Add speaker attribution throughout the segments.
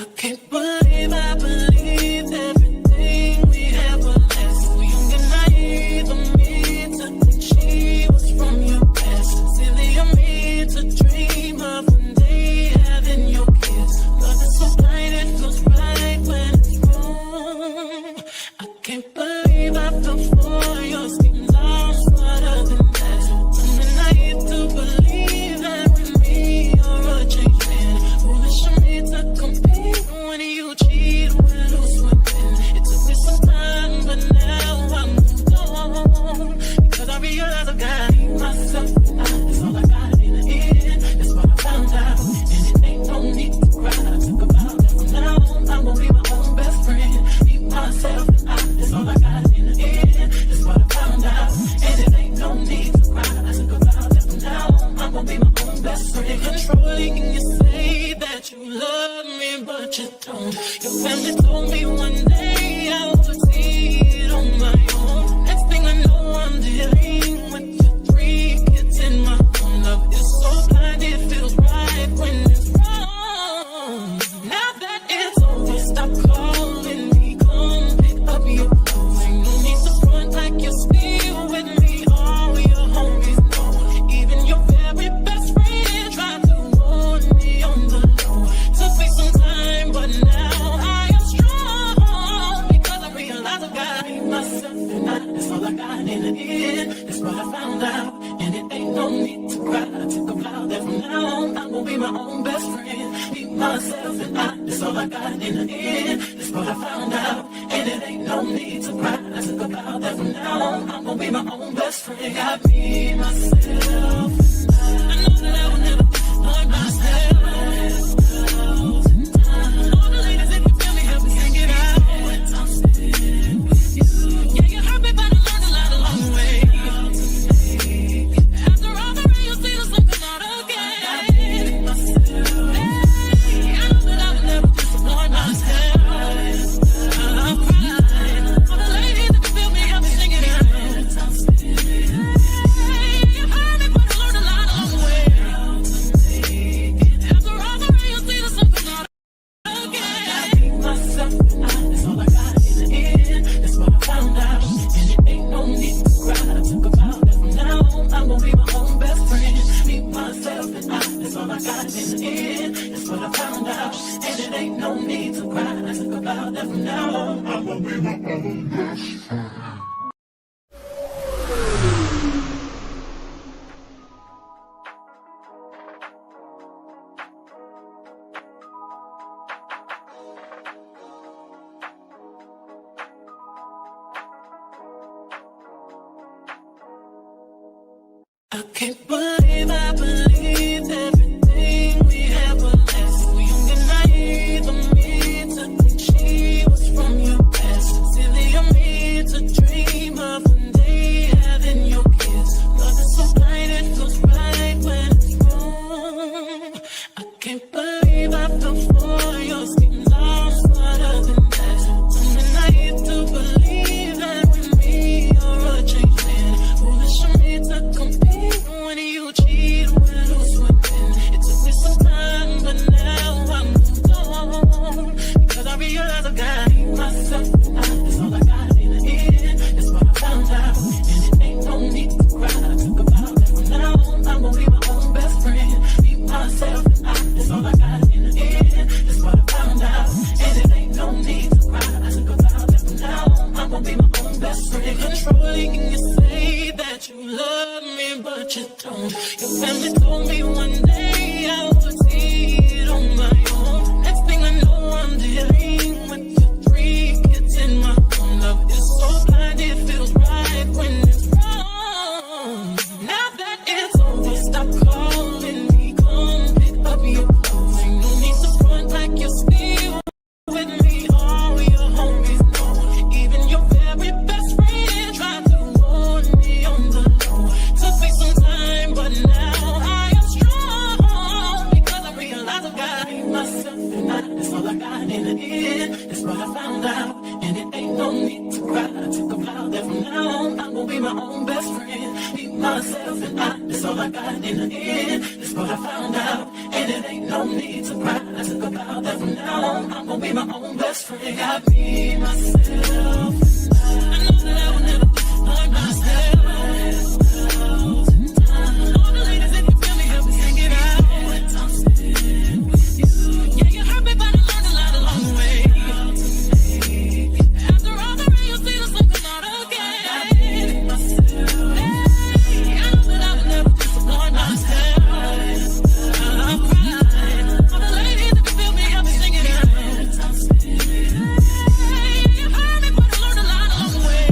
Speaker 1: I can't believe I believed everything we had was less. So young and naive of me to think she was from your past. Silly of me to dream of one day having your kids. Love is so blind, it feels right when it's wrong. I can't believe I fell for your schemes. I'm smarter than that. Young and naive to believe that with me you're a changed man. Foolish of me to compete when you cheat, when lose within. It took me some time, but now I'm moved on. Because I realize I got myself, and that's all I got in the end. That's what I found out, and it ain't no need to cry. I took about that from now on. I'm gonna be my own best friend. Be myself, and that's all I got in the end. That's what I found out, and it ain't no need to cry. I took about that from now on. I'm gonna be my own best friend. Controlling, and you say that you love me, but you don't. Your family told me one day I would see it on my own. Next thing I know, I'm dealing with your 3 kids in my own. Love is so blind, it feels right when it's wrong. Now that it's over, stop calling me. Come pick up your clothes. Ain't no need to front like you're still with me. All your homies know. Even your very best friend tried to warn me on the low. Took me some time, but now I am strong. Because I realize I got myself, and that's all I got in the end. That's what I found out, and it ain't no need to cry. I took a vow that from now on I'm gonna be my own best friend. Be myself, and that's all I got in the end. That's what I found out, and it ain't no need to cry. I took a vow that from now on I'm gonna be my own best friend. Got me, myself, I know that I will never disappoint myself. All the ladies, if you feel me, help me sing it out. I'm sitting with you. Yeah, you hurt me, but I learned a lot along the way. After all the rain, you see the sun come out again. I know that I will never disappoint myself. I'm crying. All the ladies, if you feel me, help me sing it out. I'm sitting with you. You hurt me, but I learned a lot along the way. After all the rain, you see the sun come out again. Myself, that's all I got in the end. That's what I found out, and it ain't no need to cry. I took a vow that from now on I'm gonna be my own best friend. Be myself, and that's all I got in the end. That's what I found out, and it ain't no need to cry. I took a vow that from now on I'm gonna be my own best friend. I can't believe I believed everything we had was less. So young and naive of me to think she was from your past. Silly of me to dream of one day having your kids. Love is so blind, it feels right when it's wrong. I can't believe I fell for your schemes. I'm smarter than that. Young and naive to believe that with me you're a changed man. Foolish of me to compete when you cheat, when lose within. It took me some time, but now I'm moved on. Because I realize I got myself, and that's all I got in the end. That's what I found out, and it ain't no need to cry. I took a vow that from now on I'm gonna be my own best friend. Be myself, and that's all I got in the end. That's what I found out, and it ain't no need to cry. I took a vow that from now on I'm gonna be my own best friend. Controlling, and you say that you love me, but you don't. Your family told me one day I would see it on my own. Next thing I know, I'm dealing with your 3 kids in my own. Love is so blind, it feels right when it's wrong. Now that it's over, stop calling me. Come pick up your clothes. Ain't no need to front like you're still with me. All your homies know. Even your very best friend tried to warn me on the low. Took me some time, but now I am strong. Because I realize I got myself, and that's all I got in the end. That's what I found out, and it ain't no need to cry. I took a vow that from now on I'm gonna be my own best friend. Be myself, and that's all I got in the end. That's what I found out, and it ain't no need to cry. I took a vow that from now on, I'm gonna be my own best friend. Got me, myself. I know that I will never disappoint myself. All the ladies, if you feel me, help me sing it out. I'm still with you. Yeah, you hurt me, but I learned a lot along the way. After all the rain, you'll see the sun come out again. I need myself. Hey, I know that I will never disappoint myself. I'm crying. All the ladies, if you feel me, help me sing it out. I'm still with you. Hey, you hurt me, but I learned a lot along the way.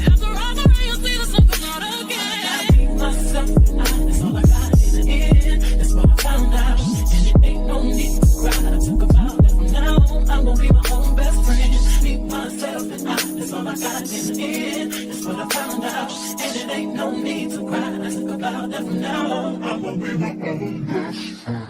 Speaker 1: After all the rain, you'll see the sun come out again. I need myself, and that's all I got in the end. That's what I found out, and it ain't no need to cry. I took a vow that from now on, I'm gonna be my own best friend. Need myself, and that's all I got in the end. That's what I found out, and it ain't no need to cry. I took a vow that from now on, I'm gonna be my own best friend.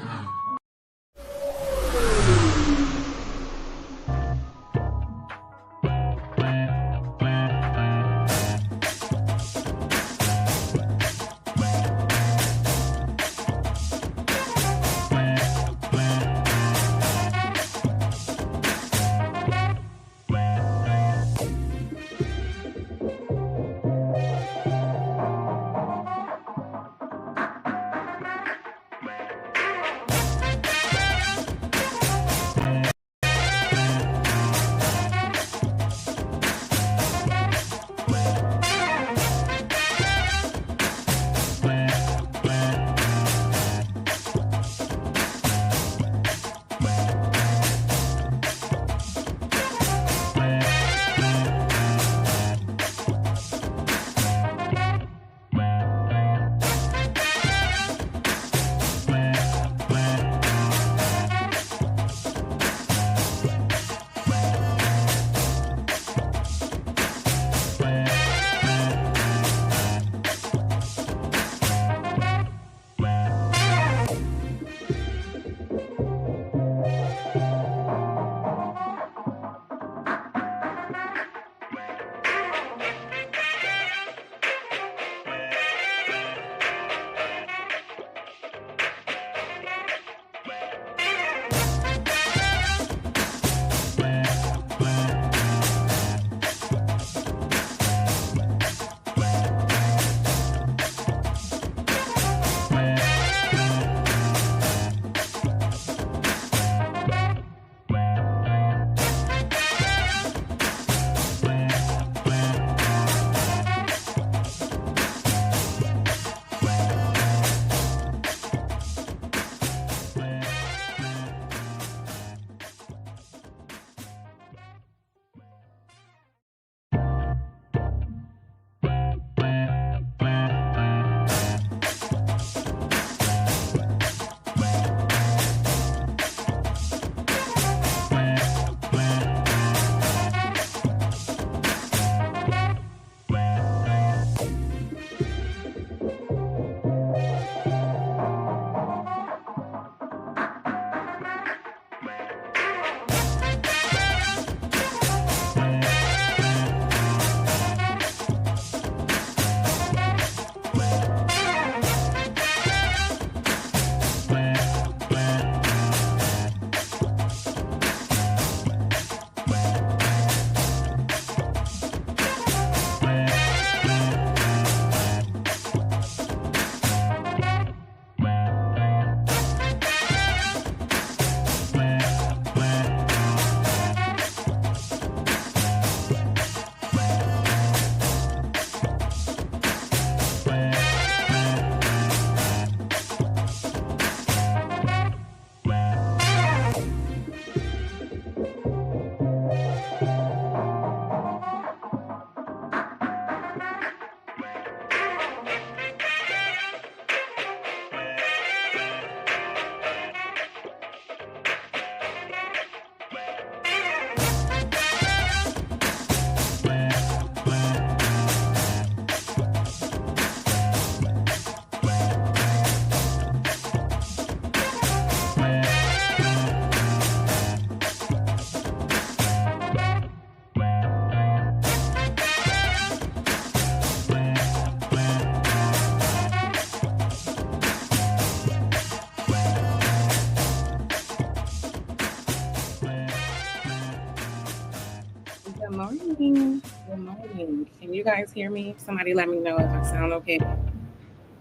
Speaker 2: Good morning. Good morning. Can you guys hear me? Somebody let me know if I sound okay.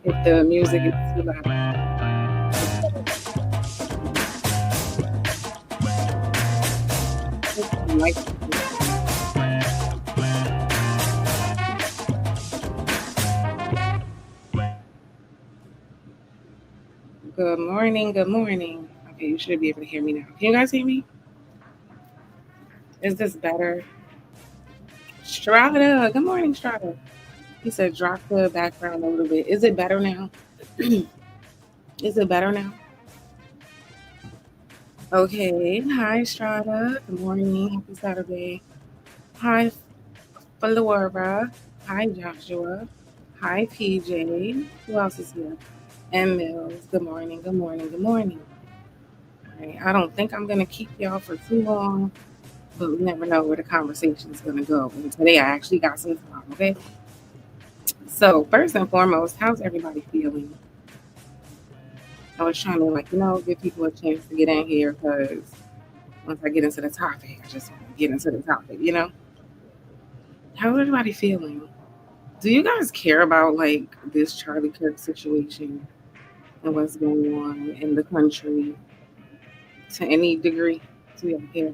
Speaker 2: If the music is too loud. Like, good morning. Good morning. Okay, you should be able to hear me now. Can you guys hear me? Is this better? Strada. Good morning, Strada. He said drop the background a little bit. Is it better now? Is it better now? Okay. Hi, Strada. Good morning. Happy Saturday. Hi, Flora. Hi, Joshua. Hi, PJ. Who else is here? And Mills. Good morning. Good morning. Good morning. All right. I don't think I'm going to keep y'all for too long, but we never know where the conversation is going to go. And today I actually got some time, okay? So, first and foremost, how's everybody feeling? I was trying to, give people a chance to get in here because once I get into the topic, I just want to get into the topic. How's everybody feeling? Do you guys care about, this Charlie Kirk situation and what's going on in the country to any degree? Do y'all care?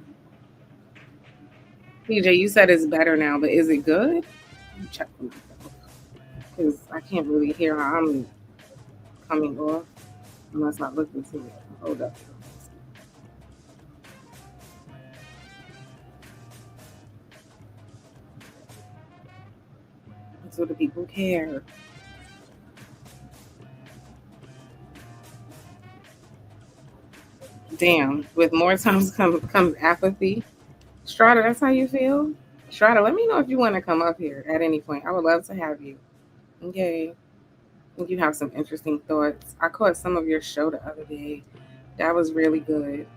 Speaker 2: PJ, you said it's better now, but is it good? Let me check for myself because I can't really hear how I'm coming off unless I listen to it. Hold up. So the people care. Damn, with more times comes apathy. Strata, that's how you feel? Strata, let me know if you want to come up here at any point. I would love to have you. Okay. I think you have some interesting thoughts. I caught some of your show the other day. That was really good.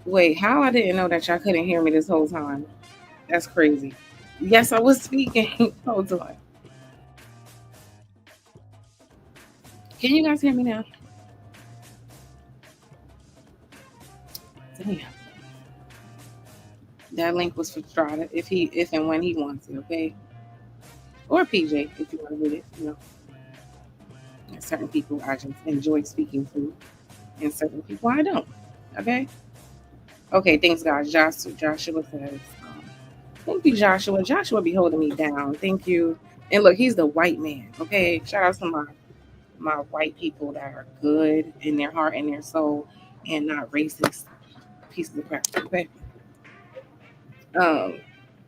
Speaker 2: Wait, how I didn't know that y'all couldn't hear me this whole time? That's crazy. Yes, I was speaking. Hold on. Can you guys hear me now? Damn. That link was for Strada if and when he wants it, okay? Or PJ if you want to read it. There's certain people I just enjoy speaking to, and certain people I don't. Okay. Okay. Thanks, guys. Joshua says, "Thank you, Joshua. Joshua be holding me down. Thank you." And look, he's the white man. Okay. Shout out to my white people that are good in their heart and their soul, and not racist pieces of crap. Okay. Um,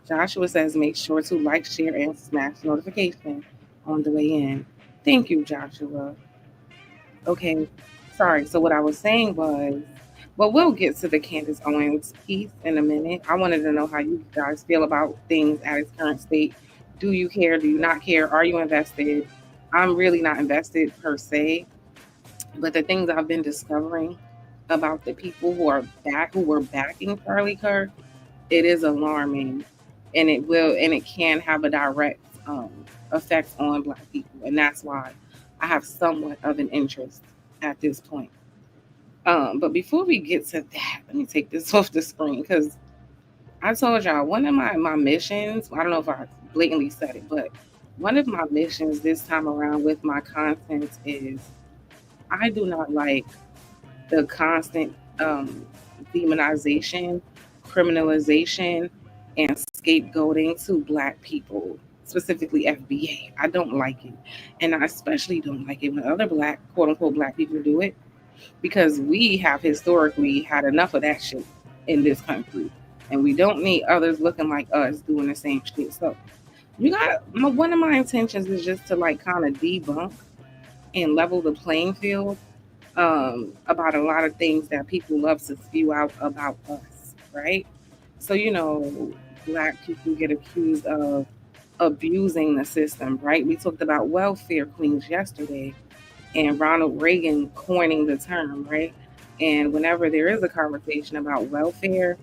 Speaker 2: Joshua says, make sure to like, share, and smash notification on the way in. Thank you, Joshua. Okay, sorry. So what I was saying was, but we'll get to the Candace Owens piece in a minute. I wanted to know how you guys feel about things at its current state. Do you care? Do you not care? Are you invested? I'm really not invested per se, but the things I've been discovering about the people who were backing Charlie Kirk, it is alarming, and it can have a direct effect on Black people, and that's why I have somewhat of an interest at this point. But before we get to that, let me take this off the screen because I told y'all one of my missions. I don't know if I blatantly said it, but one of my missions this time around with my content is I do not like the constant demonization, criminalization, and scapegoating to Black people, specifically FBA. I don't like it. And I especially don't like it when other Black, quote unquote, Black people do it, because we have historically had enough of that shit in this country. And we don't need others looking like us doing the same shit. So one of my intentions is just to like kind of debunk and level the playing field about a lot of things that people love to spew out about us, right? So, Black people get accused of abusing the system, right? We talked about welfare queens yesterday and Ronald Reagan coining the term, right? And whenever there is a conversation about welfare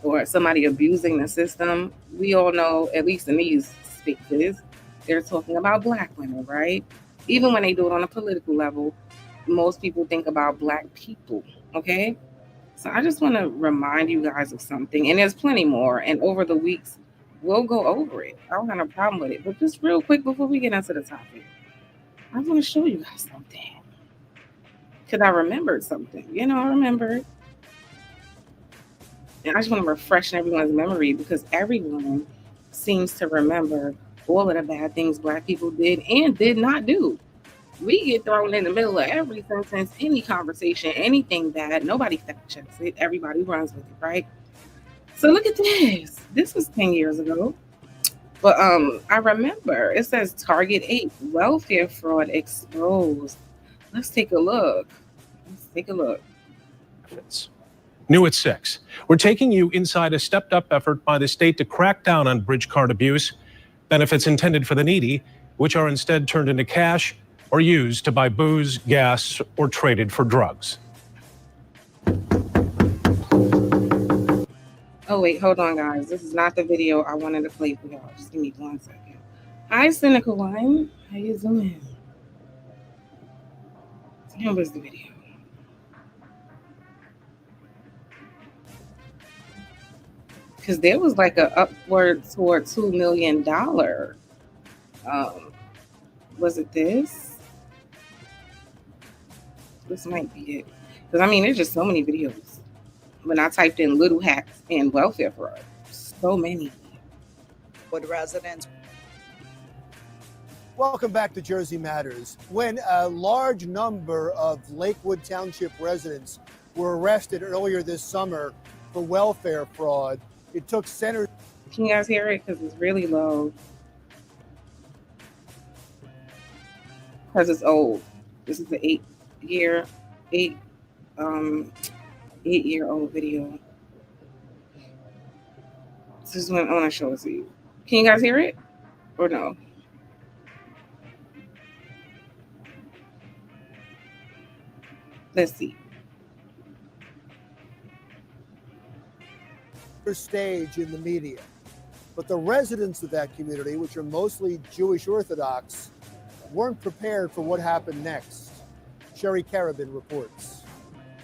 Speaker 2: or somebody abusing the system, we all know, at least in these spaces, they're talking about Black women, right? Even when they do it on a political level, most people think about Black people, okay? So I just want to remind you guys of something, and there's plenty more, and over the weeks, we'll go over it. I don't have a problem with it, but just real quick before we get into the topic, I want to show you guys something, because I remembered something. I remembered, and I just want to refresh everyone's memory, because everyone seems to remember all of the bad things Black people did and did not do. We get thrown in the middle of every sentence, any conversation, anything bad. Nobody fact checks it. Everybody runs with it, right? So look at this. This was 10 years ago. But I remember it says Target 8, welfare fraud exposed. Let's take a look.
Speaker 3: New at 6. We're taking you inside a stepped-up effort by the state to crack down on bridge card abuse, benefits intended for the needy, which are instead turned into cash or used to buy booze, gas, or traded for drugs.
Speaker 2: Oh, wait, hold on, guys. This is not the video I wanted to play for y'all. Just give me 1 second. Hi, Cynical One. How you doing? Here was the video. Because there was like a upward toward $2 million. Was it this? This might be it. Because, there's just so many videos. When I typed in little hacks and welfare fraud, so many.
Speaker 4: Would residents.
Speaker 5: Welcome back to Jersey Matters. When a large number of Lakewood Township residents were arrested earlier this summer for welfare fraud, it took Senator...
Speaker 2: Can you guys hear it? Because it's really low. Because it's old. This is the 8-year-old video. This is what I want to show it to you. Can you guys hear it? Or no? Let's see.
Speaker 5: Stage in the media. But the residents of that community, which are mostly Jewish Orthodox, weren't prepared for what happened next. Sherry Carabin reports.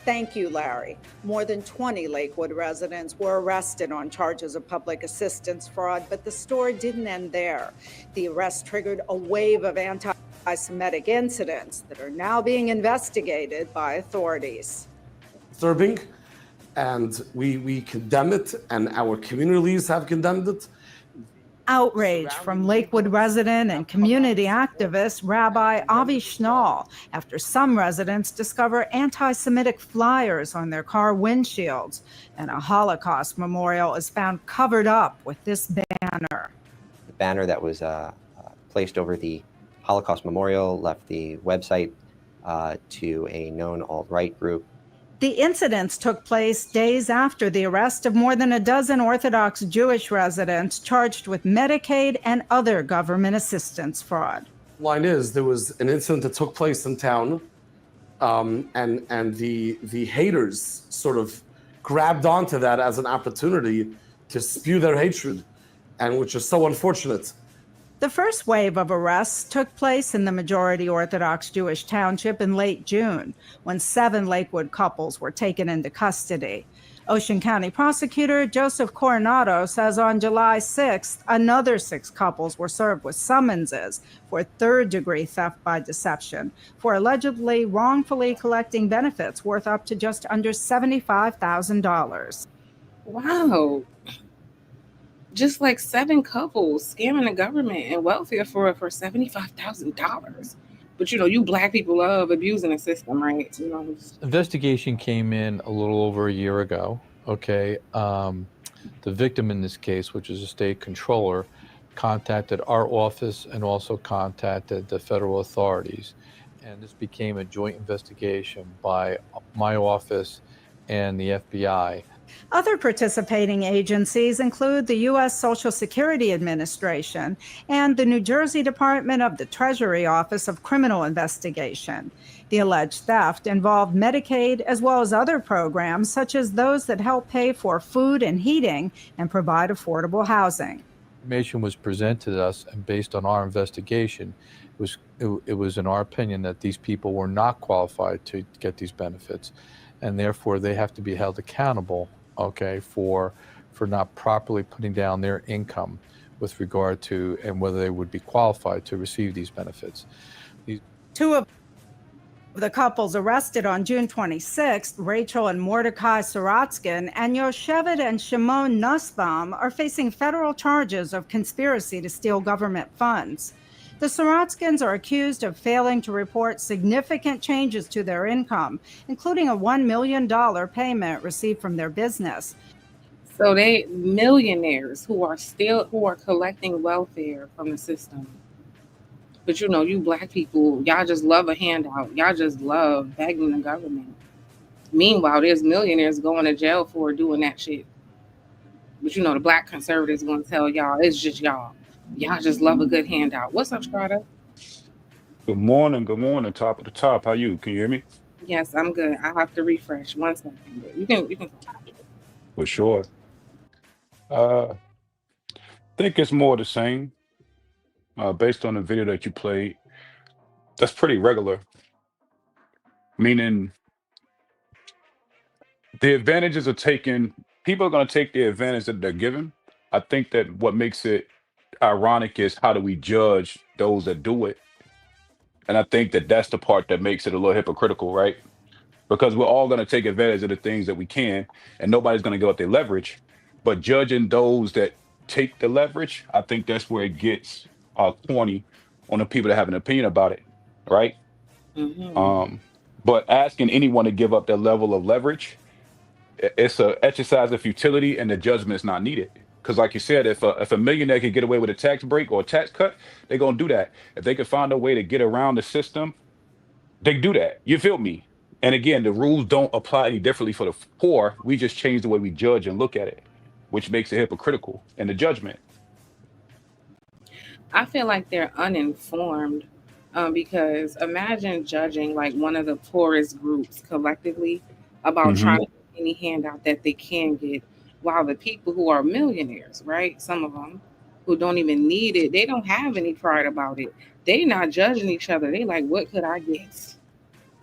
Speaker 4: Thank you, Larry. More than 20 Lakewood residents were arrested on charges of public assistance fraud, but the story didn't end there. The arrest triggered a wave of anti-Semitic incidents that are now being investigated by authorities.
Speaker 6: Disturbing, and we condemn it, and our communities have condemned it.
Speaker 7: Outrage from Lakewood resident and community activist Rabbi Avi Schnall after some residents discover anti-Semitic flyers on their car windshields, and a Holocaust memorial is found covered up with this banner.
Speaker 8: The banner that was placed over the Holocaust memorial left the website to a known alt-right group.
Speaker 7: The incidents took place days after the arrest of more than a dozen Orthodox Jewish residents charged with Medicaid and other government assistance fraud.
Speaker 6: Line is, there was an incident that took place in town, and the haters sort of grabbed onto that as an opportunity to spew their hatred, and which is so unfortunate.
Speaker 7: The first wave of arrests took place in the majority Orthodox Jewish township in late June, when 7 Lakewood couples were taken into custody. Ocean County prosecutor Joseph Coronado says on July 6th, another 6 couples were served with summonses for third-degree theft by deception for allegedly wrongfully collecting benefits worth up to just under $75,000.
Speaker 2: Wow. Just like 7 couples scamming the government and welfare for $75,000. But you Black people love abusing the system, right?
Speaker 9: Investigation came in a little over a year ago. Okay, the victim in this case, which is a state controller, contacted our office and also contacted the federal authorities, and this became a joint investigation by my office and the FBI.
Speaker 7: Other participating agencies include the U.S. Social Security Administration and the New Jersey Department of the Treasury Office of Criminal Investigation. The alleged theft involved Medicaid as well as other programs such as those that help pay for food and heating and provide affordable housing.
Speaker 9: Information was presented to us, and based on our investigation, it was in our opinion that these people were not qualified to get these benefits, and therefore they have to be held accountable, okay, for not properly putting down their income with regard to and whether they would be qualified to receive these benefits.
Speaker 7: 2 of the couples arrested on June 26th, Rachel and Mordecai Sorotskin and Yoshevet and Shimon Nussbaum, are facing federal charges of conspiracy to steal government funds. The Sorotskins are accused of failing to report significant changes to their income, including a $1 million payment received from their business.
Speaker 2: So they millionaires who are collecting welfare from the system. But you Black people, y'all just love a handout. Y'all just love begging the government. Meanwhile, there's millionaires going to jail for doing that shit. But the Black conservatives going to tell y'all, it's just y'all. Y'all just love a good handout. What's up, Strada?
Speaker 10: Good morning. Top of the top. How you? Can you hear me?
Speaker 2: Yes, I'm good. I have to refresh 1 second. You can.
Speaker 10: For sure. Think it's more the same. Based on the video that you played, that's pretty regular. Meaning, the advantages are taken. People are going to take the advantage that they're given. I think that what makes it ironic is how do we judge those that do it? And I think that that's the part that makes it a little hypocritical, right? Because we're all going to take advantage of the things that we can, and nobody's going to give up their leverage. But judging those that take the leverage, I think that's where it gets corny on the people that have an opinion about it, right?
Speaker 2: Mm-hmm.
Speaker 10: But asking anyone to give up their level of leverage, it's an exercise of futility, and the judgment is not needed. Because like you said, if a millionaire could get away with a tax break or a tax cut, they're going to do that. If they can find a way to get around the system, they do that. You feel me? And again, the rules don't apply any differently for the poor. We just change the way we judge and look at it, which makes it hypocritical in the judgment.
Speaker 2: I feel like they're uninformed because imagine judging like one of the poorest groups collectively about trying to get any handout that they can get, while the people who are millionaires, right, some of them who don't even need it, they don't have any pride about it. They're not judging each other. They like, what could I get?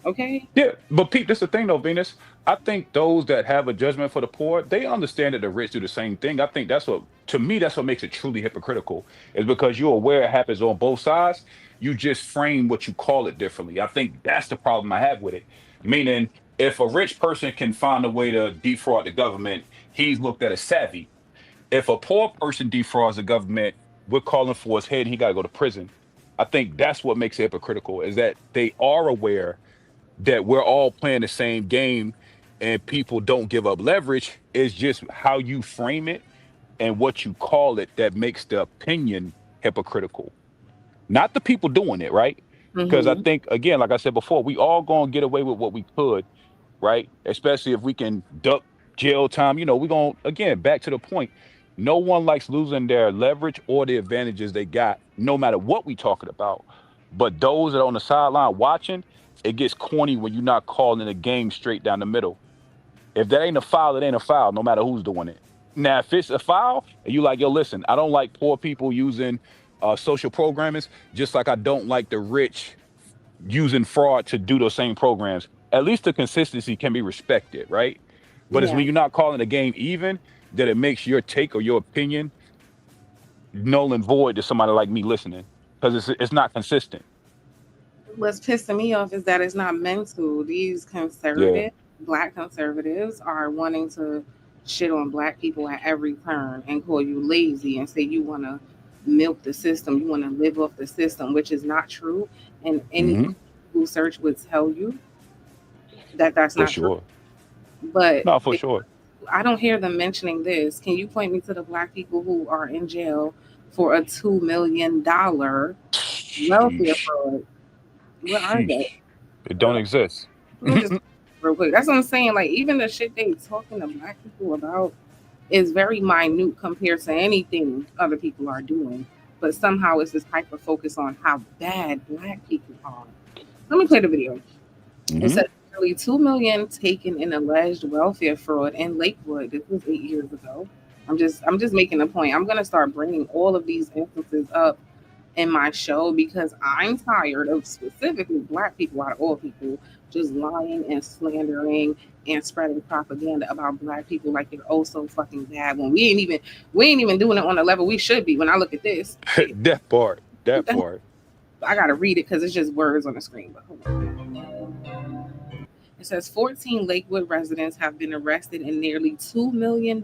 Speaker 2: Okay?
Speaker 10: Yeah, but Pete, that's the thing though, Venus. I think those that have a judgment for the poor, they understand that the rich do the same thing. I think that's what, to me, that's what makes it truly hypocritical, is because you're aware it happens on both sides. You just frame what you call it differently. I think that's the problem I have with it. Meaning, if a rich person can find a way to defraud the government, he's looked at as savvy. If a poor person defrauds the government, we're calling for his head and he got to go to prison. I think that's what makes it hypocritical, is that they are aware that we're all playing the same game and people don't give up leverage. Is just how you frame it and what you call it that makes the opinion hypocritical, not the people doing it, right? Because I
Speaker 2: Mm-hmm.
Speaker 10: think, again, like I said before, we all gonna get away with what we could, right? Especially if we can duck jail time. We're gonna, again, back to the point. No one likes losing their leverage or the advantages they got, no matter what we talking about. But those that are on the sideline watching, it gets corny when you're not calling a game straight down the middle. If that ain't a foul, it ain't a foul, no matter who's doing it. Now, if it's a foul, and you like, yo, listen, I don't like poor people using social programmers, just like I don't like the rich using fraud to do those same programs. At least the consistency can be respected, right? But it's
Speaker 2: Yeah.
Speaker 10: when you're not calling the game even that it makes your take or your opinion null and void to somebody like me listening, because it's not consistent.
Speaker 2: What's pissing me off is that it's not meant to. These
Speaker 10: Yeah.
Speaker 2: black conservatives are wanting to shit on black people at every turn and call you lazy and say you want to milk the system, you want to live off the system, which is not true. And any
Speaker 10: Hmm.
Speaker 2: Google search would tell you that that's
Speaker 10: For
Speaker 2: not true.
Speaker 10: sure.
Speaker 2: But
Speaker 10: No, for sure.
Speaker 2: I don't hear them mentioning this. Can you point me to the black people who are in jail for a $2 million welfare
Speaker 10: Sheesh.
Speaker 2: fraud? Where are they?
Speaker 10: Sheesh. It don't exist.
Speaker 2: Let me just real quick. That's what I'm saying. Like even the shit they talking to black people about is very minute compared to anything other people are doing. But somehow it's this hyper focus on how bad black people are. Let me play the video. It
Speaker 10: Hmm.
Speaker 2: says nearly 2 million taken in alleged welfare fraud in Lakewood. This was 8 years ago. I'm just making a point. I'm gonna start bringing all of these instances up in my show because I'm tired of specifically black people out of all people just lying and slandering and spreading propaganda about black people like they're oh so fucking bad when we ain't even doing it on the level we should be. When I look at this,
Speaker 10: That part. That part.
Speaker 2: I gotta read it because it's just words on the screen. But hold on. It says 14 Lakewood residents have been arrested in nearly $2 million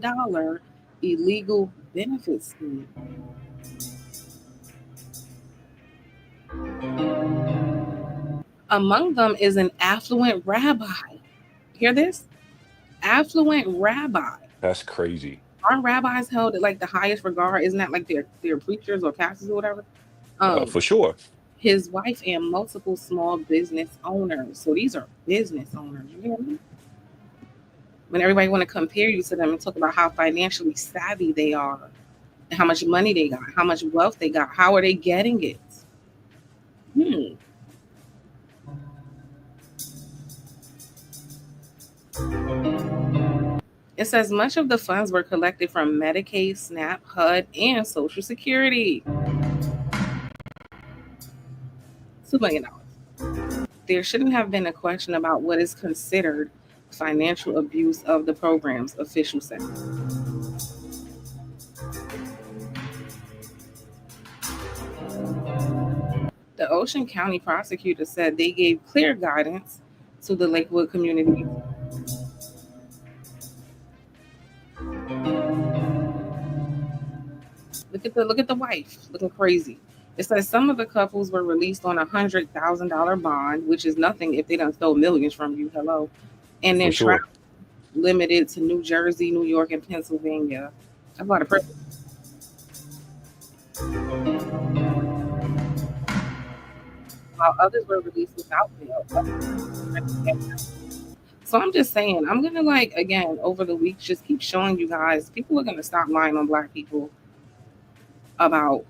Speaker 2: illegal benefit scheme. Among them is an affluent rabbi. Hear this? Affluent rabbi.
Speaker 10: That's crazy.
Speaker 2: Aren't rabbis held at like the highest regard? Isn't that like their preachers or pastors or whatever? Um,
Speaker 10: For sure.
Speaker 2: his wife and multiple small business owners. So these are business owners. You hear me? When everybody want to compare you to them and talk about how financially savvy they are, how much money they got, how much wealth they got, how are they getting it? It says much of the funds were collected from Medicaid, SNAP, HUD, and Social Security. $2 million. There shouldn't have been a question about what is considered financial abuse of the programs, officials said. The Ocean County prosecutor said they gave clear guidance to the Lakewood community. Look at the wife looking crazy. It says some of the couples were released on $100,000 bond, which is nothing if they done stole millions from you. Hello, and then
Speaker 10: For sure.
Speaker 2: travel limited to New Jersey, New York, and Pennsylvania. That's a lot of prison. While others were released without bail. So I'm just saying, I'm gonna like again over the weeks just keep showing you guys people are gonna stop lying on black people about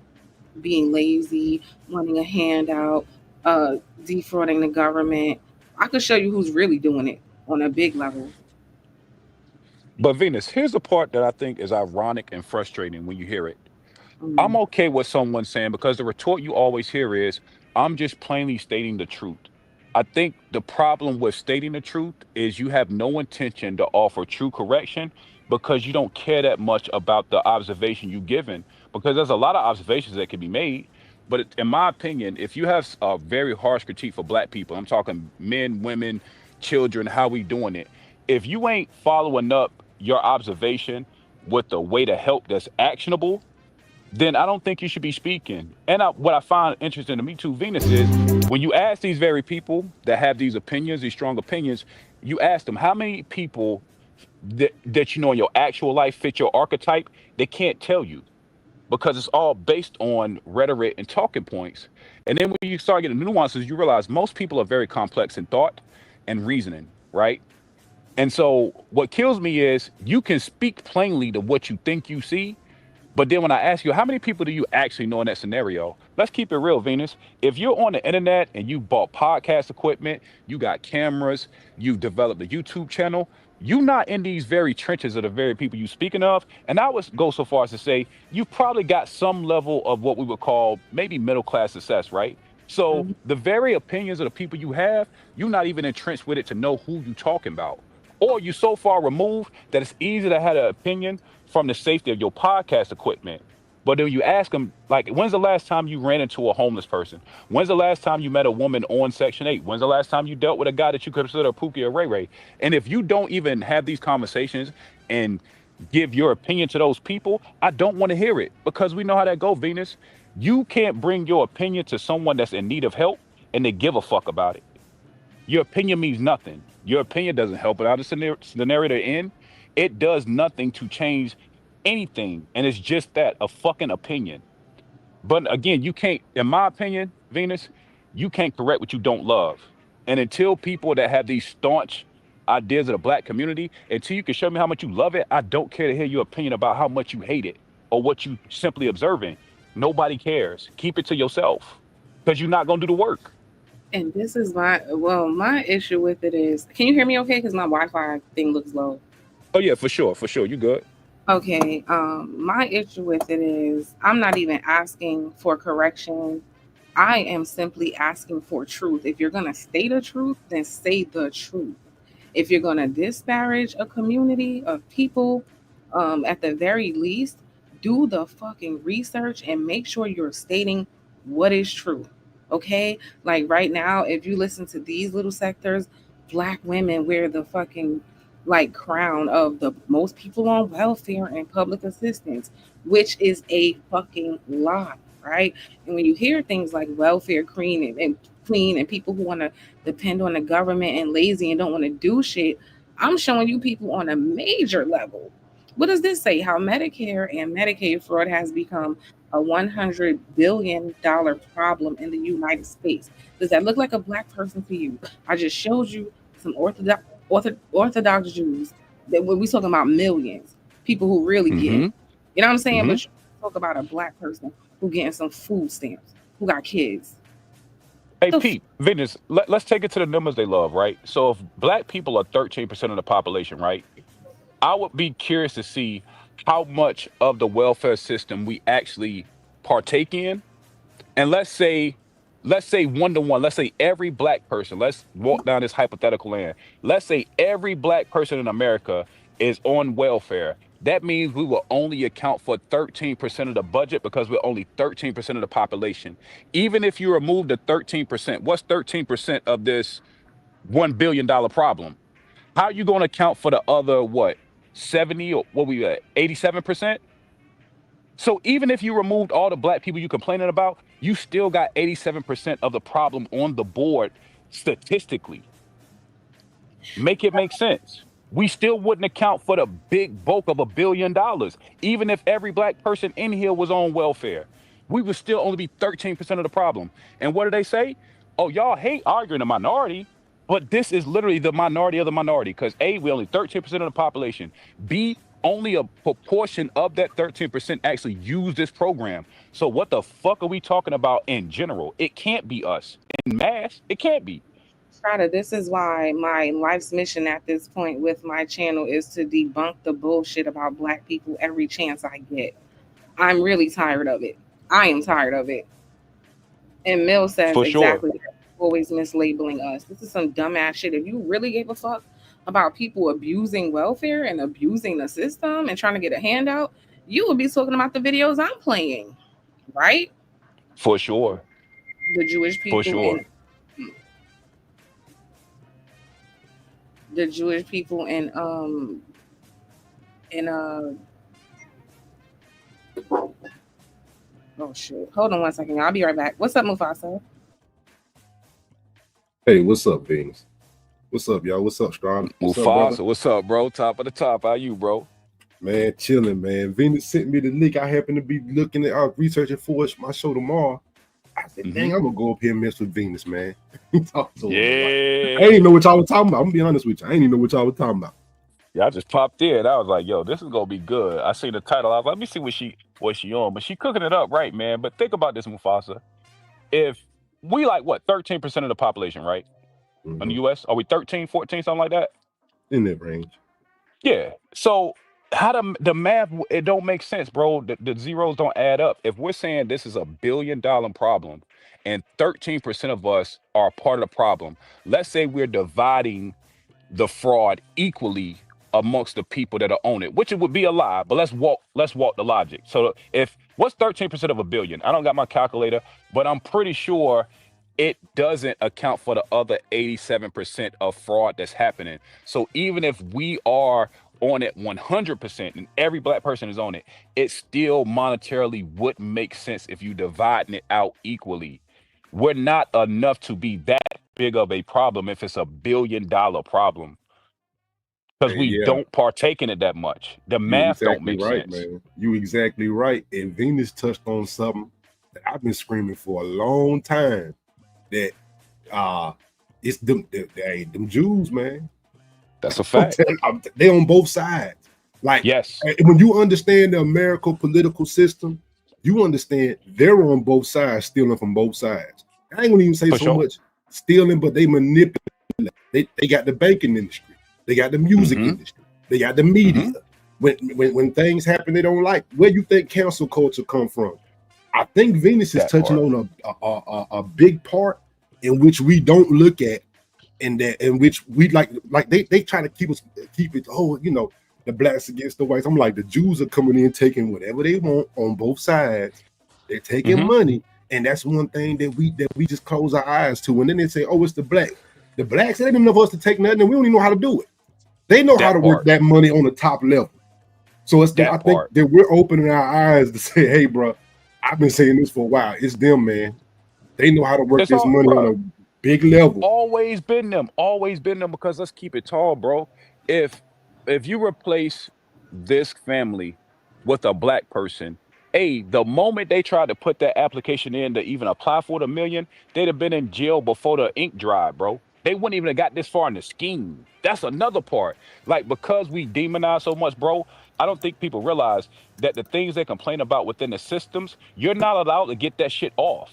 Speaker 2: being lazy, wanting a handout, defrauding the government. I could show you who's really doing it on a big level.
Speaker 10: But Venus, here's the part that I think is ironic and frustrating when you hear it. I'm
Speaker 2: Mm.
Speaker 10: okay with someone saying, because the retort you always hear is, I'm just plainly stating the truth. I think the problem with stating the truth is you have no intention to offer true correction because you don't care that much about the observation you've given. Because there's a lot of observations that can be made. But in my opinion, if you have a very harsh critique for black people, I'm talking men, women, children, how we doing it. If you ain't following up your observation with a way to help that's actionable, then I don't think you should be speaking. And what I find interesting to me too, Venus, is when you ask these very people that have these opinions, these strong opinions, you ask them how many people that you know in your actual life fit your archetype. They can't tell you because it's all based on rhetoric and talking points. And then when you start getting nuances, you realize most people are very complex in thought and reasoning, right? And so what kills me is you can speak plainly to what you think you see, but then when I ask you, how many people do you actually know in that scenario? Let's keep it real, Venus. If you're on the internet and you bought podcast equipment, you got cameras, you've developed a YouTube channel, you're not in these very trenches of the very people you speaking of. And I would go so far as to say you probably got some level of what we would call maybe middle class success, right? So the very opinions of the people you have, you're not even entrenched with it to know who you talking about. Or you so far removed that it's easy to have an opinion from the safety of your podcast equipment. But then you ask them, like, when's the last time you ran into a homeless person? When's the last time you met a woman on Section 8? When's the last time you dealt with a guy that you consider a Pookie or Ray Ray? And if you don't even have these conversations and give your opinion to those people, I don't want to hear it because we know how that goes, Venus. You can't bring your opinion to someone that's in need of help and they give a fuck about it. Your opinion means nothing. Your opinion doesn't help it out of the scenario they're in. It does nothing to change anything. And it's just that, a fucking opinion. But again, you can't, in my opinion, Venus, you can't correct what you don't love. And until people that have these staunch ideas of the black community, until you can show me how much you love it, I don't care to hear your opinion about how much you hate it or what you simply observing. Nobody cares. Keep it to yourself because you're not going to do the work.
Speaker 2: And this is my issue with it is, can you hear me okay? Because my Wi-Fi thing looks low.
Speaker 10: Oh yeah, for sure. You good.
Speaker 2: Okay, my issue with it is I'm not even asking for correction. I am simply asking for truth. If you're going to state a truth, then say the truth. If you're going to disparage a community of people, at the very least, do the fucking research and make sure you're stating what is true. Okay? Like right now, if you listen to these little sectors, black women wear the fucking like crown of the most people on welfare and public assistance, which is a fucking lie, right? And when you hear things like welfare queen and people who want to depend on the government and lazy and don't want to do shit, I'm showing you people on a major level. What does this say? How Medicare and Medicaid fraud has become a $100 billion problem in the United States. Does that look like a black person to you? I just showed you some Orthodox Jews that when we talking about millions, people who really get it. You know what I'm saying? But you talk about a black person who getting some food stamps, who got kids.
Speaker 10: Hey, Pete, Venus, let's take it to the numbers they love, right? So if black people are 13% of the population, right? I would be curious to see how much of the welfare system we actually partake in. And let's say 1-to-1, let's say every black person, let's walk down this hypothetical land. Let's say every black person in America is on welfare. That means we will only account for 13% of the budget because we're only 13% of the population. Even if you remove the 13%, what's 13% of this $1 billion problem? How are you going to account for the other, 70 or 87%? So even if you removed all the black people you complaining about, you still got 87% of the problem on the board statistically. Make it make sense. We still wouldn't account for the big bulk of $1 billion. Even if every black person in here was on welfare, we would still only be 13% of the problem. And what do they say? Oh, y'all hate arguing the minority. But this is literally the minority of the minority because A, we're only 13% of the population. B, only a proportion of that 13% actually use this program. So what the fuck are we talking about in general? It can't be us. In mass, it can't be.
Speaker 2: Strata, this is why my life's mission at this point with my channel is to debunk the bullshit about black people every chance I get. I'm really tired of it. I am tired of it. And Mill says
Speaker 10: For
Speaker 2: exactly
Speaker 10: sure.
Speaker 2: always mislabeling us. This is some dumbass shit. If you really gave a fuck about people abusing welfare and abusing the system and trying to get a handout, you would be talking about the videos I'm playing, right?
Speaker 10: For sure.
Speaker 2: The Jewish
Speaker 10: For
Speaker 2: people
Speaker 10: sure.
Speaker 2: oh shit. Hold on one second. I'll be right back. What's up, Mufasa?
Speaker 11: Hey, what's up, Venus? What's up, y'all? What's up, Strong? What's up, brother?
Speaker 10: Mufasa, what's up, bro? Top of the top. How you, bro?
Speaker 11: Man, chilling, man. Venus sent me the link. I happen to be looking at researching for my show tomorrow. I said, dang, I'm gonna go up here and mess with Venus, man. Talk to her.
Speaker 10: Yeah.
Speaker 11: I ain't even know what y'all were talking about. I'm gonna be honest with you. I ain't even know what y'all were talking about.
Speaker 10: Yeah, I just popped in. I was like, yo, this is gonna be good. I seen the title. I was like, let me see what she on. But she cooking it up right, man. But think about this, Mufasa. If we like what, 13% of the population, right? In the US? Are we 13, 14, something like that?
Speaker 11: In that range.
Speaker 10: Yeah. So how the math, it don't make sense, bro. The zeros don't add up. If we're saying this is $1 billion problem and 13% of us are part of the problem, let's say we're dividing the fraud equally amongst the people that own it, which it would be a lie, but let's walk the logic. So if what's 13% of $1 billion? I don't got my calculator, but I'm pretty sure it doesn't account for the other 87% of fraud that's happening. So even if we are on it 100% and every black person is on it, it still monetarily wouldn't make sense if you dividing it out equally. We're not enough to be that big of a problem if it's $1 billion problem. Because we don't partake in it that much. The math don't make sense.
Speaker 11: Man. You exactly right. And Venus touched on something that I've been screaming for a long time. That it's them Jews, man.
Speaker 10: That's a fact.
Speaker 11: They on both sides. Like,
Speaker 10: yes,
Speaker 11: when you understand the American political system, you understand they're on both sides, stealing from both sides. I ain't gonna even say so much stealing, but they manipulate. They got the banking industry, they got the music industry, they got the media. When things happen they don't like, where you think cancel culture come from? I think Venus is touching on a big part in which we don't look at, and that in which we like they try to keep it. Oh, you know, the blacks against the whites. I'm like, the Jews are coming in taking whatever they want on both sides. They're taking money, and that's one thing that we just close our eyes to. And then they say, oh, it's the black. The blacks, they don't even know us to take nothing, and we don't even know how to do it. They know how to work that money on the top level. So I think that we're opening our eyes to say, hey, bro, I've been saying this for a while. It's them, man. They know how to work this money on a big level.
Speaker 10: Always been them, because let's keep it tall, bro. If you replace this family with a black person, the moment they tried to put that application in to even apply for the $1 million, they'd have been in jail before the ink dried, bro. They wouldn't even have got this far in the scheme. That's another part. Like, because we demonize so much, bro, I don't think people realize that the things they complain about within the systems, you're not allowed to get that shit off.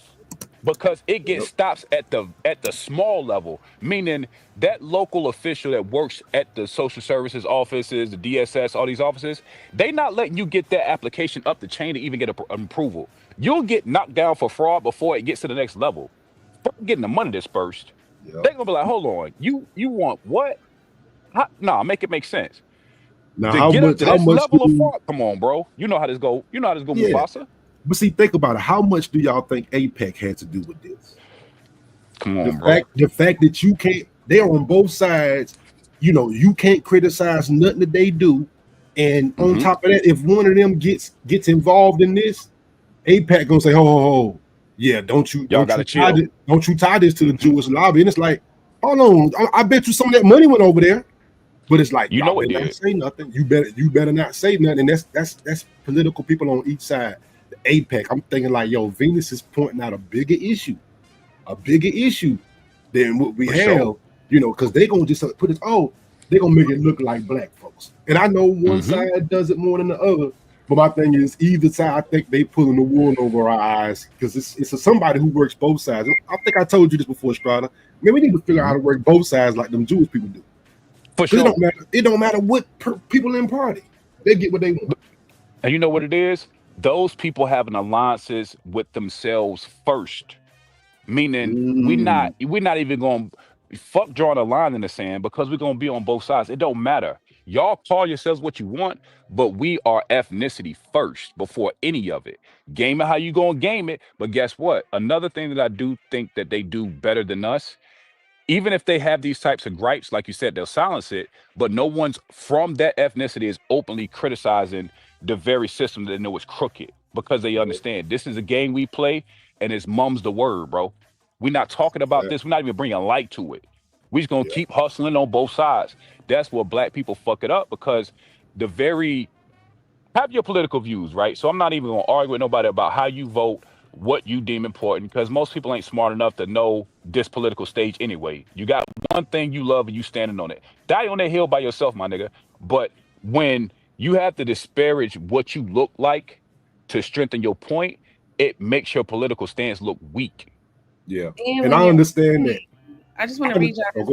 Speaker 10: Because it gets stops at the small level, meaning that local official that works at the social services offices, the DSS, all these offices, they not letting you get that application up the chain to even get an approval. You'll get knocked down for fraud before it gets to the next level. Getting the money dispersed, they're gonna be like, hold on, you want what? Make it make sense.
Speaker 11: Now,
Speaker 10: to
Speaker 11: how
Speaker 10: get
Speaker 11: much?
Speaker 10: Up to
Speaker 11: How
Speaker 10: this
Speaker 11: much?
Speaker 10: level of fraud, come on, bro. You know how this go. You know how this go, Mufasa.
Speaker 11: But see, think about it. How much do y'all think APEC had to do with this?
Speaker 10: Come on, bro.
Speaker 11: The fact that you can't, they're on both sides, you know, you can't criticize nothing that they do. And on top of that, if one of them gets involved in this, APEC gonna say, ho, yeah, don't you tie this to the Jewish lobby. And it's like, hold on, I bet you some of that money went over there. But it's like,
Speaker 10: you know it
Speaker 11: did. Not say nothing. You better not say nothing. And that's political people on each side. APEC, I'm thinking like, yo, Venus is pointing out a bigger issue than what we have, you know, because they're gonna just put it, they're gonna make it look like black folks. And I know one side does it more than the other, but my thing is, either side, I think they pulling the wool over our eyes because it's somebody who works both sides. I think I told you this before, Strada. Man, we need to figure out how to work both sides like them Jewish people do.
Speaker 10: For sure.
Speaker 11: It don't matter what people in party, they get what they want.
Speaker 10: And you know what it is? Those people having alliances with themselves first. Meaning we're not even going to fuck drawing a line in the sand because we're going to be on both sides. It don't matter. Y'all call yourselves what you want, but we are ethnicity first before any of it. Game it how you going to game it. But guess what? Another thing that I do think that they do better than us, even if they have these types of gripes, like you said, they'll silence it, but no one's from that ethnicity is openly criticizing the very system that they know is crooked because they understand this is a game we play and it's mum's the word, bro. We're not talking about this. We're not even bringing light to it. We're just going to keep hustling on both sides. That's where black people fuck it up because have your political views, right? So I'm not even going to argue with nobody about how you vote, what you deem important, because most people ain't smart enough to know this political stage anyway. You got one thing you love and you standing on it. Die on that hill by yourself, my nigga. But when you have to disparage what you look like to strengthen your point, it makes your political stance look weak.
Speaker 11: Yeah. And I understand that.
Speaker 2: I just want to read y'all this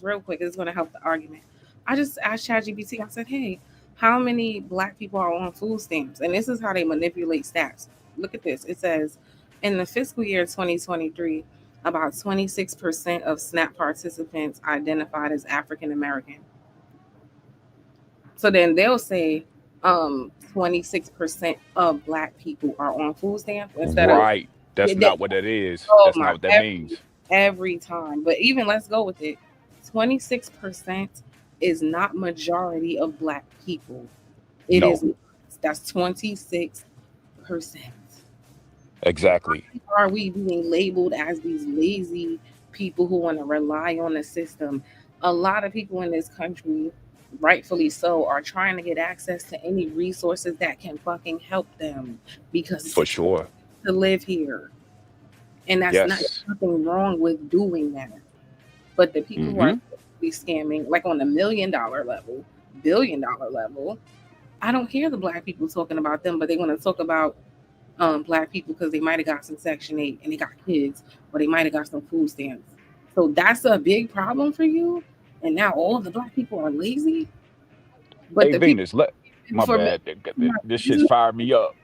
Speaker 2: real quick. It's going to help the argument. I just asked ChatGPT, I said, hey, how many black people are on food stamps? And this is how they manipulate stats. Look at this. It says, in the fiscal year 2023, about 26% of SNAP participants identified as African American. So then they'll say 26% of black people are on food stamps instead
Speaker 10: of that's not what that is. That's not what that means.
Speaker 2: Every time. But even let's go with it. 26% is not majority of black people. It is. That's 26%.
Speaker 10: Exactly.
Speaker 2: Why are we being labeled as these lazy people who want to rely on the system? A lot of people in this country, rightfully so, are trying to get access to any resources that can fucking help them because
Speaker 10: for sure
Speaker 2: to live here. And that's nothing wrong with doing that. But the people who are scamming, like on the $1 million level, $1 billion level, I don't hear the black people talking about them, but they want to talk about black people because they might have got some Section 8 and they got kids, or they might have got some food stamps. So that's a big problem for you. And now all of the black people are lazy. But
Speaker 10: hey, Venus, my bad. This shit's fired me up.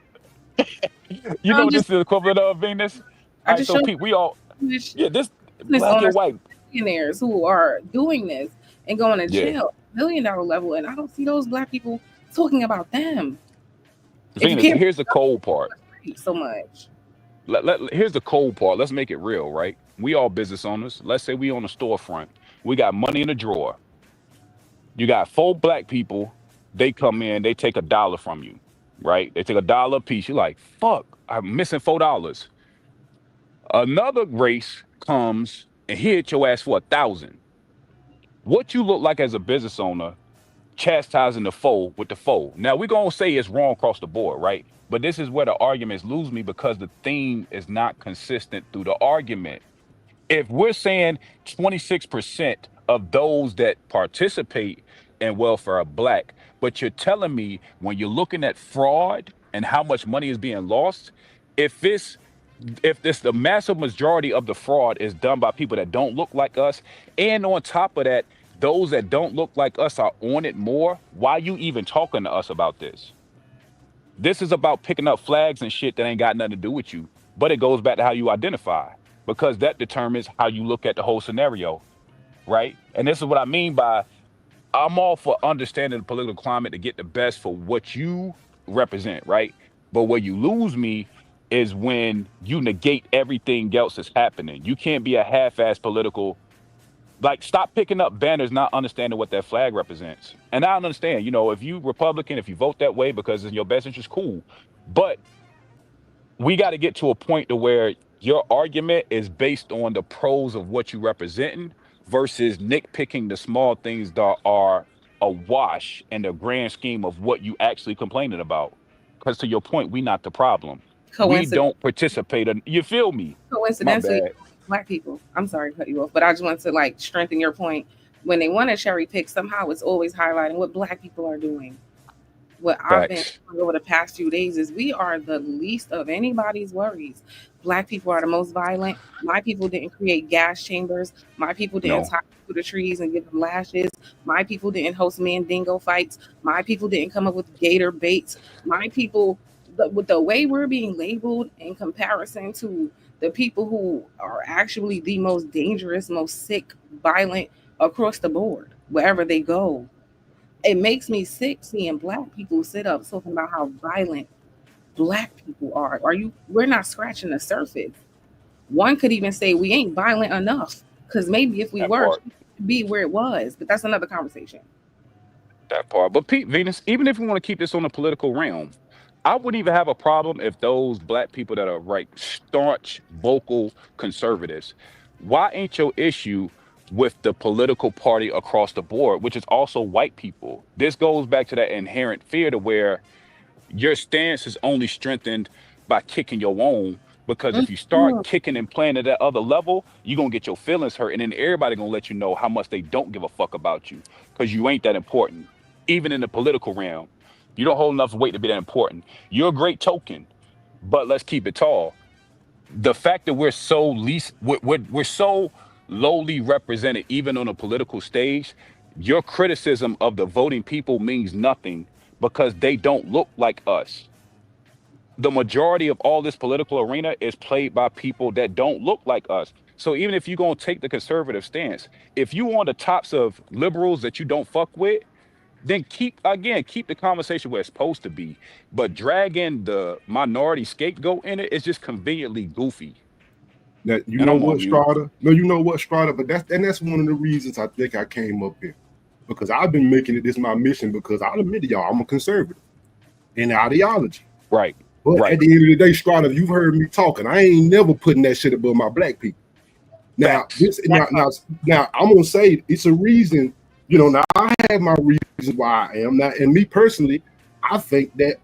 Speaker 10: You know what this is the equivalent of, Venus? All right, so Pete, we all this black and white
Speaker 2: millionaires who are doing this and going to jail, $1 million level, and I don't see those black people talking about them.
Speaker 10: Venus, here's the cold part.
Speaker 2: So much.
Speaker 10: Here's the cold part. Let's make it real, right? We all business owners. Let's say we on a storefront. We got money in the drawer. You got 4 black people. They come in. They take $1 from you, right? They take $1 a piece. You're like, fuck, I'm missing $4. Another race comes and hit your ass for $1,000. What you look like as a business owner, chastising the foe with the foe. Now we're gonna say it's wrong across the board, right? But this is where the arguments lose me because the theme is not consistent through the argument. If we're saying 26% of those that participate in welfare are black, but you're telling me when you're looking at fraud and how much money is being lost, if the massive majority of the fraud is done by people that don't look like us, and on top of that, those that don't look like us are on it more, why are you even talking to us about this? This is about picking up flags and shit that ain't got nothing to do with you, but it goes back to how you identify, because that determines how you look at the whole scenario, right? And this is what I mean by I'm all for understanding the political climate to get the best for what you represent, right? But where you lose me is when you negate everything else that's happening. You can't be a half-ass political, like stop picking up banners, not understanding what that flag represents. And I understand, if you Republican, if you vote that way because it's in your best interest, cool. But we got to get to a point to where your argument is based on the pros of what you representing versus nitpicking the small things that are a wash in the grand scheme of what you actually complaining about. Because to your point, we not the problem. We don't participate. You feel me?
Speaker 2: Coincidentally, black people, I'm sorry to cut you off, but I just want to strengthen your point. When they want to cherry pick, somehow it's always highlighting what black people are doing. What I've been over the past few days is we are the least of anybody's worries. Black people are the most violent. My people didn't create gas chambers. My people didn't tie to the trees and give them lashes. My people didn't host mandingo fights. My people didn't come up with gator baits. My people, with the way we're being labeled in comparison to the people who are actually the most dangerous, most sick, violent across the board, wherever they go. It makes me sick seeing black people sit up talking about how violent black people are. We're not scratching the surface. One could even say we ain't violent enough because maybe if we
Speaker 10: That
Speaker 2: were,
Speaker 10: part.
Speaker 2: it'd be where it was. But that's another conversation.
Speaker 10: That part. But Pete Venus, even if we want to keep this on the political realm, I wouldn't even have a problem if those black people that are right, staunch, vocal conservatives, why ain't your issue with the political party across the board, which is also white people? This goes back to that inherent fear to where your stance is only strengthened by kicking your own. Because if you start
Speaker 2: Mhm.
Speaker 10: kicking and playing at that other level, you're gonna get your feelings hurt, and then everybody gonna let you know how much they don't give a fuck about you because you ain't that important. Even in the political realm, you don't hold enough weight to be that important. You're a great token, but let's keep it tall. The fact that we're so lowly represented, even on a political stage, your criticism of the voting people means nothing because they don't look like us. The majority of all this political arena is played by people that don't look like us. So even if you're gonna take the conservative stance, if you on the tops of liberals that you don't fuck with, then keep the conversation where it's supposed to be. But dragging the minority scapegoat in it is just conveniently goofy.
Speaker 11: That you
Speaker 10: And
Speaker 11: know
Speaker 10: I'm on
Speaker 11: what,
Speaker 10: mute.
Speaker 11: Strada? No, you know what, Strada? But that's one of the reasons I think I came up here. Because I've been making it this my mission because I'll admit to y'all, I'm a conservative in ideology.
Speaker 10: Right.
Speaker 11: But
Speaker 10: Right.
Speaker 11: at the end of the day, Strada, you've heard me talking. I ain't never putting that shit above my black people. Now,
Speaker 10: Facts.
Speaker 11: now I'm gonna say it's a reason. You know, now I have my reasons why I am not, and me personally, I think that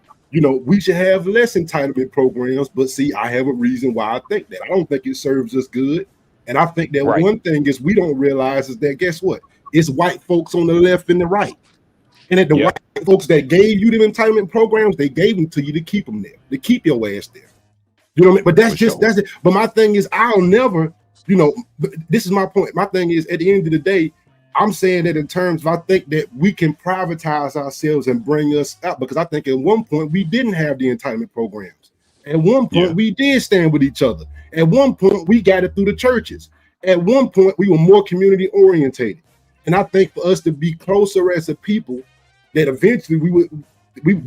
Speaker 11: we should have less entitlement programs. But see, I have a reason why I think that. I don't think it serves us good, and I think that
Speaker 10: Right.
Speaker 11: one thing is we don't realize is that guess what? It's white folks on the left and the right, and that the
Speaker 10: Yeah.
Speaker 11: white folks that gave you the entitlement programs, they gave them to you to keep them there, to keep your ass there. You know what I mean? But that's
Speaker 10: For
Speaker 11: just
Speaker 10: sure.
Speaker 11: that's it. But my thing is, I'll never, this is my point. My thing is, at the end of the day, I'm saying that in terms of I think that we can privatize ourselves and bring us out because I think at one point we didn't have the entitlement programs. At one point
Speaker 10: Yeah.
Speaker 11: we did stand with each other. At one point we got it through the churches. At one point we were more community orientated. And I think for us to be closer as a people, that eventually we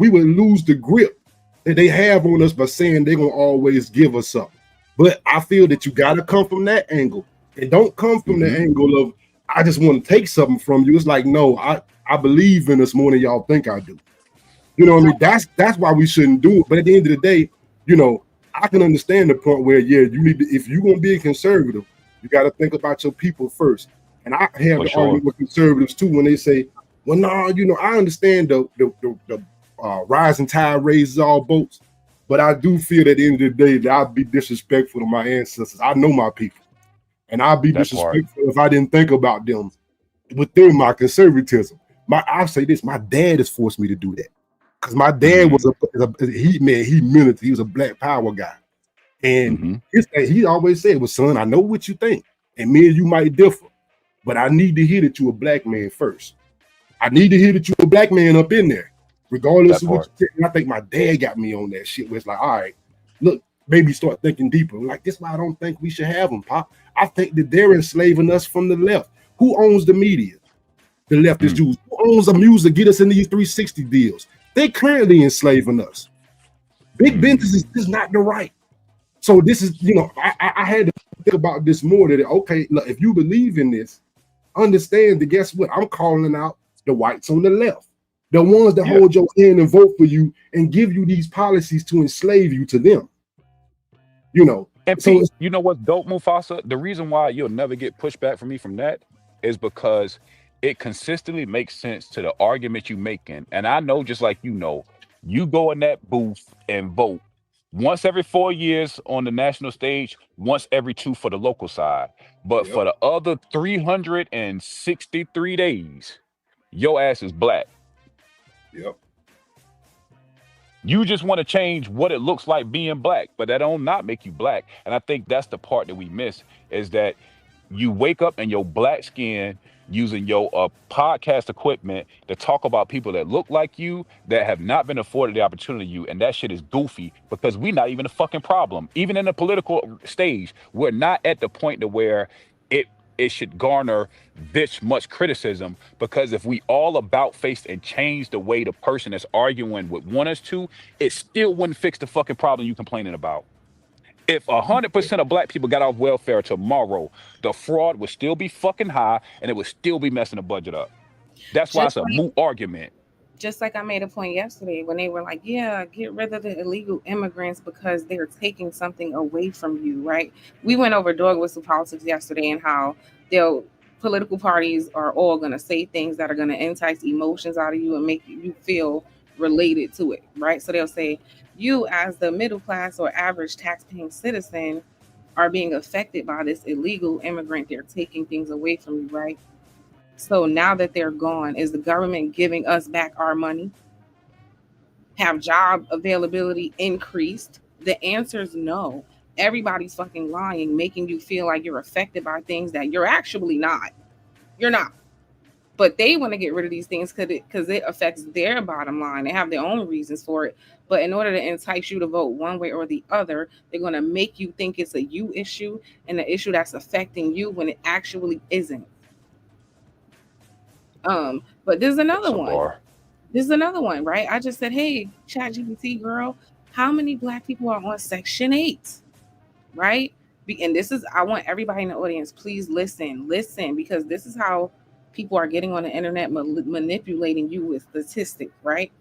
Speaker 11: would lose the grip that they have on us by saying they're gonna always give us something. But I feel that you gotta come from that angle. And don't come from the
Speaker 10: Mhm.
Speaker 11: angle of I just want to take something from you. It's like, no, I believe in us more than y'all think I do. You know what I mean? That's why we shouldn't do it. But at the end of the day, I can understand the point where, yeah, you need to, if you're gonna be a conservative, you got to think about your people first. And I have
Speaker 10: For
Speaker 11: the
Speaker 10: sure.
Speaker 11: argument with conservatives too when they say, well, no, I understand the rising tide raises all boats, but I do feel that at the end of the day that I'd be disrespectful to my ancestors. I know my people. And I'd be
Speaker 10: That part.
Speaker 11: disrespectful if I didn't think about them within my conservatism. I say this: my dad has forced me to do that because my dad was he meant it. He was a black power guy, and
Speaker 10: Mhm.
Speaker 11: he always said, "Well, son, I know what you think, and me and you might differ, but I need to hear that you're a black man first. I need to hear that you're a black man up in there, regardless
Speaker 10: That
Speaker 11: of what
Speaker 10: part.
Speaker 11: you think." And I think my dad got me on that shit. Where it's like, all right, look, maybe start thinking deeper. Like this, is why I don't think we should have them, Pop. I think that they're enslaving us from the left. Who owns the media? The leftist Jews. Who owns the music? Get us in these 360 deals. They're currently enslaving us. Big business is just not the right. So this is, I had to think about this more. That okay, look, if you believe in this, understand that guess what? I'm calling out the whites on the left, the ones that
Speaker 10: Yeah.
Speaker 11: hold your hand and vote for you and give you these policies to enslave you to them.
Speaker 10: And
Speaker 11: So
Speaker 10: Pete, you know what's dope, Mufasa? The reason why you'll never get pushback from me from that is because it consistently makes sense to the argument you making. And I know, just like you go in that booth and vote once every 4 years on the national stage, once every 2 for the local side. But for the other 363 days, your ass is black.
Speaker 11: Yep.
Speaker 10: You just want to change what it looks like being black, but that don't not make you black. And I think that's the part that we miss is that you wake up and your black skin using your podcast equipment to talk about people that look like you that have not been afforded the opportunity to you, and that shit is goofy because we're not even a fucking problem. Even in the political stage, we're not at the point to where it should garner this much criticism, because if we all about face and change the way the person that's arguing would want us to, it still wouldn't fix the fucking problem you complaining about. If 100% of black people got off welfare tomorrow, the fraud would still be fucking high and it would still be messing the budget up. That's why it's a moot argument.
Speaker 2: Just like I made a point yesterday when they were like, yeah, get rid of the illegal immigrants because they're taking something away from you, right? We went over dog whistle politics yesterday and how political parties are all going to say things that are going to entice emotions out of you and make you feel related to it, right? So they'll say, you as the middle class or average tax-paying citizen are being affected by this illegal immigrant. They're taking things away from you, right? So now that they're gone, is the government giving us back our money? Have job availability increased? The answer is no. Everybody's fucking lying, making you feel like you're affected by things that you're actually not. You're not. But they want to get rid of these things because it affects their bottom line. They have their own reasons for it. But in order to entice you to vote one way or the other, they're going to make you think it's a you issue and an issue that's affecting you when it actually isn't. But there's another one. There's another one, right? I just said, hey, ChatGPT girl, how many black people are on Section 8? Right? And this is, I want everybody in the audience, please listen, because this is how people are getting on the internet manipulating you with statistics, right?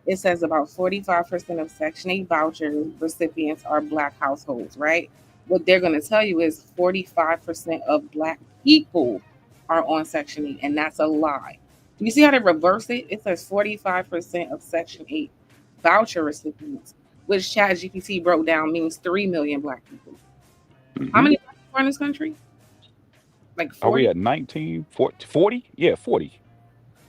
Speaker 2: It says about 45% of Section 8 voucher recipients are black households, right? What they're going to tell you is 45% of black people are on Section 8, and that's a lie. Do you see how they reverse it? It says 45% of Section 8 voucher recipients, which ChatGPT broke down means 3 million black people. How many black people are in this country? Like 40?
Speaker 10: Are we at 19, 40? Yeah, 40.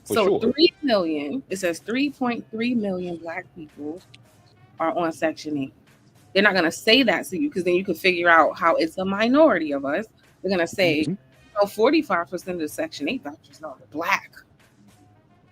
Speaker 2: So 3 million, it says 3.3 million black people are on Section 8. They're not going to say that to you because then you can figure out how it's a minority of us. They're going to say, 45% of the Section 8 vouchers are black.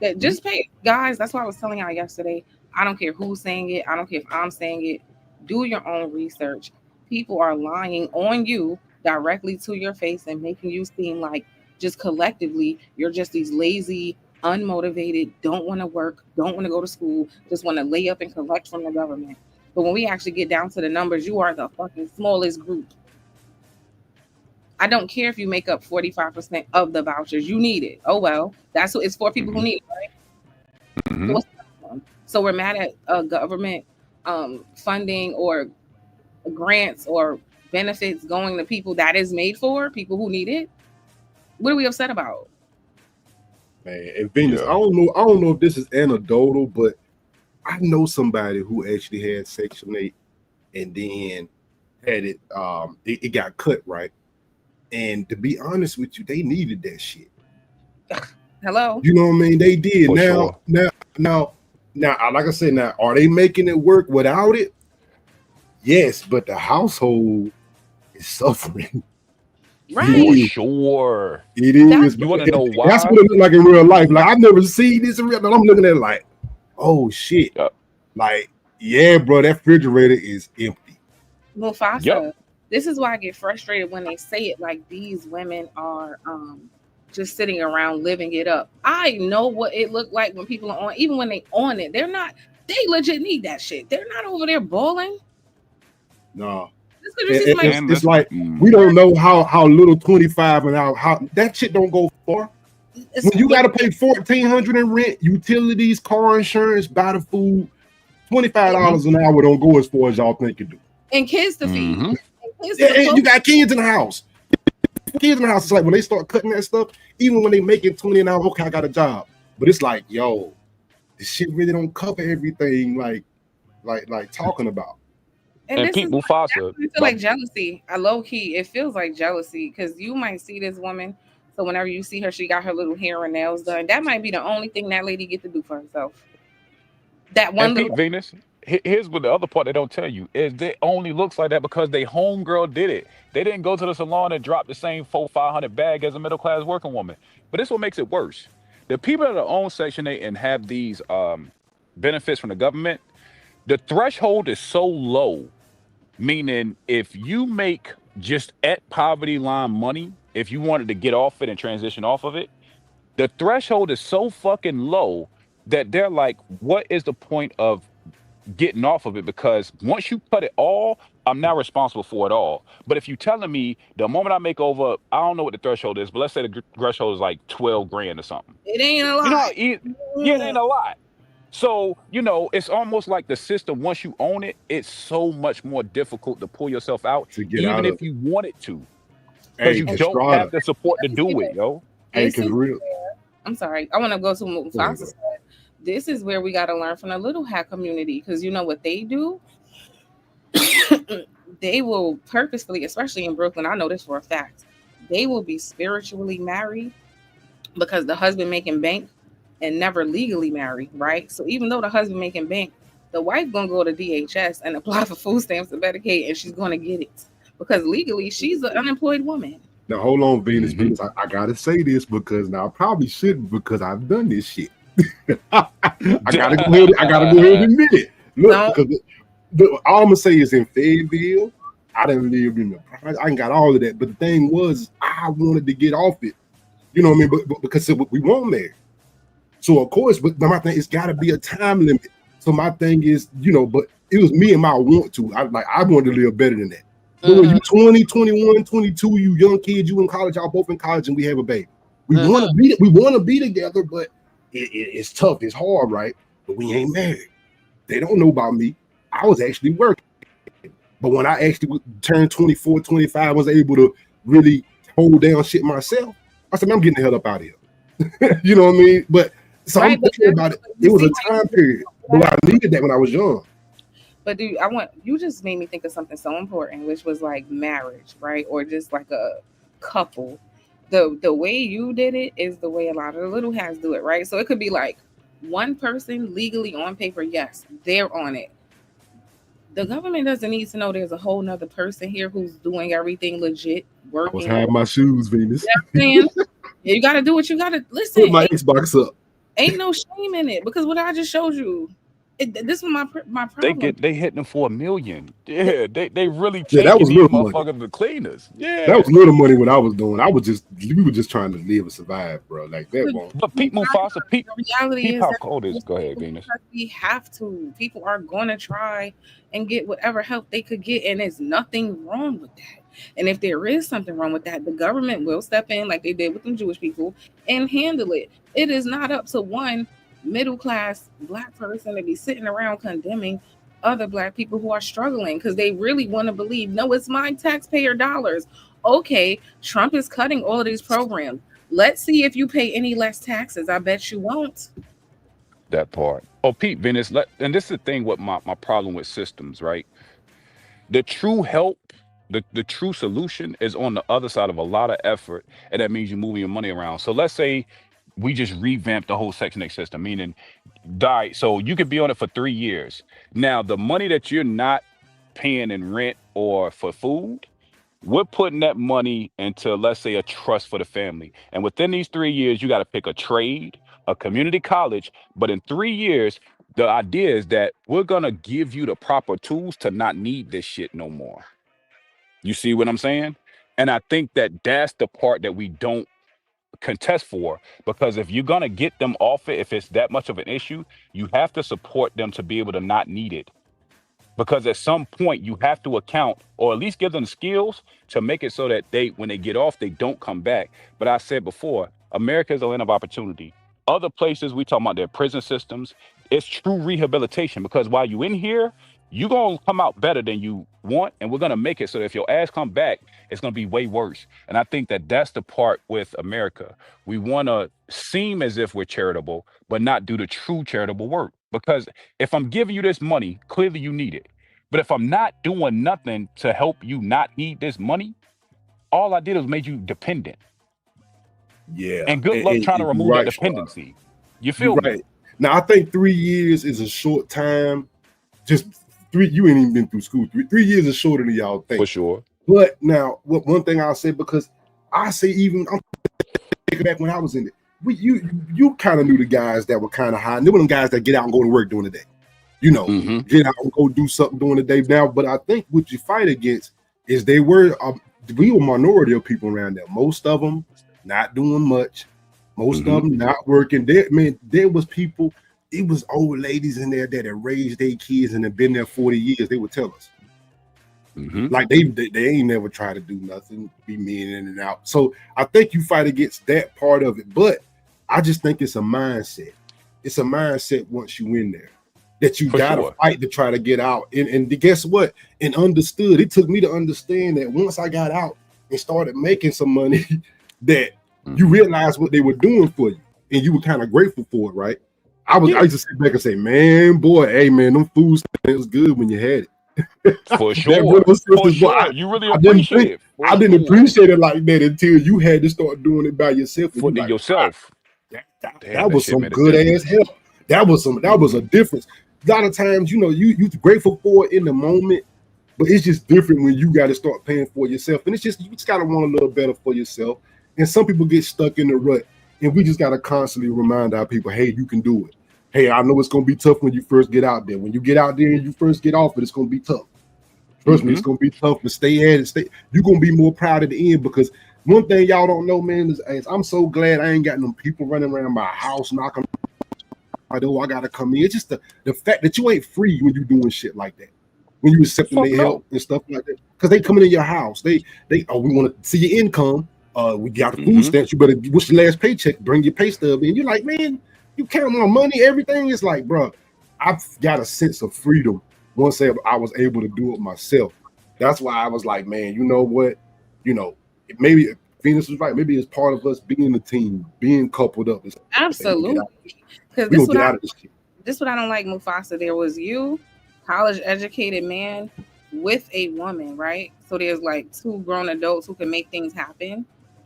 Speaker 2: That just pay, guys, that's what I was telling y'all yesterday. I don't care who's saying it. I don't care if I'm saying it. Do your own research. People are lying on you directly to your face and making you seem like just collectively you're just these lazy, unmotivated, don't want to work, don't want to go to school, just want to lay up and collect from the government. But when we actually get down to the numbers, you are the fucking smallest group. I don't care if you make up 45% of the vouchers. You need it. Oh, well, that's what it's for, people who need it, right? So we're mad at government funding or grants or benefits going to people that is made for, people who need it. What are we upset about?
Speaker 11: Man, and Venus, I don't know if this is anecdotal, but I know somebody who actually had Section 8 and then had it, it got cut, right? And to be honest with you, they needed that shit.
Speaker 2: Hello?
Speaker 11: You know what I mean? They did.
Speaker 10: For
Speaker 11: Now, like I said, now, are they making it work without it? Yes, but the household is suffering.
Speaker 2: Right.
Speaker 10: For sure.
Speaker 11: It is.
Speaker 10: You want to know why?
Speaker 11: That's what it look like in real life. Like, I've never seen this in real life. I'm looking at it like, oh, shit. Like, yeah, bro, that refrigerator is empty.
Speaker 2: Mufasa, this is why I get frustrated when they say it like these women are just sitting around living it up. I know what it looked like when people are on, even when they on it, they legit need that shit. They're not over there balling.
Speaker 11: No.
Speaker 2: It's
Speaker 11: like we don't know how little 25 and how that shit don't go far. When you got to pay $1,400 in rent, utilities, car insurance, buy the food, $25 an hour don't go as far as y'all think it do.
Speaker 2: And kids to feed.
Speaker 11: And you got kids in the house. Kids in the house, it's like when they start cutting that stuff, even when they making 20 an hour, okay, I got a job. But it's like, yo, this shit really don't cover everything like talking about.
Speaker 10: And people Mufasa.
Speaker 2: I feel like jealousy. Low key, it feels like jealousy because you might see this woman. So whenever you see her, she got her little hair and nails done. That might be the only thing that lady get to do for herself. That one little
Speaker 10: Venus. here's what the other part they don't tell you is it only looks like that because they homegirl did it. They didn't go to the salon and drop the same 400-500 bag as a middle class working woman. But this is what makes it worse. The people that own Section 8 and have these benefits from the government, the threshold is so low, meaning if you make just at poverty line money, if you wanted to get off it and transition off of it, the threshold is so fucking low that they're like, what is the point of getting off of it? Because once you cut it all, I'm now responsible for it all. But if you're telling me the moment I make over, I don't know what the threshold is, but let's say the threshold is like 12 grand or something.
Speaker 2: It ain't a lot.
Speaker 10: You know, yeah, it ain't a lot. So, you know, it's almost like the system, once you own it, it's so much more difficult to pull yourself out,
Speaker 11: To get
Speaker 10: even
Speaker 11: out
Speaker 10: if
Speaker 11: of
Speaker 10: you wanted to.
Speaker 11: Hey,
Speaker 10: Because you don't
Speaker 11: Estrada.
Speaker 10: have the support to do it, yo.
Speaker 11: Hey,
Speaker 2: This
Speaker 11: cause
Speaker 2: is
Speaker 11: real.
Speaker 2: where, I'm sorry, I want to go to what
Speaker 11: Go ahead,
Speaker 2: Mufasa said. This is where we got to learn from the little hat community, because you know what they do? They will purposefully, especially in Brooklyn, I know this for a fact, they will be spiritually married because the husband making bank and never legally married, right? So even though the husband making bank, the wife gonna go to DHS and apply for food stamps and Medicaid, and she's gonna get it because legally she's an unemployed woman.
Speaker 11: Now hold on, Venus. I gotta say this because now I probably shouldn't because I've done this shit. I gotta go ahead. I gotta go ahead and admit it. Look,
Speaker 2: No.
Speaker 11: because all I'm gonna say is in Fayetteville, I didn't live in the. I ain't got all of that. But the thing was, I wanted to get off it. You know what I mean? But because we weren't married, so of course. But my thing, it's got to be a time limit. So my thing is, you know, but it was me and my want to. I wanted to live better than that. But when you 20, 21, 22, you young kids, you in college, y'all both in college, and we have a baby. We want to be together, but it's tough. It's hard, right? But we ain't married. They don't know about me. I was actually working. But when I actually turned 24, 25, I was able to really hold down shit myself. I said, man, I'm getting the hell up out of here. You know what I mean? But so
Speaker 2: Right,
Speaker 11: I'm
Speaker 2: but
Speaker 11: thinking about it. It was a time period. But I needed that when I was young.
Speaker 2: But dude, you just made me think of something so important, which was like marriage, right? Or just like a couple. The way you did it is the way a lot of the little hats do it, right? So it could be like one person legally on paper, yes, they're on it. The government doesn't need to know there's a whole nother person here who's doing everything legit,
Speaker 11: I was
Speaker 2: working.
Speaker 11: hiding my shoes, Venus.
Speaker 2: Man, you got to do what you got to listen.
Speaker 11: Put my Xbox up.
Speaker 2: Ain't no shame in it because what I just showed you, this was my problem.
Speaker 10: They hitting them for $1 million. Yeah, they really
Speaker 11: Yeah, that
Speaker 10: taking
Speaker 11: was
Speaker 10: these
Speaker 11: little money.
Speaker 10: motherfuckers to cleaners. Yeah.
Speaker 11: That was little money when I was doing. We were just trying to live and survive, bro. Like that won't.
Speaker 10: But Pete Mufasa, Pete,
Speaker 2: The reality
Speaker 10: Pete
Speaker 2: is
Speaker 10: how
Speaker 2: that
Speaker 10: cold is. Go ahead, Venus.
Speaker 2: we have to. People are going to try and get whatever help they could get, and there's nothing wrong with that. And if there is something wrong with that, the government will step in like they did with them Jewish people and handle it. It is not up to one middle class black person to be sitting around condemning other black people who are struggling because they really want to believe, no, it's my taxpayer dollars. Okay, Trump is cutting all of these programs. Let's see if you pay any less taxes. I bet you won't.
Speaker 10: That part. Oh, Pete, Venus, and this is the thing with my problem with systems, right? The true help, the true solution is on the other side of a lot of effort, and that means you're moving your money around. So let's say we just revamp the whole Section 8 system, meaning so you could be on it for 3 years. Now, the money that you're not paying in rent or for food, we're putting that money into, let's say, a trust for the family. And within these 3 years, you got to pick a trade, a community college. But in 3 years, the idea is that we're going to give you the proper tools to not need this shit no more. You see what I'm saying? And I think that that's the part that we don't contest for, because if you're going to get them off it, if it's that much of an issue, you have to support them to be able to not need it. Because at some point you have to account, or at least give them skills to make it so that when they get off, they don't come back. But I said before, America is a land of opportunity. Other places, we talking about their prison systems, it's true rehabilitation, because while you in here, you're going to come out better than you want, and we're going to make it so that if your ass come back, it's going to be way worse. And I think that that's the part with America. We want to seem as if we're charitable, but not do the true charitable work. Because if I'm giving you this money, clearly you need it. But if I'm not doing nothing to help you not need this money, all I did was made you dependent.
Speaker 11: Yeah.
Speaker 10: And good luck trying to remove that dependency. You feel me?
Speaker 11: Right. Now, I think 3 years is a short time just 3. You ain't even been through school. 3 years is shorter than y'all think.
Speaker 10: For sure.
Speaker 11: But now, one thing I'll say, because I say even I'm thinking back when I was in it, you kind of knew the guys that were kind of high. And they were them guys that get out and go to work during the day. You know, get out and go do something during the day now. But I think what you fight against is we were a minority of people around there. Most of them not doing much. Most of them not working. There was people, it was old ladies in there that had raised their kids and had been there 40 years. They would tell us. Like they ain't never tried to do nothing, be mean in and out. So I think you fight against that part of it. But I just think it's a mindset. It's a mindset once you in there that you gotta fight to try to get out. And guess what? And understood. It took me to understand that once I got out and started making some money, that you realize what they were doing for you, and you were kind of grateful for it, right? I used to sit back and say, man, boy, hey man, them food stamps good when you had it.
Speaker 10: For sure. For sure. You really appreciate it.
Speaker 11: I didn't appreciate it like that until you had to start doing it by yourself.
Speaker 10: For
Speaker 11: like,
Speaker 10: yourself.
Speaker 11: That was some good ass help. That was a difference. A lot of times, you know, you're grateful for it in the moment, but it's just different when you got to start paying for yourself. And it's just, you just got to want a little better for yourself. And some people get stuck in the rut, and we just got to constantly remind our people, hey, you can do it. Hey, I know it's going to be tough when you first get out there. When you get out there and you first get off it, it's going to be tough. Trust me, it's going to be tough to stay at it. You're going to be more proud at the end, because one thing y'all don't know, man, is I'm so glad I ain't got no people running around my house knocking my door. I got to come in. It's just the fact that you ain't free when you doing shit like that. When you accepting their help and stuff like that. Because they coming in your house. We want to see your income. We got the food stamps. You better, what's your last paycheck? Bring your pay stub in. You're like, man, you count my money, everything. It's like, bro, I've got a sense of freedom once I was able to do it myself. That's why I was like, man, you know what? You know, maybe Venus was right. Maybe it's part of us being a team, being coupled up.
Speaker 2: Absolutely. Because this is what I don't like, Mufasa. There was you, college educated man, with a woman, right? So there's like 2 grown adults who can make things happen.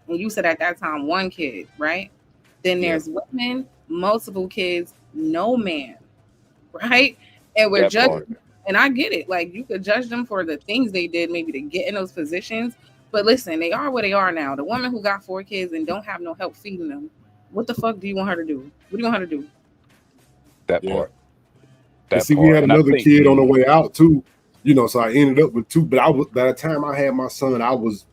Speaker 2: And you said at that time 1 kid, right? Then there's women, multiple kids, no man, right? And we're judging. And I get it. Like, you could judge them for the things they did, maybe to get in those positions. But listen, they are where they are now. The woman who got 4 kids and don't have no help feeding them, what the fuck do you want her to do? What do you want her to do?
Speaker 10: That part.
Speaker 11: We had another kid on the way out too. You know, so I ended up with 2. But by the time I had my son, I was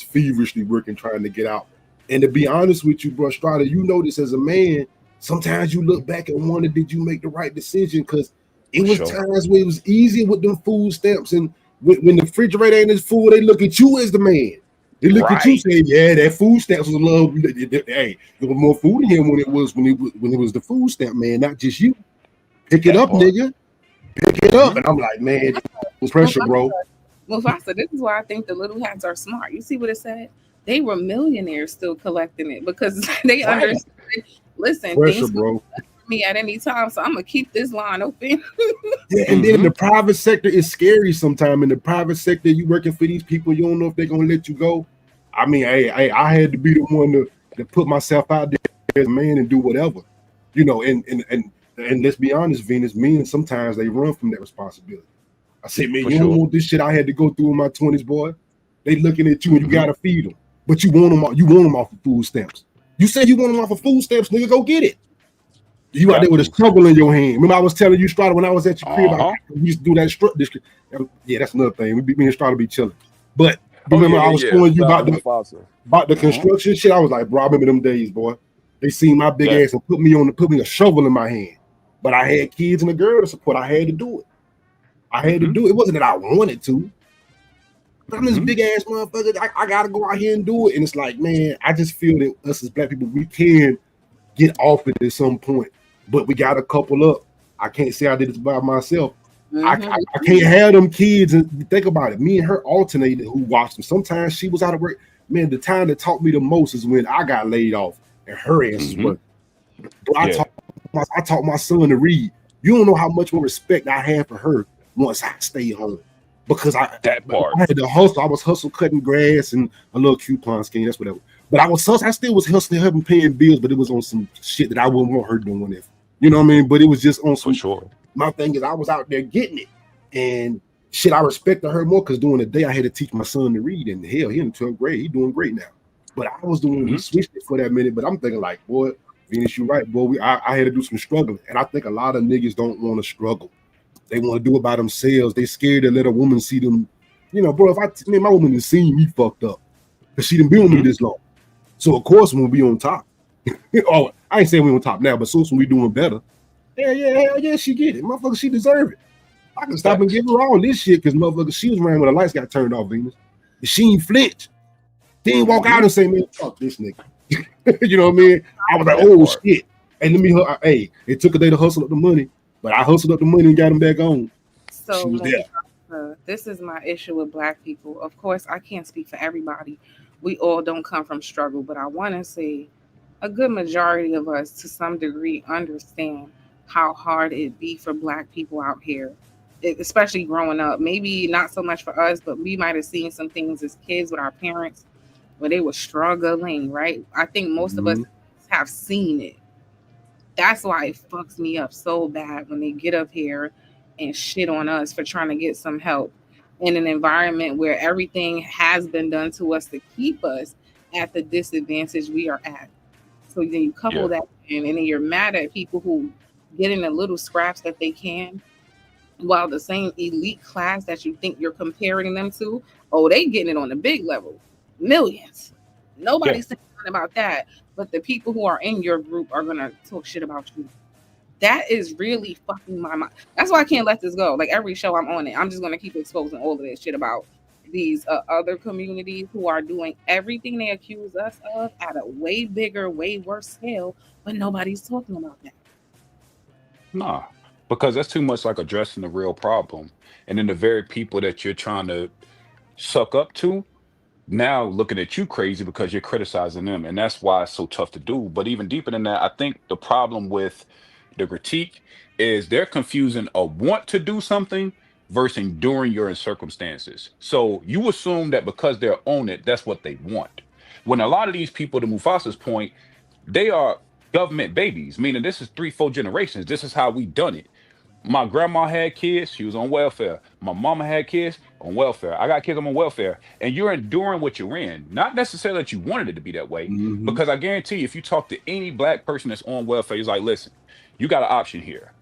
Speaker 11: feverishly working, trying to get out. And to be honest with you, bro, Strada, you know this as a man, sometimes you look back and wonder, did you make the right decision? Because it was times where it was easy with them food stamps, and when the refrigerator ain't as full, they look at you as the man. They look at you saying, yeah, that food stamps was a little, hey, there was more food in him when it was the food stamp man, not just you. Pick it up, nigga. Pick it up. And I'm like, man, pressure, bro.
Speaker 2: Mufasa, this is why I think the little hats are smart. You see what it said? They were millionaires still collecting it, because they understood. Listen,
Speaker 11: pressure,
Speaker 2: things
Speaker 11: bro.
Speaker 2: Me at any time, so I'm gonna keep this line open.
Speaker 11: And then the private sector is scary sometimes. In the private sector, you working for these people, you don't know if they're gonna let you go. I mean, I had to be the one to put myself out there as a man and do whatever, you know. And let's be honest, Venus, men sometimes they run from that responsibility. I said, man, you don't want this shit I had to go through in my 20s, boy. They looking at you and you gotta feed them, but you want them off of food stamps. You say you want them off of food stamps, nigga, go get it. You out there with a shovel in your hand. Remember I was telling you, Strada, when I was at your crib, we used to do that. Yeah, that's another thing. Me and Strada be chilling. But remember I was telling you about the construction shit. I was like, bro, I remember them days, boy. They seen my big ass and put me a shovel in my hand. But I had kids and a girl to support. I had to do it. It wasn't that I wanted to. But I'm this big ass motherfucker. I gotta go out here and do it. And it's like, man, I just feel that us as black people, we can get off it at some point. But we got a couple up. I can't say I did this by myself. I can't have them kids. And think about it. Me and her alternated who watched them. Sometimes she was out of work. Man, the time that taught me the most is when I got laid off and her ass was working. I taught my son to read. You don't know how much more respect I had for her once I stayed home. Because I had to hustle. I was hustle cutting grass and a little coupon scheme. That's whatever. But I still was hustling, helping paying bills, but it was on some shit that I wouldn't want her doing You know what I mean? But it was just on some.
Speaker 10: For sure.
Speaker 11: My thing is, I was out there getting it, and shit, I respected her more because during the day I had to teach my son to read, and hell, he in 12th grade, he doing great now. But I was doing, we switched it for that minute. But I'm thinking like, boy, Venus, you right, boy. I had to do some struggling, and I think a lot of niggas don't want to struggle. They want to do it by themselves. They scared to let a woman see them. You know, bro, if my woman has seen me fucked up, because she done been with me this long. So of course when we on top. Oh, I ain't saying we on top now, but so when we doing better. Hell yeah, she get it. Motherfucker, she deserve it. I can stop and give her all this shit because motherfucker, she was around when the lights got turned off, Venus. And she ain't flinch. She ain't walk out and say, man, fuck this nigga. You know what I mean? I was like, oh shit. And let me, hey, it took a day to hustle up the money, but I hustled up the money and got him back on.
Speaker 2: So
Speaker 11: she was there.
Speaker 2: This is my issue with Black people. Of course, I can't speak for everybody. We all don't come from struggle, but I want to say a good majority of us, to some degree, understand how hard it be for Black people out here, especially growing up. Maybe not so much for us, but we might have seen some things as kids with our parents where they were struggling, right? I think most of us have seen it. That's why it fucks me up so bad when they get up here and shit on us for trying to get some help in an environment where everything has been done to us to keep us at the disadvantage we are at. So then you couple that in, and then you're mad at people who get in the little scraps that they can, while the same elite class that you think you're comparing them to, oh, they getting it on the big level, millions. Nobody's saying about that, but the people who are in your group are gonna talk shit about you. That is really fucking my mind. That's why I can't let this go. Like every show I'm on it, I'm just gonna keep exposing all of this shit about these other communities who are doing everything they accuse us of at a way bigger, way worse scale, but nobody's talking about that.
Speaker 10: Nah, because that's too much like addressing the real problem. And then the very people that you're trying to suck up to now looking at you crazy because you're criticizing them. And that's why it's so tough to do. But even deeper than that, I think the problem with the critique is they're confusing a want to do something versus enduring your circumstances. So you assume that because they're on it, that's what they want. When a lot of these people, to Mufasa's point, they are government babies, meaning this is 3-4 generations. This is how we done it. My grandma had kids, she was on welfare. My mama had kids on welfare. I got kids, I'm on welfare. And you're enduring what you're in. Not necessarily that you wanted it to be that way, because I guarantee you, if you talk to any Black person that's on welfare, he's like, listen, you got an option here.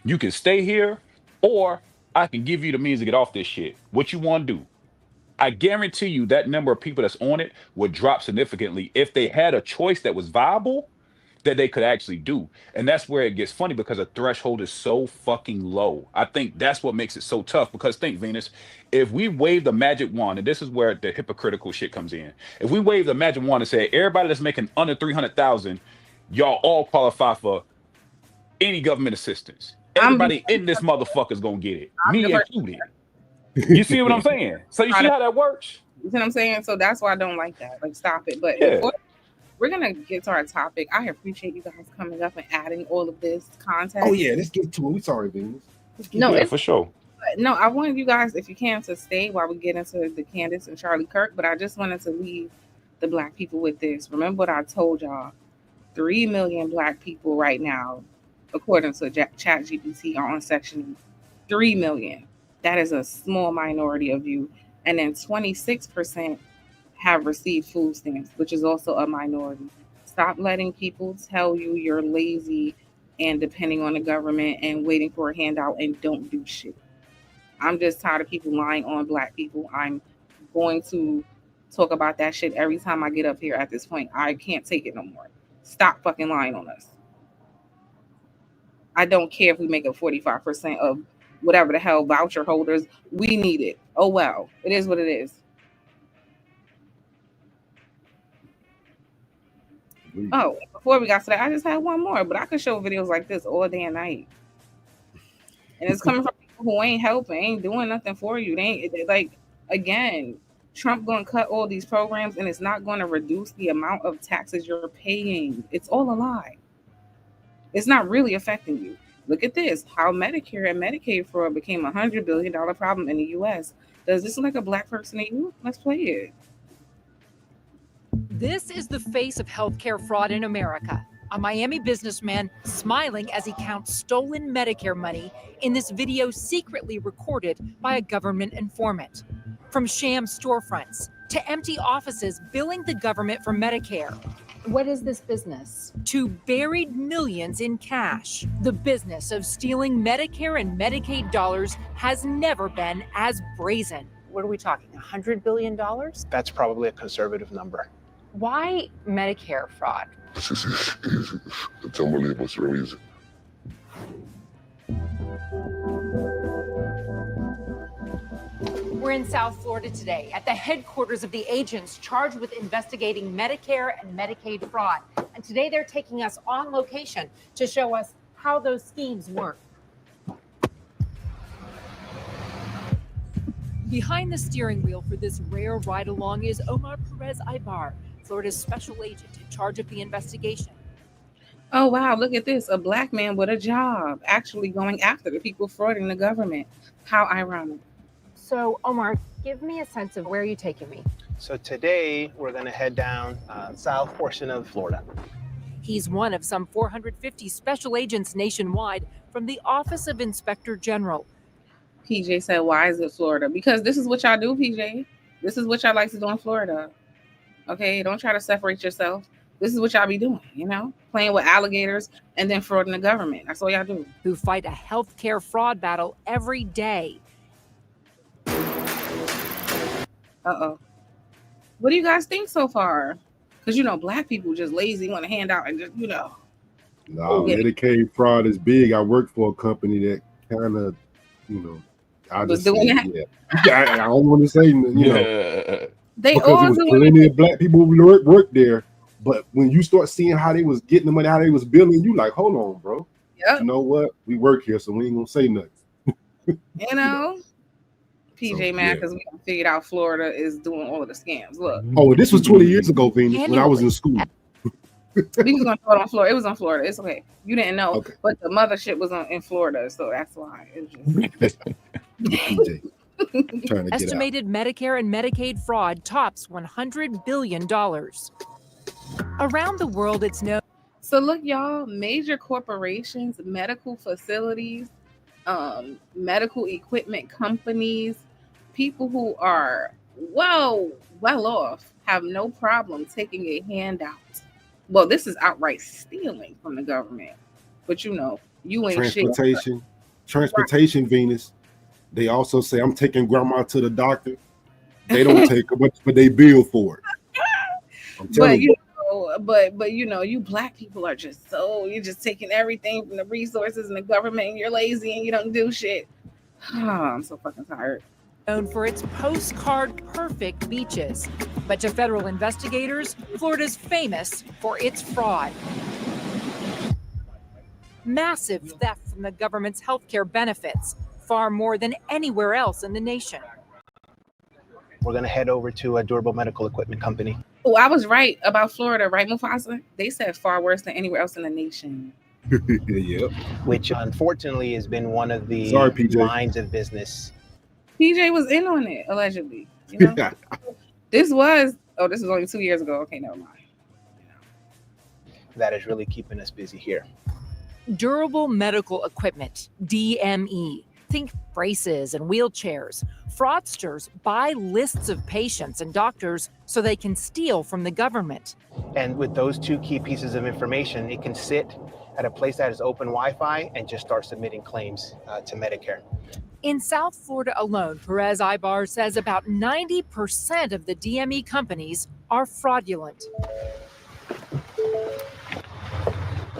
Speaker 10: You can stay here, or I can give you the means to get off this shit. What you want to do? I guarantee you that number of people that's on it would drop significantly if they had a choice that was viable that they could actually do. And that's where it gets funny, because the threshold is so fucking low. I think that's what makes it so tough, because think, Venus, if we wave the magic wand, and this is where the hypocritical shit comes in. If we wave the magic wand and say, everybody that's making under 300,000, y'all all qualify for any government assistance. Everybody in this motherfucker's gonna get it. Me included. You see what I'm saying? So you see how that works?
Speaker 2: You see what I'm saying? So that's why I don't like that. Like, stop it. But we're gonna get to our topic. I appreciate you guys coming up and adding all of this content.
Speaker 11: Oh yeah, let's get to it. We sorry, Venus.
Speaker 10: No, for sure.
Speaker 2: No, I wanted you guys, if you can, to stay while we get into the Candace and Charlie Kirk. But I just wanted to leave the Black people with this. Remember what I told y'all: 3 million Black people right now, according to ChatGPT, are on Section 3 million. That is a small minority of you. And then 26% have received food stamps, which is also a minority. Stop letting people tell you you're lazy and depending on the government and waiting for a handout and don't do shit. I'm just tired of people lying on Black people. I'm going to talk about that shit every time I get up here at this point. I can't take it no more. Stop fucking lying on us. I don't care if we make up 45% of whatever the hell voucher holders. We need it. Oh, well, it is what it is. Oh, before we got to that, I just had one more, but I could show videos like this all day and night. And it's coming from people who ain't helping, ain't doing nothing for you. They ain't, like, again, Trump going to cut all these programs, and it's not going to reduce the amount of taxes you're paying. It's all a lie. It's not really affecting you. Look at this, how Medicare and Medicaid fraud became a $100 billion problem in the U.S. Does this look like a Black person to you? Let's play it.
Speaker 12: This is the face of healthcare fraud in America. A Miami businessman smiling as he counts stolen Medicare money in this video secretly recorded by a government informant. From sham storefronts to empty offices billing the government for Medicare.
Speaker 13: What is this business?
Speaker 12: To buried millions in cash. The business of stealing Medicare and Medicaid dollars has never been as brazen.
Speaker 13: What are we talking, $100 billion?
Speaker 14: That's probably a conservative number.
Speaker 13: Why Medicare fraud?
Speaker 15: It's unbelievable. It's real easy.
Speaker 12: We're in South Florida today at the headquarters of the agents charged with investigating Medicare and Medicaid fraud. And today they're taking us on location to show us how those schemes work. Behind the steering wheel for this rare ride-along is Omar Perez Ibar, Florida's special agent in charge of the investigation.
Speaker 2: Oh, wow, look at this. A black man with a job actually going after the people frauding the government. How ironic.
Speaker 13: So, Omar, give me a sense of where you're taking me.
Speaker 14: So today we're going to head down south portion of Florida.
Speaker 12: He's one of some 450 special agents nationwide from the Office of Inspector General.
Speaker 2: PJ said, why is it Florida? Because this is what y'all do, PJ. This is what y'all like to do in Florida. Okay, don't try to separate yourself. This is what y'all be doing, you know, playing with alligators and then frauding the government. That's all y'all do.
Speaker 12: Who fight a healthcare fraud battle every day.
Speaker 2: Uh-oh. What do you guys think so far? Because, you know, black people just lazy, want to hand out and just, you know.
Speaker 11: No, Medicaid fraud is big. I worked for a company that kind of, you know, I
Speaker 2: was
Speaker 11: just
Speaker 2: doing
Speaker 11: said,
Speaker 2: that?
Speaker 11: yeah. I don't want to say, you know,
Speaker 2: They
Speaker 11: because
Speaker 2: all
Speaker 11: it was
Speaker 2: doing
Speaker 11: plenty
Speaker 2: it.
Speaker 11: of black people who worked there. But when you start seeing how they was getting the money, how they was billing, you like, hold on, bro.
Speaker 2: Yep.
Speaker 11: You know what? We work here, so we ain't gonna say nothing.
Speaker 2: You know, PJ
Speaker 11: So,
Speaker 2: mad
Speaker 11: yeah.
Speaker 2: because we figured out Florida is doing all of the scams. Look,
Speaker 11: Oh, this was 20 years ago, Venus, when I was in school.
Speaker 2: we was gonna throw it on Florida. It was on Florida. It's okay. You didn't know,
Speaker 11: Okay.
Speaker 2: but the mothership was in Florida, so that's why. It was just...
Speaker 11: PJ, trying to get out.
Speaker 12: Estimated Medicare and Medicaid fraud tops $100 billion. Around the world, it's known.
Speaker 2: So look, y'all, major corporations, medical facilities, medical equipment companies, people who are well off have no problem taking a handout. Well, this is outright stealing from the government. But you know, you ain't
Speaker 11: Transportation, Venus. They also say, I'm taking grandma to the doctor. They don't take it, but they bill for it. I'm telling you.
Speaker 2: But you know, you black people are just you're just taking everything from the resources and the government, and you're lazy and you don't do shit. I'm so fucking tired.
Speaker 12: Known for its postcard perfect beaches. But to federal investigators, Florida's famous for its fraud. Massive theft from the government's healthcare benefits, far more than anywhere else in the nation.
Speaker 14: We're going to head over to a durable medical equipment company.
Speaker 2: Oh, I was right about Florida, right, Mufasa? They said far worse than anywhere else in the nation.
Speaker 11: Yep.
Speaker 14: Which unfortunately has been one of the
Speaker 11: Sorry, PJ.
Speaker 14: lines of business.
Speaker 2: PJ was in on it, allegedly. You know? This was only 2 years ago. Okay, never mind.
Speaker 14: That is really keeping us busy here.
Speaker 12: Durable medical equipment, DME. Think braces and wheelchairs. Fraudsters buy lists of patients and doctors so they can steal from the government.
Speaker 14: And with those two key pieces of information, it can sit at a place that is open Wi-Fi and just start submitting claims to Medicare.
Speaker 12: In South Florida alone, Perez Ibar says about 90% of the DME companies are fraudulent.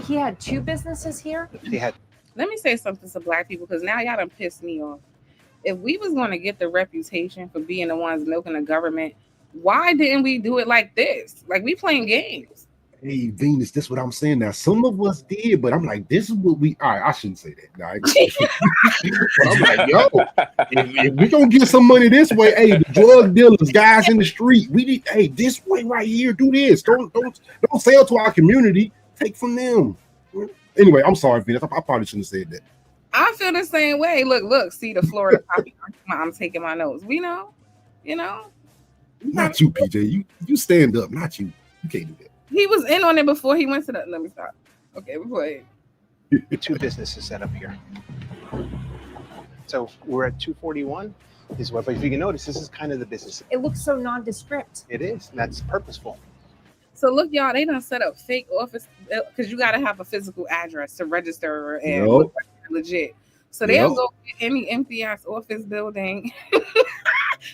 Speaker 13: He had two businesses here?
Speaker 14: He had.
Speaker 2: Let me say something to black people, because now y'all done pissed me off. If we was going to get the reputation for being the ones milking the government, why didn't we do it like this? Like, we playing games.
Speaker 11: Hey, Venus, this is what I'm saying now. Some of us did, but I'm like, this is what we. All right, I shouldn't say that. Nah, but I'm like, yo, if we gonna get some money this way, hey, the drug dealers, guys in the street, we need, hey, this way right here, do this. Don't sell to our community. Take from them. Anyway, I'm sorry, Venus. I probably shouldn't have said that.
Speaker 2: I feel the same way. Look, see the Florida copy. I'm taking my notes. We know, you know.
Speaker 11: Not you, PJ. You stand up, not you. You can't do that.
Speaker 2: He was in on it before he went to the. Let me stop. Okay, before it.
Speaker 14: Two businesses set up here. So we're at 241 is what, but if you can notice, this is kind of the business.
Speaker 12: It looks so nondescript.
Speaker 14: It is, and that's purposeful.
Speaker 2: So look, y'all, they done set up fake office because you got to have a physical address to register and
Speaker 11: Yep.
Speaker 2: look like you're legit. So they'll
Speaker 11: Yep.
Speaker 2: go get any empty ass office building.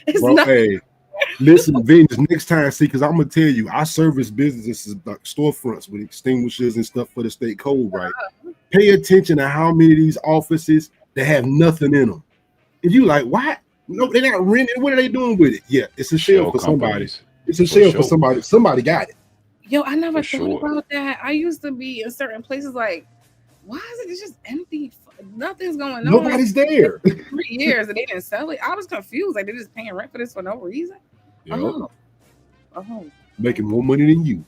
Speaker 2: It's
Speaker 11: Well,
Speaker 2: not.
Speaker 11: hey, listen, Vince, next time, see, because I'm gonna tell you, I service businesses like storefronts with extinguishers and stuff for the state code, right? Pay attention to how many of these offices that have nothing in them. And you like, what? No, they're not renting. What are they doing with it? Yeah, it's a shell for somebody.
Speaker 10: companies.
Speaker 11: It's a
Speaker 10: For
Speaker 11: shell
Speaker 10: sure.
Speaker 11: for somebody. Somebody got it.
Speaker 2: Yo, I never
Speaker 10: For
Speaker 2: thought
Speaker 10: sure.
Speaker 2: about that. I used to be in certain places like, why is it just empty? Nothing's going on.
Speaker 11: Nobody's there.
Speaker 2: 3 years and they didn't sell it. I was confused. Like they're just paying rent for this for no reason.
Speaker 11: Yep.
Speaker 2: Oh,
Speaker 11: Making more money than you.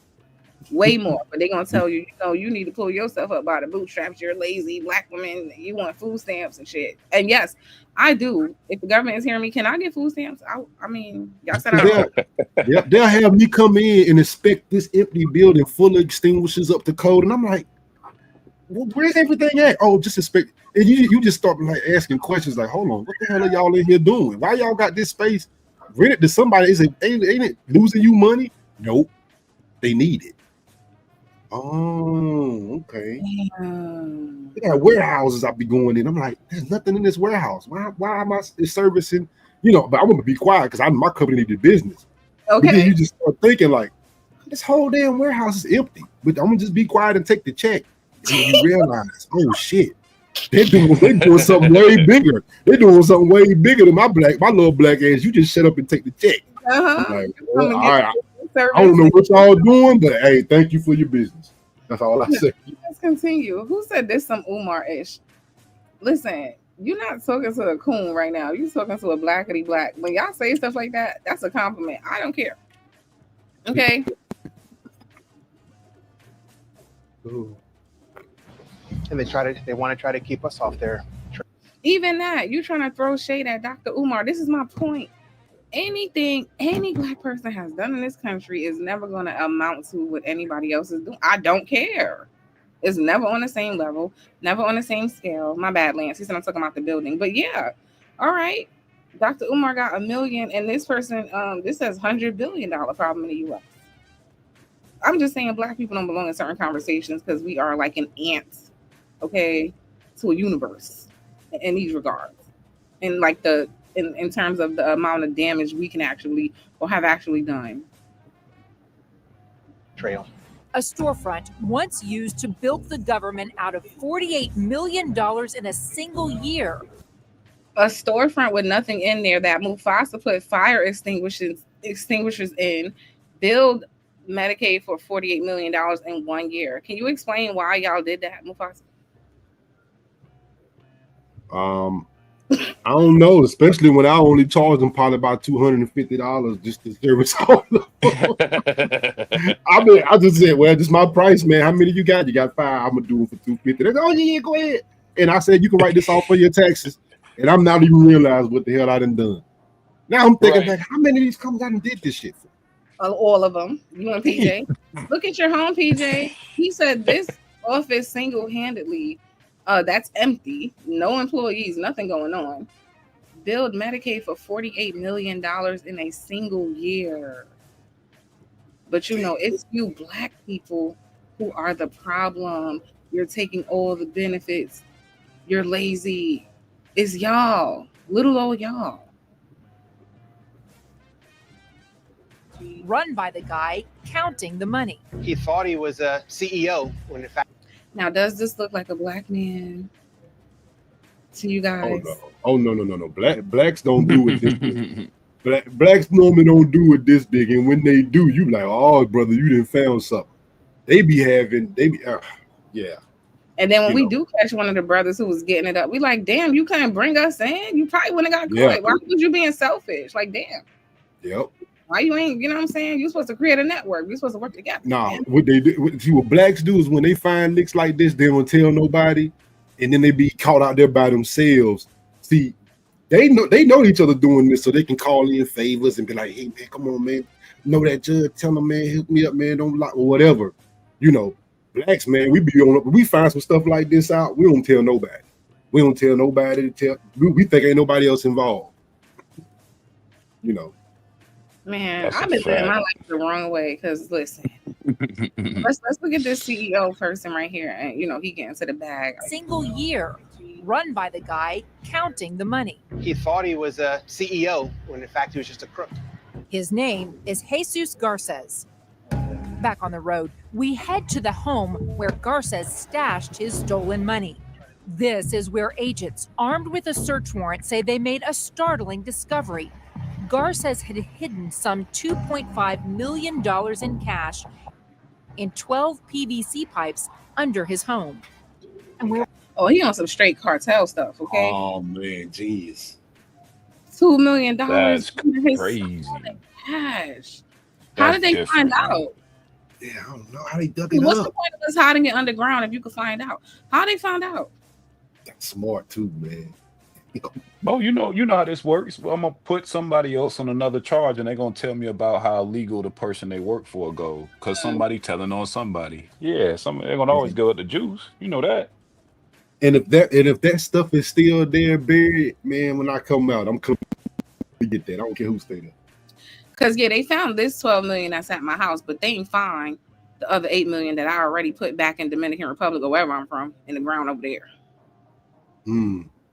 Speaker 2: way more. But they're gonna tell you, you need to pull yourself up by the bootstraps. You're lazy black woman. You want food stamps and shit. And yes, I do. If the government is hearing me, can I get food stamps? I mean, y'all said
Speaker 11: They'll have me come in and inspect this empty building full of extinguishers up to code, and I'm like, well, where's everything at? Oh, just inspect. And you just start like asking questions like, hold on, what the hell are y'all in here doing? Why y'all got this space rented to somebody? Ain't it losing you money? Nope, they need it. Oh, okay. They got warehouses I be going in. I'm like, there's nothing in this warehouse. Why am I servicing? But I'm gonna be quiet because my company needed business.
Speaker 2: Okay.
Speaker 11: But then you just start thinking like, this whole damn warehouse is empty. But I'm gonna just be quiet and take the check. And you realize, oh shit, they're doing something way bigger. They're doing something way bigger than my little black ass. You just shut up and take the check. I'm like, well, all right. I don't know what y'all doing, but hey, thank you for your business. That's all I say.
Speaker 2: Let's continue. Who said this some Umar-ish? Listen, you're not talking to a coon right now. You're talking to a blackity black. When y'all say stuff like that, that's a compliment. I don't care. Okay.
Speaker 14: And they want to try to keep us off there.
Speaker 2: Even that, you trying to throw shade at Dr. Umar. This is my point. Anything any black person has done in this country is never going to amount to what anybody else is doing. I don't care. It's never on the same level, never on the same scale. My bad, Lance. He said I'm talking about the building. But yeah, all right. Dr. Umar got $1 million, and this person, this says $100 billion problem in the U.S. I'm just saying black people don't belong in certain conversations because we are like an ant, okay, to a universe in these regards. And like in terms of the amount of damage we can actually or have actually done.
Speaker 14: Trail.
Speaker 12: A storefront once used to bilk the government out of $48 million in a single year.
Speaker 2: A storefront with nothing in there that Mufasa put fire extinguishers in, build Medicaid for $48 million in 1 year. Can you explain why y'all did that, Mufasa?
Speaker 11: I don't know, especially when I only charge them probably about $250 just to service all of them. I just said, well, this is my price, man. How many you got? You got 5. I'm gonna do it for $250. They go, oh yeah, go ahead. And I said, you can write this off for your taxes. And I'm not even realized what the hell I done. Now I'm thinking back, how many of these companies I done did this shit for?
Speaker 2: All of them. You and PJ. Look at your home, PJ. He said this office single-handedly, that's empty, no employees, nothing going on. Build Medicaid for $48 million in a single year. But it's you black people who are the problem. You're taking all the benefits. You're lazy. It's y'all, little old y'all.
Speaker 12: Run by the guy counting the money.
Speaker 14: He thought he was a CEO when in fact.
Speaker 2: Now, does this look like a black man to you guys?
Speaker 11: Oh no. Blacks don't do it this big. Blacks normally don't do it this big, and when they do, you like, oh brother, you done found something. Yeah.
Speaker 2: And then when we do catch one of the brothers who was getting it up, we like, damn, you couldn't bring us in. You probably wouldn't have got caught.
Speaker 11: Yeah.
Speaker 2: Why was you being selfish? Like, damn.
Speaker 11: Yep.
Speaker 2: Why you ain't, you know what I'm saying? You're supposed to create a network. You're supposed to work together.
Speaker 11: Nah, what they do, what blacks do is when they find licks like this, they don't tell nobody, and then they be caught out there by themselves. See, they know each other doing this, so they can call in favors and be like, hey man, come on, man, know that judge tell them, man, hook me up, man, don't lock or whatever. You know, blacks, man, we find some stuff like this out. We don't tell nobody. We don't tell nobody. We think ain't nobody else involved. You know.
Speaker 2: Man,
Speaker 10: That's
Speaker 2: I've
Speaker 10: a
Speaker 2: been living my
Speaker 10: fact.
Speaker 2: life the wrong way. Because listen, let's look at this CEO person right here, and he getting to the bag.
Speaker 12: Single year run by the guy counting the money.
Speaker 14: He thought he was a CEO when in fact he was just a crook.
Speaker 12: His name is Jesus Garces. Back on the road, we head to the home where Garces stashed his stolen money. This is where agents, armed with a search warrant, say they made a startling discovery. Garces had hidden some $2.5 million in cash in 12 PVC pipes under his home. And
Speaker 2: he on some straight cartel stuff, okay?
Speaker 11: Oh man, genius.
Speaker 2: $2 million
Speaker 10: That's
Speaker 2: under his
Speaker 10: crazy.
Speaker 2: cash. How
Speaker 10: That's
Speaker 2: did they
Speaker 10: different,
Speaker 2: find
Speaker 10: man.
Speaker 2: out?
Speaker 11: Yeah, I don't know how they dug it
Speaker 2: What's
Speaker 11: up.
Speaker 2: the point of us hiding it underground if you could find out? How they found out?
Speaker 11: That's smart too, man.
Speaker 10: Oh, you know how this works. Well, I'm gonna put somebody else on another charge, and they're gonna tell me about how illegal the person they work for go, because somebody telling on somebody. Yeah, they're gonna always go at the juice. You know that.
Speaker 11: And if that stuff is still there buried, man, when I come out, I'm coming to get that. I don't care who stay there.
Speaker 2: Because they found this $12 million that's at my house, but they ain't find the other $8 million that I already put back in Dominican Republic or wherever I'm from in the ground over there.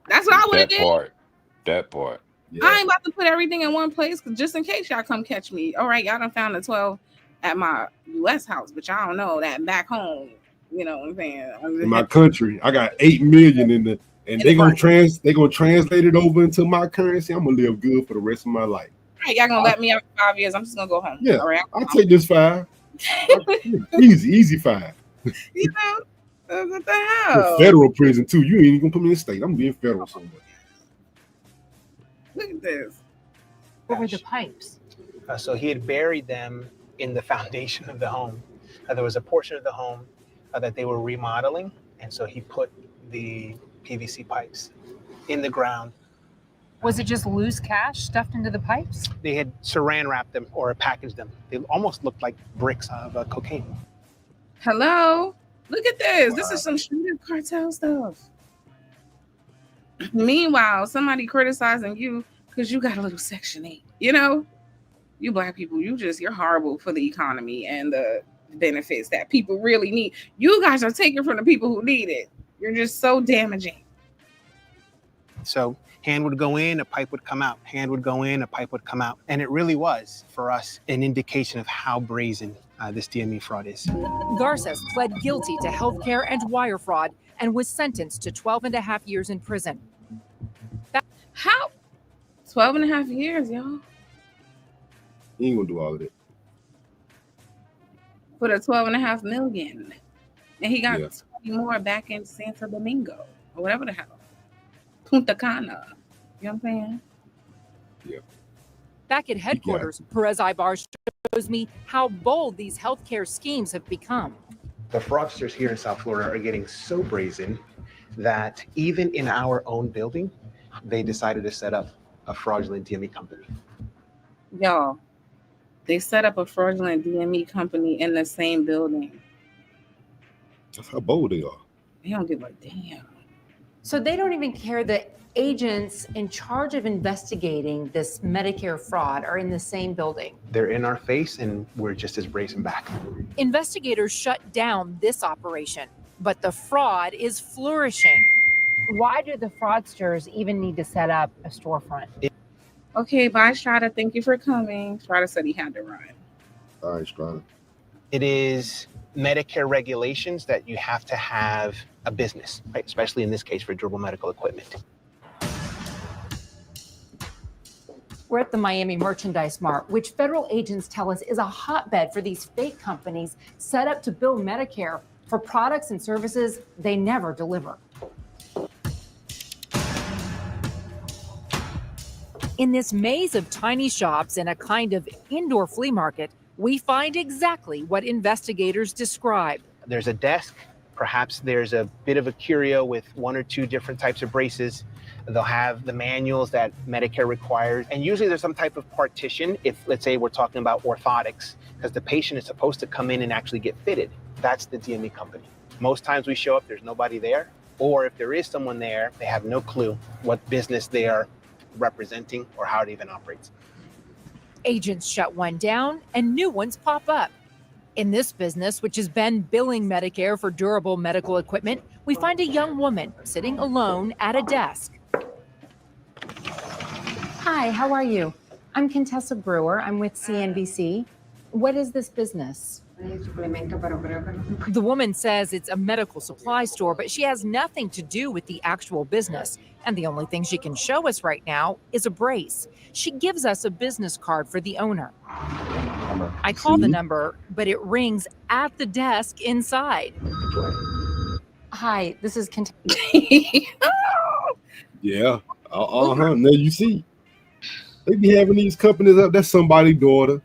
Speaker 2: That's what I would have did.
Speaker 10: That part.
Speaker 11: Yeah.
Speaker 2: I ain't about to put everything in one place just in case y'all come catch me. All right, y'all done found the 12 at my U.S. house, but y'all don't know that back home. You know what I'm saying?
Speaker 11: In my country, I got 8 million and they're gonna translate it over into my currency. I'm gonna live good for the rest of my life.
Speaker 2: All right, y'all gonna let me out for 5 years. I'm just gonna go home.
Speaker 11: Yeah,
Speaker 2: all right.
Speaker 11: I'll take this 5. easy 5.
Speaker 2: You know, what the hell?
Speaker 11: Federal prison too. You ain't even gonna put me in state. I'm gonna be in federal somewhere.
Speaker 2: Look at this.
Speaker 13: What were the pipes?
Speaker 14: So he had buried them in the foundation of the home. There was a portion of the home that they were remodeling, and so he put the PVC pipes in the ground.
Speaker 13: Was it just loose cash stuffed into the pipes?
Speaker 14: They had saran wrapped them or packaged them. They almost looked like bricks of cocaine.
Speaker 2: Hello? Look at this. Wow. This is some shooting cartel stuff. Meanwhile, somebody criticizing you because you got a little Section 8. You know, you black people, you're horrible for the economy and the benefits that people really need. You guys are taking from the people who need it. You're just so damaging.
Speaker 14: So hand would go in, a pipe would come out. Hand would go in, a pipe would come out. And it really was, for us, an indication of how brazen this DME fraud is.
Speaker 12: Garces pled guilty to healthcare and wire fraud and was sentenced to 12 and a half years in prison.
Speaker 2: How? 12 and a half years, y'all.
Speaker 11: He ain't gonna do all of it.
Speaker 2: For the 12.5 million. And he got 20 more back in Santo Domingo or whatever the hell. Punta Cana. You know what I'm saying?
Speaker 11: Yeah.
Speaker 12: Back at headquarters, Perez Ibar shows me how bold these healthcare schemes have become.
Speaker 14: The fraudsters here in South Florida are getting so brazen that even in our own building, they decided to set up a fraudulent DME company.
Speaker 2: Y'all, they set up a fraudulent DME company in the same building.
Speaker 11: That's how bold they are.
Speaker 2: They don't give a damn.
Speaker 16: So they don't even care that agents in charge of investigating this Medicare fraud are in the same building.
Speaker 14: They're in our face and we're just as brazen back.
Speaker 12: Investigators shut down this operation, but the fraud is flourishing.
Speaker 13: Why do the fraudsters even need to set up a storefront?
Speaker 2: Okay, bye, Strada. Thank you for coming. Strada said he had to run.
Speaker 11: All right, Strada.
Speaker 14: It is Medicare regulations that you have to have a business, right? Especially in this case for durable medical equipment.
Speaker 16: We're at the Miami Merchandise Mart, which federal agents tell us is a hotbed for these fake companies set up to bill Medicare for products and services they never deliver.
Speaker 12: In this maze of tiny shops and a kind of indoor flea market, we find exactly what investigators describe.
Speaker 14: There's a desk Perhaps there's a bit of a curio with 1 or 2 different types of braces. They'll have the manuals that Medicare requires. And usually there's some type of partition if, let's say, we're talking about orthotics, because the patient is supposed to come in and actually get fitted. That's the DME company. Most times we show up, there's nobody there. Or if there is someone there, they have no clue what business they are representing or how it even operates.
Speaker 12: Agents shut one down and new ones pop up. In this business, which has been billing Medicare for durable medical equipment, we find a young woman sitting alone at a desk.
Speaker 16: Hi, how are you? I'm Contessa Brewer. I'm with CNBC. What is this business?
Speaker 12: The woman says it's a medical supply store, but she has nothing to do with the actual business. And the only thing she can show us right now is a brace. She gives us a business card for the owner. I call the number, but it rings at the desk inside.
Speaker 16: Hi, this is Contessa.
Speaker 11: Yeah. Now you see, they be having these companies up. That's somebody's daughter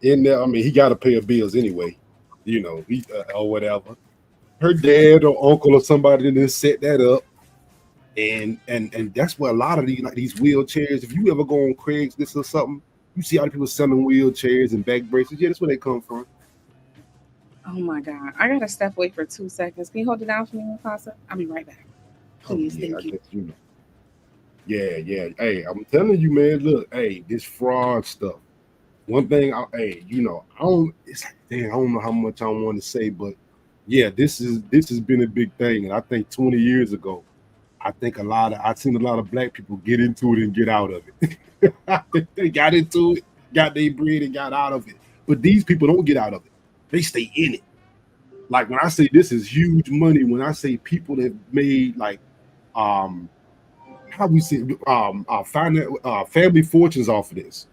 Speaker 11: in there. I mean, he got to pay her bills anyway, you know, or whatever. Her dad or uncle or somebody didn't set that up. And that's where a lot of these wheelchairs, if you ever go on Craigslist or something, you see all the people selling wheelchairs and back braces. Yeah, that's where they come from.
Speaker 2: Oh my God. I gotta step away for 2 seconds. Can you hold it down for me, Mufasa? I'll be right back. Please, thank you.
Speaker 11: You know. Yeah. Hey, I'm telling you, man, look, hey, this fraud stuff. One thing, I don't know how much I want to say, but yeah, this has been a big thing. And I think 20 years ago, I've seen a lot of black people get into it and get out of it. They got into it, got their bread and got out of it. But these people don't get out of it. They stay in it. Like when I say this is huge money, when I say people that made like family fortunes off of this.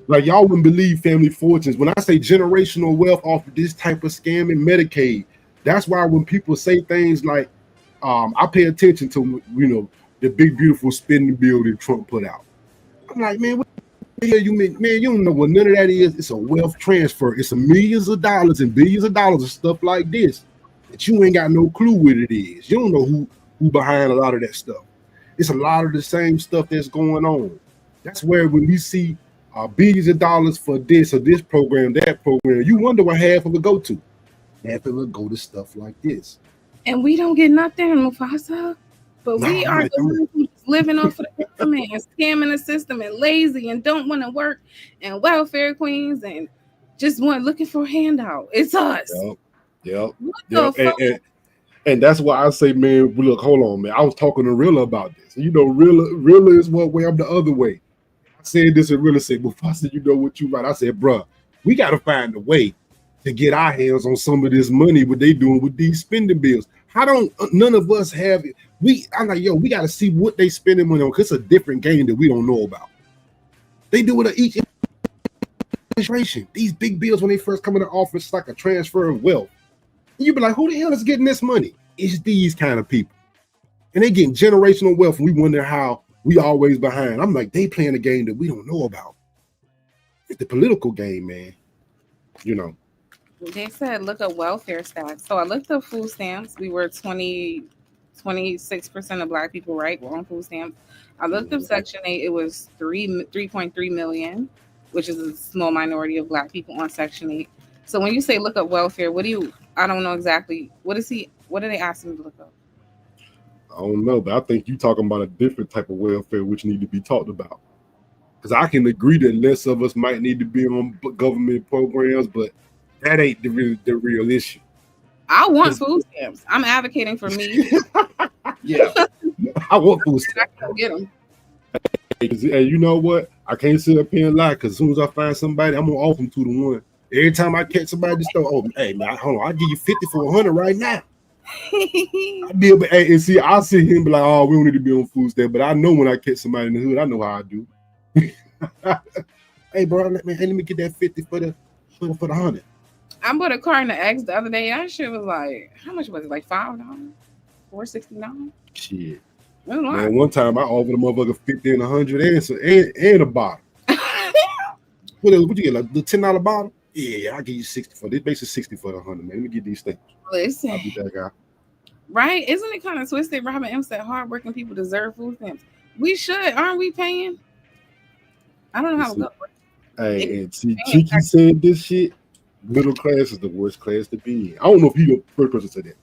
Speaker 11: Like y'all wouldn't believe family fortunes. When I say generational wealth off of this type of scamming Medicaid, that's why when people say things like, I pay attention to, you know, the big beautiful spending bill that Trump put out. I'm like, man, what the hell you mean? Man, you don't know what none of that is. It's a wealth transfer. It's a millions of dollars and billions of dollars of stuff like this that you ain't got no clue what it is. You don't know who behind a lot of that stuff. It's a lot of the same stuff that's going on. That's where when we see billions of dollars for this or this program, that program, you wonder what half of it go to. Half of it go to stuff like this.
Speaker 2: And we don't get nothing, Mufasa. But we are the ones who's living off of the government and scamming the system and lazy and don't want to work and welfare queens and just looking for a handout. It's us.
Speaker 11: Yep. And that's why I say, man, look, hold on, man. I was talking to Rilla about this. You know, Rilla is one way, I'm the other way. I said this and Rilla said, Mufasa, you know what you right. I said, bruh, we got to find a way to get our hands on some of this money, what they doing with these spending bills. How don't none of us have it? I'm like, we got to see what they spending money on, because it's a different game that we don't know about. They do it at each administration. These big bills when they first come into office, it's like a transfer of wealth. And you be like, who the hell is getting this money? It's these kind of people. And they getting generational wealth, and we wonder how we always behind. I'm like, they playing a game that we don't know about. It's the political game, man. You know.
Speaker 2: They said look at welfare stats. So I looked up food stamps. We were 26% of Black people, right? We're on food stamps. I looked up Section 8. It was 3.3 million, which is a small minority of Black people on Section 8. So when you say look up welfare, I don't know exactly. What are they asking me to look up?
Speaker 11: I don't know, but I think you're talking about a different type of welfare which need to be talked about. Because I can agree that less of us might need to be on government programs, but that ain't the real issue.
Speaker 2: I want food stamps. I'm advocating for me.
Speaker 11: Yeah, I want food stamps.
Speaker 2: I can get them.
Speaker 11: Hey, you know what? I can't sit up here and lie, because as soon as I find somebody, I'm gonna offer them 2 to 1. Every time I catch somebody at the store, oh, hey man, hold on, I'll give you 50 for 100 right now. And see, I'll sit here and be like, oh, we don't need to be on food stamp, but I know when I catch somebody in the hood, I know how I do. Hey, bro, let me get that 50 for the 100.
Speaker 2: I bought a carton of eggs the other day. That shit was like, how much was it? Like $5? $4.69?
Speaker 11: Shit. Man, one time I offered a motherfucker 50 and 100 and a bottle. What you get, like the $10 bottle? Yeah, I'll give you 60 for this. Basically 60 for the 100, man. Let me get these things.
Speaker 2: Listen.
Speaker 11: I'll be that guy.
Speaker 2: Right? Isn't it kind of twisted? Robin M said hardworking people deserve food stamps. We should. Aren't we paying? I don't know how it goes.
Speaker 11: Hey, and see, Cheeky said this shit. Middle class is the worst class to be in. I don't know if he the first person said that,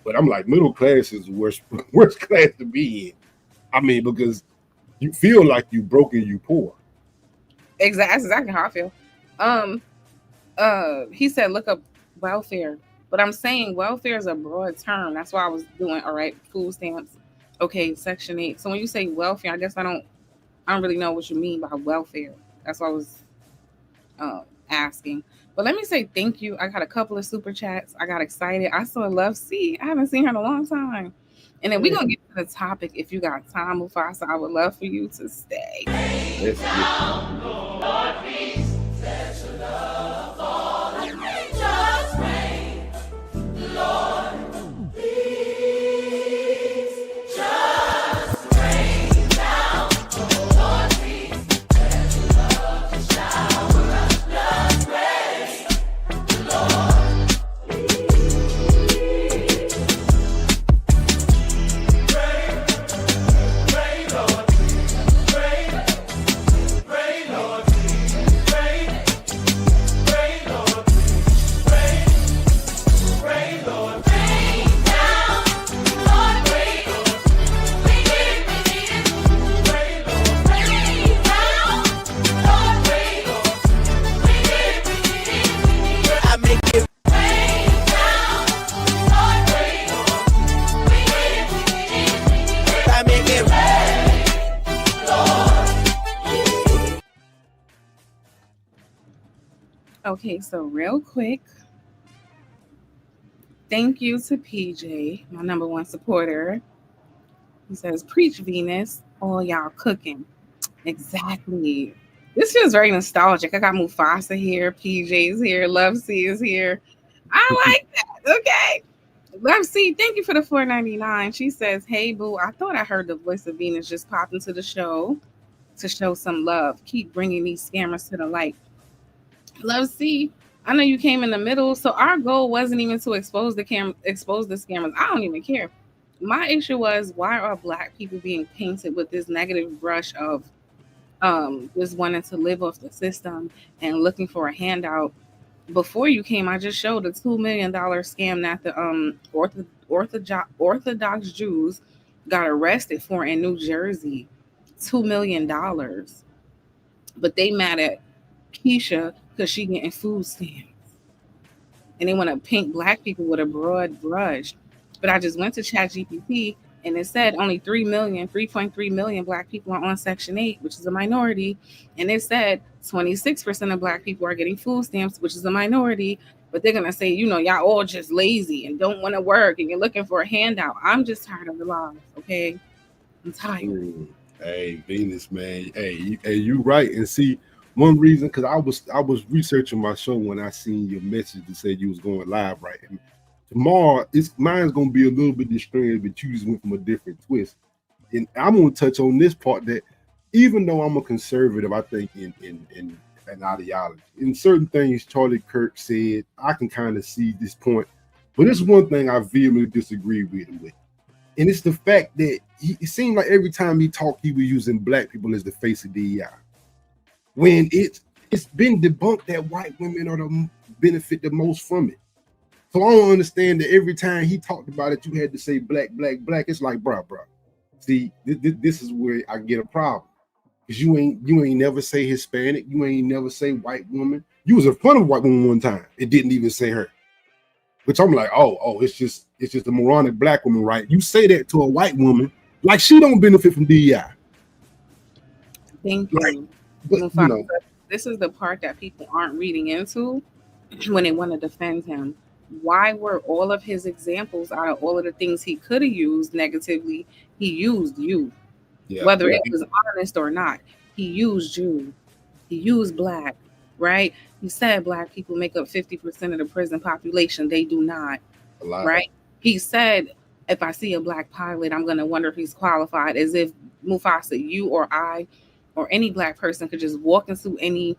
Speaker 11: but I'm like, middle class is the worst class to be in. I mean, because you feel like you broke and you poor.
Speaker 2: Exactly. That's exactly how I feel. He said, look up welfare. But I'm saying welfare is a broad term. That's why I was doing, all right, food stamps. Okay, Section 8. So when you say welfare, I guess I don't really know what you mean by welfare. That's why I was asking. But let me say thank you. I got a couple of super chats. I got excited. I saw Love C. I haven't seen her in a long time. And then we're going to get to the topic. If you got time, Mufasa, I would love for you to stay. Okay, so real quick, thank you to PJ, my number one supporter. He says, preach Venus, all y'all cooking. Exactly. This feels very nostalgic. I got Mufasa here, PJ's here, Love C is here. I like that. Okay. Love C, thank you for the $4.99. She says, hey, boo, I thought I heard the voice of Venus just pop into the show to show some love. Keep bringing these scammers to the light. Love C, I know you came in the middle, so our goal wasn't even to expose the scammers. I don't even care. My issue was, why are Black people being painted with this negative brush of just wanting to live off the system and looking for a handout? Before you came, I just showed a $2 million scam that the Orthodox Jews got arrested for in New Jersey. $2 million. But they mad at Keisha because she getting food stamps. And they want to paint Black people with a broad brush. But I just went to ChatGPT and it said only 3.3 million Black people are on Section 8, which is a minority. And it said 26% of Black people are getting food stamps, which is a minority. But they're going to say, y'all all just lazy and don't want to work and you're looking for a handout. I'm just tired of the lies, okay? I'm tired.
Speaker 11: Hey, Venus, man. Hey, you right. And see, one reason, because I was researching my show when I seen your message that said you was going live, right? And tomorrow, mine's going to be a little bit strange, but you just went from a different twist. And I'm going to touch on this part that even though I'm a conservative, I think in ideology, in certain things Charlie Kirk said, I can kind of see this point. But it's one thing I vehemently disagree with him with. And it's the fact that it seemed like every time he talked, he was using Black people as the face of DEI. When it's been debunked that white women are the benefit the most from it. So I don't understand that every time he talked about it, you had to say black. It's like, bro. See, this is where I get a problem. Because you ain't never say Hispanic, you ain't never say white woman. You was in front of a white woman one time. It didn't even say her. Which I'm like, oh, it's just a moronic Black woman, right? You say that to a white woman, like she don't benefit from DEI.
Speaker 2: Thank you.
Speaker 11: Right. But,
Speaker 2: this is the part that people aren't reading into when they want to defend him. Why were all of his examples out of all of the things he could have used negatively, he used you. Yeah, whether it was honest or not, he used you. He used Black, right? He said Black people make up 50% of the prison population. They do not, right? He said, if I see a Black pilot, I'm going to wonder if he's qualified, as if Mufasa, you or I or any Black person could just walk into any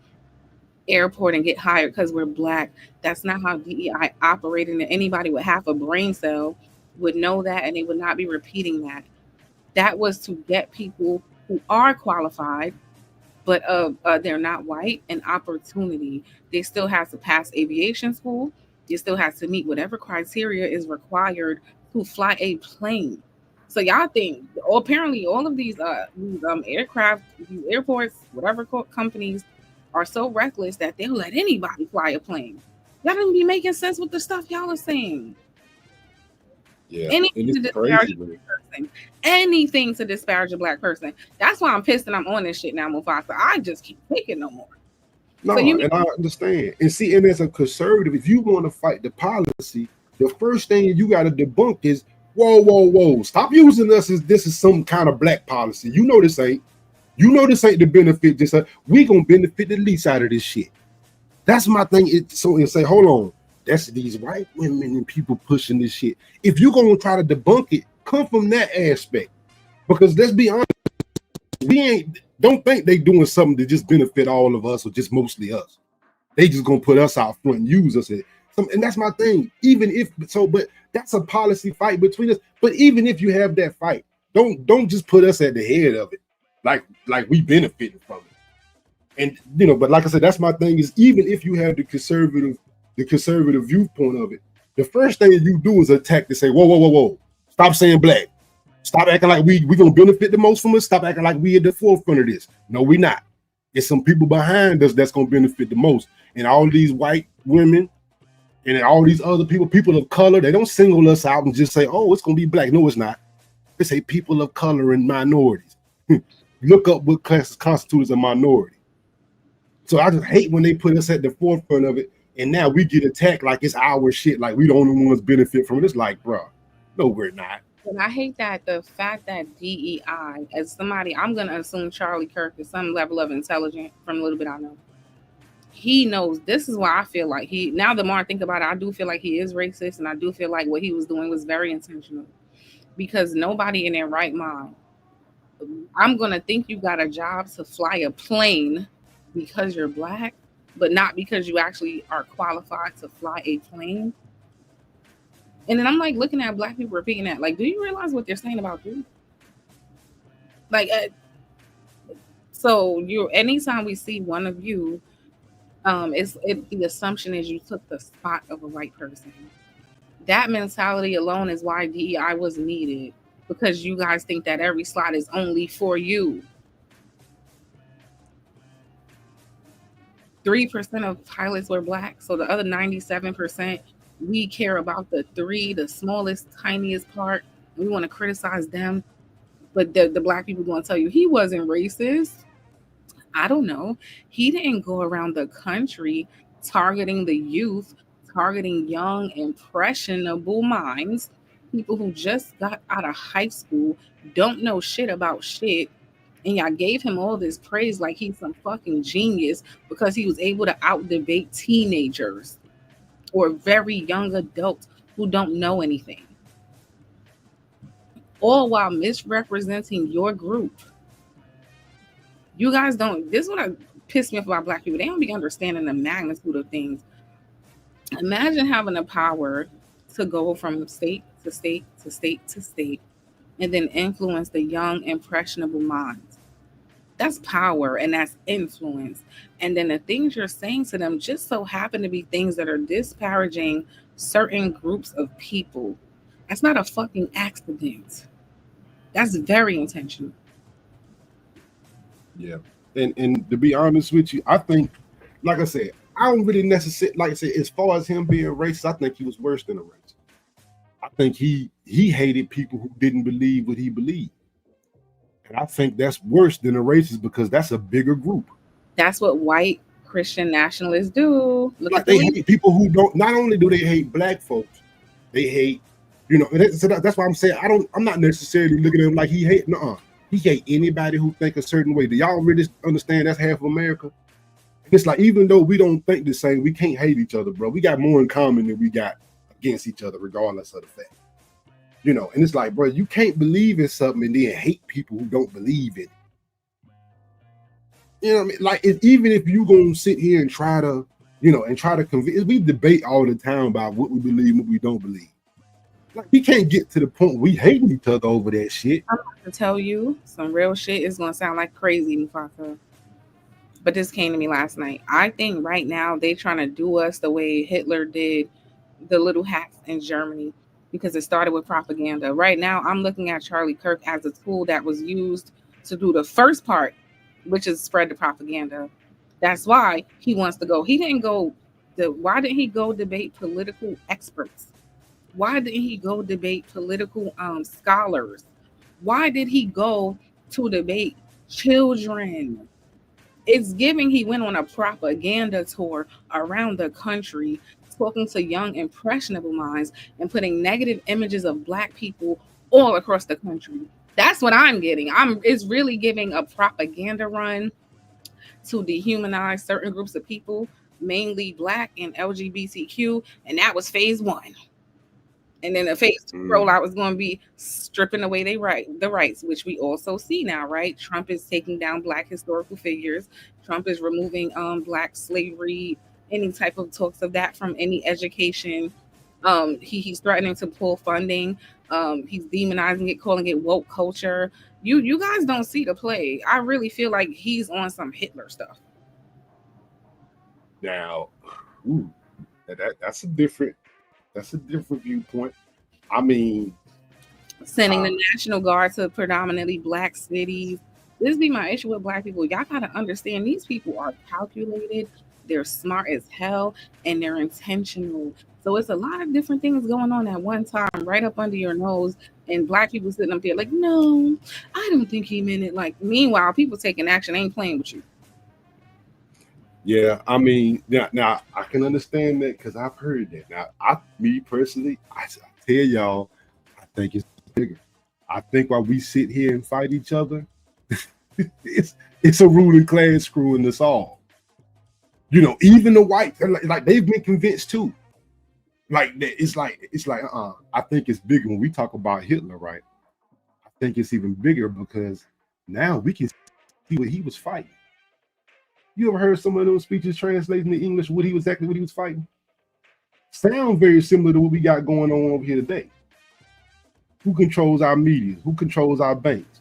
Speaker 2: airport and get hired because we're black. That's not how DEI operated. And anybody with half a brain cell would know that, and they would not be repeating that. That was to get people who are qualified, but they're not white, an opportunity. They still have to pass aviation school. They still have to meet whatever criteria is required to fly a plane. So y'all think, apparently, all of these aircraft, these airports, whatever companies are so reckless that they'll let anybody fly a plane. Y'all don't be making sense with the stuff y'all are saying.
Speaker 11: Yeah,
Speaker 2: Anything to
Speaker 11: it's
Speaker 2: disparage
Speaker 11: crazy,
Speaker 2: a
Speaker 11: man.
Speaker 2: black person. Anything to disparage a black person. That's why I'm pissed and I'm on this shit now, Mufasa. I just keep thinking no more.
Speaker 11: No,
Speaker 2: So you
Speaker 11: and I understand. And see, and as a conservative, if you want to fight the policy, the first thing you got to debunk is, whoa, stop using us as this is some kind of black policy. You know this ain't. You know this ain't the benefit. This we gonna benefit the least out of this shit. That's my thing. So and say, hold on, that's these white women and people pushing this shit. If you're gonna try to debunk it, come from that aspect. Because let's be honest, don't think they doing something to just benefit all of us or just mostly us. They just gonna put us out front and use us. And that's my thing. Even if so, but that's a policy fight between us. But even if you have that fight, don't just put us at the head of it, like we benefiting from it. And but like I said, that's my thing is even if you have the conservative viewpoint of it, the first thing you do is attack to say, whoa, stop saying black. Stop acting like we gonna benefit the most from us. Stop acting like we at the forefront of this. No, we're not. There's some people behind us that's gonna benefit the most. And all these white women and all these other people of color, they don't single us out and just say, oh, it's gonna be black. No, it's not. They say people of color and minorities. Look up what constitutes a minority. So I just hate when they put us at the forefront of it, and now we get attacked like it's our shit, like we the only ones benefit from it. It's like, bro, no, we're not.
Speaker 2: And I hate that the fact that DEI, as somebody, I'm gonna assume Charlie Kirk is some level of intelligent from a little bit I know. He knows. This is why I feel like now the more I think about it, I do feel like he is racist, and I do feel like what he was doing was very intentional. Because nobody in their right mind, I'm gonna think you got a job to fly a plane because you're black, but not because you actually are qualified to fly a plane. And then I'm like looking at black people repeating that. Like, do you realize what they're saying about you? Like, so anytime we see one of you, the assumption is you took the spot of a white person. That mentality alone is why DEI was needed, because you guys think that every slot is only for you. 3% of pilots were black, so the other 97%, we care about the smallest, tiniest part. We want to criticize them, but the black people going to tell you he wasn't racist. I don't know. He didn't go around the country targeting the youth, targeting young, impressionable minds, people who just got out of high school, don't know shit about shit. And y'all gave him all this praise like he's some fucking genius because he was able to out-debate teenagers or very young adults who don't know anything. All while misrepresenting your group. You guys don't, this is what pissed me off about black people. They don't be understanding the magnitude of things. Imagine having the power to go from state to state to state to state and then influence the young, impressionable minds. That's power and that's influence. And then the things you're saying to them just so happen to be things that are disparaging certain groups of people. That's not a fucking accident. That's very intentional.
Speaker 11: Yeah. And to be honest with you, I think, like I said, I don't really necessarily, like I said, as far as him being racist, I think he was worse than a racist. I think he hated people who didn't believe what he believed. And I think that's worse than a racist because that's a bigger group.
Speaker 2: That's what white Christian nationalists do.
Speaker 11: Like they hate people who don't, not only do they hate black folks, they hate, so that's why I'm saying I'm not necessarily looking at him like he hate, he hate anybody who think a certain way. Do y'all really understand that's half of America? It's like, even though we don't think the same, we can't hate each other, bro. We got more in common than we got against each other, regardless of the fact. And it's like, bro, you can't believe in something and then hate people who don't believe in it. You know what I mean? Like, even if you gonna sit here and try to, convince, we debate all the time about what we believe and what we don't believe. Like, we can't get to the point we hating each other over that shit.
Speaker 2: I'm about to tell you some real shit. It's gonna sound like crazy, Mufasa. But this came to me last night. I think right now they trying to do us the way Hitler did the little hats in Germany, because it started with propaganda. Right now, I'm looking at Charlie Kirk as a tool that was used to do the first part, which is spread the propaganda. That's why he wants to go. He didn't go. Why didn't he go debate political experts? Why didn't he go debate political scholars? Why did he go to debate children? It's giving he went on a propaganda tour around the country, talking to young, impressionable minds and putting negative images of Black people all across the country. That's what I'm getting. It's really giving a propaganda run to dehumanize certain groups of people, mainly Black and LGBTQ, and that was phase 1. And then the phase 2 rollout was going to be stripping away the rights, which we also see now, right? Trump is taking down Black historical figures. Trump is removing Black slavery, any type of talks of that from any education. He's threatening to pull funding. He's demonizing it, calling it woke culture. You guys don't see the play. I really feel like he's on some Hitler stuff.
Speaker 11: Now, that's a different viewpoint. I mean,
Speaker 2: sending the National Guard to predominantly Black cities. This be my issue with Black people. Y'all gotta understand, these people are calculated, they're smart as hell, and they're intentional. So it's a lot of different things going on at one time, right up under your nose, and Black people sitting up there like, no, I don't think he meant it. Like, meanwhile, people taking action ain't playing with you.
Speaker 11: Yeah, I mean, now I can understand that because I've heard that. Now, me personally, I tell y'all, I think it's bigger. I think while we sit here and fight each other, it's a ruling class screwing us all. Even the whites, like they've been convinced too. Like it's like I think it's bigger when we talk about Hitler, right? I think it's even bigger because now we can see what he was fighting. You ever heard some of those speeches translating to English what he was fighting? Sound very similar to what we got going on over here today. Who controls our media? Who controls our banks?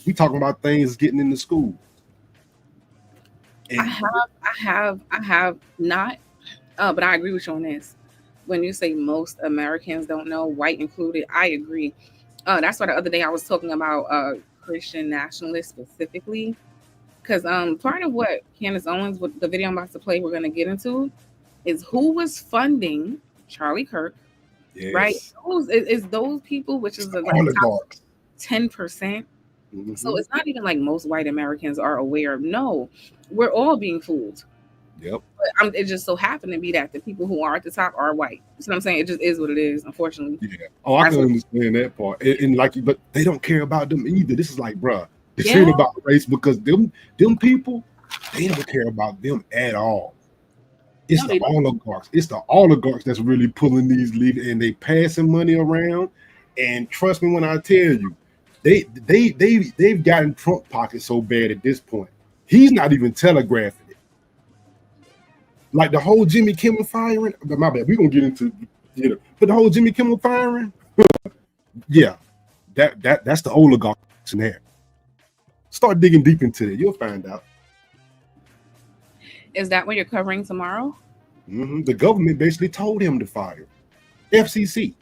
Speaker 11: We talking about things getting into school.
Speaker 2: I have not, but I agree with you on this. When you say most Americans don't know, white included, I agree. That's why the other day I was talking about Christian nationalists specifically. Because part of what Candace Owens, with the video I'm about to play, we're going to get into, is who was funding Charlie Kirk, yes. Right? Those people, which is like top 10%. Mm-hmm. So it's not even like most white Americans are aware of. No, we're all being fooled.
Speaker 11: Yep.
Speaker 2: But it just so happened to be that the people who are at the top are white. You know what I'm saying? It just is what it is, unfortunately.
Speaker 11: Yeah. Oh, I can understand that part. And but they don't care about them either. This is like, bruh. It's ain't about race because them people, they don't care about them at all. It's the oligarchs. It's the oligarchs that's really pulling these leaders, and they passing money around. And trust me when I tell you, they've gotten Trump pockets so bad at this point. He's not even telegraphing it. Like the whole Jimmy Kimmel firing. But my bad, we're gonna get into but the whole Jimmy Kimmel firing, yeah, that's the oligarchs in there. Start digging deep into it. You'll find out.
Speaker 2: Is that what you're covering tomorrow?
Speaker 11: Mm-hmm. The government basically told him to fire. FCC.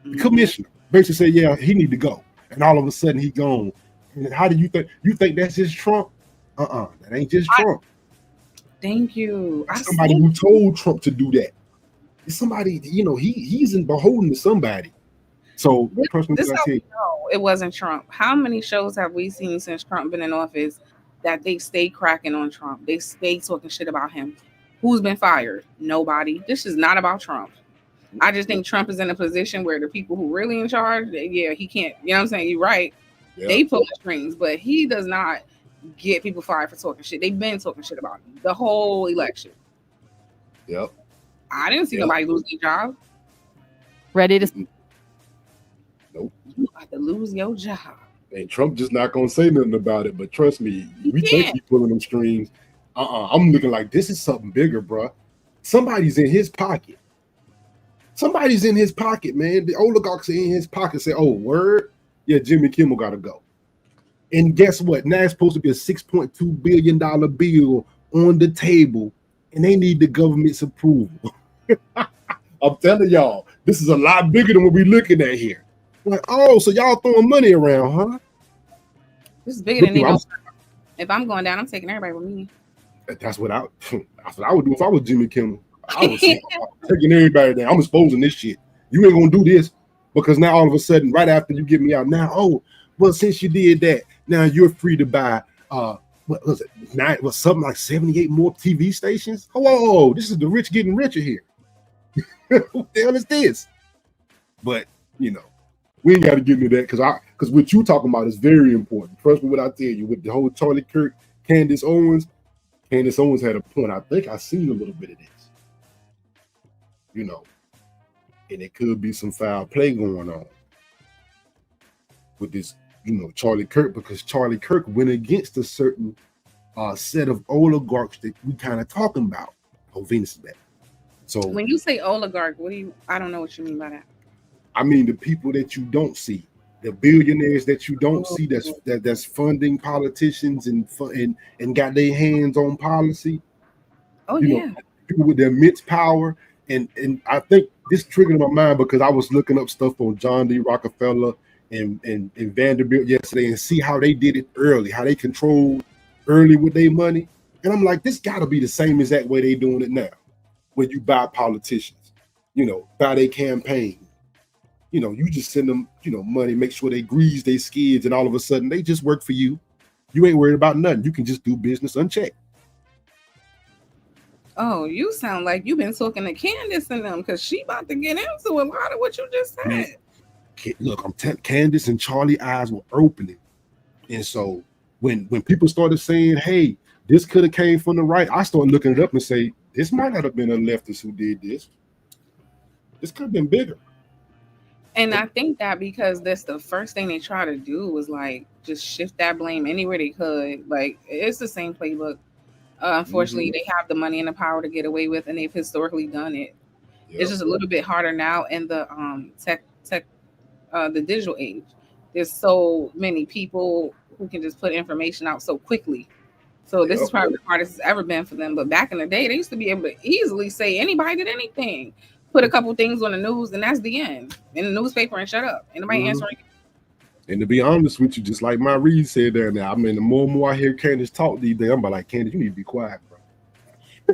Speaker 11: The commissioner basically said, yeah, he need to go. And all of a sudden he gone. And how do you think? You think that's just Trump? That ain't just Trump.
Speaker 2: Thank you.
Speaker 11: Somebody who told Trump to do that. It's somebody, he's beholden to somebody. So
Speaker 2: it wasn't Trump. How many shows have we seen since Trump been in office that they stay cracking on Trump? They stay talking shit about him. Who's been fired? Nobody. This is not about Trump. I just think Trump is in a position where the people who really in charge, he can't. You know what I'm saying? You're right. Yep. They pull the strings, but he does not get people fired for talking shit. They've been talking shit about him the whole election.
Speaker 11: Yep.
Speaker 2: I didn't see nobody lose their job.
Speaker 16: Ready to...
Speaker 11: Nope.
Speaker 2: You about to lose your job.
Speaker 11: And Trump just not gonna say nothing about it. But trust me, we think he's pulling them strings. I'm looking like this is something bigger, bro. Somebody's in his pocket. Somebody's in his pocket, man. The oligarchs are in his pocket. Say, oh, word? Yeah, Jimmy Kimmel gotta go. And guess what? Now it's supposed to be a $6.2 billion bill on the table, and they need the government's approval. I'm telling y'all, this is a lot bigger than what we're looking at here. Like, oh, so y'all throwing money around, huh?
Speaker 2: This is bigger than me. If I'm going down, I'm taking everybody with me.
Speaker 11: That's what I would do if I was Jimmy Kimmel. I was taking everybody down. I'm exposing this shit. You ain't gonna do this because now all of a sudden, right after you get me out, now, oh, well, since you did that, now you're free to buy what was it? Something like 78 more TV stations? Oh, this is the rich getting richer here. What the hell is this? But we ain't got to get into that because what you talking about is very important. Trust me, what I tell you, with the whole Charlie Kirk, Candace Owens had a point. I think I seen a little bit of this. And it could be some foul play going on with this, Charlie Kirk, because Charlie Kirk went against a certain set of oligarchs that we kind of talking about. Oh, Venus is back. So
Speaker 2: when you say oligarch, I don't know what you mean by that.
Speaker 11: I mean the people that you don't see, the billionaires that you don't see that's funding politicians and got their hands on policy.
Speaker 2: Oh, yeah.
Speaker 11: People with their immense power. And I think this triggered my mind because I was looking up stuff on John D. Rockefeller and Vanderbilt yesterday and see how they did it early, how they controlled early with their money. And I'm like, this got to be the same exact way they doing it now. When you buy politicians, buy their campaign, you just send them, money, make sure they grease their skids, and all of a sudden they just work for you. You ain't worried about nothing. You can just do business unchecked.
Speaker 2: Oh, you sound like you've been talking to Candace and them because she about to get into a lot of what you just said.
Speaker 11: Man, look, I'm telling Candace and Charlie eyes were opening. And so when people started saying, hey, this could have came from the right, I started looking it up and say, this might not have been a leftist who did this. This could have been bigger.
Speaker 2: And I think that because that's the first thing they try to do was like just shift that blame anywhere they could. Like it's the same playbook. Unfortunately, they have the money and the power to get away with, and they've historically done it. Yep. It's just a little bit harder now in the the digital age. There's so many people who can just put information out so quickly. So this is probably the hardest it's ever been for them. But back in the day, they used to be able to easily say anybody did anything. Put a couple things on the news, and that's the end. In the newspaper and shut up. Anybody answering?
Speaker 11: And to be honest with you, just like my Reed said there now, I mean, the more and more I hear Candace talk these days, I'm like, Candace, you need to be quiet, bro.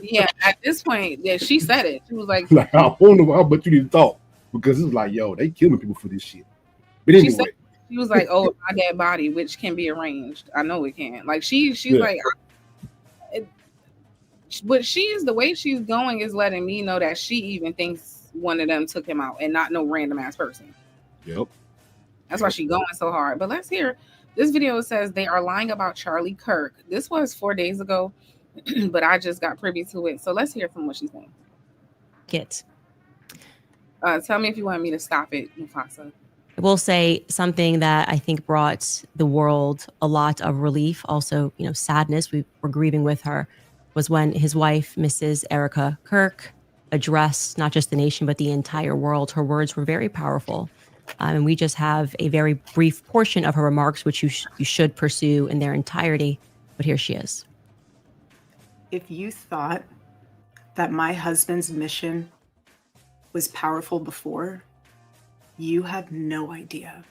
Speaker 2: Yeah, at this point, yeah, she said it. She was like,
Speaker 11: I don't know how much you need to talk because it's like, yo, they killing people for this shit. But anyway.
Speaker 2: She was like, oh, my dead body, which can be arranged. I know it can. Like she's like, but she's the way she's going is letting me know that she even thinks one of them took him out and not no random ass person.
Speaker 11: Yep.
Speaker 2: That's why she's going so hard. But let's hear this video. Says they are lying about Charlie Kirk. This was 4 days ago, but I just got privy to it. So let's hear from what she's saying. Tell me if you want me to stop it, Mufasa.
Speaker 17: I will say something that I think brought the world a lot of relief, also, sadness. We were grieving with her, was when his wife, Mrs. Erica Kirk, addressed not just the nation, but the entire world. Her words were very powerful. And we just have a very brief portion of her remarks, which you should pursue in their entirety. But here she is.
Speaker 18: If you thought that my husband's mission was powerful before, you have no idea.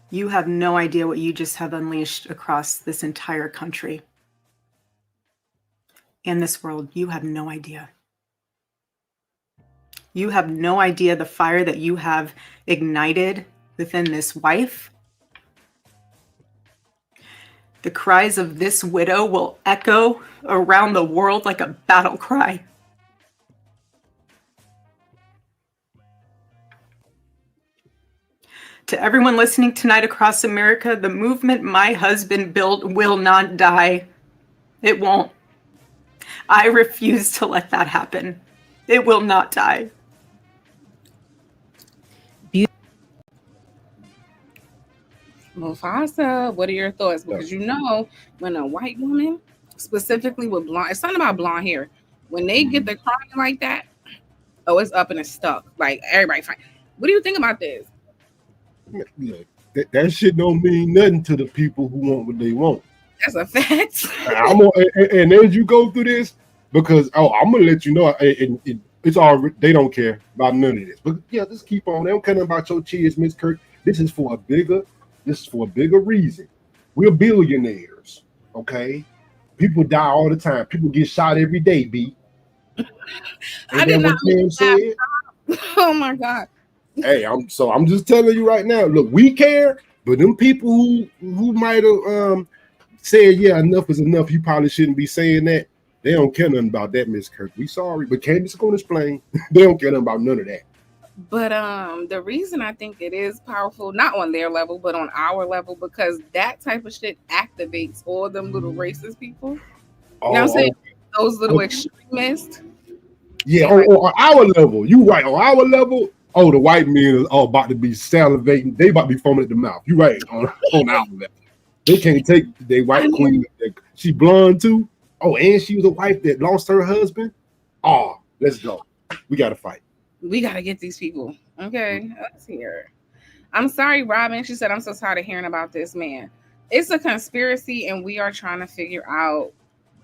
Speaker 18: You have no idea what you just have unleashed across this entire country. In this world, you have no idea. You have no idea the fire that you have ignited within this wife. The cries of this widow will echo around the world like a battle cry. To everyone listening tonight across America, the movement my husband built will not die. It won't. I refuse to let that happen. It will not die.
Speaker 2: Mufasa, what are your thoughts? Because you know, when a white woman, specifically with blonde, it's something about blonde hair, when they get the crying like that, oh, it's up and it's stuck. Like everybody fine. What do you think about this?
Speaker 11: That shit don't mean nothing to the people who want what they want.
Speaker 2: That's a fact.
Speaker 11: And as you go through this, because I'm gonna let you know, it's all they don't care about none of this. But yeah, just keep on. They don't care about your kids, Miss Kirk. This is for a bigger reason. We're billionaires, okay? People die all the time. People get shot every day, B.
Speaker 2: I did not mean that. Oh my God.
Speaker 11: Hey, I'm just telling you right now. Look, we care, but them people who might have said, yeah, enough is enough, you probably shouldn't be saying that. They don't care nothing about that, Miss Kirk. We sorry, but Candace is gonna explain. They don't care nothing about none of that.
Speaker 2: But the reason I think it is powerful, not on their level, but on our level, because that type of shit activates all them little racist people. You know what I'm saying? Those little extremists.
Speaker 11: Yeah, on our level. You right. On our level, the white men are about to be salivating. They about to be foaming at the mouth. You right. On our level. They can't take their white queen. She blonde too. Oh, and she was a wife that lost her husband. Oh, let's go. We got to fight.
Speaker 2: We got to get these people. Okay, let's hear. I'm sorry, Robin. She said, I'm so tired of hearing about this, man. It's a conspiracy, and we are trying to figure out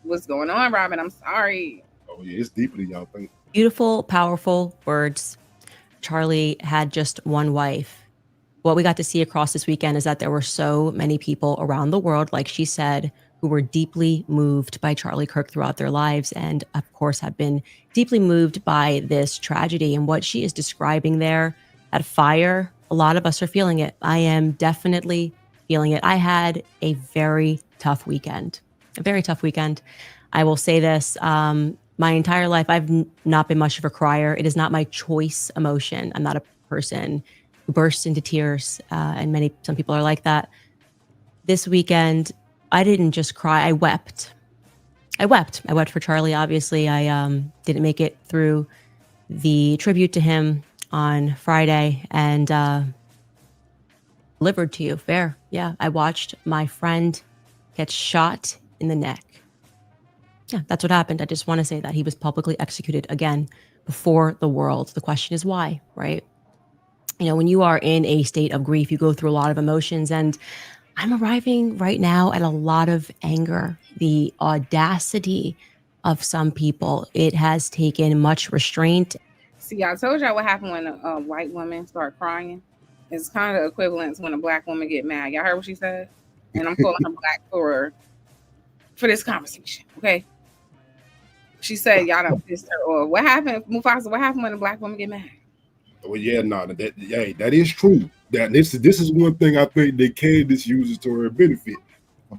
Speaker 2: what's going on, Robin. I'm sorry.
Speaker 11: Oh, yeah, it's deeper than y'all think.
Speaker 17: Beautiful, powerful words. Charlie had just one wife. What we got to see across this weekend is that there were so many people around the world, like she said, who were deeply moved by Charlie Kirk throughout their lives, and of course have been deeply moved by this tragedy. And what she is describing there, that fire, a lot of us are feeling it. I am definitely feeling it. I had a very tough weekend, I will say this, my entire life, I've not been much of a crier. It is not my choice emotion. I'm not a person who bursts into tears, and some people are like that. This weekend, I didn't just cry. I wept. I wept for Charlie. Obviously, I didn't make it through the tribute to him on Friday, and delivered to you. Fair. Yeah, I watched my friend get shot in the neck. Yeah, that's what happened. I just want to say that he was publicly executed again before the world. The question is why, right? You know, when you are in a state of grief, you go through a lot of emotions, and I'm arriving right now at a lot of anger. The audacity of some people. It has taken much restraint.
Speaker 2: See, I told y'all what happened when a white woman start crying. It's kind of equivalent to when a black woman get mad. Y'all heard what she said? And I'm calling her black for this conversation, okay? She said y'all done pissed her off. What happened, Mufasa? What happened when a black woman get mad?
Speaker 11: Well, yeah, that is true. That this is one thing I think that Candace uses to her benefit.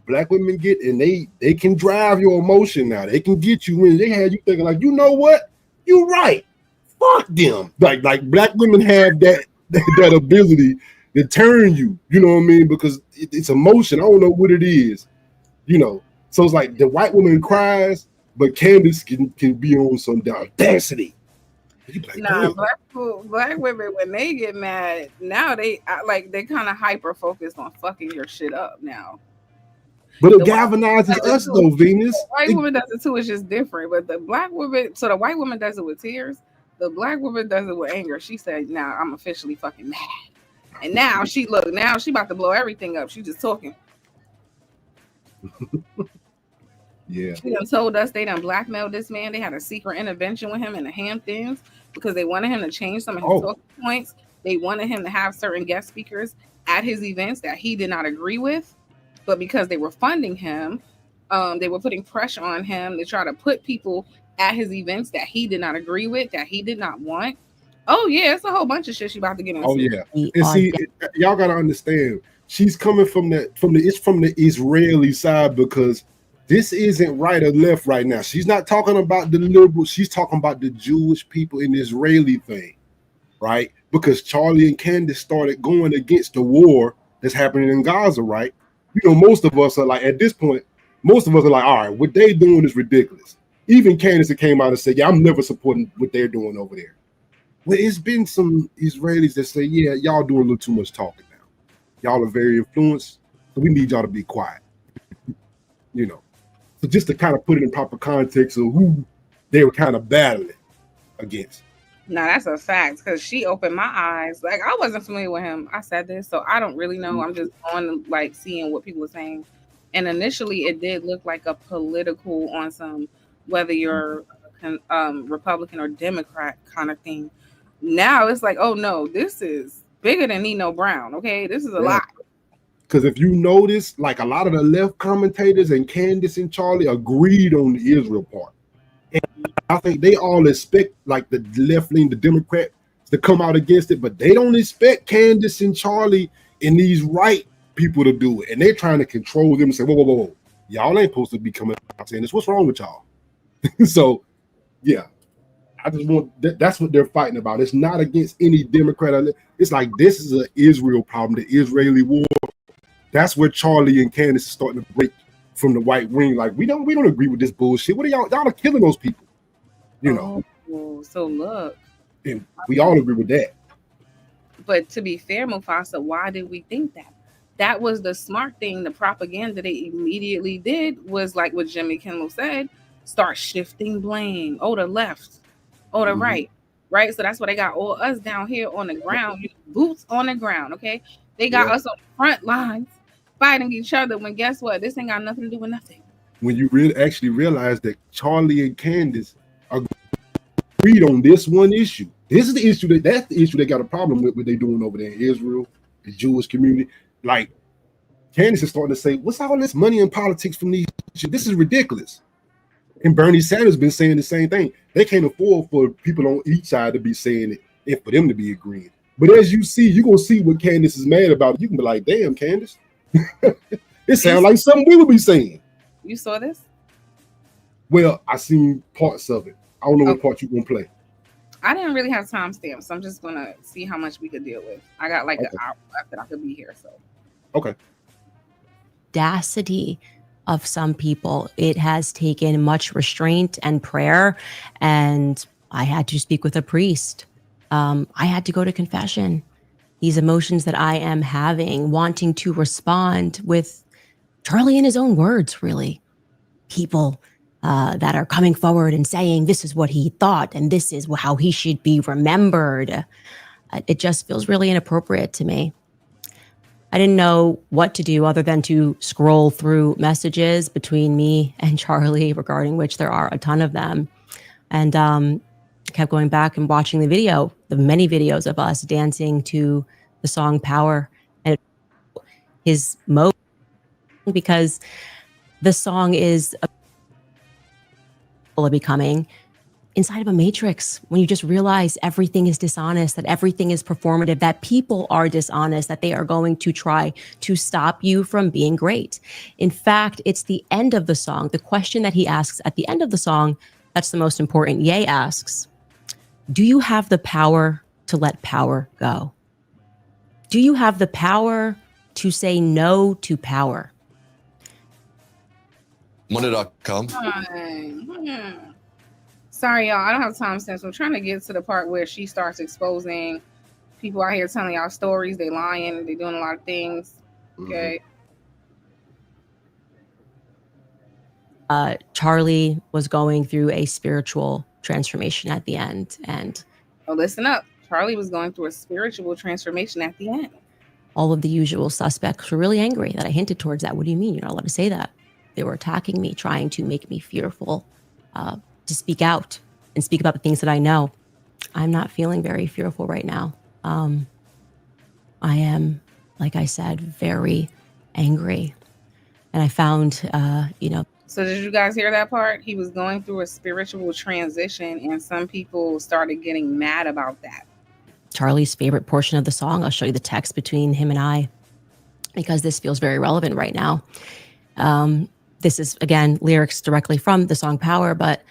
Speaker 11: Black women get, and they can drive your emotion now. They can get you in. They had you thinking like, you know what? You're right. Fuck them. Like black women have that ability to turn you. You know what I mean? Because it's emotion. I don't know what it is. You know. So it's like the white woman cries, but Candace can be on some audacity. Like,
Speaker 2: nah, black women, when they get mad, now they kind of hyper focused on fucking your shit up now.
Speaker 11: But it galvanizes us though, Venus.
Speaker 2: The white woman does it too. It's just different. But the black woman, so the white woman does it with tears. The black woman does it with anger. She said, "Now I'm officially fucking mad." And now she about to blow everything up. She just talking.
Speaker 11: Yeah.
Speaker 2: She done told us they done blackmailed this man. They had a secret intervention with him in the Hamptons because they wanted him to change some of his talking points. They wanted him to have certain guest speakers at his events that he did not agree with. But because they were funding him, they were putting pressure on him to try to put people at his events that he did not agree with, that he did not want. Oh, yeah, it's a whole bunch of shit she about to get into.
Speaker 11: Oh, yeah. And see, y'all got to understand, she's coming from the Israeli side because this isn't right or left right now. She's not talking about the liberals. She's talking about the Jewish people in the Israeli thing, right? Because Charlie and Candace started going against the war that's happening in Gaza, right? You know, most of us are like, at this point, all right, what they doing is ridiculous. Even Candace came out and said, yeah, I'm never supporting what they're doing over there. Well, it's been some Israelis that say, yeah, y'all doing a little too much talking now. Y'all are very influenced, so we need y'all to be quiet. You know, so just to kind of put it in proper context of who they were kind of battling against.
Speaker 2: No, that's a fact, because she opened my eyes. Like, I wasn't familiar with him. I said this, so I don't really know. I'm just on like seeing what people were saying. And initially it did look like a political on some, whether you're Republican or Democrat kind of thing. Now it's like, oh no, this is bigger than Nino Brown. Okay, this is a lot.
Speaker 11: Because if you notice, like a lot of the left commentators and Candace and Charlie agreed on the Israel part. And I think they all expect like the left lean, the Democrats to come out against it, but they don't expect Candace and Charlie and these right people to do it. And they're trying to control them and say, whoa. Y'all ain't supposed to be coming out saying this. What's wrong with y'all? So, yeah. I just want that's what they're fighting about. It's not against any Democrat. It's like this is an Israel problem, the Israeli war. That's where Charlie and Candace are starting to break from the white wing. Like we don't agree with this bullshit. What are y'all are killing those people? You know.
Speaker 2: Oh, so look.
Speaker 11: And we all agree with that.
Speaker 2: But to be fair, Mufasa, why did we think that? That was the smart thing. The propaganda they immediately did was like what Jimmy Kimmel said, start shifting blame. Oh, the left. Oh, the right. So that's why they got all us down here on the ground, boots on the ground, okay? They got us on the front lines fighting each other when guess what? This ain't got nothing to do with nothing.
Speaker 11: When you actually realize that Charlie and Candace agreed on this one issue. This is the issue that's the issue they got a problem with what they're doing over there in Israel, the Jewish community. Like Candace is starting to say, what's all this money in politics from these? This is ridiculous. And Bernie Sanders been saying the same thing. They can't afford for people on each side to be saying it and for them to be agreeing. But as you see, you're going to see what Candace is mad about. You can be like, damn, Candace. It sounds like something we would be saying.
Speaker 2: You saw this?
Speaker 11: Well, I seen parts of it. I don't know what part you're going to play.
Speaker 2: I didn't really have timestamps, so I'm just going to see how much we could deal with. I got like an hour left that I could be here. So.
Speaker 11: Okay.
Speaker 17: Audacity of some people. It has taken much restraint and prayer, and I had to speak with a priest. I had to go to confession. These emotions that I am having, wanting to respond with Charlie in his own words, really. People that are coming forward and saying this is what he thought and this is how he should be remembered. It just feels really inappropriate to me. I didn't know what to do other than to scroll through messages between me and Charlie, regarding which there are a ton of them. And kept going back and watching the many videos of us dancing to the song Power and his mode, because the song is becoming inside of a matrix, when you just realize everything is dishonest, that everything is performative, that people are dishonest, that they are going to try to stop you from being great. In fact, it's the end of the song, the question that he asks at the end of the song, that's the most important. Ye asks, do you have the power to let power go? Do you have the power to say no to power?
Speaker 15: Money.com.
Speaker 2: Sorry, y'all. I don't have time since I'm trying to get to the part where she starts exposing people out here telling y'all stories. They lying. They doing a lot of things. Okay.
Speaker 17: Charlie was going through a spiritual transformation at the end, and
Speaker 2: listen up. Charlie was going through a spiritual transformation at the end.
Speaker 17: All of the usual suspects were really angry that I hinted towards that. What do you mean? You're not allowed to say that. They were attacking me, trying to make me fearful, to speak out and speak about the things that I know. I'm not feeling very fearful right now. I am, like I said, very angry. And I found,
Speaker 2: So did you guys hear that part? He was going through a spiritual transition, and some people started getting mad about that.
Speaker 17: Charlie's favorite portion of the song. I'll show you the text between him and I, because this feels very relevant right now. This is, again, lyrics directly from the song Power, but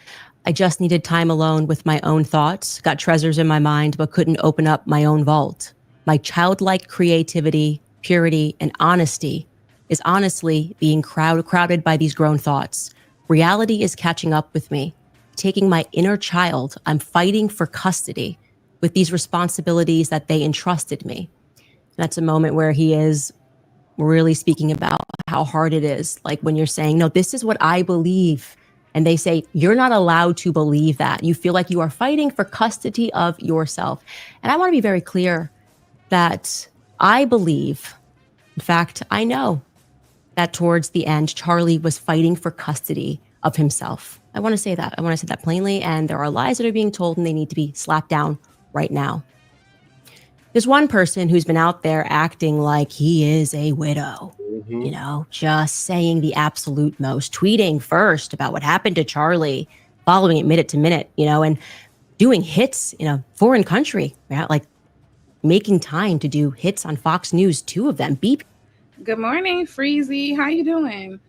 Speaker 17: I just needed time alone with my own thoughts, got treasures in my mind, but couldn't open up my own vault. My childlike creativity, purity, and honesty is honestly being crowded by these grown thoughts. Reality is catching up with me. Taking my inner child, I'm fighting for custody with these responsibilities that they entrusted me. That's a moment where he is really speaking about how hard it is. Like when you're saying, no, this is what I believe. And they say, you're not allowed to believe that. You feel like you are fighting for custody of yourself. And I want to be very clear that I believe, in fact, I know that towards the end, Charlie was fighting for custody of himself. I want to say that. I want to say that plainly. And there are lies that are being told and they need to be slapped down right now. There's one person who's been out there acting like he is a widow, you know, just saying the absolute most, tweeting first about what happened to Charlie, following it minute to minute, you know, and doing hits in a foreign country, right? Like making time to do hits on Fox News, 2 of them. Beep.
Speaker 2: Good morning, Freezy. How you doing?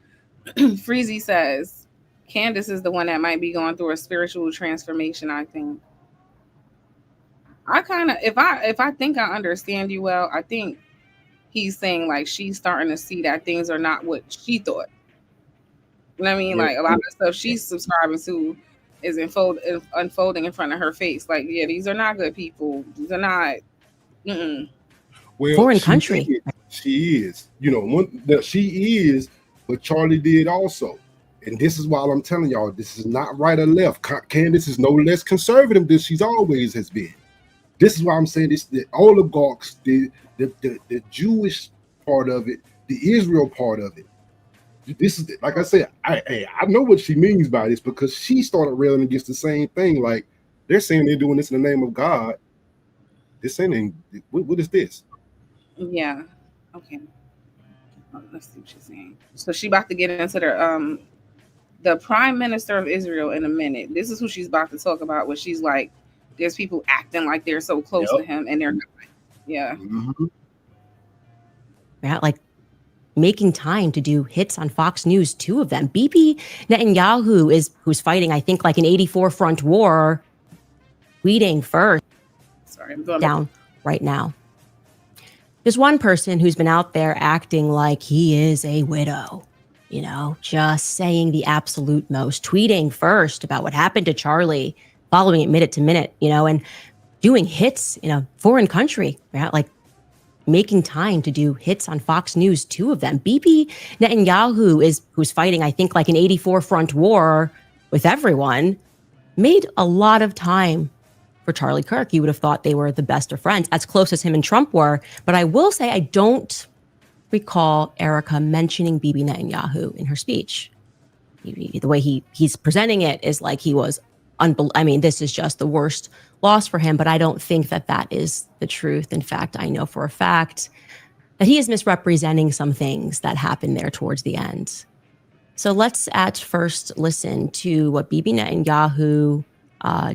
Speaker 2: Freezy says, Candace is the one that might be going through a spiritual transformation, I think. I kind of, if I think I understand you well, I think he's saying like she's starting to see that things are not what she thought. You know what I mean? Like a lot of the stuff she's subscribing to is unfolding in front of her face. Like, yeah, these are not good people. These are not.
Speaker 11: Well,
Speaker 17: foreign country.
Speaker 11: She is. You know, she is, but Charlie did also. And this is why I'm telling y'all, this is not right or left. Candace is no less conservative than she's always has been. This is why I'm saying this: the oligarchs, the Jewish part of it, the Israel part of it. This is, like I said, I know what she means by this because she started railing against the same thing. Like they're saying they're doing this in the name of God. This ain't. What is this?
Speaker 2: Yeah. Okay. Let's see what she's saying. So she about to get into the Prime Minister of Israel in a minute. This is who she's about to talk about. Where she's like, there's people acting like they're so close to him, and they're not. Yeah.
Speaker 17: Yeah, like making time to do hits on Fox News, 2 of them. Bibi Netanyahu who's fighting, I think, like an 84 front war, tweeting first.
Speaker 2: Sorry, I'm going
Speaker 17: down right now. There's one person who's been out there acting like he is a widow, you know, just saying the absolute most, tweeting first about what happened to Charlie, following it minute to minute, you know, and doing hits in a foreign country, right? Like making time to do hits on Fox News, 2 of them. Bibi Netanyahu who's fighting, I think, like an 84 front war with everyone, made a lot of time for Charlie Kirk. You would have thought they were the best of friends, as close as him and Trump were. But I will say I don't recall Erica mentioning Bibi Netanyahu in her speech. The way he's presenting it is like he was I mean, this is just the worst loss for him, but I don't think that is the truth. In fact, I know for a fact that he is misrepresenting some things that happened there towards the end. So let's at first listen to what Bibi Netanyahu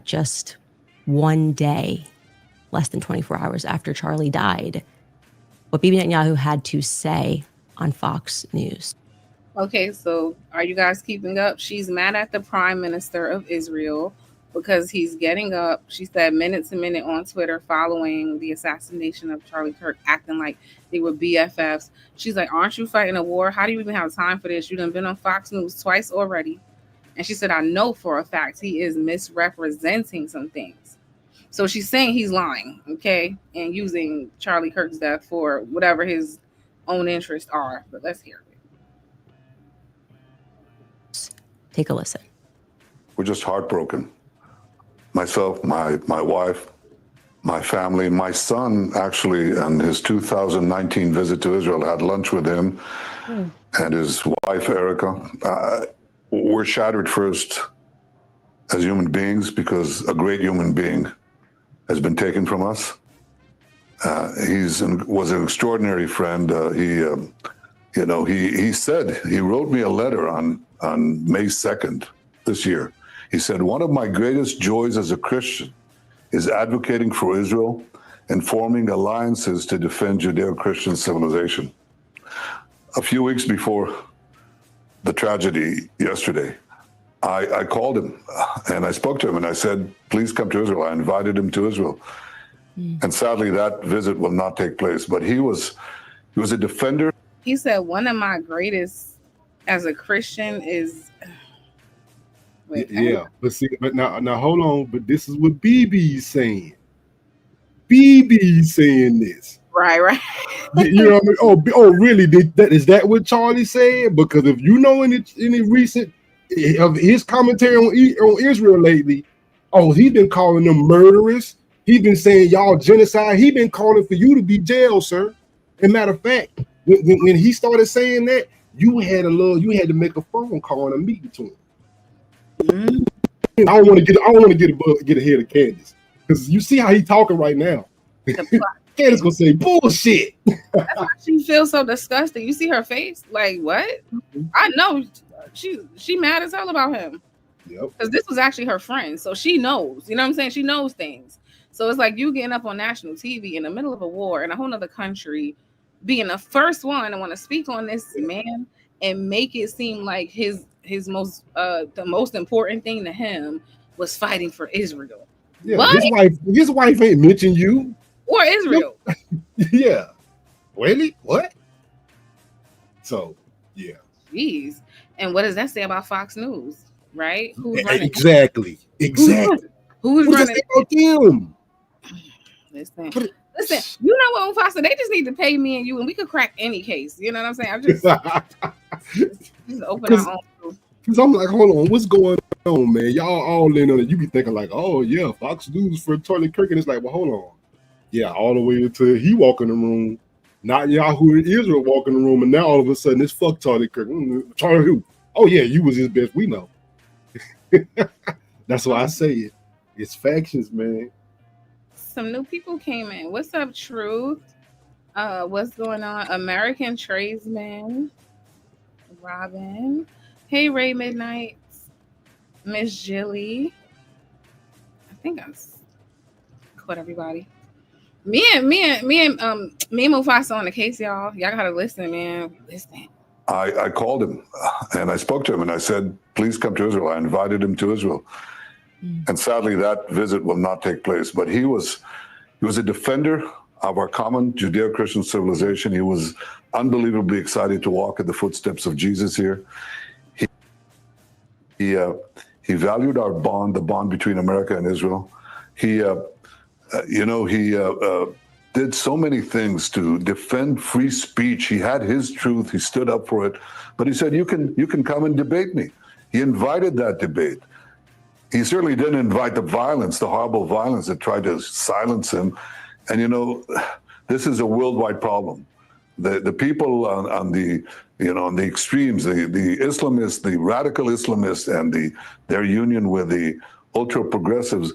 Speaker 17: just one day, less than 24 hours after Charlie died, what Bibi Netanyahu had to say on Fox News.
Speaker 2: Okay, so are you guys keeping up? She's mad at the Prime Minister of Israel because he's getting up, she said, minute to minute on Twitter following the assassination of Charlie Kirk, acting like they were BFFs. She's like, aren't you fighting a war? How do you even have time for this? You done been on Fox News twice already. And she said, I know for a fact he is misrepresenting some things. So she's saying he's lying, okay, and using Charlie Kirk's death for whatever his own interests are. But let's hear it.
Speaker 17: Take a listen.
Speaker 15: We're just heartbroken. Myself, my wife, my family, my son, actually, on his 2019 visit to Israel, had lunch with him and his wife, Erica. We're shattered first as human beings because a great human being has been taken from us. Was an extraordinary friend. He said, he wrote me a letter on May 2nd this year. He said, one of my greatest joys as a Christian is advocating for Israel and forming alliances to defend Judeo-Christian civilization. A few weeks before the tragedy yesterday, I called him and I spoke to him and I said, please come to Israel. I invited him to Israel. And sadly, that visit will not take place. But he was a defender.
Speaker 2: He said, one of my greatest as a Christian is...
Speaker 11: But now hold on. But this is what Bibi's saying. Bibi's saying this.
Speaker 2: Right.
Speaker 11: You know what I mean? Oh, really? Is that what Charlie said? Because if you know any recent of his commentary on Israel lately, he's been calling them murderers. He's been saying y'all genocide. He's been calling for you to be jailed, sir. And matter of fact, when he started saying that, you had to make a phone call and a meeting to him. I don't want to get ahead of Candace, because you see how he talking right now. Candace gonna say bullshit.
Speaker 2: That's why she feels so disgusting. You see her face? Like, what? I know she mad as hell about him.
Speaker 11: Yep.
Speaker 2: Because this was actually her friend, so she knows. You know what I'm saying? She knows things. So it's like you getting up on national TV in the middle of a war in a whole nother country, being the first one to want to speak on this man and make it seem like his most the most important thing to him was fighting for Israel.
Speaker 11: Yeah,
Speaker 2: what?
Speaker 11: His wife ain't mentioned you
Speaker 2: or Israel.
Speaker 11: Yeah, really? What? So yeah.
Speaker 2: Jeez. And what does that say about Fox News? Right? Who's running?
Speaker 11: Exactly.
Speaker 2: Who's running?
Speaker 11: About them?
Speaker 2: Listen, you know what, Mufasa? They just need to pay me and you, and we could crack any case. You know what I'm saying? I just open our own.
Speaker 11: Because I'm like, hold on, what's going on, man? Y'all all in on it. You be thinking like, oh yeah, Fox News for Charlie Kirk, and it's like, well, hold on. Yeah, all the way until he walk in the room, not Yahoo and Israel walk in the room, and now all of a sudden it's fuck Charlie Kirk. Charlie who? Oh yeah, you was his best. We know. That's why I say it. It's factions, man.
Speaker 2: Some new people came in. What's up, Truth? What's going on? American Tradesman, Robin. Hey, Ray Midnight, Miss Jilly. I think I caught everybody. Me and Mufasa on the case, y'all. Y'all gotta listen, man. Listen.
Speaker 15: I called him and I spoke to him and I said, please come to Israel. I invited him to Israel. And sadly, that visit will not take place. But he was a defender of our common Judeo-Christian civilization. He was unbelievably excited to walk in the footsteps of Jesus here. He valued our bond, the bond between America and Israel. He did so many things to defend free speech. He had his truth. He stood up for it. But he said, you can come and debate me. He invited that debate. He certainly didn't invite the violence, the horrible violence that tried to silence him. And, this is a worldwide problem. The people on the extremes, the Islamists, the radical Islamists, and their union with the ultra progressives,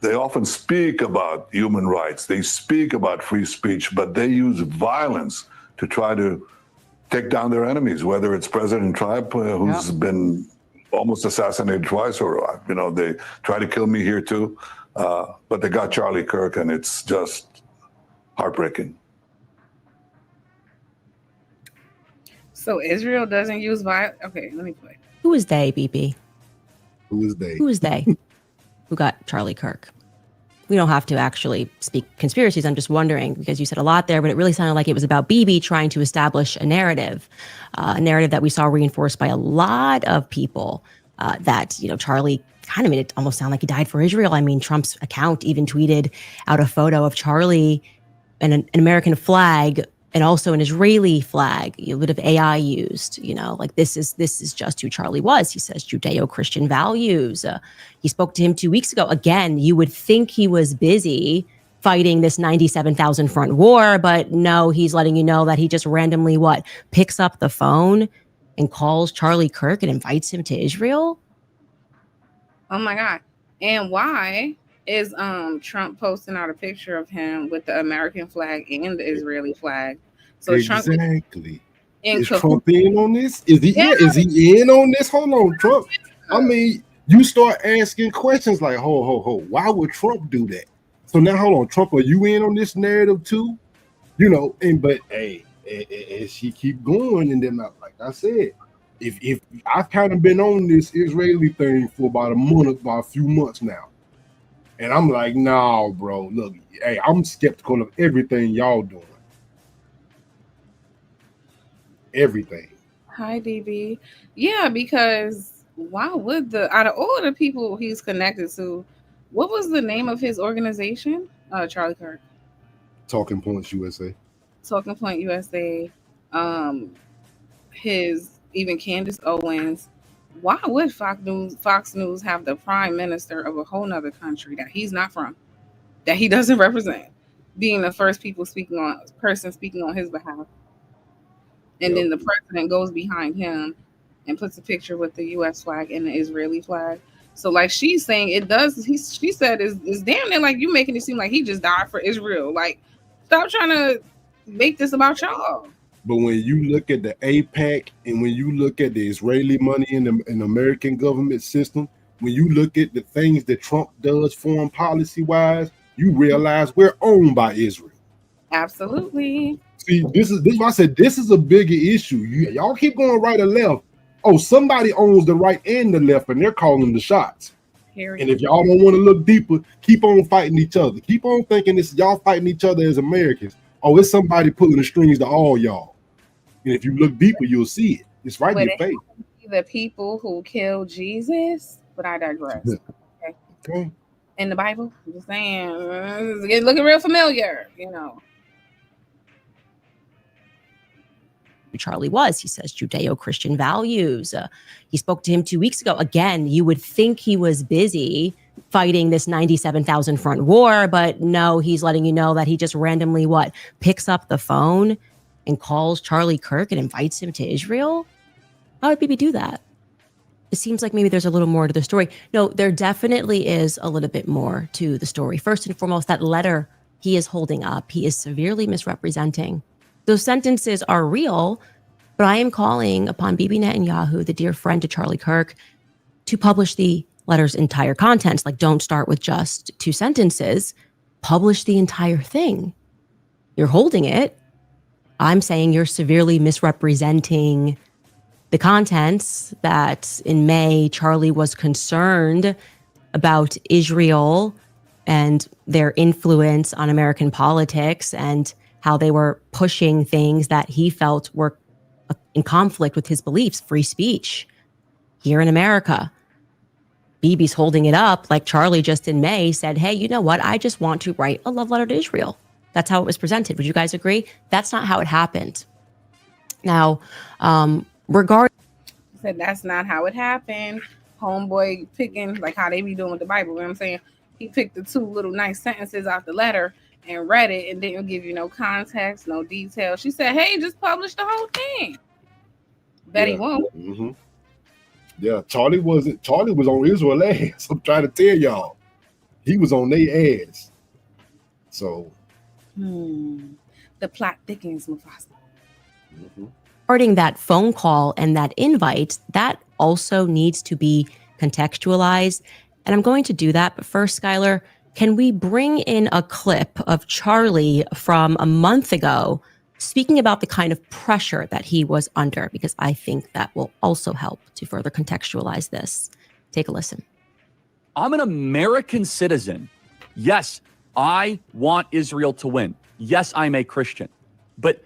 Speaker 15: they often speak about human rights. They speak about free speech, but they use violence to try to take down their enemies, whether it's President Trump, who's been almost assassinated twice, or, they try to kill me here too. But they got Charlie Kirk, and it's just heartbreaking.
Speaker 2: So Israel doesn't use violence? Okay, let me play.
Speaker 17: Who is they, BB?
Speaker 11: Who is they?
Speaker 17: Who is they? Who got Charlie Kirk? We don't have to actually speak conspiracies. I'm just wondering, because you said a lot there, but it really sounded like it was about BB trying to establish a narrative that we saw reinforced by a lot of people that, Charlie kind of made it almost sound like he died for Israel. I mean, Trump's account even tweeted out a photo of Charlie and an American flag and also an Israeli flag, a bit of AI used, like this is just who Charlie was. He says Judeo-Christian values. He spoke to him 2 weeks ago. Again, you would think he was busy fighting this 97,000 front war, but no, he's letting you know that he just randomly picks up the phone and calls Charlie Kirk and invites him to Israel.
Speaker 2: Oh my God. And why is Trump posting out a picture of him with the American flag and the Israeli flag? So
Speaker 11: exactly. Is
Speaker 2: Trump
Speaker 11: Trump in on this? Is he in on this? Hold on, Trump. I mean, you start asking questions like, ho, why would Trump do that? So now, hold on, Trump, are you in on this narrative too? But hey, as she keep going, and then like I said, if I've kind of been on this Israeli thing for about a few months now. And I'm like, nah, bro, look, hey, I'm skeptical of everything y'all doing. Everything.
Speaker 2: Hi, DB. Yeah, because why would out of all the people he's connected to, what was the name of his organization? Charlie Kirk.
Speaker 11: Talking Points USA.
Speaker 2: Talking Point USA, even Candace Owens. Why would Fox News have the prime minister of a whole nother country that he's not from, that he doesn't represent, being the first person speaking on his behalf? And then the president goes behind him and puts a picture with the U.S. flag and the Israeli flag. So, like she's saying, it does. She said, "It's damn near like you making it seem like he just died for Israel. Like, stop trying to make this about y'all."
Speaker 11: But when you look at the AIPAC and when you look at the Israeli money in the American government system, when you look at the things that Trump does foreign policy wise, you realize we're owned by Israel.
Speaker 2: Absolutely.
Speaker 11: See, this is why I said this is a bigger issue. Y'all keep going right or left. Oh, somebody owns the right and the left, and they're calling the shots. And if y'all don't want to look deeper, keep on fighting each other. Keep on thinking it's y'all fighting each other as Americans. Oh, it's somebody pulling the strings to all y'all. And if you look deeper, you'll see it. It's right in your face.
Speaker 2: The people who killed Jesus, but I digress.
Speaker 11: Okay.
Speaker 2: In the Bible, I'm just saying, it's looking real familiar, you know.
Speaker 17: Charlie was. He says Judeo-Christian values. He spoke to him 2 weeks ago. Again, you would think he was busy fighting this 97,000 front war, but no, he's letting you know that he just randomly picks up the phone and calls Charlie Kirk and invites him to Israel. How would Bibi do that? It seems like maybe there's a little more to the story. No, there definitely is a little bit more to the story. First and foremost, that letter he is holding up, he is severely misrepresenting. Those sentences are real, but I am calling upon Bibi Netanyahu, the dear friend to Charlie Kirk, to publish the letter's entire contents. Like, don't start with just 2 sentences. Publish the entire thing. You're holding it. I'm saying you're severely misrepresenting the contents, that in May, Charlie was concerned about Israel and their influence on American politics and how they were pushing things that he felt were in conflict with his beliefs, free speech here in America. Bibi's holding it up like Charlie just in May said, hey, you know what? I just want to write a love letter to Israel. That's how it was presented. Would you guys agree? That's not how it happened. Now,
Speaker 2: said that's not how it happened. Homeboy picking, like how they be doing with the Bible, you know what I'm saying? He picked the 2 little nice sentences out the letter and read it and didn't give you no context, no detail. She said, hey, just publish the whole thing. Bet he won't.
Speaker 11: Mm-hmm. Yeah, Charlie was on Israel ass. I'm trying to tell y'all. He was on their ass. So
Speaker 2: the plot thickens, Mufasa.
Speaker 17: Regarding that phone call and that invite, that also needs to be contextualized. And I'm going to do that. But first, Skylar, can we bring in a clip of Charlie from a month ago speaking about the kind of pressure that he was under? Because I think that will also help to further contextualize this. Take a listen.
Speaker 19: I'm an American citizen. Yes, I want Israel to win. Yes, I'm a Christian. But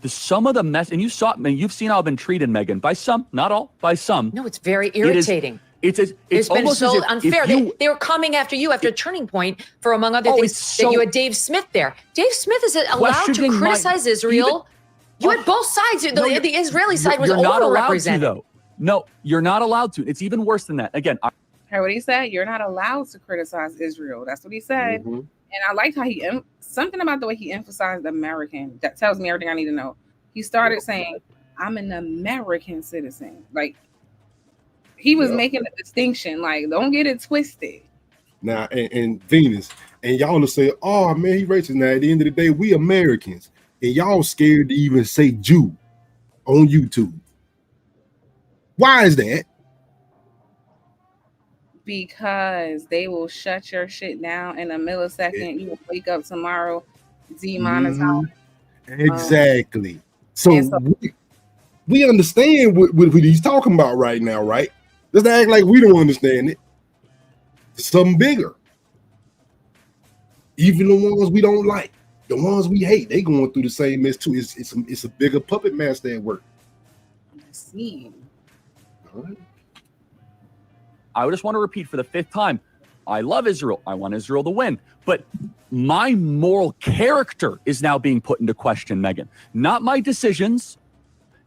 Speaker 19: some of the mess, and you've seen how I've been treated, Megan, by some, not all, by some.
Speaker 20: No, it's very irritating.
Speaker 19: It's
Speaker 20: been
Speaker 19: almost
Speaker 20: so
Speaker 19: as if
Speaker 20: unfair. They were coming after you after Turning Point for, among other things, that you had Dave Smith there. Dave Smith is allowed to criticize Israel. You had both sides. The Israeli side was overrepresented.
Speaker 19: No, you're not allowed to. It's even worse than that. Again,
Speaker 2: heard what he said? You're not allowed to criticize Israel. That's what he said. Mm-hmm. And I liked how something about the way he emphasized American. That tells me everything I need to know. He started saying, I'm an American citizen. Like, he was making a distinction. Like, don't get it twisted.
Speaker 11: Now, and Venus, and y'all will say, oh, man, he racist. Now, at the end of the day, we Americans. And y'all scared to even say Jew on YouTube. Why is that?
Speaker 2: Because they will shut your shit down in a millisecond. You will wake up tomorrow demonetized.
Speaker 11: Exactly. So we understand what he's talking about right now, right? Let's act like we don't understand it. It's something bigger. Even the ones we don't like, the ones we hate, they going through the same mess too. It's a bigger puppet master at work.
Speaker 2: Let's see.
Speaker 11: All right.
Speaker 19: I just want to repeat for the 5th time, I love Israel. I want Israel to win. But my moral character is now being put into question, Megan. Not my decisions,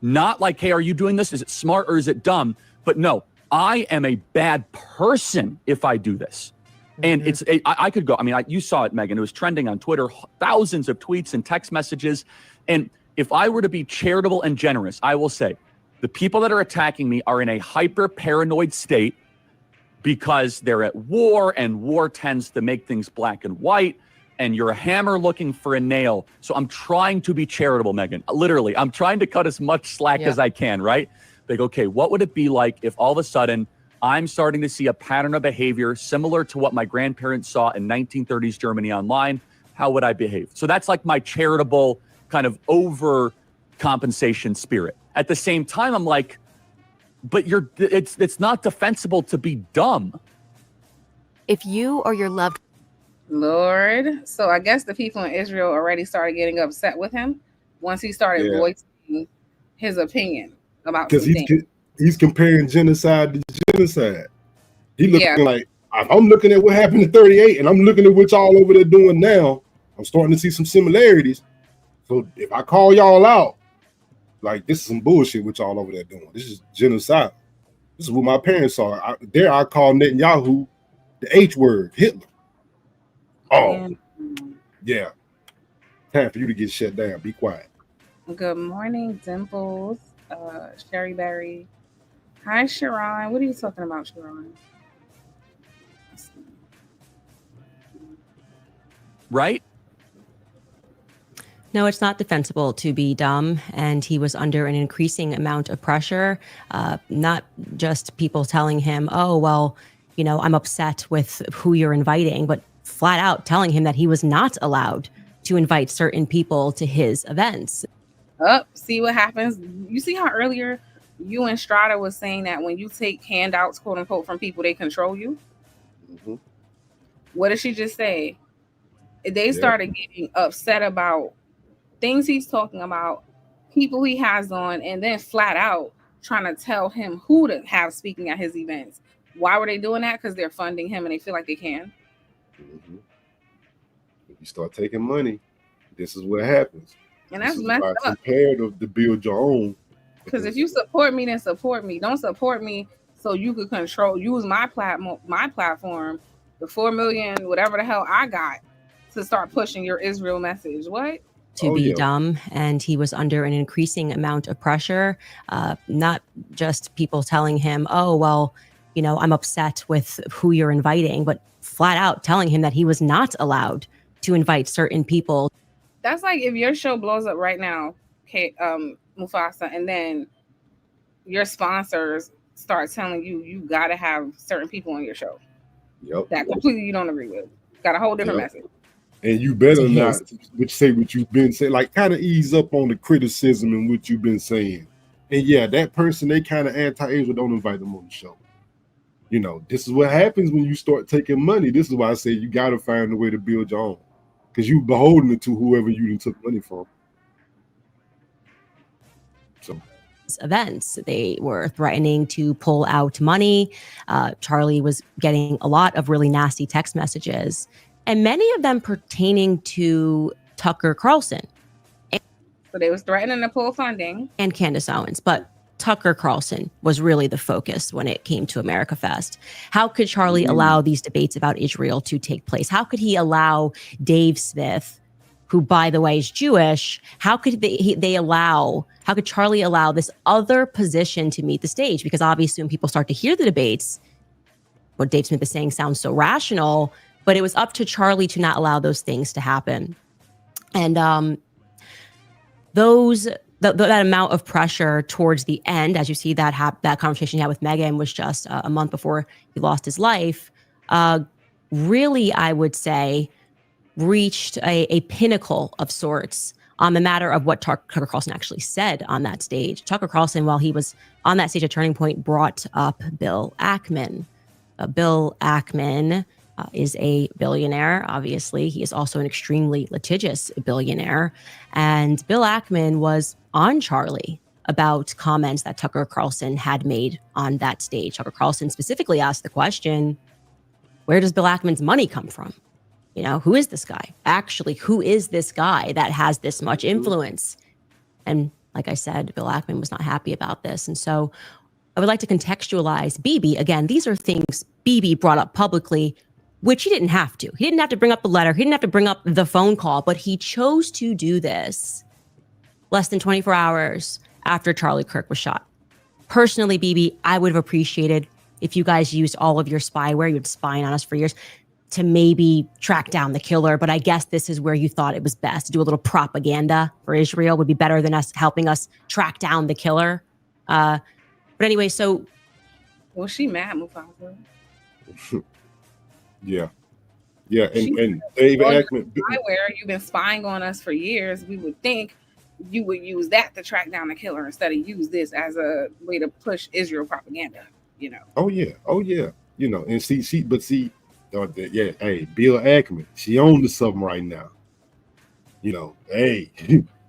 Speaker 19: not like, hey, are you doing this? Is it smart or is it dumb? But no, I am a bad person if I do this. And I could go, I mean, you saw it, Megan. It was trending on Twitter, thousands of tweets and text messages. And if I were to be charitable and generous, I will say the people that are attacking me are in a hyper paranoid state because they're at war, and war tends to make things black and white, and you're a hammer looking for a nail. So I'm trying to be charitable, Megan. Literally, I'm trying to cut as much slack as I can, right? Like, okay, what would it be like if all of a sudden I'm starting to see a pattern of behavior similar to what my grandparents saw in 1930s Germany online? How would I behave? So that's like my charitable kind of overcompensation spirit. At the same time, I'm like, but it's not defensible to be dumb.
Speaker 17: If you or your loved
Speaker 2: Lord. So I guess the people in Israel already started getting upset with him once he started voicing his opinion about
Speaker 11: because
Speaker 2: something.
Speaker 11: he's comparing genocide to genocide. He looking like, I'm looking at what happened in 38, and I'm looking at what y'all over there doing now. I'm starting to see some similarities. So if I call y'all out, like, this is some bullshit what y'all over there doing. This is genocide. This is what my parents saw. I call Netanyahu the H word, Hitler. Oh, yeah. Time for you to get shut down. Be quiet.
Speaker 2: Good morning, Dimples. Sherry Berry. Hi, Sharon. What are you talking about, Sharon?
Speaker 19: Right?
Speaker 17: No, it's not defensible to be dumb, and he was under an increasing amount of pressure, not just people telling him, oh, well, you know, I'm upset with who you're inviting, but flat out telling him that he was not allowed to invite certain people to his events.
Speaker 2: See what happens? You see how earlier you and Strada was saying that when you take handouts, quote unquote, from people, they control you?
Speaker 11: Mm-hmm.
Speaker 2: What did she just say? They started getting upset about things he's talking about, people he has on, and then flat out trying to tell him who to have speaking at his events. Why were they doing that? Because they're funding him and they feel like they can.
Speaker 11: Mm-hmm. If you start taking money, this is what happens.
Speaker 2: And that's messed up.
Speaker 11: Compared to build your own.
Speaker 2: Because if you support me, then support me. Don't support me so you could use my platform, the 4 million, whatever the hell I got, to start pushing your Israel message. What?
Speaker 17: To be dumb, and he was under an increasing amount of pressure, not just people telling him, oh, well, you know, I'm upset with who you're inviting, but flat out telling him that he was not allowed to invite certain people.
Speaker 2: That's like if your show blows up right now, Mufasa, and then your sponsors start telling you you got to have certain people on your show.
Speaker 11: Yep.
Speaker 2: That completely you don't agree with. Got a whole different message.
Speaker 11: And you better not say what you've been saying, like kind of ease up on the criticism and what you've been saying. And yeah, that person, they kind of anti-Israel, don't invite them on the show. You know, this is what happens when you start taking money. This is why I say you got to find a way to build your own, because you beholden it to whoever you took money from. So
Speaker 17: Events, they were threatening to pull out money. Charlie was getting a lot of really nasty text messages, and many of them pertaining to Tucker Carlson.
Speaker 2: So they was threatening to pull funding.
Speaker 17: And Candace Owens, but Tucker Carlson was really the focus when it came to America Fest. How could Charlie allow these debates about Israel to take place? How could he allow Dave Smith, who, by the way, is Jewish, how could how could Charlie allow this other position to meet the stage? Because obviously when people start to hear the debates, what Dave Smith is saying sounds so rational, but it was up to Charlie to not allow those things to happen. And that amount of pressure towards the end, as you see that conversation he had with Meghan was just a month before he lost his life, really, I would say, reached a pinnacle of sorts on the matter of what Tucker Carlson actually said on that stage. Tucker Carlson, while he was on that stage at Turning Point, brought up Bill Ackman. Bill Ackman is a billionaire. Obviously, he is also an extremely litigious billionaire. And Bill Ackman was on Charlie about comments that Tucker Carlson had made on that stage. Tucker Carlson specifically asked the question, where does Bill Ackman's money come from? You know, who is this guy? Actually, who is this guy that has this much influence? And like I said, Bill Ackman was not happy about this. And so I would like to contextualize Bibi. Again, these are things Bibi brought up publicly, which he didn't have to. He didn't have to bring up the letter. He didn't have to bring up the phone call, but he chose to do this less than 24 hours after Charlie Kirk was shot. Personally, Bibi, I would have appreciated if you guys used all of your spyware, you've been spying on us for years, to maybe track down the killer. But I guess this is where you thought it was best to do a little propaganda for Israel would be better than us helping us track down the killer. But anyway, so.
Speaker 2: Was she mad, Mufasa?
Speaker 11: Yeah. Yeah, and Dave Ackman.
Speaker 2: Spyware, you've been spying on us for years. We would think you would use that to track down the killer instead of use this as a way to push Israel propaganda, you know.
Speaker 11: Oh yeah. You know, and see, hey, Bill Ackman, she on to something right now. You know, hey,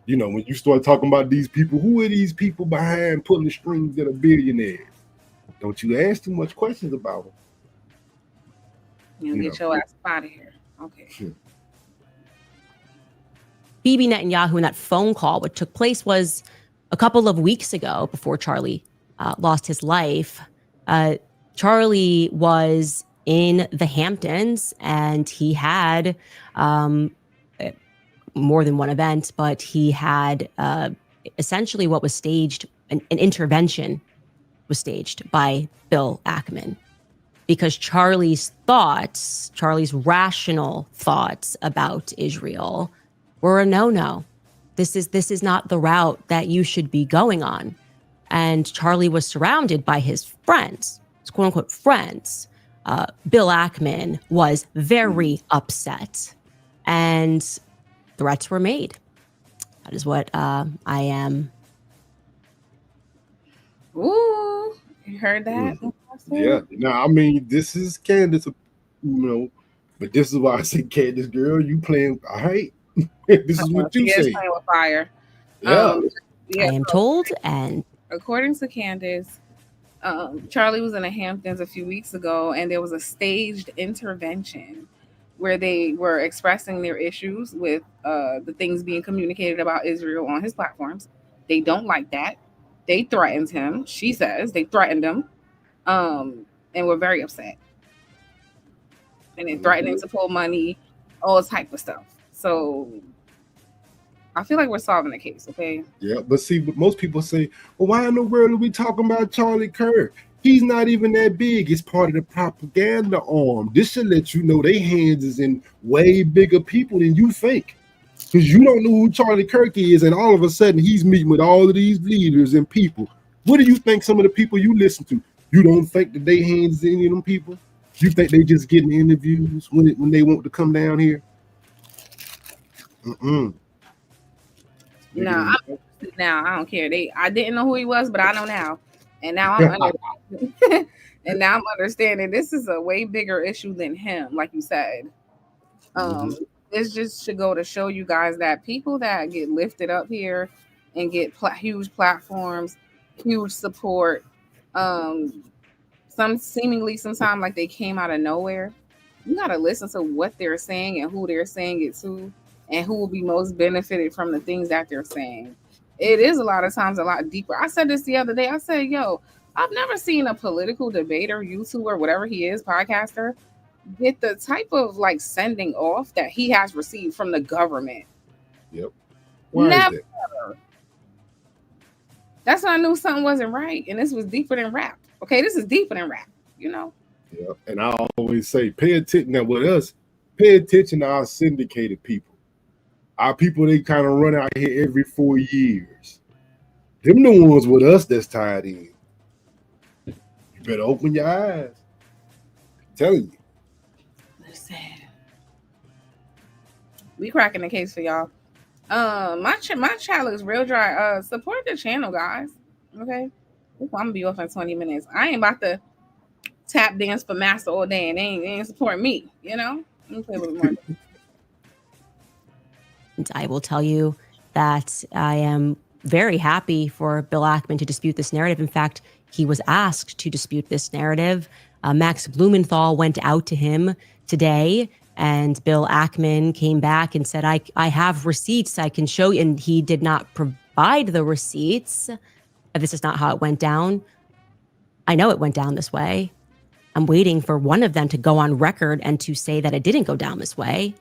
Speaker 11: you know, when you start talking about these people, who are these people behind pulling the strings that are billionaires? Don't you ask too much questions about them.
Speaker 2: You get your ass out of here. Okay.
Speaker 11: Sure.
Speaker 17: Bibi Netanyahu in that phone call, what took place was a couple of weeks ago before Charlie lost his life. Charlie was in the Hamptons and he had more than one event, but he had essentially what was staged, an intervention was staged by Bill Ackman. Because Charlie's rational thoughts about Israel were a no-no. This is not the route that you should be going on. And Charlie was surrounded by his friends, his quote-unquote friends. Bill Ackman was very upset, and threats were made. That is what I am.
Speaker 2: Ooh, you heard that?
Speaker 11: Yeah. Now, I mean, this is Candace, you know, but this is why I say, Candace, girl, you playing. All right. This is what you say.
Speaker 2: Playing with fire.
Speaker 11: Yeah.
Speaker 17: I am told, and
Speaker 2: according to Candace, Charlie was in the Hamptons a few weeks ago, and there was a staged intervention where they were expressing their issues with the things being communicated about Israel on his platforms. They don't like that. They threatened him. She says they threatened him, and were very upset. And then threatening to pull money, all type of stuff. So I feel like we're solving the case, okay?
Speaker 11: Yeah, but see, but most people say, well, why in the world are we talking about Charlie Kirk? He's not even that big. It's part of the propaganda arm. This should let you know their hands is in way bigger people than you think. Because you don't know who Charlie Kirk is, and all of a sudden he's meeting with all of these leaders and people. What do you think some of the people you listen to? You don't think that they hands in any of them people? You think they just getting interviews when they want to come down here?
Speaker 2: No, I don't care. I didn't know who he was, but I know now, and now and now I'm understanding this is a way bigger issue than him, like you said. This just should go to show you guys that people that get lifted up here and get huge platforms, huge support, sometimes like they came out of nowhere. You gotta listen to what they're saying and who they're saying it to, and who will be most benefited from the things that they're saying. It is a lot of times a lot deeper. I said this the other day. I said, yo, I've never seen a political debater, YouTuber, whatever he is, podcaster, get the type of like sending off that he has received from the government.
Speaker 11: Yep.
Speaker 2: Never. That's when I knew something wasn't right. And this was deeper than rap. Okay, this is deeper than rap, you know?
Speaker 11: Yeah. And I always say, pay attention. Now with us, pay attention to our syndicated people. Our people, they kind of run out here every 4 years. Them the ones with us that's tied in. You better open your eyes. I'm telling you.
Speaker 2: Listen. We cracking the case for y'all. My channel is real dry. Support the channel, guys. Okay? I'm gonna be off in 20 minutes. I ain't about to tap dance for Master all day and they ain't support me, you know? Let me play a little more.
Speaker 17: I will tell you that I am very happy for Bill Ackman to dispute this narrative. In fact, he was asked to dispute this narrative Max Blumenthal went out to him today, and Bill Ackman came back and said, I have receipts I can show you. And he did not provide the receipts. This is not how it went down. I know it went down this way. I'm waiting for one of them to go on record and to say that it didn't go down this way.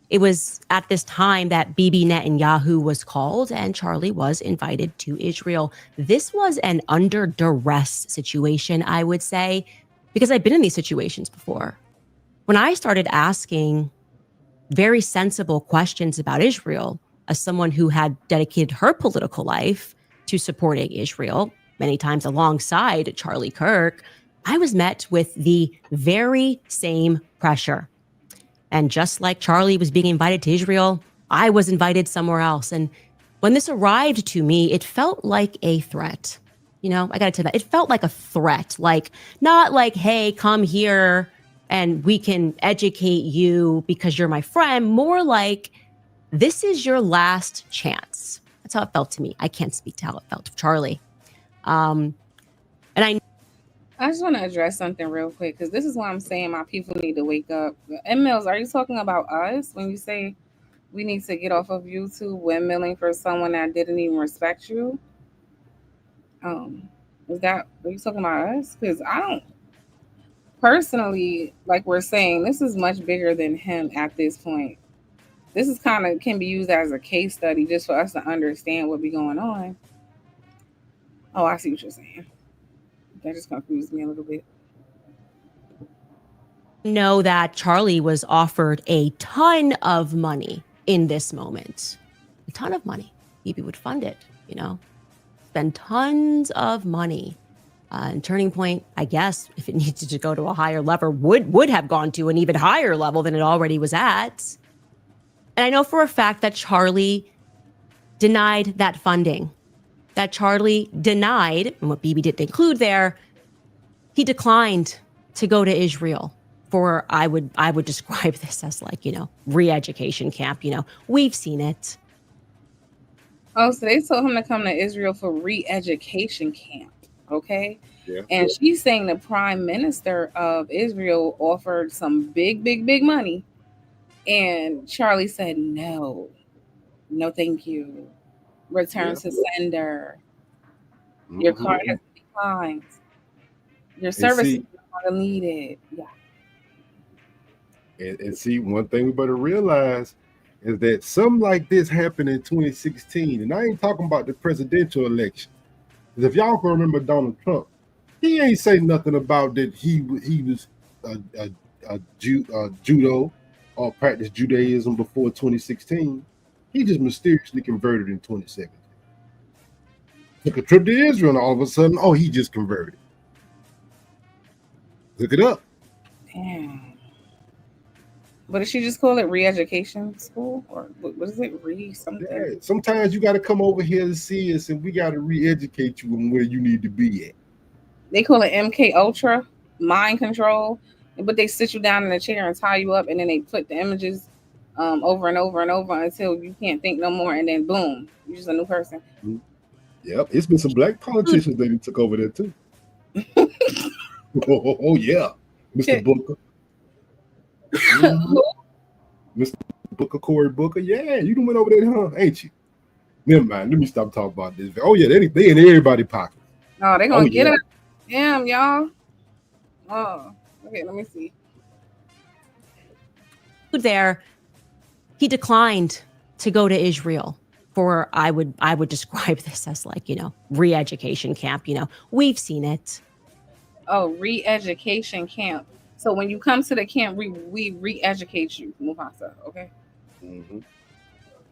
Speaker 17: It was at this time that Bibi Netanyahu was called and Charlie was invited to Israel. This was an under duress situation, I would say, because I've been in these situations before. When I started asking very sensible questions about Israel, as someone who had dedicated her political life to supporting Israel, many times alongside Charlie Kirk, I was met with the very same pressure. And just like Charlie was being invited to Israel, I was invited somewhere else. And when this arrived to me, it felt like a threat. You know, I got to tell you that. It felt like a threat, like not like, hey, come here and we can educate you because you're my friend. More like, this is your last chance. That's how it felt to me. I can't speak to how it felt to Charlie. And
Speaker 2: I just want to address something real quick, because this is why I'm saying my people need to wake up. Mills, are you talking about us when you say we need to get off of YouTube windmilling for someone that didn't even respect you? Are you talking about us? Because I don't personally, like we're saying, this is much bigger than him at this point. This is can be used as a case study just for us to understand what be going on. Oh, I see what you're saying. That just confused me a little bit.
Speaker 17: Know that Charlie was offered a ton of money in this moment. A ton of money. Bibi would fund it, you know, spend tons of money. And Turning Point, I guess, if it needed to go to a higher level, would have gone to an even higher level than it already was at. And I know for a fact that Charlie denied that funding. That Charlie denied, and what Bibi didn't include there, he declined to go to Israel for, I would describe this as like, you know, re-education camp. You know, we've seen it.
Speaker 2: Oh, so they told him to come to Israel for re-education camp, okay?
Speaker 11: Yeah.
Speaker 2: And she's saying the prime minister of Israel offered some big money. And Charlie said, no, thank you. Return to sender. Your card has been declined. Your service is no longer needed. Yeah.
Speaker 11: And see, one thing we better realize is that something like this happened in 2016. And I ain't talking about the presidential election. Because if y'all can remember Donald Trump, he ain't say nothing about that he was a judo or practiced Judaism before 2016. He just mysteriously converted in 2017. Took a trip to Israel, and all of a sudden, he just converted. Look it up.
Speaker 2: Damn. But did she just call it re-education school? Or what is it? Something?
Speaker 11: Yeah. Sometimes you got to come over here to see us, and we got to re-educate you on where you need to be at.
Speaker 2: They call it MK Ultra, mind control. But they sit you down in a chair and tie you up, and then they put the images over and over and over until you can't think no more, and then boom, you're just a new person.
Speaker 11: Mm-hmm. Yep, it's been some black politicians that took over there too. oh yeah, Mr. Booker. Mr. Booker, Cory Booker. Yeah, you done went over there, huh? Ain't you? Never mind. Let me stop talking about this. Oh yeah, they in everybody's pocket.
Speaker 2: Oh, they gonna get it. Damn, y'all. Oh, okay. Let me see.
Speaker 17: There, he declined to go to Israel for, I would describe this as like, you know, re-education camp. You know, we've seen it.
Speaker 2: Oh, re-education camp. So when you come to the camp, we re-educate you, Mufasa, okay?
Speaker 11: Mm-hmm.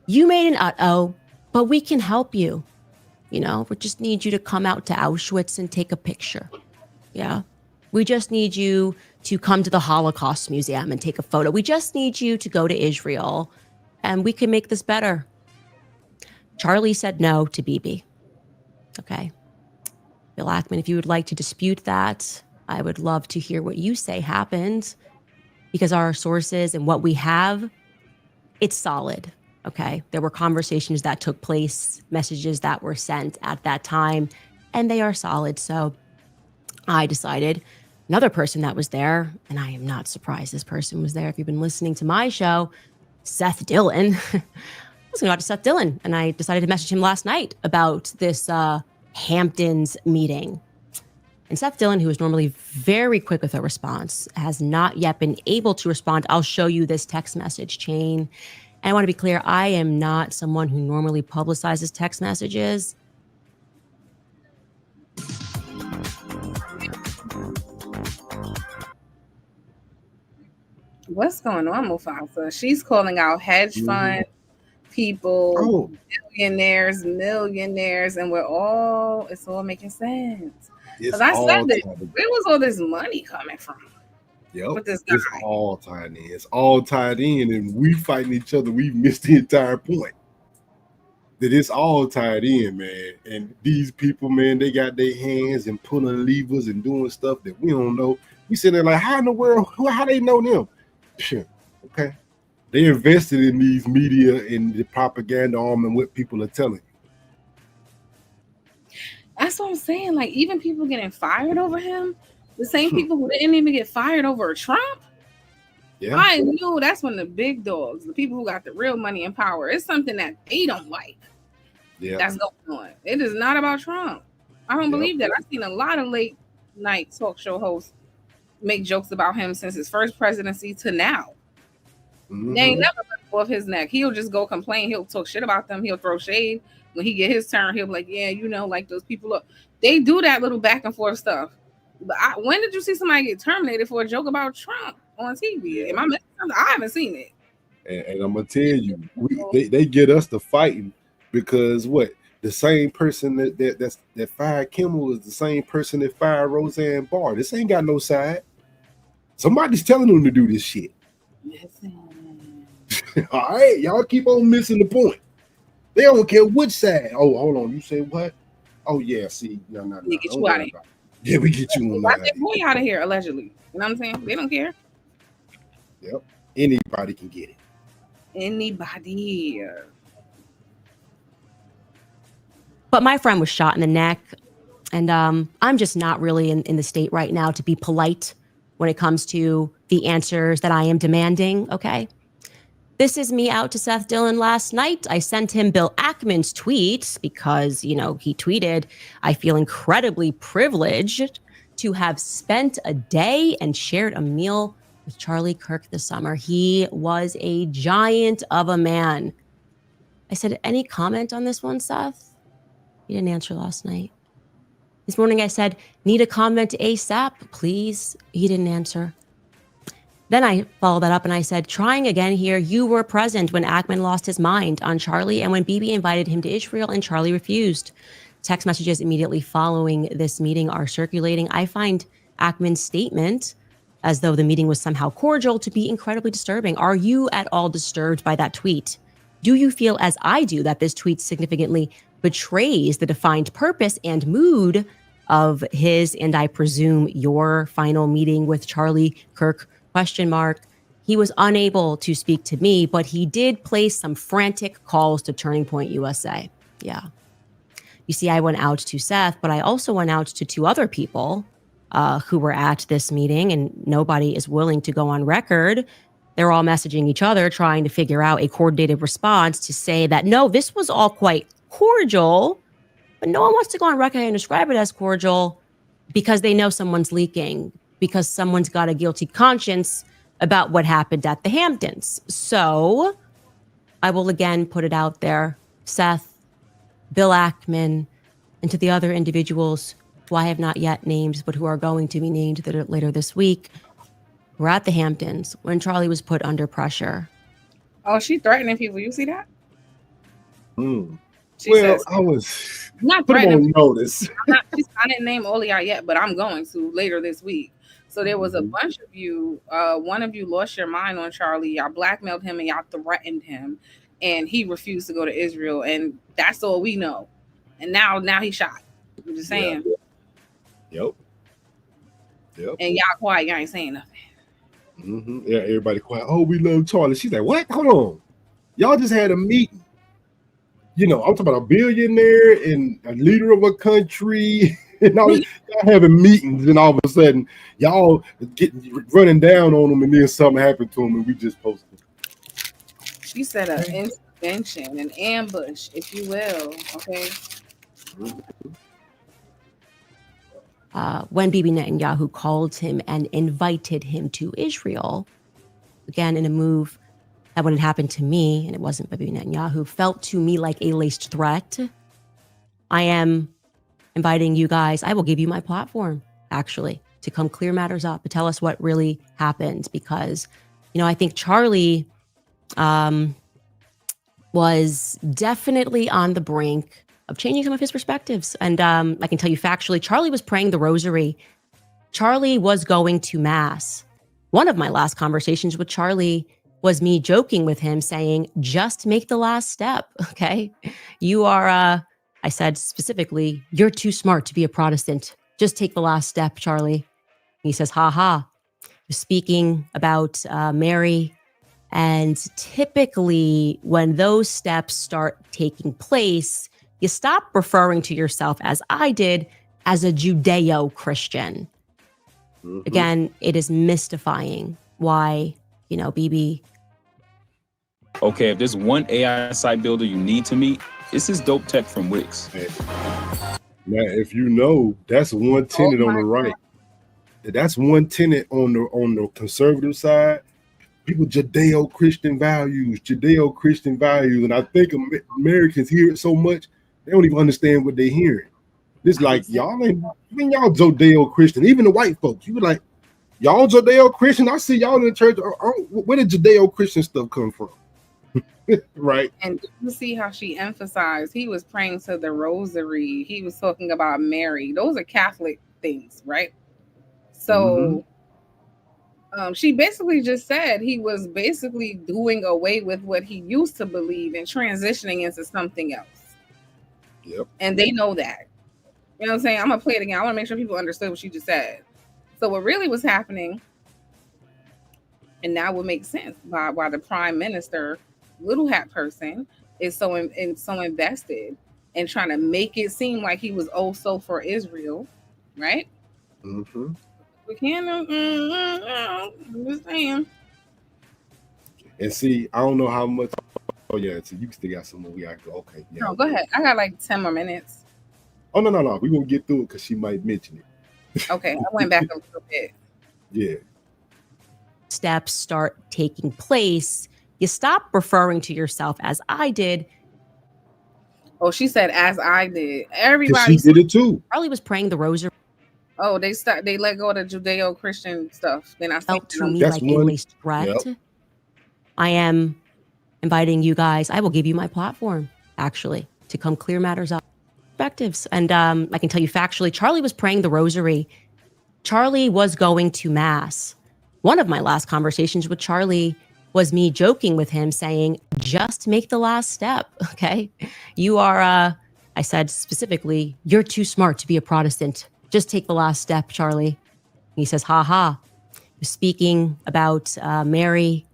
Speaker 17: You made an uh-oh, but we can help you. You know, we just need you to come out to Auschwitz and take a picture. Yeah. We just need you to come to the Holocaust Museum and take a photo. We just need you to go to Israel, and we can make this better. Charlie said no to Bibi. Okay. Bill Ackman, if you would like to dispute that, I would love to hear what you say happened, because our sources and what we have, it's solid. Okay. There were conversations that took place, messages that were sent at that time, and they are solid. So I decided Another person that was there, and I am not surprised this person was there if you've been listening to my show, Seth Dillon. I was going to talk to Seth Dillon, and I decided to message him last night about this Hamptons meeting. And Seth Dillon, who is normally very quick with a response, has not yet been able to respond. I'll show you this text message chain. And I want to be clear, I am not someone who normally publicizes text messages.
Speaker 2: What's going on, Mufasa? She's calling out hedge fund people, millionaires, and it's all making sense. Because I said that, where was all this money coming from?
Speaker 11: Yep,
Speaker 2: With this guy?
Speaker 11: it's all tied in. It's all tied in, and we fighting each other. We've missed the entire point. That it's all tied in, man. And these people, man, they got their hands and pulling levers and doing stuff that we don't know. We sitting there like, how in the world? How they know them? Sure. Okay. They invested in these media and the propaganda arm and what people are telling you.
Speaker 2: That's what I'm saying. Like, even people getting fired over him, the same people who didn't even get fired over Trump.
Speaker 11: Yeah.
Speaker 2: I knew that's when the big dogs, the people who got the real money and power, it's something that they don't like.
Speaker 11: Yeah.
Speaker 2: That's going on. It is not about Trump. I don't believe that. I've seen a lot of late night talk show hosts make jokes about him since his first presidency to now. They ain't never let him off his neck. He'll just go complain. He'll talk shit about them. He'll throw shade. When he get his turn, he'll be like, yeah, you know, like those people up. They do that little back and forth stuff. But when did you see somebody get terminated for a joke about Trump on TV? Am I missing something? I haven't seen it.
Speaker 11: And I'm gonna tell you, they get us to fighting because what? The same person that fired Kimmel is the same person that fired Roseanne Barr. This ain't got no side. Somebody's telling them to do this shit. All right, y'all keep on missing the point. They don't care which side. Oh, hold on. You say what? Oh yeah. See, no.
Speaker 2: They get you out of here.
Speaker 11: Yeah, we get you on
Speaker 2: Why
Speaker 11: that.
Speaker 2: that boy out of here allegedly? You know what I'm saying? They don't care.
Speaker 11: Yep. Anybody can get it.
Speaker 2: Anybody.
Speaker 17: But my friend was shot in the neck, and I'm just not really in the state right now to be polite when it comes to the answers that I am demanding, okay? This is me out to Seth Dillon last night. I sent him Bill Ackman's tweet because, you know, he tweeted, I feel incredibly privileged to have spent a day and shared a meal with Charlie Kirk this summer. He was a giant of a man. I said, any comment on this one, Seth? He didn't answer last night. This morning I said, need a comment ASAP, please. He didn't answer. Then I followed that up and I said, trying again here, you were present when Ackman lost his mind on Charlie and when Bibi invited him to Israel and Charlie refused. Text messages immediately following this meeting are circulating. I find Ackman's statement, as though the meeting was somehow cordial, to be incredibly disturbing. Are you at all disturbed by that tweet? Do you feel, as I do, that this tweet significantly betrays the defined purpose and mood of his, and I presume your, final meeting with Charlie Kirk? ? He was unable to speak to me, but he did place some frantic calls to Turning Point USA. Yeah. You see, I went out to Seth, but I also went out to two other people who were at this meeting, and nobody is willing to go on record. They're all messaging each other, trying to figure out a coordinated response to say that, no, this was all quite cordial, but no one wants to go on record and describe it as cordial because they know someone's leaking, because someone's got a guilty conscience about what happened at the Hamptons. So I will again put it out there, Seth, Bill Ackman, and to the other individuals who I have not yet named, but who are going to be named later this week, were at the Hamptons when Charlie was put under pressure.
Speaker 2: Oh, she threatening people. You see that?
Speaker 11: Well,
Speaker 2: says,
Speaker 11: I was
Speaker 2: not
Speaker 11: put 'em
Speaker 2: threatening.
Speaker 11: on notice.
Speaker 2: I didn't name all of y'all yet, but I'm going to later this week. So there was a bunch of you. One of you lost your mind on Charlie. Y'all blackmailed him and y'all threatened him, and he refused to go to Israel. And that's all we know. And now he's shot. I'm just saying.
Speaker 11: Yep.
Speaker 2: And y'all quiet. Y'all ain't saying nothing.
Speaker 11: Yeah, everybody quiet. Oh, we love Charlie. She's like, what? Hold on. Y'all just had a meeting. You know, I'm talking about a billionaire and a leader of a country And y'all having meetings, and all of a sudden, y'all running down on them, and then something happened to them, and we just posted.
Speaker 2: She said an intervention, an ambush, if you will. Okay.
Speaker 17: When Bibi Netanyahu called him and invited him to Israel, again, in a move that when it happened to me, and it wasn't Bibi Netanyahu, felt to me like a laced threat. I am inviting you guys, I will give you my platform, actually, to come clear matters up, to tell us what really happened. Because, I think Charlie was definitely on the brink of changing some of his perspectives. And I can tell you factually, Charlie was praying the rosary. Charlie was going to mass. One of my last conversations with Charlie was me joking with him saying, just make the last step, okay? You are, I said specifically, you're too smart to be a Protestant. Just take the last step, Charlie. And he says, ha ha. Speaking about Mary. And typically when those steps start taking place, you stop referring to yourself, as I did, as a Judeo-Christian. Mm-hmm. Again, it is mystifying why, Bibi.
Speaker 21: Okay, if there's one AI site builder you need to meet, it's this dope tech from Wix.
Speaker 11: Now, if you know, that's one tenet on the right. That's one tenet on the conservative side. People Judeo-Christian values, and I think Americans hear it so much they don't even understand what they're hearing. It's like y'all Judeo-Christian, even the white folks. You be like, y'all Judeo-Christian. I see y'all in the church. Where did Judeo-Christian stuff come from? Right.
Speaker 2: And you see how she emphasized he was praying to the rosary. He was talking about Mary. Those are Catholic things, right? So she basically just said he was basically doing away with what he used to believe and transitioning into something else.
Speaker 11: Yep.
Speaker 2: And they know that. You know what I'm saying? I'm going to play it again. I want to make sure people understood what she just said. So what really was happening, and now would make sense why the prime minister, little hat person, is so invested in trying to make it seem like he was also for Israel, right?
Speaker 11: Mm-hmm.
Speaker 2: We can't. I'm just saying.
Speaker 11: And see, I don't know how much. Oh yeah, so you still got some more. We got to go. Okay. Yeah.
Speaker 2: No, go ahead. I got like 10 more minutes.
Speaker 11: Oh no. We're gonna get through it because she might mention it.
Speaker 2: Okay, I went back a little bit.
Speaker 11: Yeah.
Speaker 17: Steps start taking place. You stop referring to yourself, as I did.
Speaker 2: Oh, she said, as I did. Everybody
Speaker 11: did it too.
Speaker 17: Charlie was praying the rosary.
Speaker 2: Oh, they let go of the Judeo-Christian stuff. Then I
Speaker 17: felt to me like a laced threat. Yep. I am inviting you guys. I will give you my platform, actually, to come clear matters up. Perspectives. And I can tell you factually, Charlie was praying the rosary. Charlie was going to mass. One of my last conversations with Charlie was me joking with him saying, just make the last step, okay? You are, I said specifically, you're too smart to be a Protestant. Just take the last step, Charlie. And he says, ha ha. Speaking about Mary.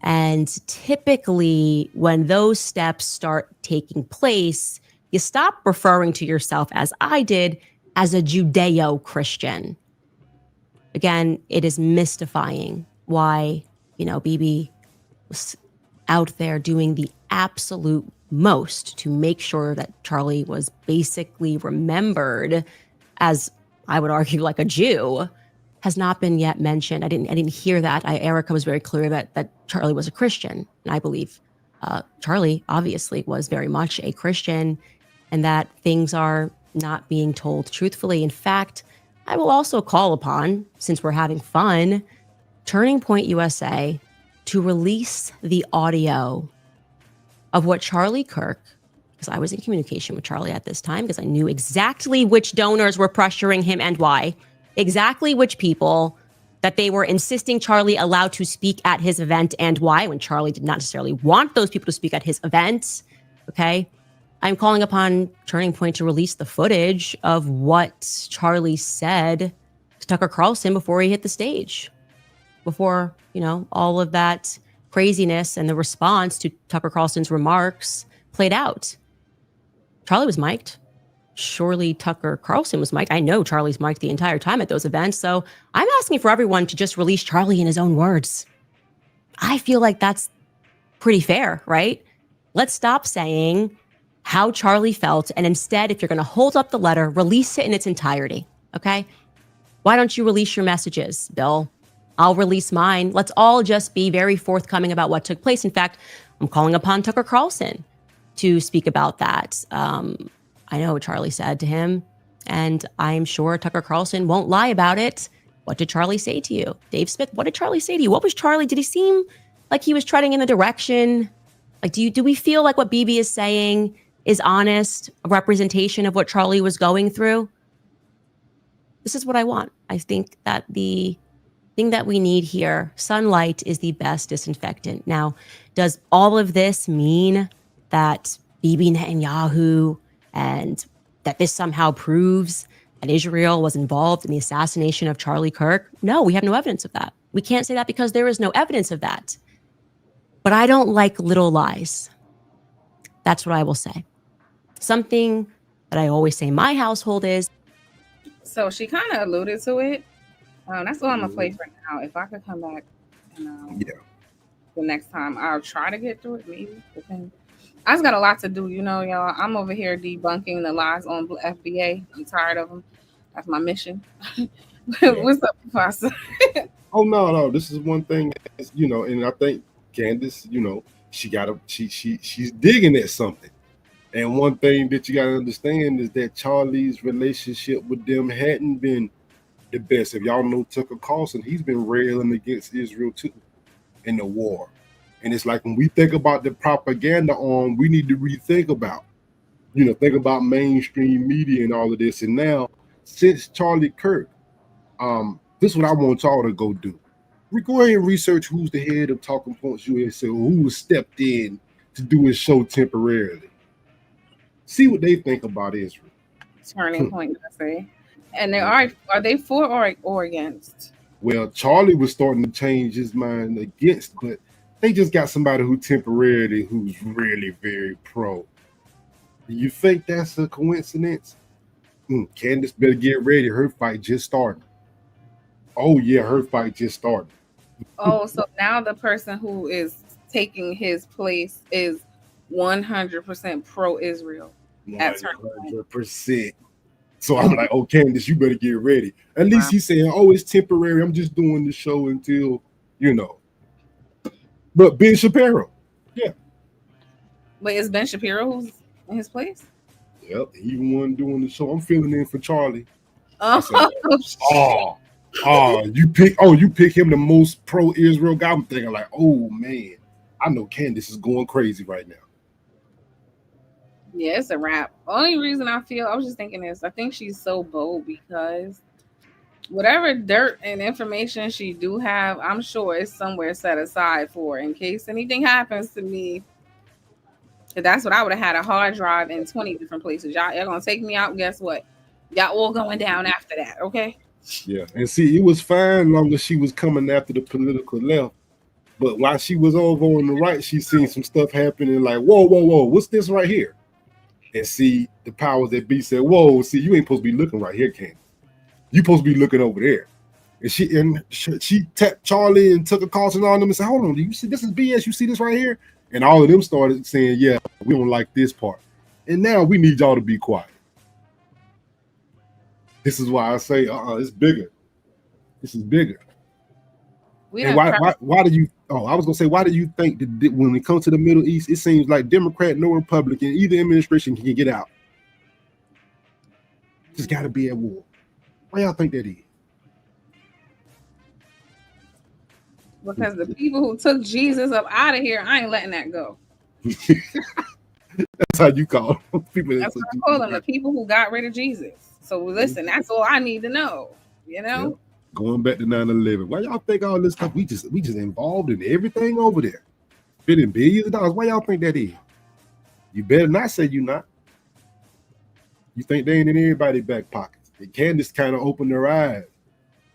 Speaker 17: And typically when those steps start taking place, you stop referring to yourself, as I did, as a Judeo-Christian. Again, it is mystifying why, Bibi was out there doing the absolute most to make sure that Charlie was basically remembered as, I would argue, like a Jew, has not been yet mentioned. I didn't hear that. Erica was very clear that Charlie was a Christian, and I believe Charlie obviously was very much a Christian, and that things are not being told truthfully. In fact, I will also call upon, since we're having fun, Turning Point USA to release the audio of what Charlie Kirk, because I was in communication with Charlie at this time, because I knew exactly which donors were pressuring him and why, exactly which people, that they were insisting Charlie allowed to speak at his event and why, when Charlie did not necessarily want those people to speak at his event, okay? I'm calling upon Turning Point to release the footage of what Charlie said to Tucker Carlson before he hit the stage, before, all of that craziness and the response to Tucker Carlson's remarks played out. Charlie was mic'd. surely Tucker Carlson was mic'd. I know Charlie's mic'd the entire time at those events. So I'm asking for everyone to just release Charlie in his own words. I feel like that's pretty fair, right? Let's stop saying how Charlie felt. And instead, if you're going to hold up the letter, release it in its entirety. Okay? Why don't you release your messages, Bill? I'll release mine. Let's all just be very forthcoming about what took place. In fact, I'm calling upon Tucker Carlson to speak about that. I know what Charlie said to him, and I'm sure Tucker Carlson won't lie about it. What did Charlie say to you? Dave Smith, what did Charlie say to you? What was Charlie? Did he seem like he was treading in a direction? Like, do we feel like what Bibi is saying is honest, a representation of what Charlie was going through? This is what I want. I think that the thing that we need here, sunlight is the best disinfectant. Now, does all of this mean that Bibi Netanyahu and that this somehow proves that Israel was involved in the assassination of Charlie Kirk? No, we have no evidence of that. We can't say that because there is no evidence of that. But I don't like little lies. That's what I will say. Something that I always say in my household is.
Speaker 2: So she kind of alluded to it. That's all I'm gonna place right now. If I could come back and the next time, I'll try to get through it. Maybe depends. I just got a lot to do, y'all. I'm over here debunking the lies on FBA. I'm tired of them. That's my mission. What's up, Pastor?
Speaker 11: Oh no, this is one thing, and I think Candace, she's digging at something. And one thing that you gotta understand is that Charlie's relationship with them hadn't been the best. If y'all know Tucker Carlson, he's been railing against Israel too in the war. And it's like when we think about the propaganda arm, we need to rethink about, think about mainstream media and all of this. And now, since Charlie Kirk, this is what I want y'all to go do. We go ahead and research who's the head of Talking Points USA, who was stepped in to do his show temporarily. See what they think about Israel.
Speaker 2: Turning Point USA. And are they for or against?
Speaker 11: Well, Charlie was starting to change his mind against, but they just got somebody who's really very pro. Do you think that's a coincidence? Candace better get ready. Her fight just started. Oh yeah, her fight just started.
Speaker 2: Oh, so now the person who is taking his place is 100% pro-Israel.
Speaker 11: 100%. So I'm like, oh, Candace, you better get ready. At least he's saying, oh, it's temporary. I'm just doing the show until, But Ben Shapiro, yeah.
Speaker 2: But is Ben Shapiro who's in his place?
Speaker 11: Yep, he the one doing the show. I'm filling in for Charlie. You pick him the most pro-Israel guy. I'm thinking like, oh man, I know Candace is going crazy right now.
Speaker 2: Yeah, it's a wrap. Only reason I was just thinking this, I think she's so bold because whatever dirt and information she do have, I'm sure it's somewhere set aside for in case anything happens to me. That's what I would have had, a hard drive in 20 different places. Y'all gonna take me out. Guess what? Y'all all going down after that, okay?
Speaker 11: Yeah, and see, it was fine long as she was coming after the political left. But while she was over on the right, she seen some stuff happening like, whoa, what's this right here? And see, the powers that be said, whoa, see, you ain't supposed to be looking right here, Candace. You supposed to be looking over there. And she tapped Charlie and Tucker Carlson on them and said, hold on, do you see this is BS? You see this right here? And all of them started saying, yeah, we don't like this part. And now we need y'all to be quiet. This is why I say, it's bigger. This is bigger. And why do you? Oh, I was gonna say, why do you think that when it comes to the Middle East, it seems like Democrat nor Republican, either administration can get out? Just got to be at war. Why y'all think that is?
Speaker 2: Because the people who took Jesus up out of here, I ain't letting that go.
Speaker 11: That's how you call them. People.
Speaker 2: That's what I call them, the people who got rid of Jesus. So listen, that's all I need to know.
Speaker 11: Yep. Going back to 9/11, why y'all think all this stuff? We just involved in everything over there, spending billions of dollars. Why y'all think that is? You better not say you not. You think they ain't in everybody's back pockets. And Candace kind of opened her eyes,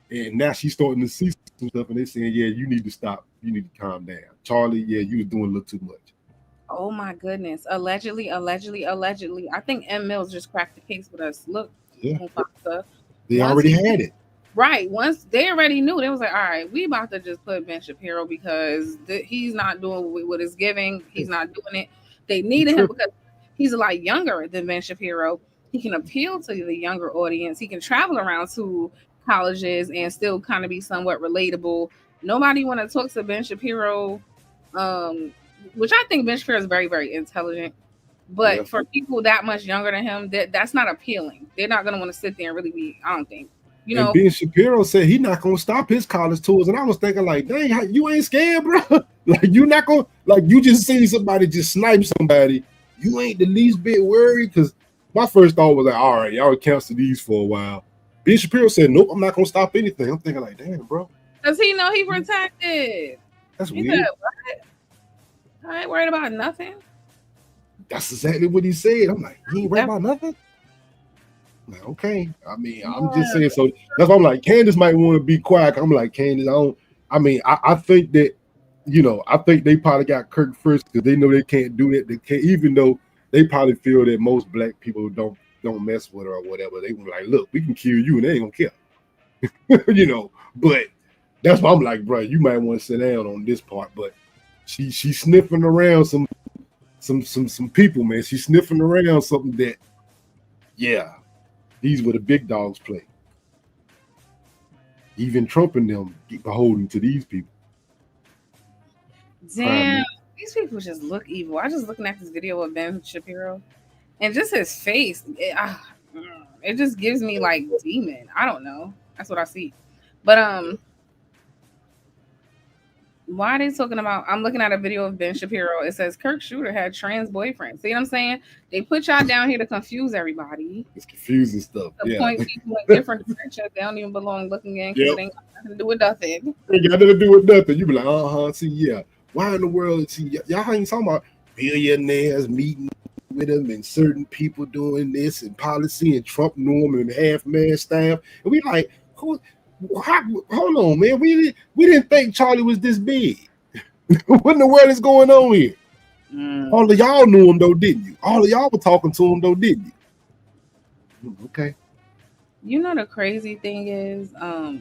Speaker 11: and now she's starting to see some stuff, and they saying, yeah, you need to stop. You need to calm down. Charlie, yeah, you was doing a little too much.
Speaker 2: Oh my goodness. Allegedly. I think M. Mills just cracked the case with us. Look,
Speaker 11: Yeah.
Speaker 2: Mufasa.
Speaker 11: They
Speaker 2: Once
Speaker 11: already had it.
Speaker 2: Right. Once they already knew, they was like, all right, we about to just put Ben Shapiro because he's not doing what it's giving. He's not doing it. They needed him because he's a lot younger than Ben Shapiro. He can appeal to the younger audience. He can travel around to colleges and still kind of be somewhat relatable. Nobody want to talk to Ben Shapiro, which I think Ben Shapiro is very, very intelligent. But for people that much younger than him, that's not appealing. They're not going to want to sit there and really be, I don't think. You know,
Speaker 11: and Ben Shapiro said he's not gonna stop his college tours, and I was thinking like, dang, you ain't scared, bro. Like you're not gonna, like you just seen somebody just snipe somebody, you ain't the least bit worried. Because my first thought was like, all right, y'all cancel these for a while. Ben Shapiro said, nope, I'm not gonna stop anything. I'm thinking like, damn, bro.
Speaker 2: Does he know he protected?
Speaker 11: That's
Speaker 2: He
Speaker 11: weird.
Speaker 2: said, what? I ain't worried about nothing.
Speaker 11: That's exactly what he said. I'm like, he ain't worried about nothing. Like, okay, I mean, I'm just saying. So that's why I'm like, Candace might want to be quiet. I'm like, Candace, I think that, you know, I think they probably got Kirk first because they know they can't do that. They can't, even though they probably feel that most black people don't mess with her or whatever. They were like, look, we can kill you and they ain't gonna care. You know, but that's why I'm like, bro, you might want to sit down on this part. But she's sniffing around some people, man. She's sniffing around something that, yeah. These were the big dogs play. Even Trump and them get beholden to these people.
Speaker 2: Damn, these people just look evil. I just looking at this video of Ben Shapiro, and just his face. It just gives me like demon. I don't know. That's what I see. But why are they talking about? I'm looking at a video of Ben Shapiro. It says Kirk Shooter had trans boyfriends. See what I'm saying? They put y'all down here to confuse everybody.
Speaker 11: It's confusing stuff.
Speaker 2: To point people in different directions. They don't even belong looking in because it ain't got nothing to do with nothing.
Speaker 11: Ain't got nothing to do with nothing. You be like, see, yeah. Why in the world? See, y'all ain't talking about billionaires meeting with them and certain people doing this and policy and Trump knew them and half-man staff. And we like, hold on, man. We didn't think Charlie was this big. What in the world is going on here? All of y'all knew him though, didn't you? All of y'all were talking to him though, didn't you? Okay.
Speaker 2: You know the crazy thing is, I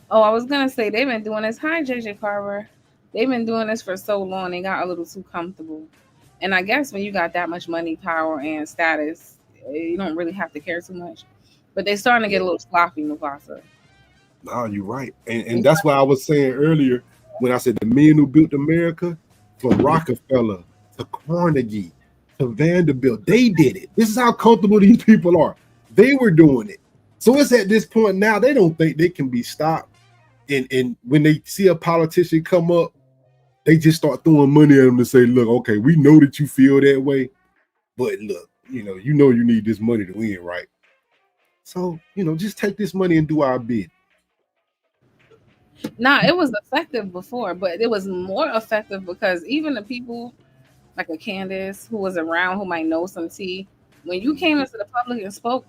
Speaker 2: was gonna say they've been doing this. Hi, JJ Carver. They've been doing this for so long. They got a little too comfortable. And I guess when you got that much money, power, and status, you don't really have to care too much. But they're starting to get a little sloppy, Mufasa.
Speaker 11: No, you're right. And that's why I was saying earlier when I said the men who built America, from Rockefeller to Carnegie to Vanderbilt, they did it. This is how comfortable these people are. They were doing it. So it's at this point now, they don't think they can be stopped. And when they see a politician come up, they just start throwing money at them to say, look, okay, we know that you feel that way, but look, you need this money to win, right? So, just take this money and do our bid.
Speaker 2: Nah, it was effective before, but it was more effective because even the people like a Candace who was around, who might know some tea, when you came into the public and spoke,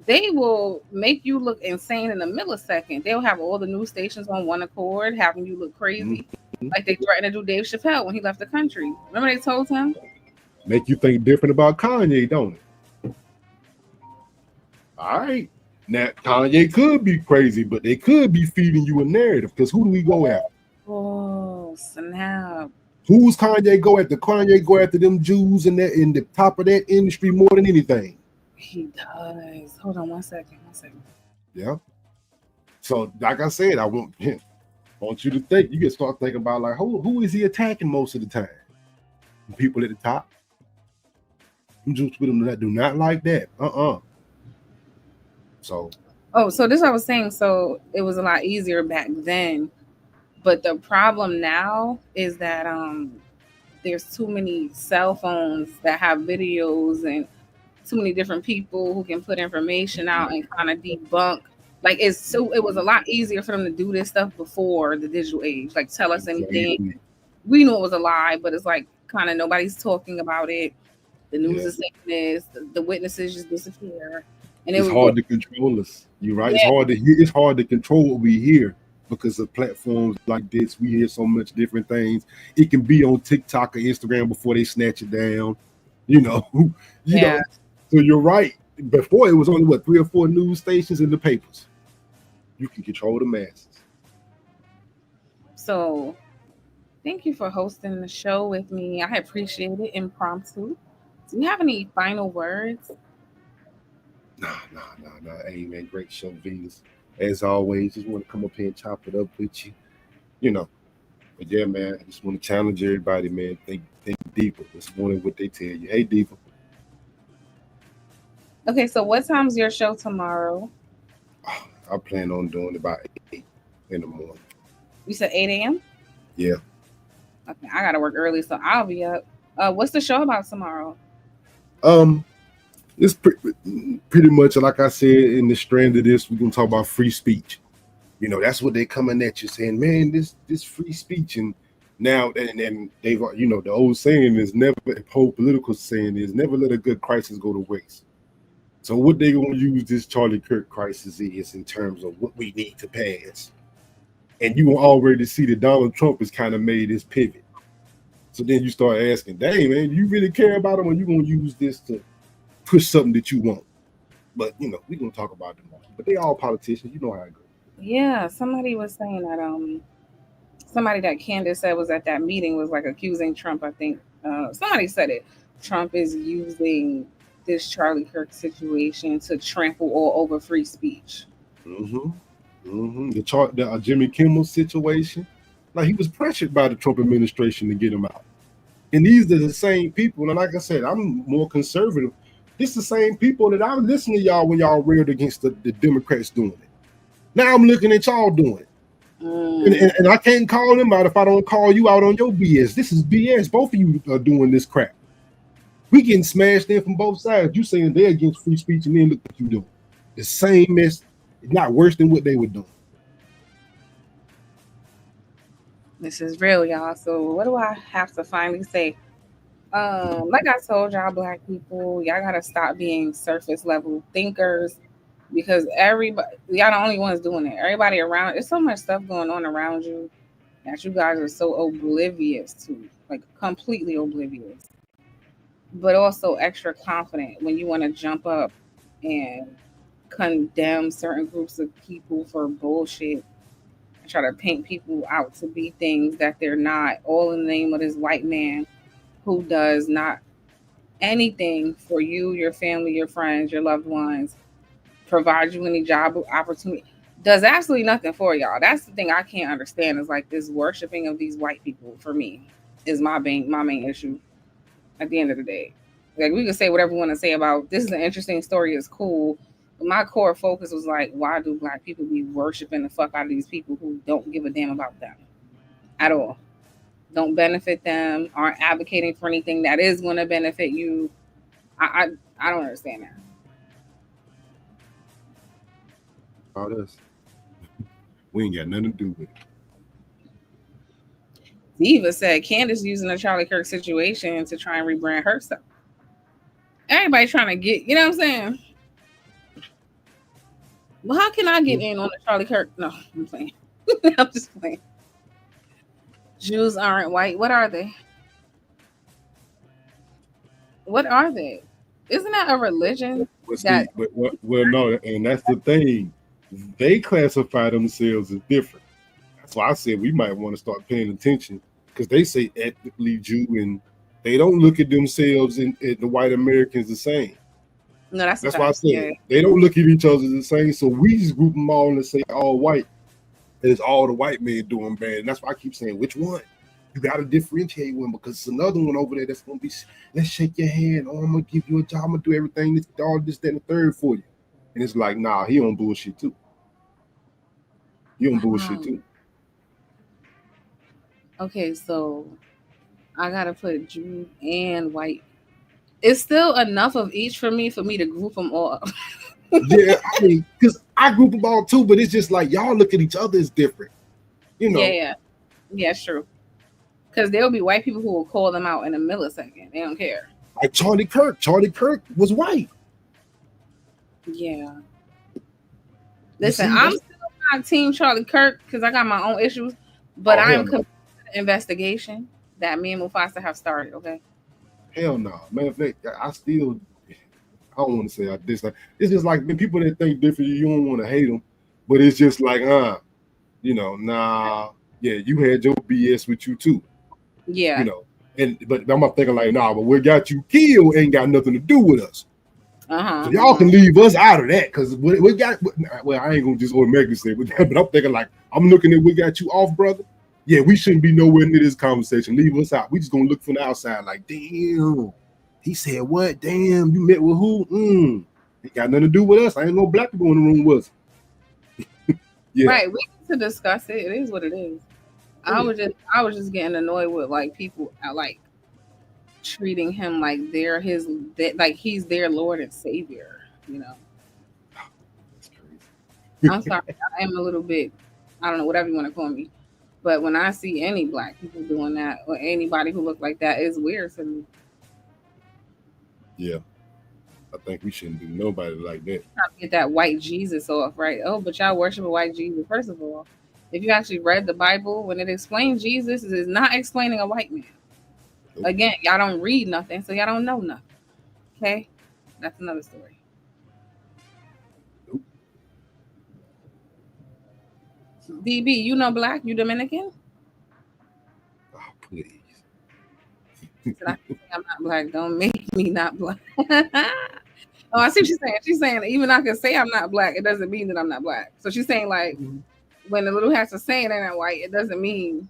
Speaker 2: they will make you look insane in a millisecond. They'll have all the news stations on one accord, having you look crazy. Like they threatened to do Dave Chappelle when he left the country. Remember they told him?
Speaker 11: Make you think different about Kanye, don't it? All right. Now, Kanye could be crazy, but they could be feeding you a narrative, because who do we go after?
Speaker 2: Oh, snap.
Speaker 11: Who's Kanye go after? Kanye go after them Jews in the top of that industry more than anything.
Speaker 2: He does. Hold on one second.
Speaker 11: Yeah. So, like I said, I want you to think. You can start thinking about, like, who is he attacking most of the time? The people at the top. Them Jews with them that do not like that. So.
Speaker 2: So this is what I was saying. So it was a lot easier back then. But the problem now is that there's too many cell phones that have videos and too many different people who can put information out and kind of debunk. Like it was a lot easier for them to do this stuff before the digital age. Like tell us anything. We knew it was a lie, but it's like kind of nobody's talking about it. The news is saying this. The witnesses just disappear. And
Speaker 11: it's hard to control us. You're right. Yeah. It's hard to control what we hear. because of platforms like this. We hear so much different things. It can be on TikTok or Instagram before they snatch it down. You know. So you're right. Before it was only what 3 or 4 news stations in the papers. You can control the masses.
Speaker 2: So thank you for hosting the show with me. I appreciate it. Impromptu. Do you have any final words?
Speaker 11: Nah. Hey, man, great show, Venus. As always, just want to come up here and chop it up with you. You know. But yeah, man, I just want to challenge everybody, man. Think deeper. This morning what they tell you. Hey, Diva.
Speaker 2: Okay, so what time's your show tomorrow?
Speaker 11: I plan on doing about 8 in the morning.
Speaker 2: You said 8 a.m.?
Speaker 11: Yeah.
Speaker 2: Okay, I gotta work early, so I'll be up. What's the show about tomorrow?
Speaker 11: It's pretty much like I said in the strand of this, we're gonna talk about free speech. You know, that's what they coming at you saying, man, this free speech. And now and they've, you know, the old saying is never, the whole political saying is never let a good crisis go to waste. So what they gonna use this Charlie Kirk crisis is in terms of what we need to pass. And you will already see that Donald Trump has kind of made this pivot. So then you start asking, dang, man, you really care about him, or you gonna use this to push something that you want? But you know, we're gonna talk about them all. But they all politicians, you know how it goes.
Speaker 2: Yeah, somebody was saying that somebody that Candace said was at that meeting was like accusing Trump. I think somebody said it. Trump is using this Charlie Kirk situation to trample all over free speech.
Speaker 11: The Jimmy Kimmel situation, like he was pressured by the Trump administration to get him out. And these are the same people. And like I said, I'm more conservative. This is the same people that I listen to y'all when y'all railed against the Democrats doing it. Now I'm looking at y'all doing it. And I can't call them out if I don't call you out on your BS. This is BS. Both of you are doing this crap. We getting smashed in from both sides. You saying they're against free speech, and then look what you doing. The same mess, not worse than what they were doing.
Speaker 2: This is real, y'all. So what do I have to finally say? Like I told y'all, Black people, y'all gotta stop being surface level thinkers, because everybody, y'all the only ones doing it. Everybody around, there's so much stuff going on around you that you guys are so oblivious to, like completely oblivious, but also extra confident when you want to jump up and condemn certain groups of people for bullshit and try to paint people out to be things that they're not, all in the name of this white man who does not anything for you, your family, your friends, your loved ones, provide you any job opportunity, does absolutely nothing for y'all. That's the thing I can't understand, is like this worshiping of these white people, for me, is my main issue at the end of the day. Like, we can say whatever we want to say about this is an interesting story, it's cool, but my core focus was like, why do Black people be worshiping the fuck out of these people who don't give a damn about them at all? Don't benefit them, aren't advocating for anything that is going to benefit you. I don't understand that.
Speaker 11: About us. We ain't got nothing to do with it.
Speaker 2: Diva said Candace using the Charlie Kirk situation to try and rebrand herself. Everybody trying to get, you know what I'm saying? Well, how can I get in on the Charlie Kirk? No, I'm playing. I'm just playing. Jews aren't white. What are they? What are they? Isn't that a religion?
Speaker 11: Well, no, and that's the thing. They classify themselves as different. That's why I said we might want to start paying attention, because they say ethnically Jew, and they don't look at themselves and the white Americans the same.
Speaker 2: No, that's
Speaker 11: why I said they don't look at each other the same. So we just group them all and say all white. And it's all the white men doing bad. And that's why I keep saying, which one? You got to differentiate one, because it's another one over there that's going to be, let's shake your hand. Oh, I'm going to give you a job. I'm going to do everything, all this, that, and the third for you. And it's like, nah, he on bullshit too. You on bullshit too.
Speaker 2: Okay, so I got to put Jew and white. It's still enough of each for me to group them all up.
Speaker 11: Yeah, I mean, because I group them all too, but it's just like y'all look at each other as different. You know?
Speaker 2: Yeah, it's true. Because there'll be white people who will call them out in a millisecond. They don't care.
Speaker 11: Like Charlie Kirk. Charlie Kirk was white.
Speaker 2: Yeah. Listen, I'm still not Team Charlie Kirk because I got my own issues, but I am
Speaker 11: no.
Speaker 2: committed to the investigation that me and Mufasa have started. Okay.
Speaker 11: Hell no, matter of fact, I don't want to say I dislike. It's just like the people that think different. You don't want to hate them, but it's just like, nah, yeah, you had your BS with you too.
Speaker 2: Yeah.
Speaker 11: But I'm thinking like, nah, but what got you killed ain't got nothing to do with us.
Speaker 2: Uh-huh.
Speaker 11: So y'all can leave us out of that because we got. Well, I ain't gonna just automatically say with that, but I'm thinking like, I'm looking at what got you off, brother. Yeah, we shouldn't be nowhere near this conversation. Leave us out. We just gonna look from the outside like, damn. He said, what? Damn, you met with who? It got nothing to do with us. I ain't no black people in the room with us. Yeah.
Speaker 2: Right. We need to discuss it. It is what it is. I was just getting annoyed with like people like treating him like like he's their Lord and Savior,
Speaker 11: That's crazy.
Speaker 2: I'm sorry, I am a little bit, I don't know, whatever you want to call me. But when I see any black people doing that or anybody who look like that, it's weird to me.
Speaker 11: Yeah. I think we shouldn't do nobody like that.
Speaker 2: Trying to get that white Jesus off, right? Oh, but y'all worship a white Jesus. First of all, if you actually read the Bible, when it explains Jesus, it is not explaining a white man. Nope. Again, y'all don't read nothing, so y'all don't know nothing. Okay? That's another story.
Speaker 11: Nope.
Speaker 2: DB, you know black? You Dominican?
Speaker 11: Oh, please.
Speaker 2: I think I'm not black. Don't make me not black. Oh, I see what she's saying. She's saying even I can say I'm not black, it doesn't mean that I'm not black. So she's saying like when the little hats are saying they're not white, it doesn't mean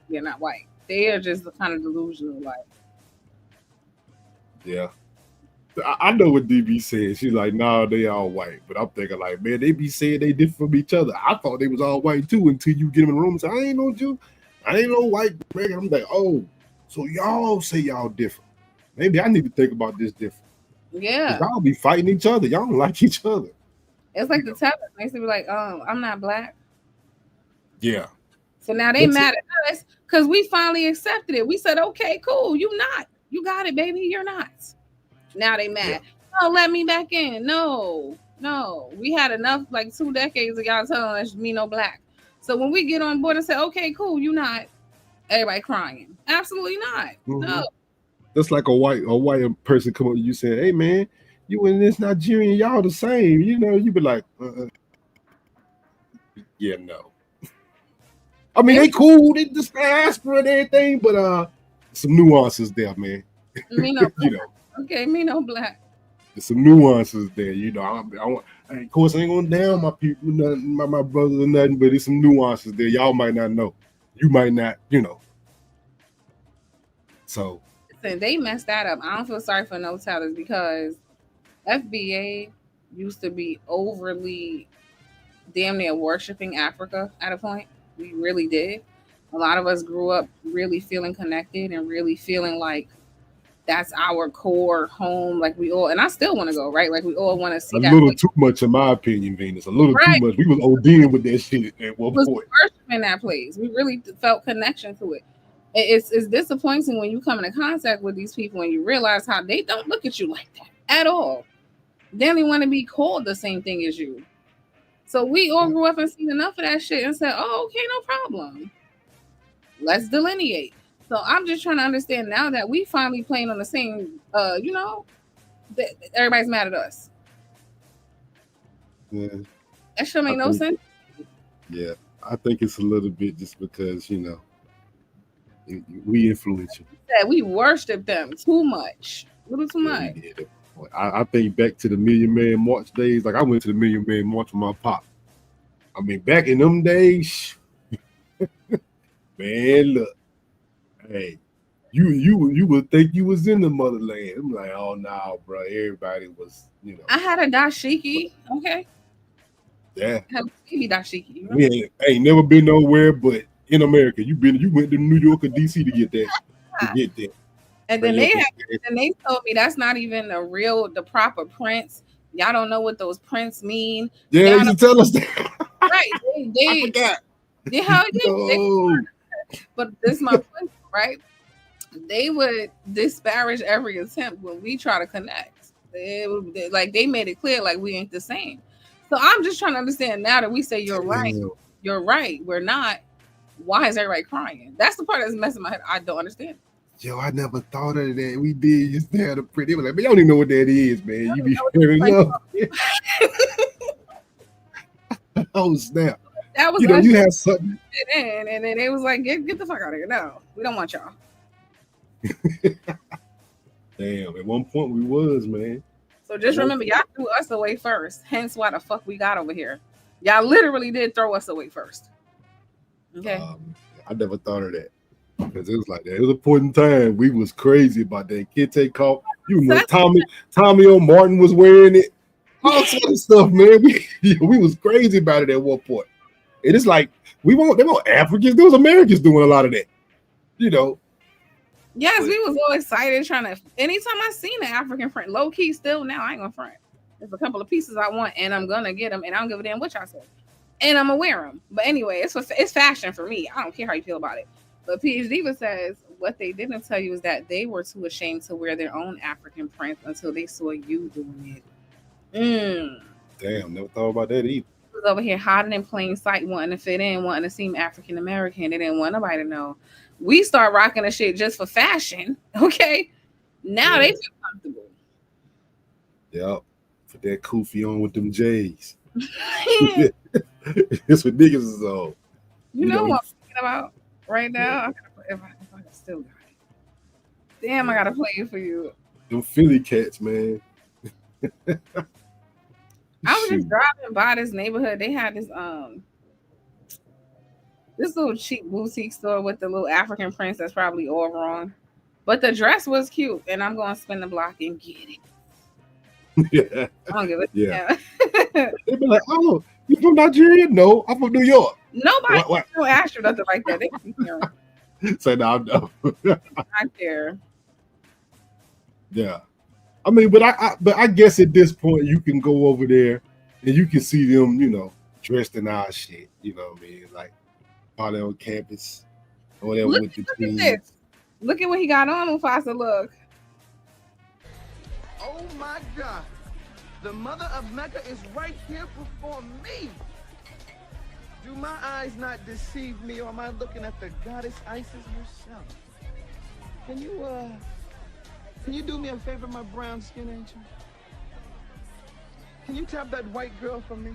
Speaker 2: they're not white. They are just kind of delusional, like.
Speaker 11: Yeah. I know what DB said. She's like, nah, they all white. But I'm thinking like, man, they be saying they different from each other. I thought they was all white too until you get them in the room and say, I ain't no Jew. I ain't no white man. I'm like, oh, so y'all say y'all different. Maybe I need to think about this different.
Speaker 2: Yeah.
Speaker 11: Y'all be fighting each other. Y'all don't like each other.
Speaker 2: It's like the tellers. They used to be like, I'm not black.
Speaker 11: Yeah.
Speaker 2: So now they mad at us because we finally accepted it. We said, okay, cool. You not. You got it, baby. You're not. Now they mad. Yeah. Oh, let me back in. No. We had enough, like 2 decades of y'all telling us me no black. So when we get on board and say, okay, cool, you not, everybody crying. Absolutely not. Mm-hmm. No.
Speaker 11: That's like a white person come up to you saying, hey man, you and this Nigerian, y'all the same. You be like, yeah, no. I mean, they cool, they just diaspora and everything, but some nuances there, man.
Speaker 2: Me no Okay, me no black.
Speaker 11: There's some nuances there, of course, I ain't gonna down my people, nothing, my brothers or nothing, but there's some nuances there. Y'all might not know. You might not, So
Speaker 2: they messed that up. I don't feel sorry for no tellers because FBA used to be overly damn near worshiping Africa at a point. We really did. A lot of us grew up really feeling connected and really feeling like that's our core home. Like we all, and I still want to go, right? Like we all want to see that.
Speaker 11: A little too much, in my opinion, Venus. A little too much. We was ODing with that shit at one point.
Speaker 2: Worshiping that place. We really felt connection to it. It's disappointing when you come into contact with these people and you realize how they don't look at you like that at all. They only want to be called the same thing as you. So we all grew up and seen enough of that shit and said, oh, okay, no problem. Let's delineate. So I'm just trying to understand now that we finally playing on the same, everybody's mad at us.
Speaker 11: Yeah.
Speaker 2: That sure make no sense.
Speaker 11: Yeah, I think it's a little bit just because, we influence you.
Speaker 2: That we worship them too much. A little too much.
Speaker 11: I think back to the Million Man March days. Like I went to the Million Man March with my pop. I mean, back in them days, man, look, hey, you would think you was in the motherland. I'm like, oh no, bro. Everybody was,
Speaker 2: I had a dashiki. Okay.
Speaker 11: Yeah.
Speaker 2: I had a dashiki.
Speaker 11: We ain't never been nowhere but in America. You went to New York or DC to get that.
Speaker 2: And then they told me that's not even the proper prints. Y'all don't know what those prints mean.
Speaker 11: Yeah, they used to tell us that.
Speaker 2: Right.
Speaker 11: I forgot.
Speaker 2: Yeah, but this is my point, right? They would disparage every attempt when we try to connect. They made it clear like we ain't the same. So I'm just trying to understand now that we say you're right. You're right. We're not. Why is everybody crying? That's the part that's messing my head. I don't understand.
Speaker 11: Yo, I never thought of that. We did just have a pretty. They were like, man, y'all don't even know what that is, man. You be fair enough. Oh snap!
Speaker 2: That was
Speaker 11: you have something.
Speaker 2: And then it was like, get the fuck out of here. No, we don't want y'all.
Speaker 11: Damn, at one point we was, man.
Speaker 2: So just remember, y'all threw us away first. Hence why the fuck we got over here. Y'all literally did throw us away first. Okay.
Speaker 11: I never thought of that. Because it was like that. It was a point in time we was crazy about that. Kid take call. You know, Tommy O. Martin was wearing it. All sort of stuff, man. We was crazy about it at one point. It is like they want Africans. There was Americans doing a lot of that. You know.
Speaker 2: Yes, we was all excited trying to. Anytime I seen an African print, low key still now, I ain't gonna front. There's a couple of pieces I want, and I'm gonna get them, and I don't give a damn what y'all say, and I'm gonna wear them. But anyway, it's fashion for me. I don't care how you feel about it. But PhD Diva says what they didn't tell you is that they were too ashamed to wear their own African prints until they saw you doing it.
Speaker 11: Damn, never thought about that either.
Speaker 2: Was over here hiding in plain sight, wanting to fit in, wanting to seem African American. They didn't want nobody to know. We start rocking the shit just for fashion. Okay. Now they feel comfortable.
Speaker 11: Yep. Put that kufi on with them J's. It's what niggas is on.
Speaker 2: You know what I'm thinking about right now? If I still got it. Damn, I gotta play it for you.
Speaker 11: Them Philly cats, man.
Speaker 2: I was just driving by this neighborhood. They had this little cheap boutique store with the little African prints that's probably all wrong. But the dress was cute, and I'm going to spin the block and get it.
Speaker 11: Yeah.
Speaker 2: I don't give a
Speaker 11: damn. They be like, oh, you from Nigeria? No, I'm from New York.
Speaker 2: Nobody don't ask you nothing like that. They can be
Speaker 11: Say, no.
Speaker 2: I care.
Speaker 11: Yeah. I mean, but I guess at this point you can go over there and you can see them, you know, dressed in our shit. You know what I mean? Like all there on campus or whatever with the team.
Speaker 2: This. Look at what he got on, Mufasa. Look.
Speaker 1: Oh my God. The mother of Mecca is right here before me. Do my eyes not deceive me, or am I looking at the goddess Isis herself? Can you do me a favor, my brown skin angel? Can you tap that white girl for me?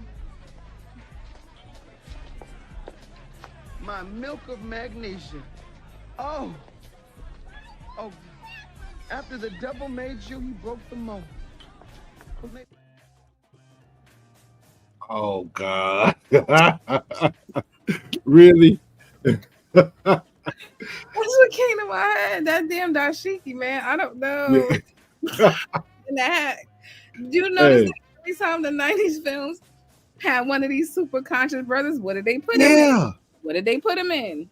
Speaker 1: My milk of magnesia. Oh, after the devil made you, he broke the mold.
Speaker 11: Oh God. Really?
Speaker 2: That's what came to my head. That damn dashiki, man. I don't know. In the hat. Do you notice that every time the 90s films had one of these super conscious brothers, what did they put him in? What did they put him in?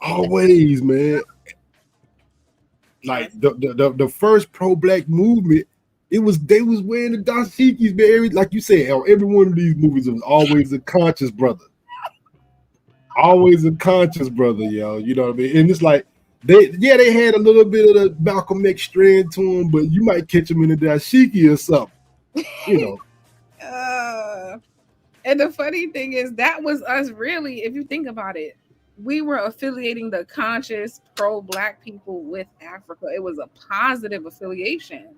Speaker 11: Always, man. Like the first pro-black movement, they was wearing the dashikis, man. Like you said, every one of these movies was always a conscious brother. Always a conscious brother, yo. You know what I mean? And it's like they had a little bit of the Malcolm X strand to them, but you might catch them in the dashiki or something. You know.
Speaker 2: And the funny thing is that was us really, if you think about it. We were affiliating the conscious pro-black people with Africa. It was a positive affiliation.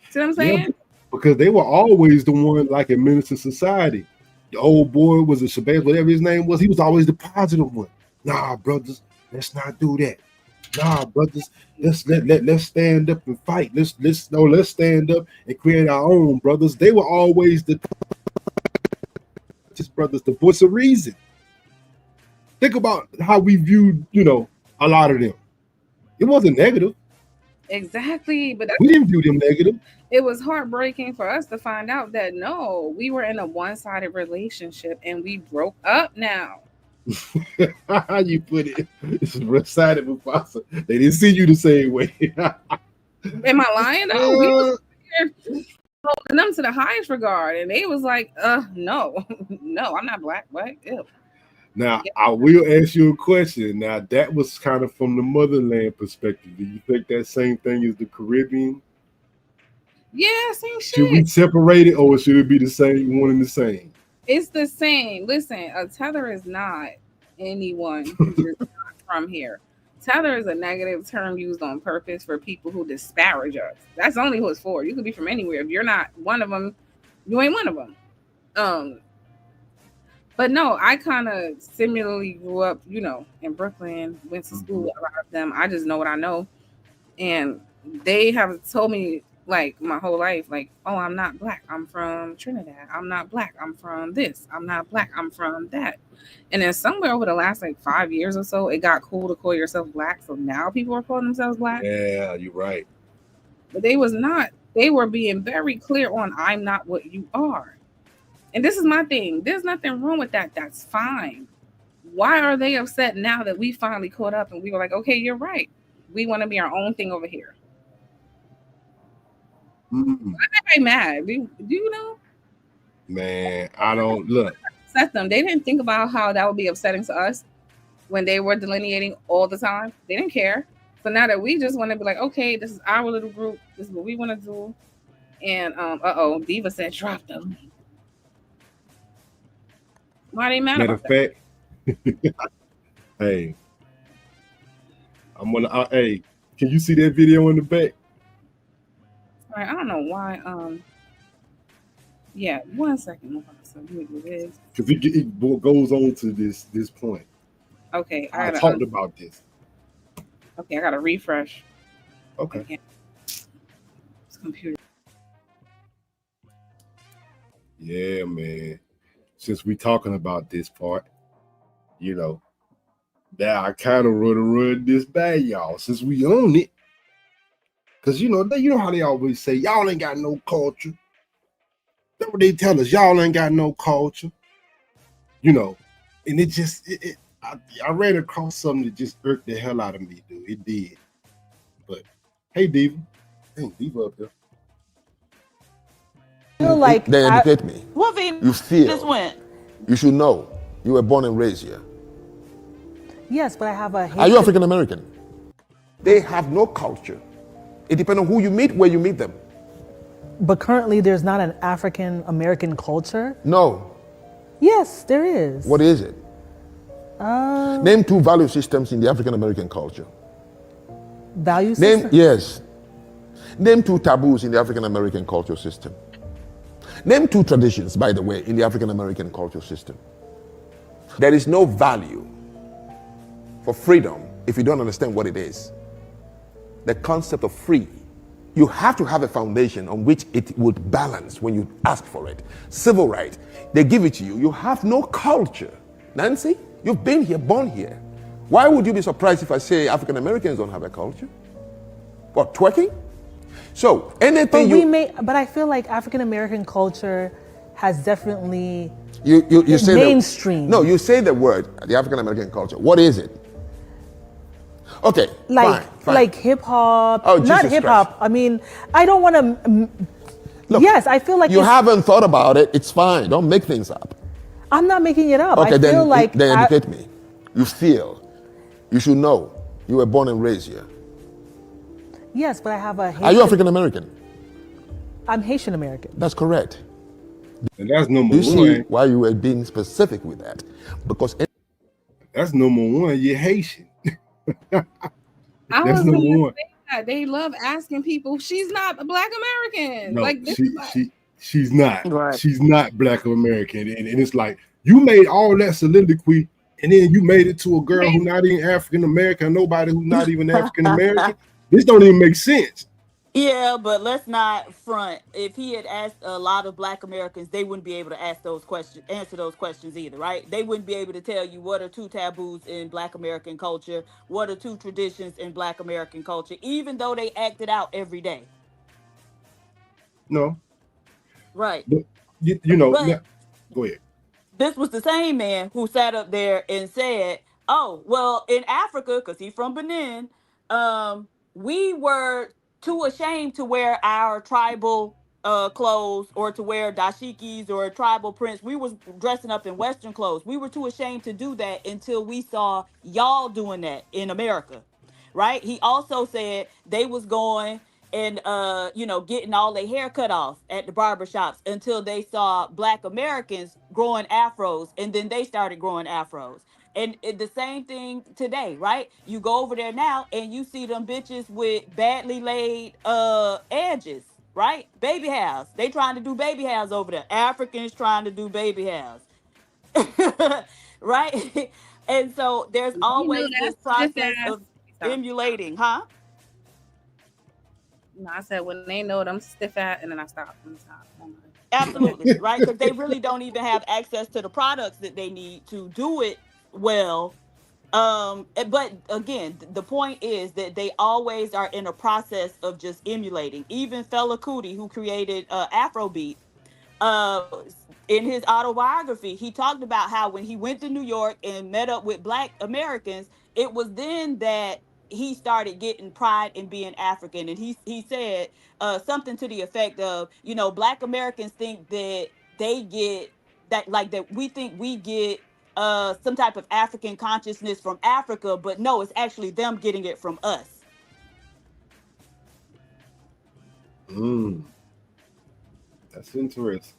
Speaker 2: See what I'm saying?
Speaker 11: Yeah, because they were always the one like in Minister Society. The old boy was a Shabazz, whatever his name was. He was always the positive one. Nah, brothers, let's not do that. Nah, brothers, let's stand up and fight. Let's stand up and create our own, brothers. They were always the brothers, the voice of reason. Think about how we viewed, you know, a lot of them. It wasn't negative.
Speaker 2: Exactly, but
Speaker 11: we didn't view them negative.
Speaker 2: It was heartbreaking for us to find out that no, we were in a one-sided relationship and we broke up now.
Speaker 11: How you put it? It's one-sided, Mufasa. They didn't see you the same way.
Speaker 2: Am I lying? No, we was holding them to the highest regard, and they was like, no, I'm not black. What? Ew.
Speaker 11: Now, I will ask you a question. Now, that was kind of from the motherland perspective. Do you think that same thing is the Caribbean?
Speaker 2: Yeah, same
Speaker 11: Should we
Speaker 2: shit.
Speaker 11: separate it, or should it be the same, one and the same?
Speaker 2: It's the same. Listen, a tether is not anyone who's not from here. Tether is a negative term used on purpose for people who disparage us. That's only who it's for. You could be from anywhere. If you're not one of them, you ain't one of them. But no, I kind of similarly grew up, in Brooklyn, went to school with a lot of them. I just know what I know. And they have told me, like, my whole life, like, oh, I'm not black, I'm from Trinidad. I'm not black, I'm from this. I'm not black, I'm from that. And then somewhere over the last, like, 5 years or so, it got cool to call yourself black. So now people are calling themselves black.
Speaker 11: Yeah, you're right.
Speaker 2: But they was not. They were being very clear on, I'm not what you are. And this is my thing. There's nothing wrong with that. That's fine. Why are they upset now that we finally caught up and we were like, okay, you're right. We want to be our own thing over here. Why are they mad? Do you know?
Speaker 11: Man, I don't look.
Speaker 2: Upset them. They didn't think about how that would be upsetting to us when they were delineating all the time. They didn't care. So now that we just want to be like, okay, this is our little group. This is what we want to do. And Diva said, drop them. Why are they mad
Speaker 11: Matter
Speaker 2: about
Speaker 11: of fact, hey, hey, can you see that video in the back?
Speaker 2: All right, I don't know why. Yeah, 1 second.
Speaker 11: Because it goes on to this point.
Speaker 2: Okay,
Speaker 11: I talked about this.
Speaker 2: Okay, I gotta refresh.
Speaker 11: Okay.
Speaker 2: This computer.
Speaker 11: Yeah, man. Since we talking about this part, that I kind of run this by y'all since we own it. Because, you know how they always say, y'all ain't got no culture. That's what they tell us. Y'all ain't got no culture. And it just, I ran across something that just irked the hell out of me, dude. It did. But, hey, Diva. Hey, Diva up here.
Speaker 3: Feel like
Speaker 22: they educate me.
Speaker 3: What Vina
Speaker 22: You feel.
Speaker 3: just went?
Speaker 22: You should know. You were born and raised here.
Speaker 3: Yes, but I have a.
Speaker 22: Are you African American? They have no culture. It depends on who you meet, where you meet them.
Speaker 3: But currently, there's not an African American culture.
Speaker 22: No.
Speaker 3: Yes, there is.
Speaker 22: What is it? Name 2 value systems in the African American culture.
Speaker 3: Value system?
Speaker 22: Yes. Name 2 taboos in the African American culture system. Name 2 traditions, by the way, in the African American culture system. There is no value for freedom if you don't understand what it is. The concept of free. You have to have a foundation on which it would balance when you ask for it. Civil rights, they give it to you. You have no culture. Nancy, you've been here, born here. Why would you be surprised if I say African Americans don't have a culture? What, twerking? So anything
Speaker 3: but I feel like African American culture has definitely
Speaker 22: you say
Speaker 3: mainstream.
Speaker 22: No, you say the word, the African American culture. What is it? Okay, fine.
Speaker 3: Like hip hop.
Speaker 22: Oh,
Speaker 3: not
Speaker 22: Jesus
Speaker 3: hip hop. I mean, I don't want to. Yes, I feel like
Speaker 22: you haven't thought about it. It's fine. Don't make things up.
Speaker 3: I'm not making it up.
Speaker 22: Okay,
Speaker 3: I feel like
Speaker 22: then educate me. You feel. You should know. You were born and raised here.
Speaker 3: Yes, but I have a.
Speaker 22: Are you African American?
Speaker 3: I'm Haitian American.
Speaker 22: That's correct.
Speaker 11: And that's number
Speaker 22: you
Speaker 11: one.
Speaker 22: You see why you were being specific with that? Because
Speaker 11: that's number one. You're Haitian.
Speaker 2: I
Speaker 11: That's
Speaker 2: was
Speaker 11: number
Speaker 2: gonna
Speaker 11: one.
Speaker 2: say that they love asking people. She's not a Black American.
Speaker 11: No,
Speaker 2: like this
Speaker 11: she's not.
Speaker 2: Right.
Speaker 11: She's not Black American, and it's like you made all that soliloquy, and then you made it to a girl who's not even African American, nobody who's not even African American. This don't even make sense.
Speaker 3: Yeah, but let's not front. If he had asked a lot of Black Americans, they wouldn't be able to answer those questions either, right? They wouldn't be able to tell you what are 2 taboos in Black American culture, what are 2 traditions in Black American culture, even though they act it out every day.
Speaker 11: No.
Speaker 3: Right.
Speaker 11: But, go ahead.
Speaker 3: This was the same man who sat up there and said, oh, well, in Africa, because he's from Benin, we were too ashamed to wear our tribal clothes or to wear dashikis or tribal prints. We was dressing up in Western clothes. We were too ashamed to do that until we saw y'all doing that in America, right? He also said they was going and you know, getting all their hair cut off at the barbershops until they saw Black Americans growing afros, and then they started growing afros. And the same thing today, right? You go over there now and you see them bitches with badly laid edges, right? Baby hairs. They trying to do baby hairs over there. Africans trying to do baby hairs. Right? And so there's always this process of emulating, huh?
Speaker 2: No, I said when they know them stiff at, and then I stop.
Speaker 3: Absolutely, right? Because they really don't even have access to the products that they need to do it well. But again, the point is that they always are in a process of just emulating. Even Fela Kuti, who created Afrobeat, in his autobiography, he talked about how when he went to New York and met up with Black Americans, it was then that he started getting pride in being African. And he said something to the effect of, you know, Black Americans think that they get that, like that we think we get some type of African consciousness from Africa, but no, it's actually them getting it from us.
Speaker 11: That's interesting.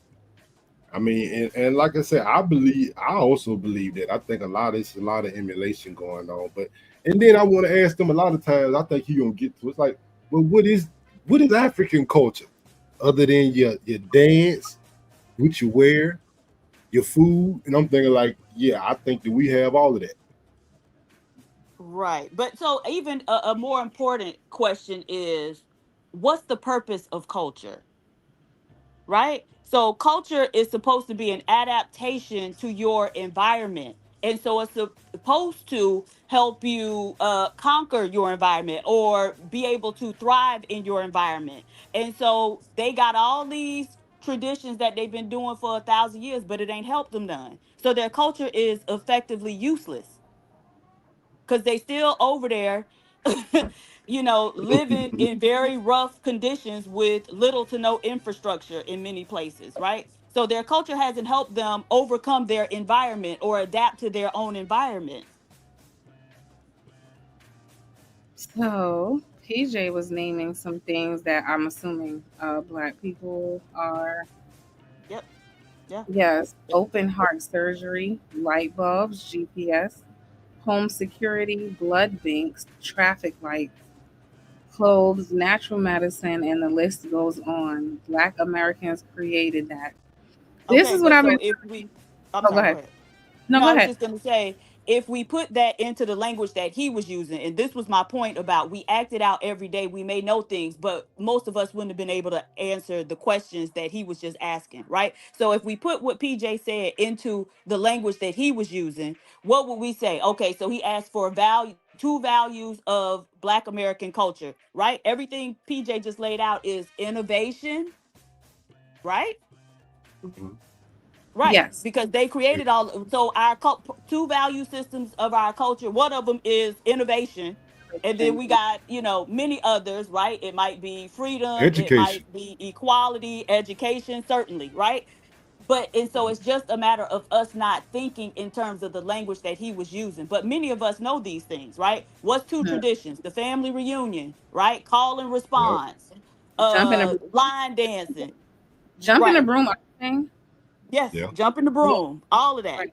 Speaker 11: I mean, and like I said, I also believe that. I think a lot of emulation going on. But and then I want to ask them a lot of times, I think you're gonna get to, it's like, well, what is African culture other than your dance, what you wear, your food? And I'm thinking like, yeah, I think that we have all of that.
Speaker 3: Right. But so even a more important question is, what's the purpose of culture? Right? So culture is supposed to be an adaptation to your environment. And so it's supposed to help you conquer your environment or be able to thrive in your environment. And so they got all these traditions that they've been doing for 1,000 years, but it ain't helped them none. So their culture is effectively useless because they still over there, you know, living in very rough conditions with little to no infrastructure in many places, right? So their culture hasn't helped them overcome their environment or adapt to their own environment.
Speaker 2: So PJ was naming some things that I'm assuming Black people are.
Speaker 3: Yep. Yeah.
Speaker 2: Yes. Open heart surgery, light bulbs, GPS, home security, blood banks, traffic lights, clothes, natural medicine, and the list goes on. Black Americans created that. This
Speaker 3: Okay,
Speaker 2: is what
Speaker 3: but
Speaker 2: I've
Speaker 3: so
Speaker 2: been.
Speaker 3: if we, I'm
Speaker 2: Oh,
Speaker 3: sorry,
Speaker 2: go ahead.
Speaker 3: go ahead.
Speaker 2: No,
Speaker 3: No,
Speaker 2: go
Speaker 3: I was
Speaker 2: ahead.
Speaker 3: just going to say, if we put that into the language that he was using, and this was my point about we act it out every day, we may know things, but most of us wouldn't have been able to answer the questions that he was just asking, right? So if we put what PJ said into the language that he was using, what would we say? Okay, so he asked for two values of Black American culture, right? Everything PJ just laid out is innovation, right? Right.
Speaker 2: Yes.
Speaker 3: Because they created all. So our two value systems of our culture, one of them is innovation. And then we got, you know, many others, right? It might be freedom. It
Speaker 11: Education.
Speaker 3: might be equality, education, certainly, right? And so it's just a matter of us not thinking in terms of the language that he was using. But many of us know these things, right? What's two traditions? The family reunion, right? Call and response,
Speaker 2: Jumping a
Speaker 3: line dancing.
Speaker 2: Jumping a
Speaker 3: Right.
Speaker 2: broom, I think.
Speaker 3: Yes,
Speaker 11: Yeah.
Speaker 3: jumping the broom, all of that.
Speaker 2: Right.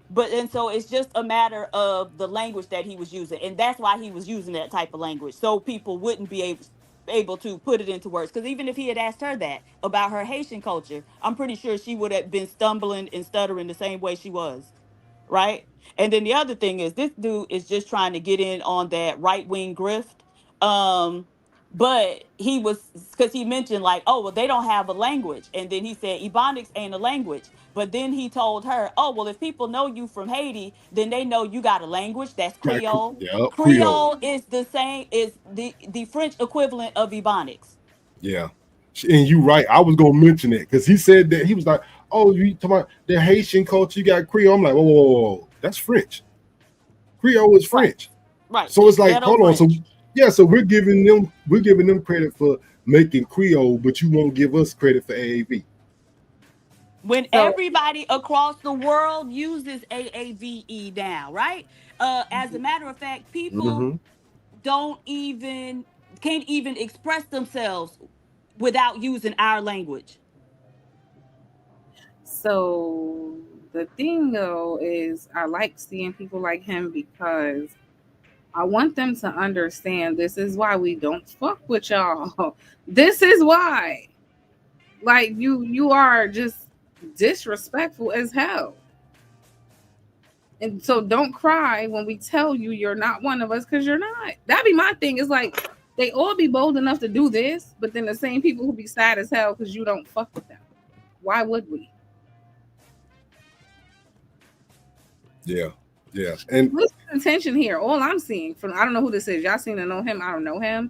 Speaker 3: But and so it's just a matter of the language that he was using, and that's why he was using that type of language, so people wouldn't be able to put it into words. Because even if he had asked her that about her Haitian culture, I'm pretty sure she would have been stumbling and stuttering the same way she was, right? And then the other thing is this dude is just trying to get in on that right wing grift. But he was, because he mentioned like, oh, well, they don't have a language. And then he said Ebonics ain't a language. But then he told her, oh, well, if people know you from Haiti, then they know you got a language. That's Creole.
Speaker 11: Yeah, Creole.
Speaker 3: Creole is the same, is the French equivalent of Ebonics.
Speaker 11: Yeah. And you right. I was gonna mention it because he said that he was like, oh, you talking about the Haitian culture, you got Creole. I'm like, whoa. That's French. Creole is French.
Speaker 3: Right.
Speaker 11: So it's like,
Speaker 3: Ghetto
Speaker 11: hold on. So
Speaker 3: French.
Speaker 11: yeah, so we're giving them credit for making Creole, but you won't give us credit for AAV.
Speaker 3: When everybody across the world uses AAVE now, right? As a matter of fact, people don't even can't even express themselves without using our language.
Speaker 2: So the thing though is I like seeing people like him because I want them to understand this is why we don't fuck with y'all. This is why. Like you are just disrespectful as hell. And so don't cry when we tell you you're not one of us, because you're not. That'd be my thing. It's like they all be bold enough to do this, but then the same people who be sad as hell because you don't fuck with them. Why would we?
Speaker 11: Yeah. And
Speaker 2: what's the intention here? All I'm seeing from, I don't know who this is. Y'all seem to know him. I don't know him.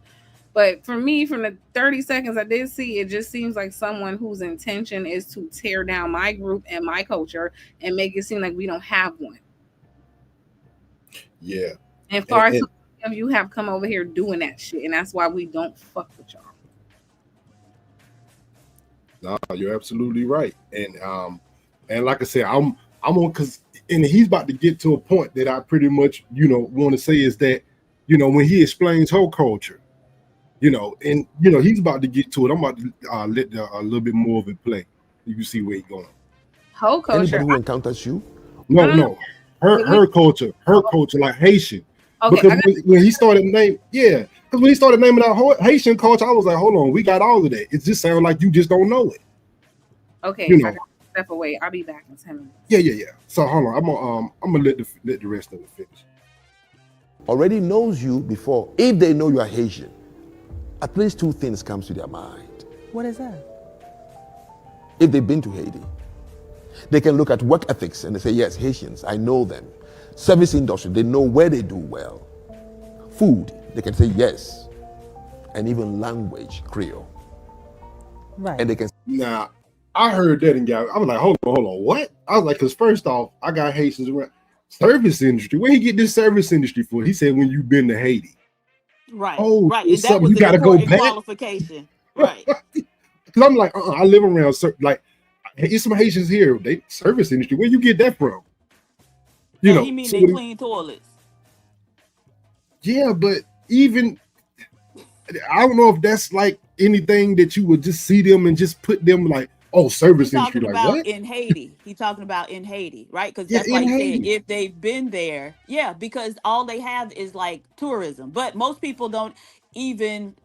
Speaker 2: But for me, from the 30 seconds I did see, it just seems like someone whose intention is to tear down my group and my culture and make it seem like we don't have one.
Speaker 11: Yeah.
Speaker 2: And far too many of you have come over here doing that shit, and that's why we don't fuck with y'all.
Speaker 11: No, you're absolutely right. And like I said, I'm on, because and he's about to get to a point that I pretty much, want to say is that, when he explains her culture, and he's about to get to it. I'm about to let a little bit more of it play. You can see where he's going.
Speaker 2: Whole culture.
Speaker 22: Anybody who encounters you?
Speaker 11: No. Her culture, like Haitian.
Speaker 2: Okay,
Speaker 11: because when he started naming, because when he started naming out Haitian culture, I was like, hold on, we got all of that. It just sounds like you just don't know it.
Speaker 2: Okay, I gotta step away. I'll be back in 10 minutes.
Speaker 11: Yeah. So hold on, I'm gonna let the rest of it finish.
Speaker 22: Already knows you before. If they know you are Haitian, at least two things comes to their mind. What is that? If they've been to Haiti, they can look at work ethics and they say, yes, Haitians, I know them. Service industry, they know where they do well. Food, they can say yes. And even language, Creole.
Speaker 11: Right.
Speaker 22: And they can.
Speaker 11: Now, I heard that and I was like, hold on, what? I was like, because first off, I got Haitians around. Service industry, where he get this service industry for? He said, when you've been to Haiti.
Speaker 3: Right.
Speaker 11: Oh,
Speaker 3: right. And that was
Speaker 11: you
Speaker 3: the
Speaker 11: gotta go
Speaker 3: important
Speaker 11: back.
Speaker 3: qualification. Right.
Speaker 11: Because I'm like, I live around, like, it's some Haitians here. They service industry. Where you get that from?
Speaker 3: He mean they clean toilets.
Speaker 11: Yeah, but even I don't know if that's like anything that you would just see them and just put them like, oh, service industry. Like what?
Speaker 3: In Haiti. He's talking about in Haiti, right? Because that's why he said if they've been there. Yeah, because all they have is like tourism. But most people don't even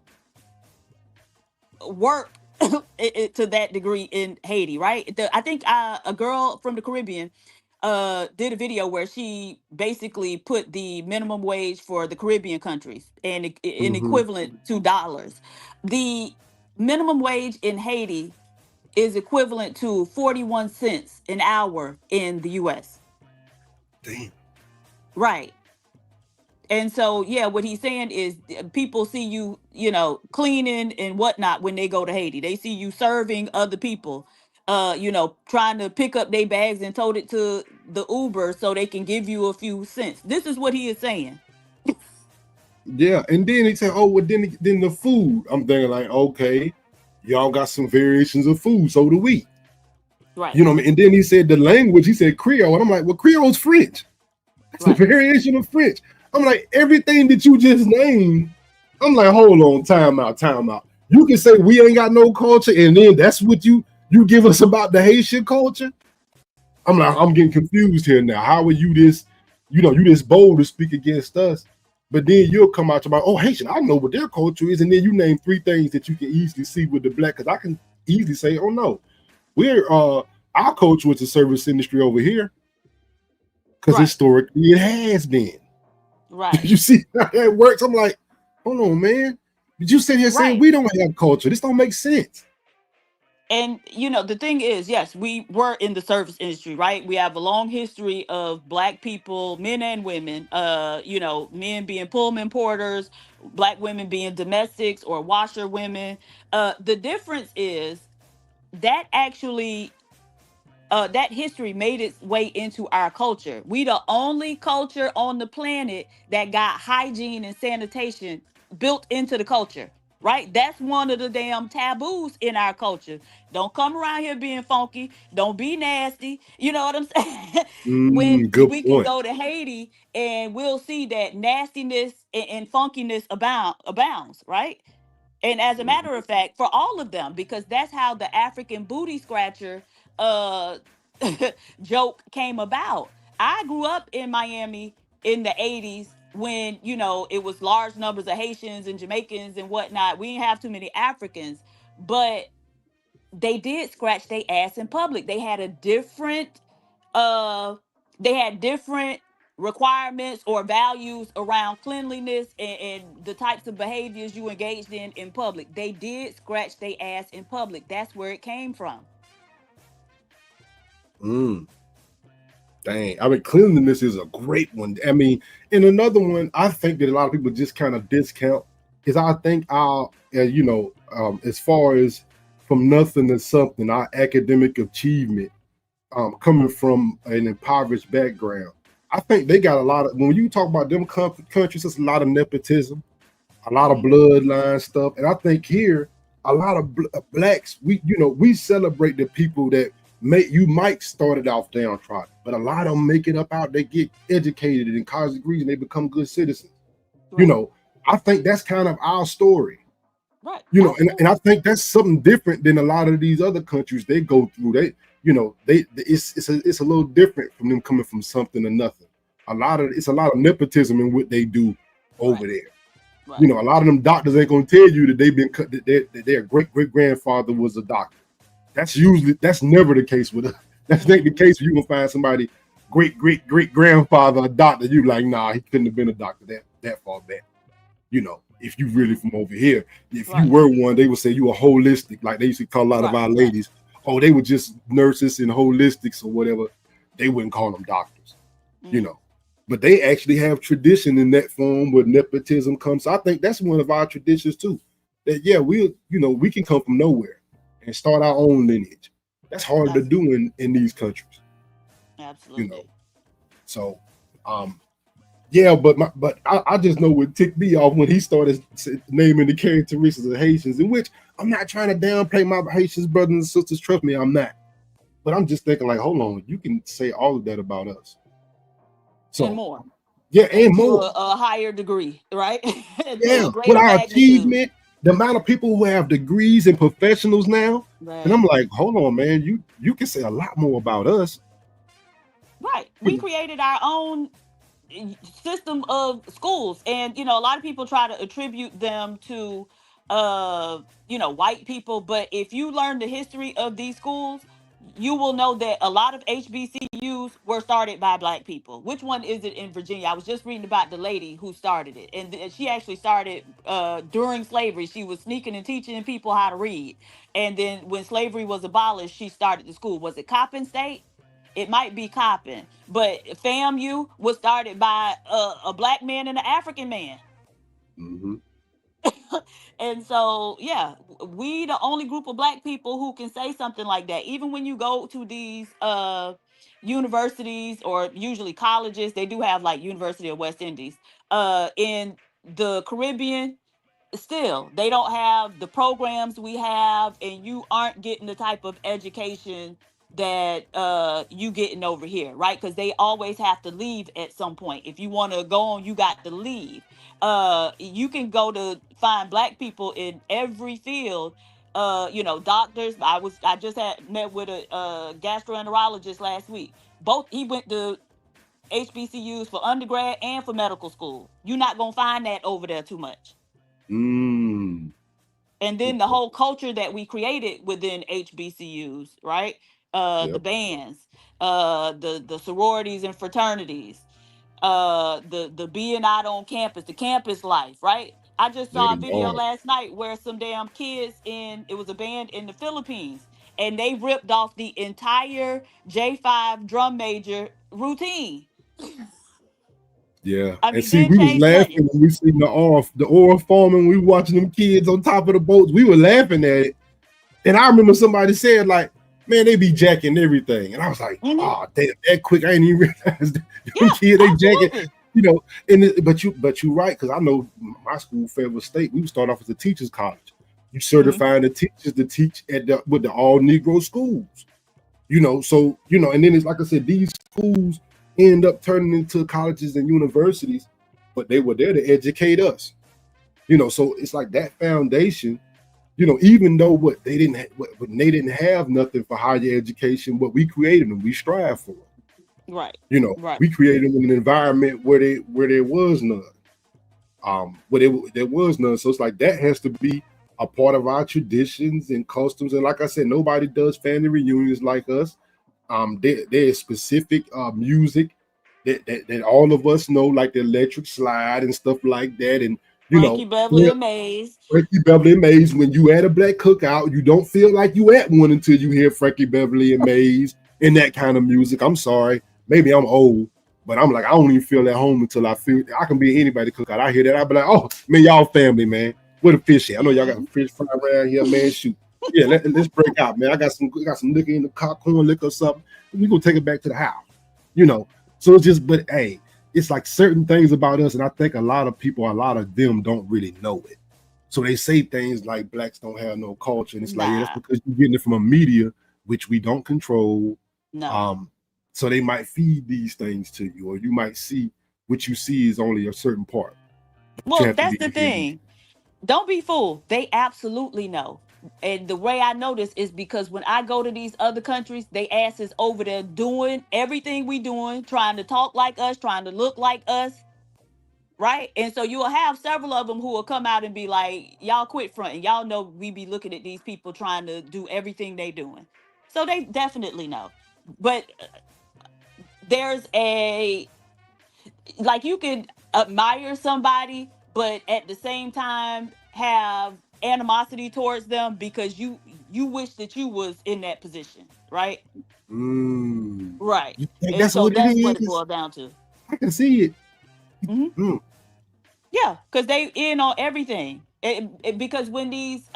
Speaker 3: work to that degree in Haiti, right? I think a girl from the Caribbean did a video where she basically put the minimum wage for the Caribbean countries and in equivalent to dollars. The minimum wage in Haiti is equivalent to 41 cents an hour in the US.
Speaker 11: Damn.
Speaker 3: Right. And so, yeah, what he's saying is people see you, cleaning and whatnot when they go to Haiti. They see you serving other people, trying to pick up their bags and tote it to the Uber so they can give you a few cents. This is what he is saying.
Speaker 11: Yeah, and then he said, oh, well, then the food. I'm thinking like, okay, y'all got some variations of food, so do we.
Speaker 3: Right.
Speaker 11: You know what I mean? And then he said the language, he said Creole, and I'm like, well, Creole's French. It's a variation of French. I'm like, everything that you just named, I'm like, hold on, time out. You can say we ain't got no culture, and then that's what you give us about the Haitian culture? I'm like, I'm getting confused here now. How are you this, you this bold to speak against us? But then you'll come out to my, oh, Haitian, I know what their culture is, and then you name three things that you can easily see with the black, because I can easily say, oh no, our culture was the service industry over here. Because historically it has been.
Speaker 3: Right.
Speaker 11: You see how that works? I'm like, hold on, man. Did you sit here saying we don't have culture? This don't make sense.
Speaker 3: And, the thing is, yes, we were in the service industry, right? We have a long history of Black people, men and women, men being Pullman porters, Black women being domestics or washer women. The difference is that actually that history made its way into our culture. We the only culture on the planet that got hygiene and sanitation built into the culture. right? That's one of the damn taboos in our culture. Don't come around here being funky. Don't be nasty. You know what I'm saying? When
Speaker 11: Good
Speaker 3: we can
Speaker 11: point.
Speaker 3: go to Haiti and we'll see that nastiness and funkiness abounds, right? And as a matter of fact, for all of them, because that's how the African booty scratcher uh joke came about. I grew up in Miami in the 80s when, you know, it was large numbers of Haitians and Jamaicans and whatnot. We didn't have too many Africans, but they did scratch their ass in public. Uh they had different requirements or values around cleanliness and the types of behaviors you engaged in public. They did scratch their ass in public. That's where it came from.
Speaker 11: Dang, I mean, cleanliness is a great one. I mean, and another one I think that a lot of people just kind of discount is I think our, you know, as far as from nothing to something, our academic achievement coming from an impoverished background. I think they got a lot of, when you talk about them countries, it's a lot of nepotism, a lot of bloodline stuff. And I think here, a lot of blacks, we celebrate the people that you might start it off downtrodden, but a lot of them make it up out. They get educated in college degrees and they become good citizens. Right. You know, I think that's kind of our story.
Speaker 3: Right.
Speaker 11: You know, and I think that's something different than a lot of these other countries they go through. It's a little different from them coming from something to nothing. It's a lot of nepotism in what they do over there. Right. You know, a lot of them doctors ain't gonna tell you that that their great grandfather was a doctor. That's never the case with us. That's not the case. You can find somebody great grandfather a doctor. You like, nah, he couldn't have been a doctor that far back. You know, if you really from over here, if you were one, they would say you were holistic. Like they used to call a lot of our ladies, oh, they were just nurses and holistics or whatever. They wouldn't call them doctors. You know, but they actually have tradition in that form where nepotism comes. So I think that's one of our traditions too. That we can come from nowhere and start our own lineage. That's hard to do in these countries.
Speaker 3: Absolutely.
Speaker 11: You know, so but I just know what ticked me off when he started naming the characteristics of Haitians, in which I'm not trying to downplay my Haitians brothers and sisters. Trust me, I'm not. But I'm just thinking like, hold on, you can say all of that about us. So
Speaker 3: and more.
Speaker 11: Yeah, and more.
Speaker 3: To a higher degree, right?
Speaker 11: Yeah, with our achievement, the amount of people who have degrees and professionals now, and I'm like, hold on, man, you can say a lot more about us.
Speaker 3: Right. We created our own system of schools, and a lot of people try to attribute them to white people, but if you learn the history of these schools, you will know that a lot of HBCUs were started by Black people. Which one is it in Virginia? I was just reading about the lady who started it, and she actually started during slavery. She was sneaking and teaching people how to read, and then when slavery was abolished, she started the school. Was it Coppin State? It might be Coppin, but FAMU was started by a Black man and an African man. And so, yeah, we the only group of Black people who can say something like that. Even when you go to these universities or usually colleges, they do have like University of West Indies. In the Caribbean, still, they don't have the programs we have, and you aren't getting the type of education that you getting over here, right? Because they always have to leave at some point. If you want to go on, you got to leave. You can go to find Black people in every field. Doctors. I just had met with a gastroenterologist last week. He went to HBCUs for undergrad and for medical school. You're not gonna find that over there too much. And then the whole culture that we created within HBCUs, right? The bands, the sororities and fraternities, the being out on campus, the campus life, right? I just saw a video last night where some damn kids it was a band in the Philippines, and they ripped off the entire J5 drum major routine.
Speaker 11: Yeah, and see, we was laughing when we seen the oil farming. We were watching them kids on top of the boats. We were laughing at it, and I remember somebody said, like, "Man, they be jacking everything," and I was like, "Oh, damn, that quick! I ain't even realize them kids they jacking." You know, but you're right, because I know my school, Fayetteville State, we would start off as a teachers college. You certifying the teachers to teach with the all Negro schools. You know, so and then it's like I said, these schools end up turning into colleges and universities, but they were there to educate us. You know, so it's like that foundation. You know, even though they didn't have nothing for higher education, but we created them, we strive for it.
Speaker 3: Right.
Speaker 11: You know, we created an environment where there was none. There was none. So it's like that has to be a part of our traditions and customs. And like I said, nobody does family reunions like us. There's specific music that all of us know, like the electric slide and stuff like that. And
Speaker 3: Frankie Beverly and Maze.
Speaker 11: Frankie Beverly and Maze. When you at a black cookout, you don't feel like you at one until you hear Frankie Beverly and Maze and that kind of music. I'm sorry. Maybe I'm old, but I'm like, I don't even feel at home until I can be anybody cookout. I hear that, I be like, oh man, y'all family, man. Where the fish at? I know y'all got a fish fry around here, man. Shoot. Yeah, let's break out, man. I got some liquor in the car, corn liquor or something. We gonna take it back to the house. You know. So it's just, but hey, it's like certain things about us, and I think a lot of them don't really know it. So they say things like blacks don't have no culture, and it's like, yeah, that's because you're getting it from a media which we don't control.
Speaker 3: No.
Speaker 11: So they might feed these things to you, or you might see what you see is only a certain part.
Speaker 3: Well, that's the thing. Don't be fooled. They absolutely know. And the way I know this is because when I go to these other countries, they asses over there doing everything we doing, trying to talk like us, trying to look like us. Right? And so you will have several of them who will come out and be like, y'all quit fronting. Y'all know we be looking at these people trying to do everything they doing. So they definitely know. But there's you can admire somebody, but at the same time have animosity towards them because you wish that you was in that position, right? Right. And
Speaker 11: That's
Speaker 3: so
Speaker 11: what
Speaker 3: that's
Speaker 11: it
Speaker 3: what it
Speaker 11: is.
Speaker 3: boils down to.
Speaker 11: I can see it.
Speaker 3: Yeah, because they in on everything. Because when these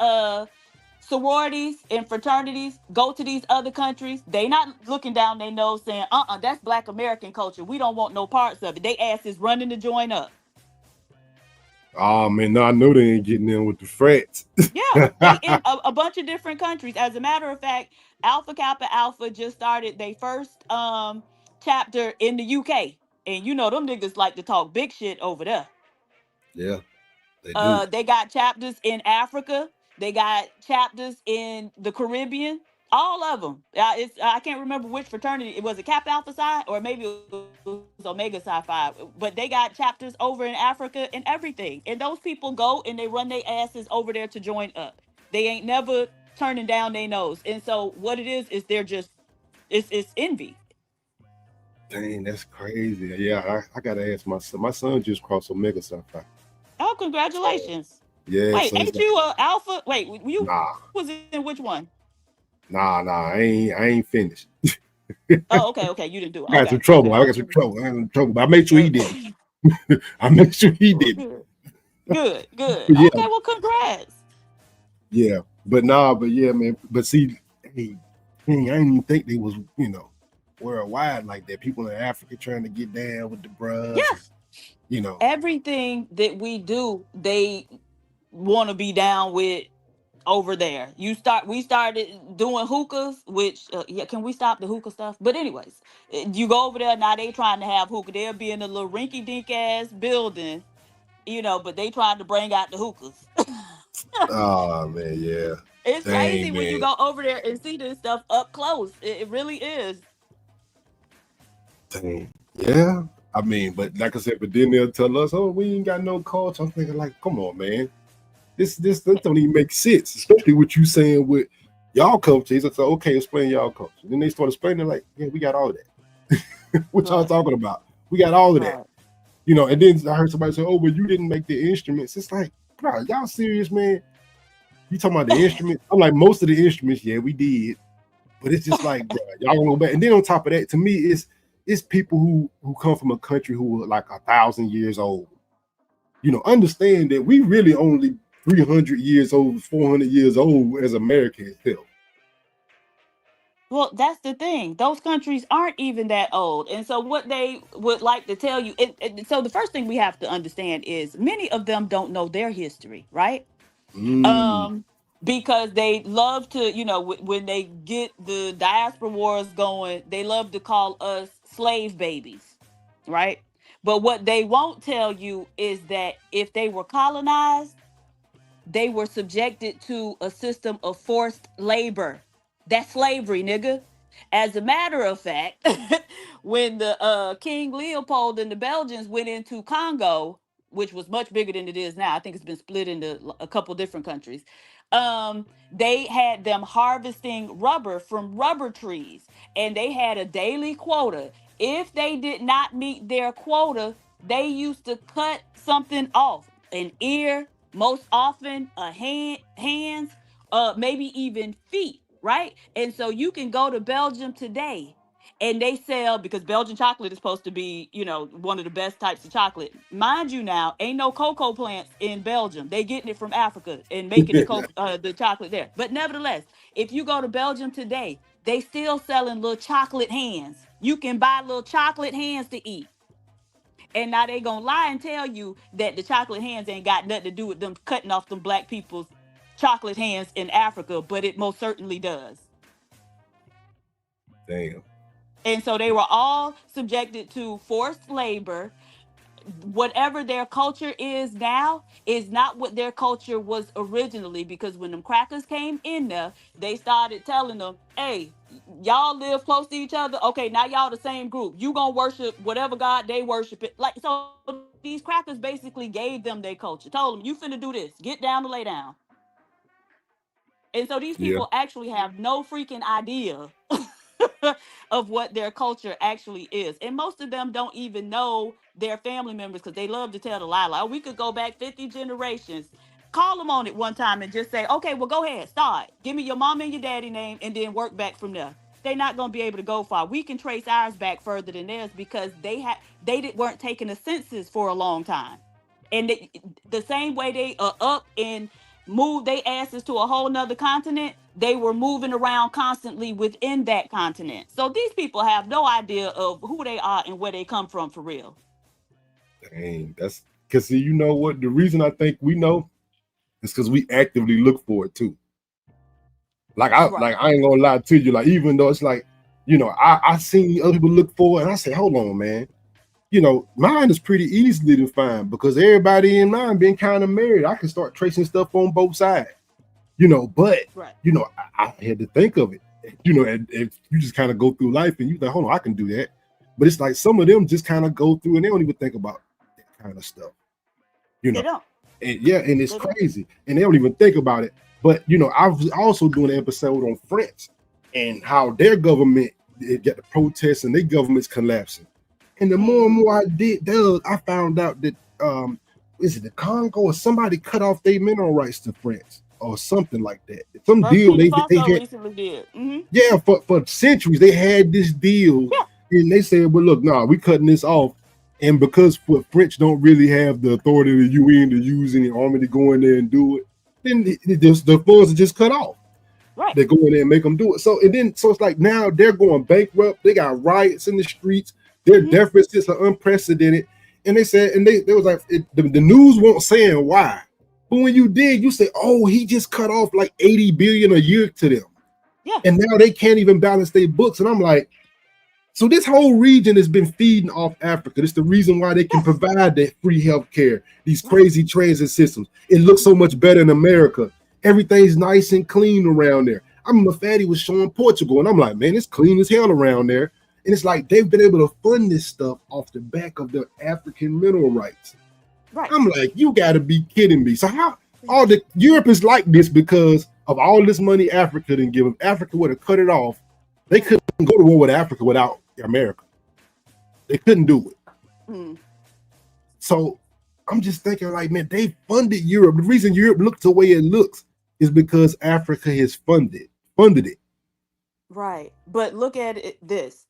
Speaker 3: sororities and fraternities go to these other countries, they not looking down their nose saying, that's Black American culture. We don't want no parts of it. They asses running to join up.
Speaker 11: Oh man, no, I know they ain't getting in with the frats.
Speaker 3: Yeah, they in a bunch of different countries. As a matter of fact, Alpha Kappa Alpha just started their first chapter in the UK. And you know them niggas like to talk big shit over there.
Speaker 11: Yeah, they do.
Speaker 3: They got chapters in Africa. They got chapters in the Caribbean. All of them. I can't remember which fraternity. It was a Kappa Alpha Psi or maybe it was Omega Psi Phi. But they got chapters over in Africa and everything. And those people go and they run their asses over there to join up. They ain't never turning down their nose. And so what it is they're just it's envy.
Speaker 11: Dang, that's crazy. Yeah, I gotta ask my son. My son just crossed Omega Psi Phi.
Speaker 3: Oh, congratulations.
Speaker 11: Yeah.
Speaker 3: Wait,
Speaker 11: so
Speaker 3: ain't you a Alpha? Wait, you
Speaker 11: Nah.
Speaker 3: was in which one?
Speaker 11: Nah, I ain't finished.
Speaker 3: Oh, okay. You didn't do it.
Speaker 11: I got some trouble. I got some trouble. But I made sure he did. I made sure he did.
Speaker 3: Good.
Speaker 11: Yeah.
Speaker 3: Okay, well, congrats.
Speaker 11: Yeah, but yeah, man. But see, hey, I didn't even think they was, worldwide like that. People in Africa trying to get down with the bruh.
Speaker 3: Yeah. Everything that we do, they want to be down with over there. We started doing hookahs, which can we stop the hookah stuff? But anyways, you go over there now, they trying to have hookah. They'll be in a little rinky dink ass building, but they trying to bring out the hookahs.
Speaker 11: Oh man, yeah.
Speaker 3: It's crazy when you go over there and see this stuff up close. It really is.
Speaker 11: Dang. Yeah. I mean, but like I said, but then they'll tell us, oh, we ain't got no culture. I'm thinking like, come on, man. This don't even make sense, especially what you saying with y'all culture. It's like, okay, explain y'all culture. Then they start explaining like, yeah, we got all of that. What y'all talking about? We got all of that. And then I heard somebody say, oh, but you didn't make the instruments. It's like, bro, y'all serious, man? You talking about the instruments? I'm like, most of the instruments, yeah, we did. But it's just like, bro, y'all gonna go back. And then on top of that, to me, it's people who come from a country who are like 1,000 years old. Understand that we really only 300 years old, 400 years old as America itself.
Speaker 3: Well, that's the thing. Those countries aren't even that old. And so what they would like to tell you, so the first thing we have to understand is many of them don't know their history, right?
Speaker 11: Mm.
Speaker 3: Because they love to, when they get the diaspora wars going, they love to call us slave babies, right? But what they won't tell you is that if they were colonized, they were subjected to a system of forced labor. That's slavery, nigga. As a matter of fact, when the King Leopold and the Belgians went into Congo, which was much bigger than it is now, I think it's been split into a couple different countries. They had them harvesting rubber from rubber trees, and they had a daily quota. If they did not meet their quota, they used to cut something off, an ear, most often a hands, maybe even feet, right? And so you can go to Belgium today and they sell, because Belgian chocolate is supposed to be, one of the best types of chocolate. Mind you now, ain't no cocoa plants in Belgium. They getting it from Africa and making the chocolate there. But nevertheless, if you go to Belgium today, they still selling little chocolate hands. You can buy little chocolate hands to eat. And now they gonna lie and tell you that the chocolate hands ain't got nothing to do with them cutting off them black people's chocolate hands in Africa, but it most certainly does.
Speaker 11: Damn.
Speaker 3: And so they were all subjected to forced labor. Whatever their culture is now is not what their culture was originally, because when them crackers came in there, they started telling them, hey, y'all live close to each other. Okay, now y'all the same group. You gonna worship whatever God they worship it. Like, so these crackers basically gave them their culture, told them, you finna do this, get down to lay down. And so these people actually have no freaking idea of what their culture actually is. And most of them don't even know their family members, because they love to tell the lie. Like, oh, we could go back 50 generations. Call them on it one time and just say, okay, well, go ahead, start. Give me your mom and your daddy name and then work back from there. They're not going to be able to go far. We can trace ours back further than theirs because weren't taking a census for a long time. And the same way they are up and move their asses to a whole nother continent, they were moving around constantly within that continent. So these people have no idea of who they are and where they come from for real.
Speaker 11: Dang, that's because you know what? The reason I think we know is because we actively look for it too. Like I ain't gonna lie to you. Like, even though it's like, I seen other people look for it, and I say, hold on, man. Mine is pretty easily defined because everybody in mine been kind of married. I can start tracing stuff on both sides, but I had to think of it, and you just kind of go through life and you think, hold on, I can do that. But it's like some of them just kind of go through and they don't even think about that kind of stuff,
Speaker 3: They don't.
Speaker 11: And it's crazy, and they don't even think about it. But I was also doing an episode on France and how their government got the protests and their government's collapsing. And the more and more I did, I found out that is it the Congo or somebody cut off their mineral rights to France or something like that. Some deal they had
Speaker 3: recently did. Mm-hmm.
Speaker 11: Yeah, for centuries they had this deal, and they said, "Well, look, we cutting this off." And because French don't really have the authority of the UN to use any army to go in there and do it, then the funds are just cut off.
Speaker 3: Right.
Speaker 11: They go in there and make them do it. So it's like now they're going bankrupt. They got riots in the streets. Their deficits are unprecedented. And they said, and they was like, the news won't saying why. But when you dig, you say, oh, he just cut off like 80 billion a year to them.
Speaker 3: Yeah.
Speaker 11: And now they can't even balance their books. And I'm like, so this whole region has been feeding off Africa. It's the reason why they can provide that free health care, these crazy transit systems. It looks so much better in America. Everything's nice and clean around there. I remember Fatty was showing Portugal, and I'm like, man, it's clean as hell around there. And it's like they've been able to fund this stuff off the back of their African mineral rights.
Speaker 3: Right.
Speaker 11: I'm like, you got to be kidding me. So how Europe is like this because of all this money Africa didn't give them. Africa would have cut it off. They couldn't go to war with Africa without America. They couldn't do it. So I'm just thinking, like, man, they funded Europe. The reason Europe looks the way it looks is because Africa has funded it.
Speaker 3: Right. But look at this.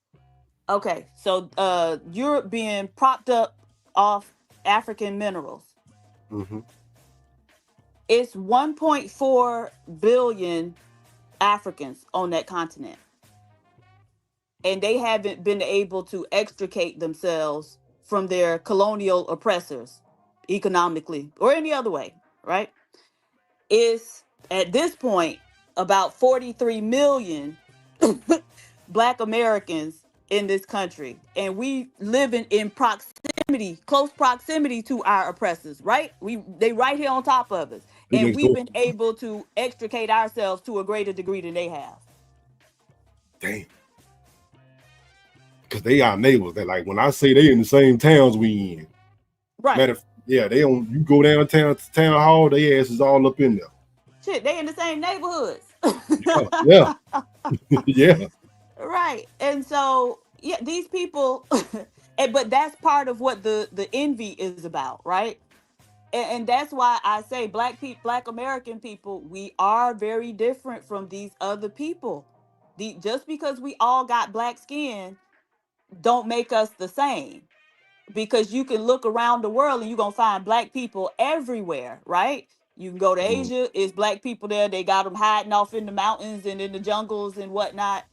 Speaker 3: Okay, so Europe being propped up off African minerals.
Speaker 11: Mm-hmm.
Speaker 3: It's 1.4 billion Africans on that continent. and they haven't been able to extricate themselves from their colonial oppressors economically or any other way, right? Is at this point about 43 million Black Americans in this country, and we living in proximity, close proximity to our oppressors, right? They right here on top of us, and we've been able to extricate ourselves to a greater degree than they have.
Speaker 11: Damn. Because they are neighbors. That like when I say they in the same towns we in.
Speaker 3: Right.
Speaker 11: Yeah, they on. You go downtown to town hall, they asses all up in there.
Speaker 3: Shit, they in the same neighborhoods.
Speaker 11: Yeah. Yeah.
Speaker 3: Right. And so, yeah, these people, but that's part of what the envy is about, right? And that's why I say Black American people, we are very different from these other people. Just because we all got black skin don't make us the same. Because you can look around the world and you're going to find Black people everywhere, right? You can go to Asia, it's Black people there. They got them hiding off in the mountains and in the jungles and whatnot.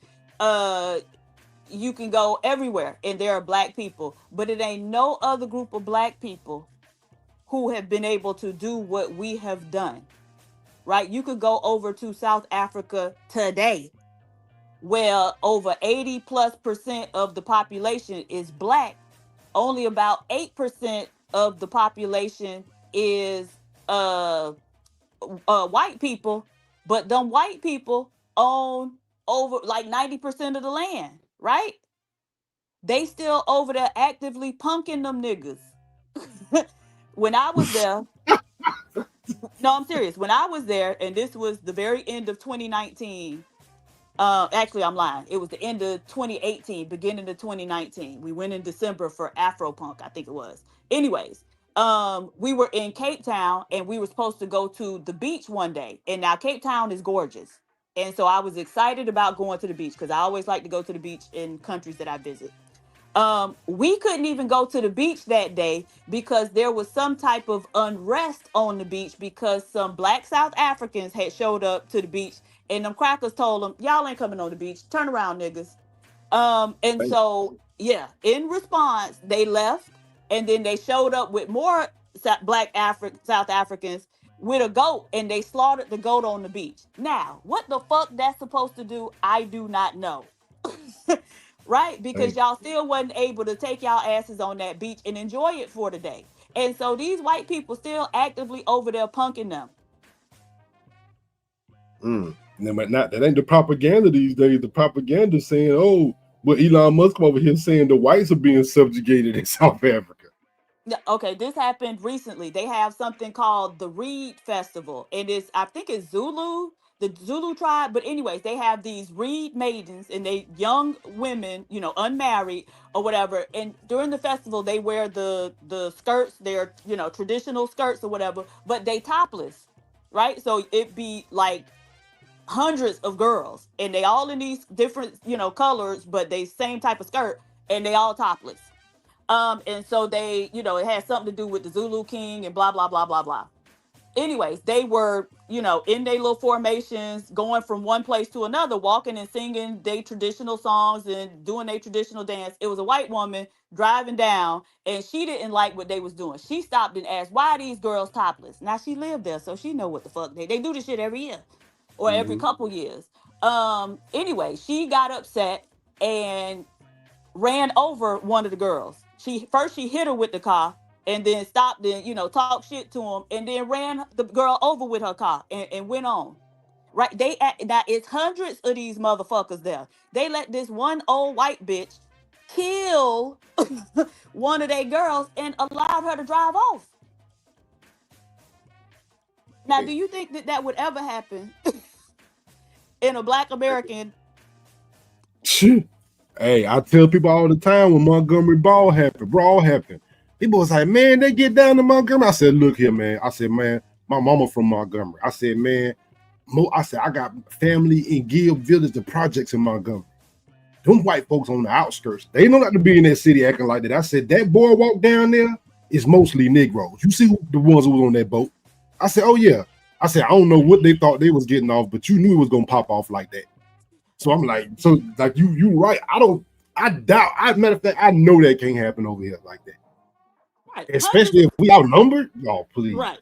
Speaker 3: You can go everywhere and there are Black people, but it ain't no other group of Black people who have been able to do what we have done, right? You could go over to South Africa today, where over 80+% of the population is Black. Only about 8% of the population is white people, but them white people own over like 90% of the land, right? They still over there actively punking them niggas. When I was there, no, I'm serious. When I was there, and this was the very end of 2019. Actually, I'm lying. It was the end of 2018, beginning of 2019. We went in December for Afropunk, I think it was. Anyways, we were in Cape Town and we were supposed to go to the beach one day. And now Cape Town is gorgeous. And so I was excited about going to the beach because I always like to go to the beach in countries that I visit. We couldn't even go to the beach that day because there was some type of unrest on the beach because some Black South Africans had showed up to the beach and them crackers told them, y'all ain't coming on the beach. Turn around, niggas. And so, yeah, in response, they left and then they showed up with more Black South Africans with a goat and they slaughtered the goat on the beach. Now, what the fuck that's supposed to do, I do not know. Right? Because y'all still wasn't able to take y'all asses on that beach and enjoy it for the day. And so these white people still actively over there punking them.
Speaker 11: No, but not that ain't the propaganda these days. The propaganda saying, oh, but Elon Musk over here saying the whites are being subjugated in South Africa.
Speaker 3: Okay, this happened recently. They have something called the Reed Festival. And I think it's Zulu, the Zulu tribe. But anyways, they have these Reed maidens and they young women, unmarried or whatever. And during the festival, they wear the skirts, their, traditional skirts or whatever, but they topless, right? So it be like hundreds of girls and they all in these different, colors, but they same type of skirt and they all topless. And so they, it had something to do with the Zulu King and blah, blah, blah, blah, blah. Anyways, they were, in their little formations, going from one place to another, walking and singing their traditional songs and doing their traditional dance. It was a white woman driving down and she didn't like what they was doing. She stopped and asked, why are these girls topless? Now she lived there, so she know what the fuck they do this shit every year or every couple years. Anyway, she got upset and ran over one of the girls. She hit her with the car and then stopped and, talked shit to him and then ran the girl over with her car and went on. Right? Now it's hundreds of these motherfuckers there. They let this one old white bitch kill one of their girls and allowed her to drive off. Now, do you think that would ever happen in a Black American?
Speaker 11: Hey, I tell people all the time when Montgomery brawl happened. People was like, man, they get down to Montgomery. I said, look here, man. I said, man, my mama from Montgomery. I said, man, I got family in Gill Village, the projects in Montgomery. Them white folks on the outskirts, they don't have to be in that city acting like that. I said, that boardwalk down there is mostly Negroes. You see the ones who was on that boat? I said, oh, yeah. I said, I don't know what they thought they was getting off, but you knew it was going to pop off like that. So I'm like, you right. I doubt. Matter of fact, I know that can't happen over here like that.
Speaker 3: Right.
Speaker 11: Especially if we outnumbered. Oh, please.
Speaker 3: Right.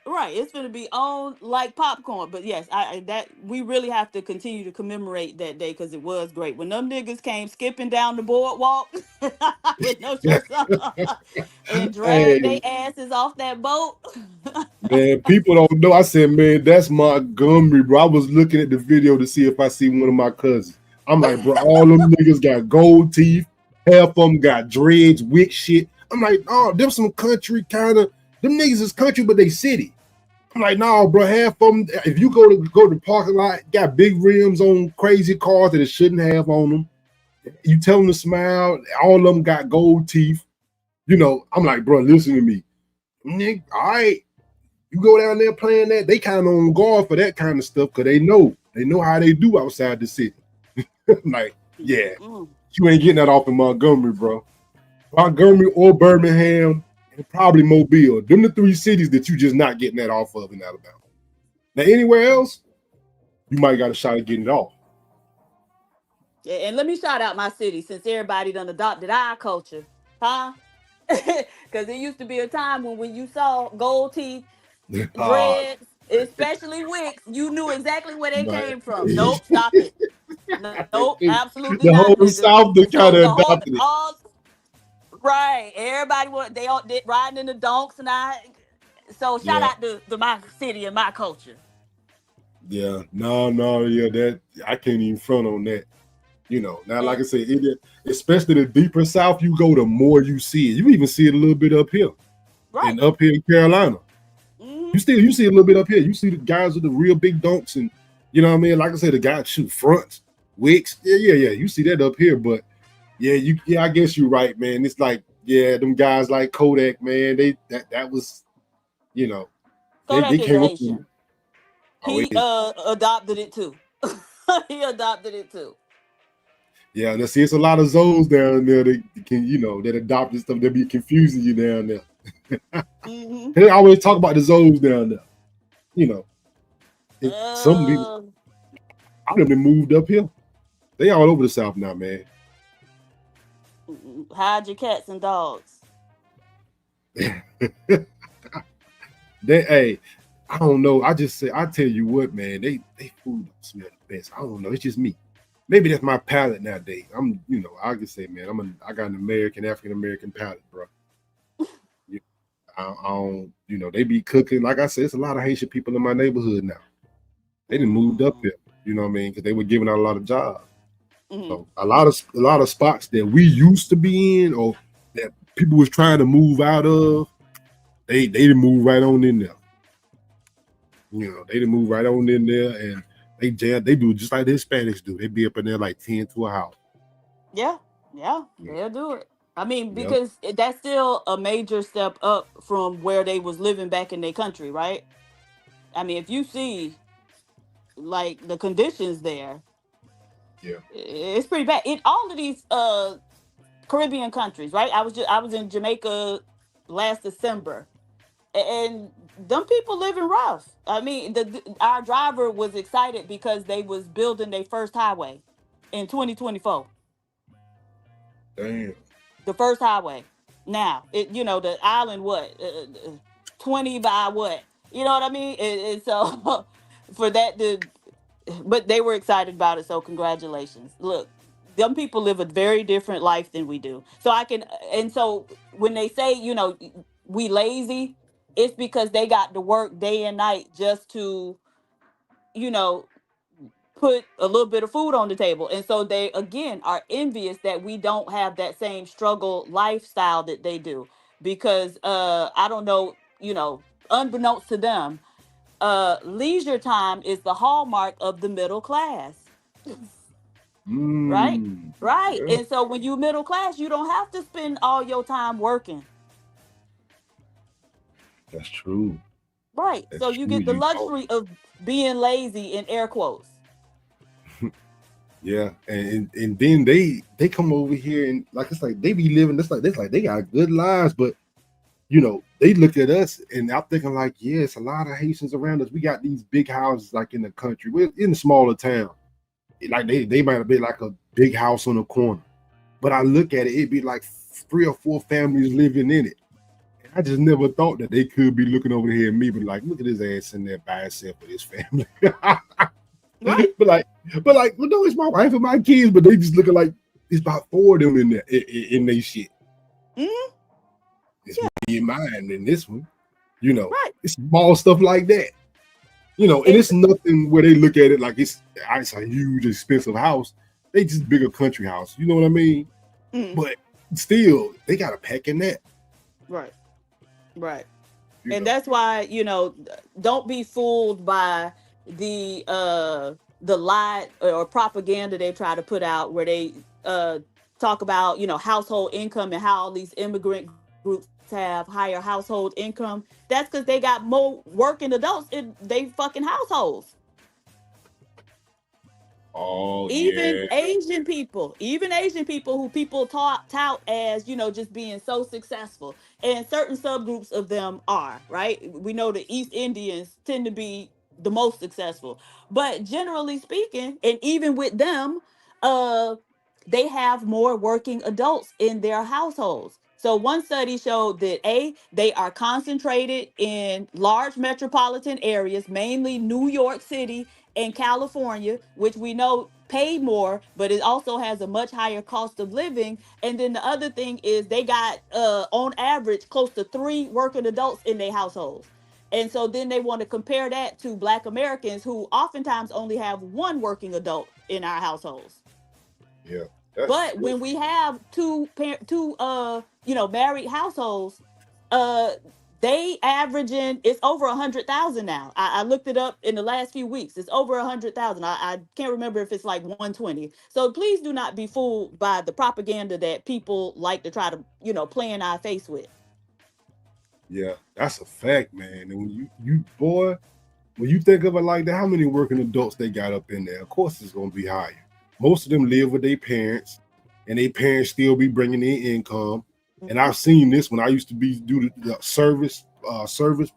Speaker 3: Right. It's gonna be on like popcorn. But yes, that we really have to continue to commemorate that day because it was great. When them niggas came skipping down the boardwalk with no shirts on and dragged their asses off that boat.
Speaker 11: Man, people don't know. I said, man, that's Montgomery, bro. I was looking at the video to see if I see one of my cousins. I'm like, bro, all them niggas got gold teeth. Half of them got dreads, wick shit. I'm like, oh, them some country kind of. Them niggas is country, but they city. I'm like, no, bro, half of them, if you go to the parking lot, got big rims on crazy cars that it shouldn't have on them. You tell them to smile, all of them got gold teeth. You know, I'm like, bro, listen to me. Nigga, all right, you go down there playing that, they kind of on guard for that kind of stuff because they know how they do outside the city. I'm like, yeah, you ain't getting that off in Montgomery, bro. Montgomery or Birmingham, and probably Mobile. Them the three cities that you just not getting that off of in Alabama. Now, anywhere else, you might got a shot at getting it off.
Speaker 3: Yeah, and let me shout out my city since everybody done adopted our culture, huh? Because it used to be a time when you saw gold teeth, dreads, especially wigs, you knew exactly where they came from. Nope, stop it. Nope, absolutely
Speaker 11: the
Speaker 3: not.
Speaker 11: whole South, they kind of adopted it.
Speaker 3: Right, everybody they all did riding in the donks and so shout out to my city and my culture.
Speaker 11: Yeah, no, that I can't even front on that. You know, now like I said, especially the deeper south you go, the more you see it. You even see it a little bit up here, and up here in Carolina. You see a little bit up here. You see the guys with the real big donks, and you know what I mean. Like I said, the guys shoot fronts, wicks. Yeah. You see that up here, but yeah, I guess you're right, man. It's like, them guys like Kodak, man. That was, you know,
Speaker 3: Kodak
Speaker 11: they came
Speaker 3: is
Speaker 11: up
Speaker 3: Haitian.
Speaker 11: with,
Speaker 3: He adopted it too. He adopted it too.
Speaker 11: Yeah, now see, it's a lot of zones down there that can, that adopted stuff that be confusing you down there. They always talk about the zones down there. You know, some people, I done been moved up here. They all over the South now, man.
Speaker 3: Hide your cats and dogs.
Speaker 11: I don't know. I tell you what, man, they food don't smell the best. I don't know. It's just me. Maybe that's my palate nowadays. I can say, man, I got an African American palate, bro. I don't, they be cooking. Like I said, it's a lot of Haitian people in my neighborhood now. They done moved up here, you know what I mean? Because they were giving out a lot of jobs. So a lot of spots that we used to be in or that people was trying to move out of, they didn't move right on in there. They didn't move right on in there, and they do just like the Hispanics do. They be up in there like 10 to a house.
Speaker 3: Yeah, they'll do it. I mean, because that's still a major step up from where they was living back in their country, right? I mean, if you see like the conditions there, it's pretty bad. In all of these Caribbean countries, right? I was in Jamaica last December, and them people living rough. I mean, our driver was excited because they was building their first highway in 2024.
Speaker 11: Damn.
Speaker 3: The first highway. Now, the island, 20 by what? You know what I mean? And so for that, but they were excited about it. So congratulations. Look, them people live a very different life than we do. So when they say, we lazy, it's because they got to work day and night just to, put a little bit of food on the table. And so they, again, are envious that we don't have that same struggle lifestyle that they do. Because, I don't know, unbeknownst to them, leisure time is the hallmark of the middle class. Right? Right. Yeah. And so when you're middle class, you don't have to spend all your time working.
Speaker 11: That's true.
Speaker 3: Right.
Speaker 11: That's
Speaker 3: so you
Speaker 11: true.
Speaker 3: get the luxury of being lazy in air quotes.
Speaker 11: Yeah, and then they come over here and it's like they be living this like they got good lives, but they look at us and I'm thinking like, it's a lot of Haitians around us. We got these big houses like in the country. We're in a smaller town. like they might have been like a big house on the corner, but I look at it, it'd be like 3 or 4 families living in it. And I just never thought that they could be looking over here at me, but like, look at his ass in there by himself with his family.
Speaker 3: Right.
Speaker 11: but no, it's my wife and my kids, but they just looking like it's about 4 of them in there in they shit.
Speaker 3: Mm-hmm.
Speaker 11: It's me and mine in this one,
Speaker 3: Right.
Speaker 11: It's small stuff like that, and it's nothing where they look at it like it's a huge expensive house. They just bigger country house, you know what I mean? But still, they got a pack in that.
Speaker 3: Right. And that's why, don't be fooled by the lie or propaganda they try to put out where they talk about, household income and how all these immigrant groups have higher household income. That's because they got more working adults in they fucking households.
Speaker 11: Oh,
Speaker 3: even Asian people who people tout as, just being so successful. And certain subgroups of them are, right? We know the East Indians tend to be the most successful. But generally speaking, and even with them, they have more working adults in their households. So one study showed that they are concentrated in large metropolitan areas, mainly New York City and California, which we know pay more, but it also has a much higher cost of living. And then the other thing is they got on average close to 3 working adults in their households. And so then they want to compare that to Black Americans who oftentimes only have 1 working adult in our households.
Speaker 11: Yeah.
Speaker 3: But when we have two married households, they averaging, it's over 100,000 now. I looked it up in the last few weeks. It's over 100,000. I can't remember if it's like 120. So please do not be fooled by the propaganda that people like to try to, play in our face with.
Speaker 11: Yeah, that's a fact, man. And when you think of it like that, how many working adults they got up in there? Of course, it's gonna be higher. Most of them live with their parents, and their parents still be bringing in income. And I've seen this when I used to do the service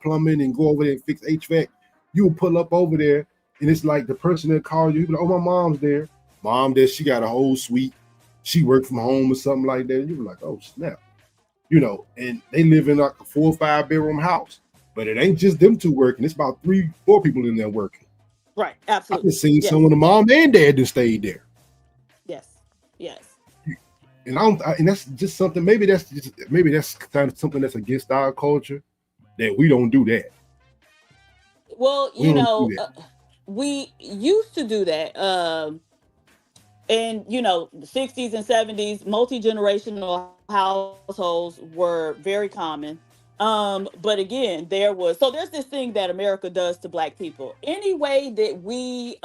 Speaker 11: plumbing and go over there and fix HVAC. You would pull up over there, and it's like the person that called you, be like, "Oh, my mom's there." Mom there, she got a whole suite. She worked from home or something like that. You were like, "Oh, snap." And they live in like a 4 or 5 bedroom house. But it ain't just them 2 working. It's about 3, 4 people in there working.
Speaker 3: Right,
Speaker 11: I've
Speaker 3: absolutely.
Speaker 11: seen some of the mom and dad that stayed there.
Speaker 3: Yes.
Speaker 11: And that's just something. Maybe that's kind of something that's against our culture, that we don't do that.
Speaker 3: Well, we used to do that. In the 60s and 70s, multi-generational households were very common. But again, there's this thing that America does to Black people. Any way that we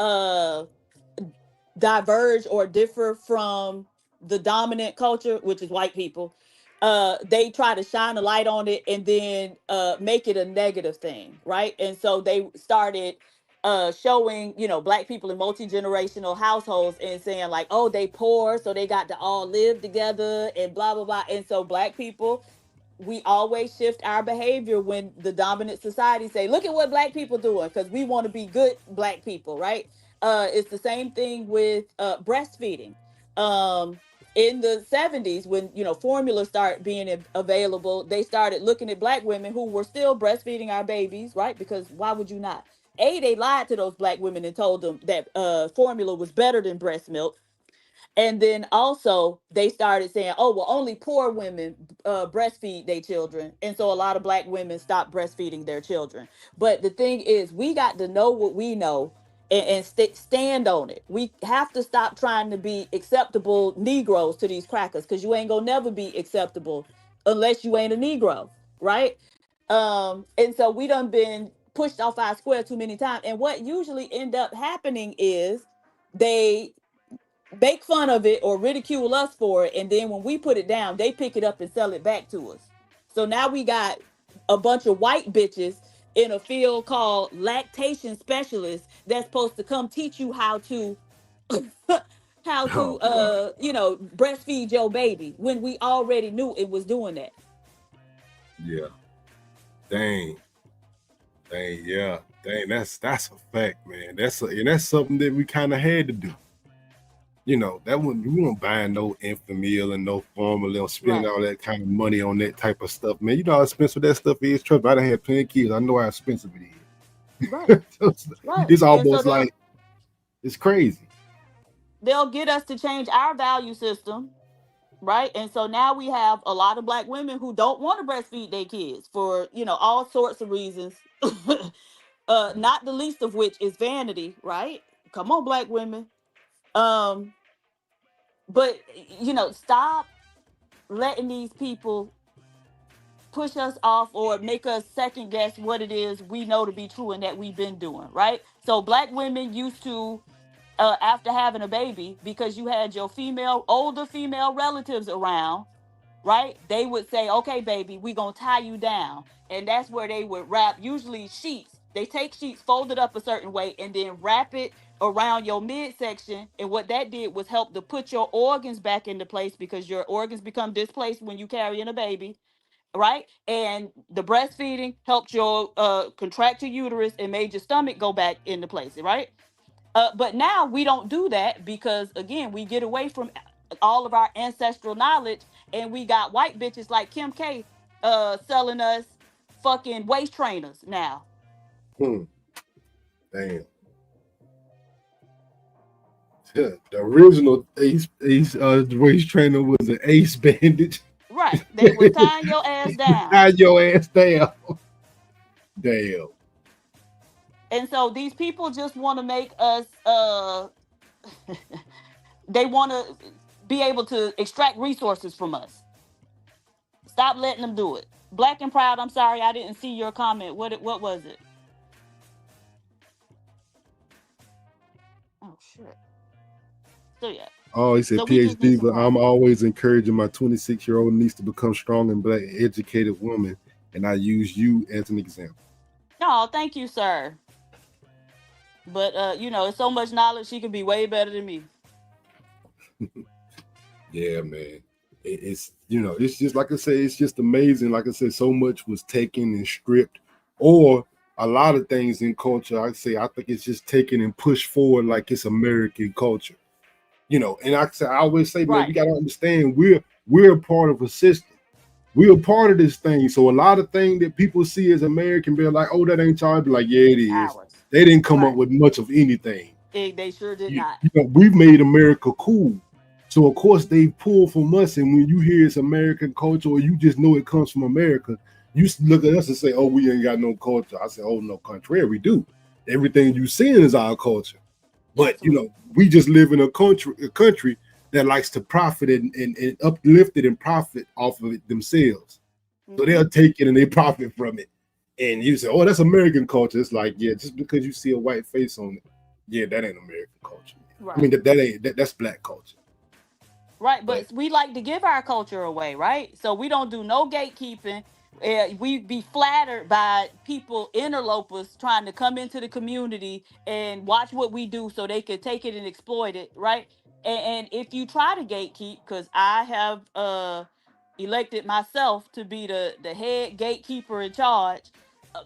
Speaker 3: diverge or differ from the dominant culture, which is white people, they try to shine a light on it and then make it a negative thing, right? And so they started showing, Black people in multi-generational households and saying like, oh, they poor, so they got to all live together and blah, blah, blah. And so Black people, we always shift our behavior when the dominant society say, look at what Black people doing, because we want to be good Black people, right? It's the same thing with breastfeeding. In the 70s, when formula started being available, they started looking at Black women who were still breastfeeding our babies, right? Because why would you not? They lied to those Black women and told them that formula was better than breast milk. And then also they started saying, oh, well, only poor women breastfeed their children. And so a lot of Black women stopped breastfeeding their children. But the thing is, we got to know what we know and stand on it. We have to stop trying to be acceptable Negroes to these crackers, because you ain't gonna never be acceptable unless you ain't a Negro, right? And so we done been pushed off our square too many times. And what usually end up happening is they make fun of it or ridicule us for it, and then when we put it down, they pick it up and sell it back to us. So now we got a bunch of white bitches in a field called lactation specialists that's supposed to come teach you how to breastfeed your baby, when we already knew it was doing that.
Speaker 11: Yeah. Dang, yeah. Dang, that's a fact, man. That's something that we kind of had to do. You know, that one you won't buy no Enfamil and no formula and spending all that kind of money on that type of stuff, man. You know how expensive that stuff is. Trust me, I done had plenty of kids. I know how expensive it is.
Speaker 3: Right.
Speaker 11: It's
Speaker 3: And so
Speaker 11: almost like it's crazy.
Speaker 3: they'll get us to change our value system, right? And so now we have a lot of Black women who don't want to breastfeed their kids for, you know, all sorts of reasons. Not the least of which is vanity, right? Come on, Black women. But you know, stop letting these people push us off or make us second guess what it is we know to be true and that we've been doing, right? So Black women used to, after having a baby, because you had your older female relatives around, right? They would say, okay, baby, we gonna tie you down. And that's where they would wrap, usually sheets. They take sheets, fold it up a certain way, and then wrap it around your midsection. And what that did was help to put your organs back into place, because your organs become displaced when you carrying a baby, right? And the breastfeeding helped your contract your uterus and made your stomach go back into place, right? But now we don't do that because, again, we get away from all of our ancestral knowledge, and we got white bitches like Kim K selling us fucking waist trainers now.
Speaker 11: Damn. The original ace waist trainer was an ace bandage.
Speaker 3: Right. They was tying your ass down.
Speaker 11: Tying your ass down. Damn.
Speaker 3: And so these people just want to make us they want to be able to extract resources from us. Stop letting them do it. Black and Proud, I'm sorry I didn't see your comment. What was it? Oh shit. So yeah.
Speaker 11: Oh, he said
Speaker 3: So we just need
Speaker 11: PhD,
Speaker 3: some
Speaker 11: but I'm always encouraging my 26-year-old niece to become strong and Black educated woman, and I use you as an example.
Speaker 3: Oh, thank you, sir. But you know, it's so much knowledge, she could be way better than me.
Speaker 11: Yeah, man. It's, you know, it's just like I say, it's just amazing. Like I said, so much was taken and stripped, or a lot of things in culture. I think it's just taken and pushed forward like it's American culture. You know, and I always say, man, we got to understand we're a part of a system. We're a part of this thing. So a lot of things that people see as American, be like, oh, that ain't y'all. Be like, yeah, it is. They didn't come up with much of anything.
Speaker 3: They sure did not.
Speaker 11: You know, we've made America cool. So of course they pull from us. And when you hear it's American culture, or you just know it comes from America, you look at us and say, oh, we ain't got no culture. I say, oh, no, contrary, we do. Everything you seeing is our culture. But you know, we just live in a country that likes to profit and uplift it and profit off of it themselves. So they'll take it and they profit from it. And you say, oh, that's American culture. It's like, yeah, just because you see a white face on it, yeah, that ain't American culture.
Speaker 3: Right.
Speaker 11: I mean, that's Black culture.
Speaker 3: Right, but we like to give our culture away, right? So we don't do no gatekeeping. We be flattered by people, interlopers, trying to come into the community and watch what we do so they could take it and exploit it, right? And if you try to gatekeep, because I have elected myself to be the head gatekeeper in charge,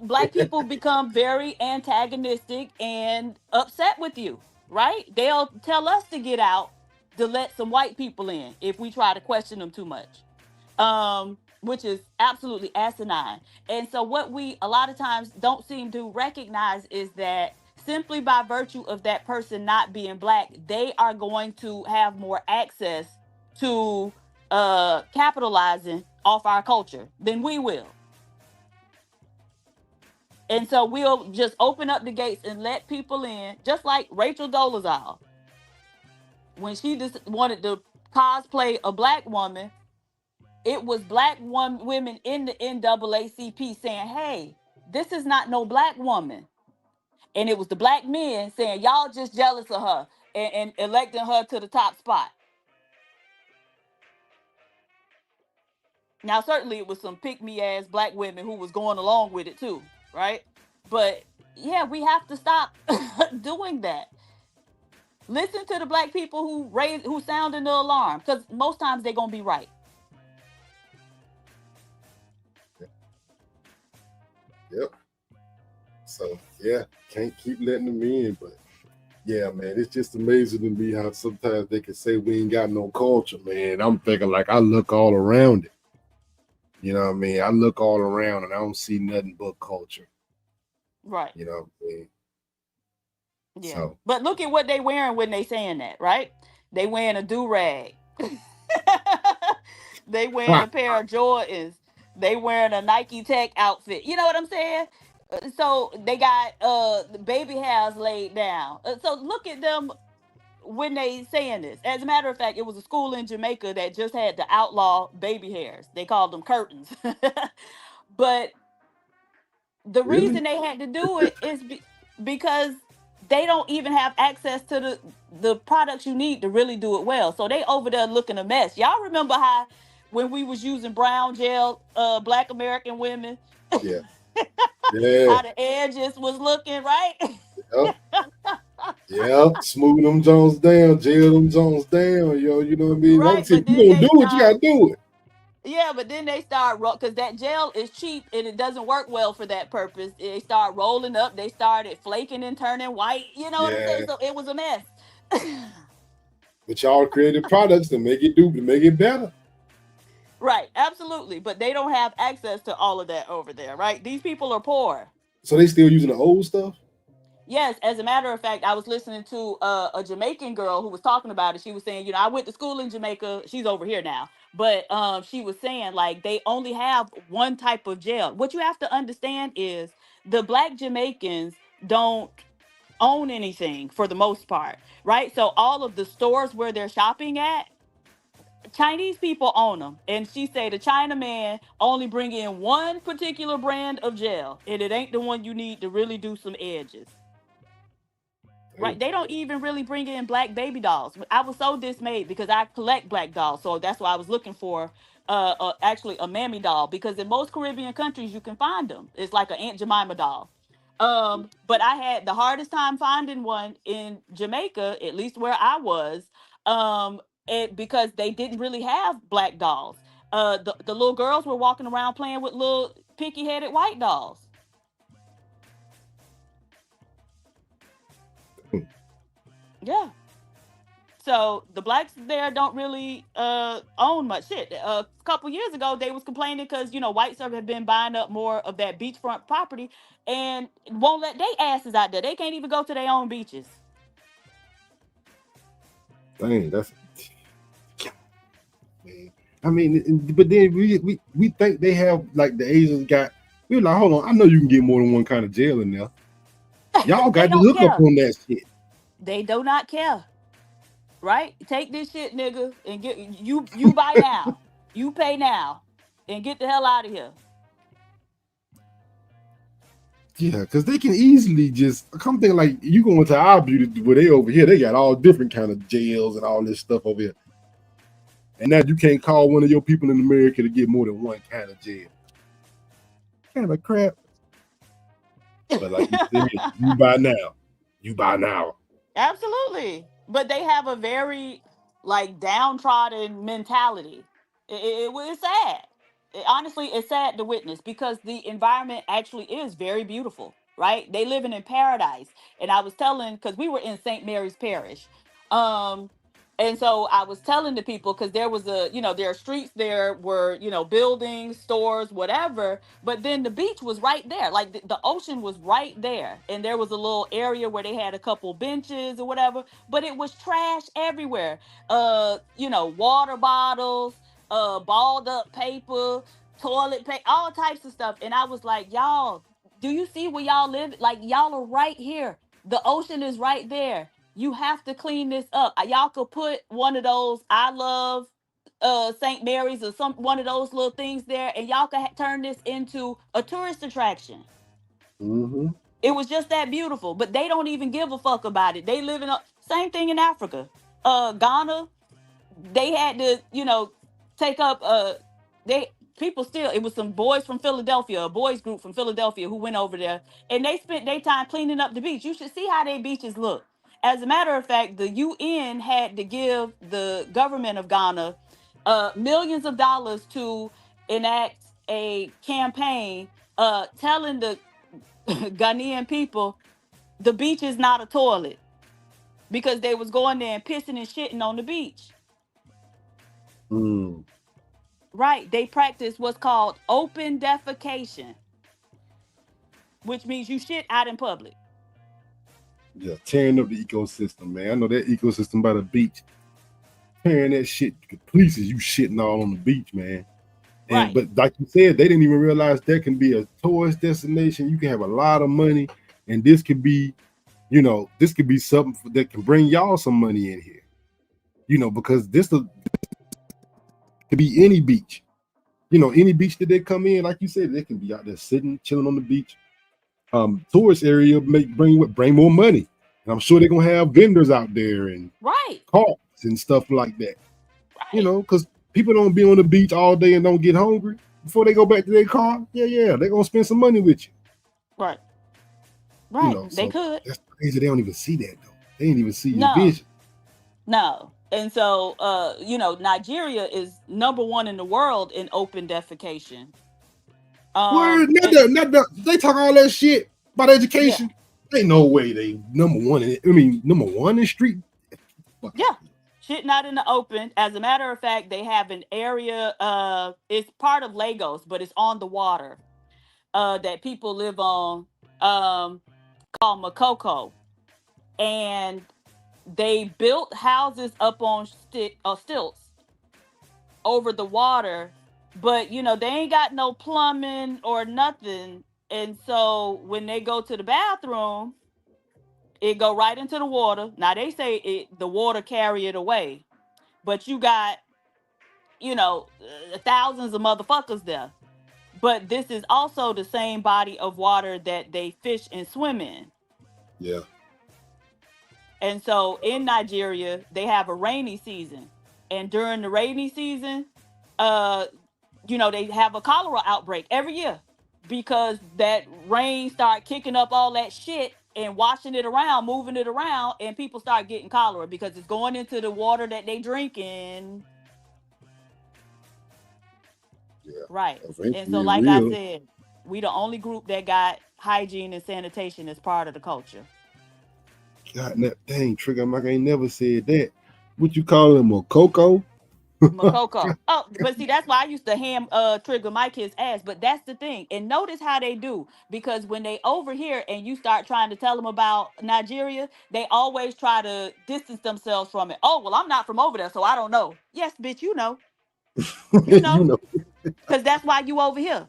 Speaker 3: Black people become very antagonistic and upset with you, right? They'll tell us to get out to let some white people in if we try to question them too much, which is absolutely asinine. And so what we a lot of times don't seem to recognize is that simply by virtue of that person not being Black, they are going to have more access to capitalizing off our culture than we will. And so we'll just open up the gates and let people in, just like Rachel Dolezal. When she just wanted to cosplay a Black woman, it was Black women in the NAACP saying, hey, this is not no Black woman. And it was the Black men saying, y'all just jealous of her and electing her to the top spot. Now, certainly it was some pick-me-ass Black women who was going along with it too, right? But yeah, we have to stop doing that. Listen to the Black people who sounding the alarm, because most times they're gonna be right.
Speaker 11: Yep. So yeah, can't keep letting them in, but Yeah, man, it's just amazing to me how sometimes they can say we ain't got no culture, man. I'm thinking like I look all around it. You know what I mean? I look all around and I don't see nothing but culture.
Speaker 3: Right.
Speaker 11: You know what I mean?
Speaker 3: Yeah.
Speaker 11: So
Speaker 3: But look at what they wearing when they saying that, right? They wearing a do-rag. They wearing a pair of Jordans. They wearing a Nike Tech outfit. You know what I'm saying? So they got the baby hairs laid down. So look at them when they saying this. As a matter of fact, it was a school in Jamaica that just had to outlaw baby hairs. They called them curtains. But the
Speaker 11: really?
Speaker 3: reason they had to do it is because they don't even have access to the products you need to really do it well. So they over there looking a mess. Y'all remember how when we was using brown gel, Black American women,
Speaker 11: Yeah. Yeah.
Speaker 3: how the edges was looking, right?
Speaker 11: Yep. Yep. Smooth them Jones down, jail them Jones down, yo. You know what I mean?
Speaker 3: Right,
Speaker 11: If you
Speaker 3: but then
Speaker 11: gonna
Speaker 3: they
Speaker 11: do it, you gotta do it.
Speaker 3: Yeah, but then they start because that gel is cheap and it doesn't work well for that purpose. They start rolling up. They started flaking and turning white. You know what I'm saying?
Speaker 11: Yeah.
Speaker 3: So it was a mess.
Speaker 11: But y'all created products to make it better.
Speaker 3: Right, absolutely. But they don't have access to all of that over there, right? These people are poor.
Speaker 11: So they still using the old stuff?
Speaker 3: Yes, as a matter of fact, I was listening to a Jamaican girl who was talking about it. She was saying, I went to school in Jamaica. She's over here now. But she was saying, like, they only have one type of gel. What you have to understand is the Black Jamaicans don't own anything for the most part, right? So all of the stores where they're shopping at, Chinese people own them. And she said the Chinaman only bring in one particular brand of gel, and it ain't the one you need to really do some edges. Right, they don't even really bring in black baby dolls. I was so dismayed because I collect black dolls, so that's why I was looking for actually a mammy doll, because in most Caribbean countries you can find them. It's like an Aunt Jemima doll. But I had the hardest time finding one in Jamaica, at least where I was, because they didn't really have black dolls. The little girls were walking around playing with little pinky-headed white dolls. Yeah. So the blacks there don't really own much shit. A couple years ago, they was complaining because whites have been buying up more of that beachfront property and won't let their asses out there. They can't even go to their own beaches.
Speaker 11: Dang, that's. I mean, but then we think they have, like, the Asians got. We're like, hold on, I know you can get more than one kind of gel in there. Y'all got to hook up on that shit.
Speaker 3: They do not care. Right? Take this shit, nigga, and get you buy now. You pay now and get the hell out of here.
Speaker 11: Yeah, because they can easily just come thinking like you going to our beauty where they over here, they got all different kind of gels and all this stuff over here. And now you can't call one of your people in America to get more than one kind of gel. Kind of crap. But like you said, you buy now. You buy now.
Speaker 3: Absolutely. But they have a very downtrodden mentality. It was sad. Honestly, it's sad to witness because the environment actually is very beautiful, right? They living in paradise. And I was telling, because we were in St. Mary's Parish. And so I was telling the people, because there was there are streets, there were, buildings, stores, whatever. But then the beach was right there. Like the ocean was right there. And there was a little area where they had a couple benches or whatever. But it was trash everywhere. Water bottles, balled up paper, toilet paper, all types of stuff. And I was like, y'all, do you see where y'all live? Like, y'all are right here. The ocean is right there. You have to clean this up. Y'all could put one of those I love St. Mary's or one of those little things there, and y'all could turn this into a tourist attraction.
Speaker 11: Mm-hmm.
Speaker 3: It was just that beautiful, but they don't even give a fuck about it. They live in same thing in Africa. Ghana, they had to, take up it was some boys from Philadelphia, a boys group from Philadelphia who went over there, and they spent their time cleaning up the beach. You should see how their beaches look. As a matter of fact, the UN had to give the government of Ghana millions of dollars to enact a campaign telling the Ghanaian people the beach is not a toilet. because they was going there and pissing and shitting on the beach.
Speaker 11: Mm.
Speaker 3: Right. They practice what's called open defecation, which means you shit out in public.
Speaker 11: Yeah, tearing up the ecosystem, man. I know that ecosystem by the beach. Tearing that shit to pieces, you shitting all on the beach, man. And,
Speaker 3: Right.
Speaker 11: but like you said, they didn't even realize that can be a tourist destination. You can have a lot of money, and this could be, you know, this could be something that can bring y'all some money in here. You know, because this could be any beach. You know, any beach that they come in, like you said, they can be out there sitting, chilling on the beach. Tourist area bring more money. And I'm sure they're gonna have vendors out there and
Speaker 3: right
Speaker 11: carts and stuff like that. Right. You know, because people don't be on the beach all day and don't get hungry before they go back to their car. Yeah, they're gonna spend some money with you.
Speaker 3: Right.
Speaker 11: You know,
Speaker 3: they could.
Speaker 11: That's crazy. They don't even see that though. They didn't even see
Speaker 3: No.
Speaker 11: your vision.
Speaker 3: No. And so you know, Nigeria is #1 in the world in open defecation.
Speaker 11: Word, they talk all that shit about education. Yeah. Ain't no way they #1 in street.
Speaker 3: Yeah, shitting out in the open. As a matter of fact, they have an area. It's part of Lagos, but it's on the water. That people live on. Called Makoko, and they built houses up on stilts over the water. But, you know, they ain't got no plumbing or nothing. And so when they go to the bathroom, it go right into the water. Now, they say the water carry it away. But you got, you know, thousands of motherfuckers there. But this is also the same body of water that they fish and swim in.
Speaker 11: Yeah.
Speaker 3: And so in Nigeria, they have a rainy season. And during the rainy season, you know, they have a cholera outbreak every year because that rain start kicking up all that shit and washing it around, moving it around, and people start getting cholera because it's going into the water that they drinking.
Speaker 11: Yeah.
Speaker 3: Right. And so, like I said, we the only group that got hygiene and sanitation as part of the culture.
Speaker 11: God, dang, Trigger Mike ain't never said that. What you call him, a Coco?
Speaker 3: Makoko. Oh, but see, that's why I used to ham Trigger Mike his ass. But that's the thing. And notice how they do. Because when they over here and you start trying to tell them about Nigeria, they always try to distance themselves from it. Oh, well, I'm not from over there, so I don't know. Yes, bitch, you know. You know. Because that's why you over here.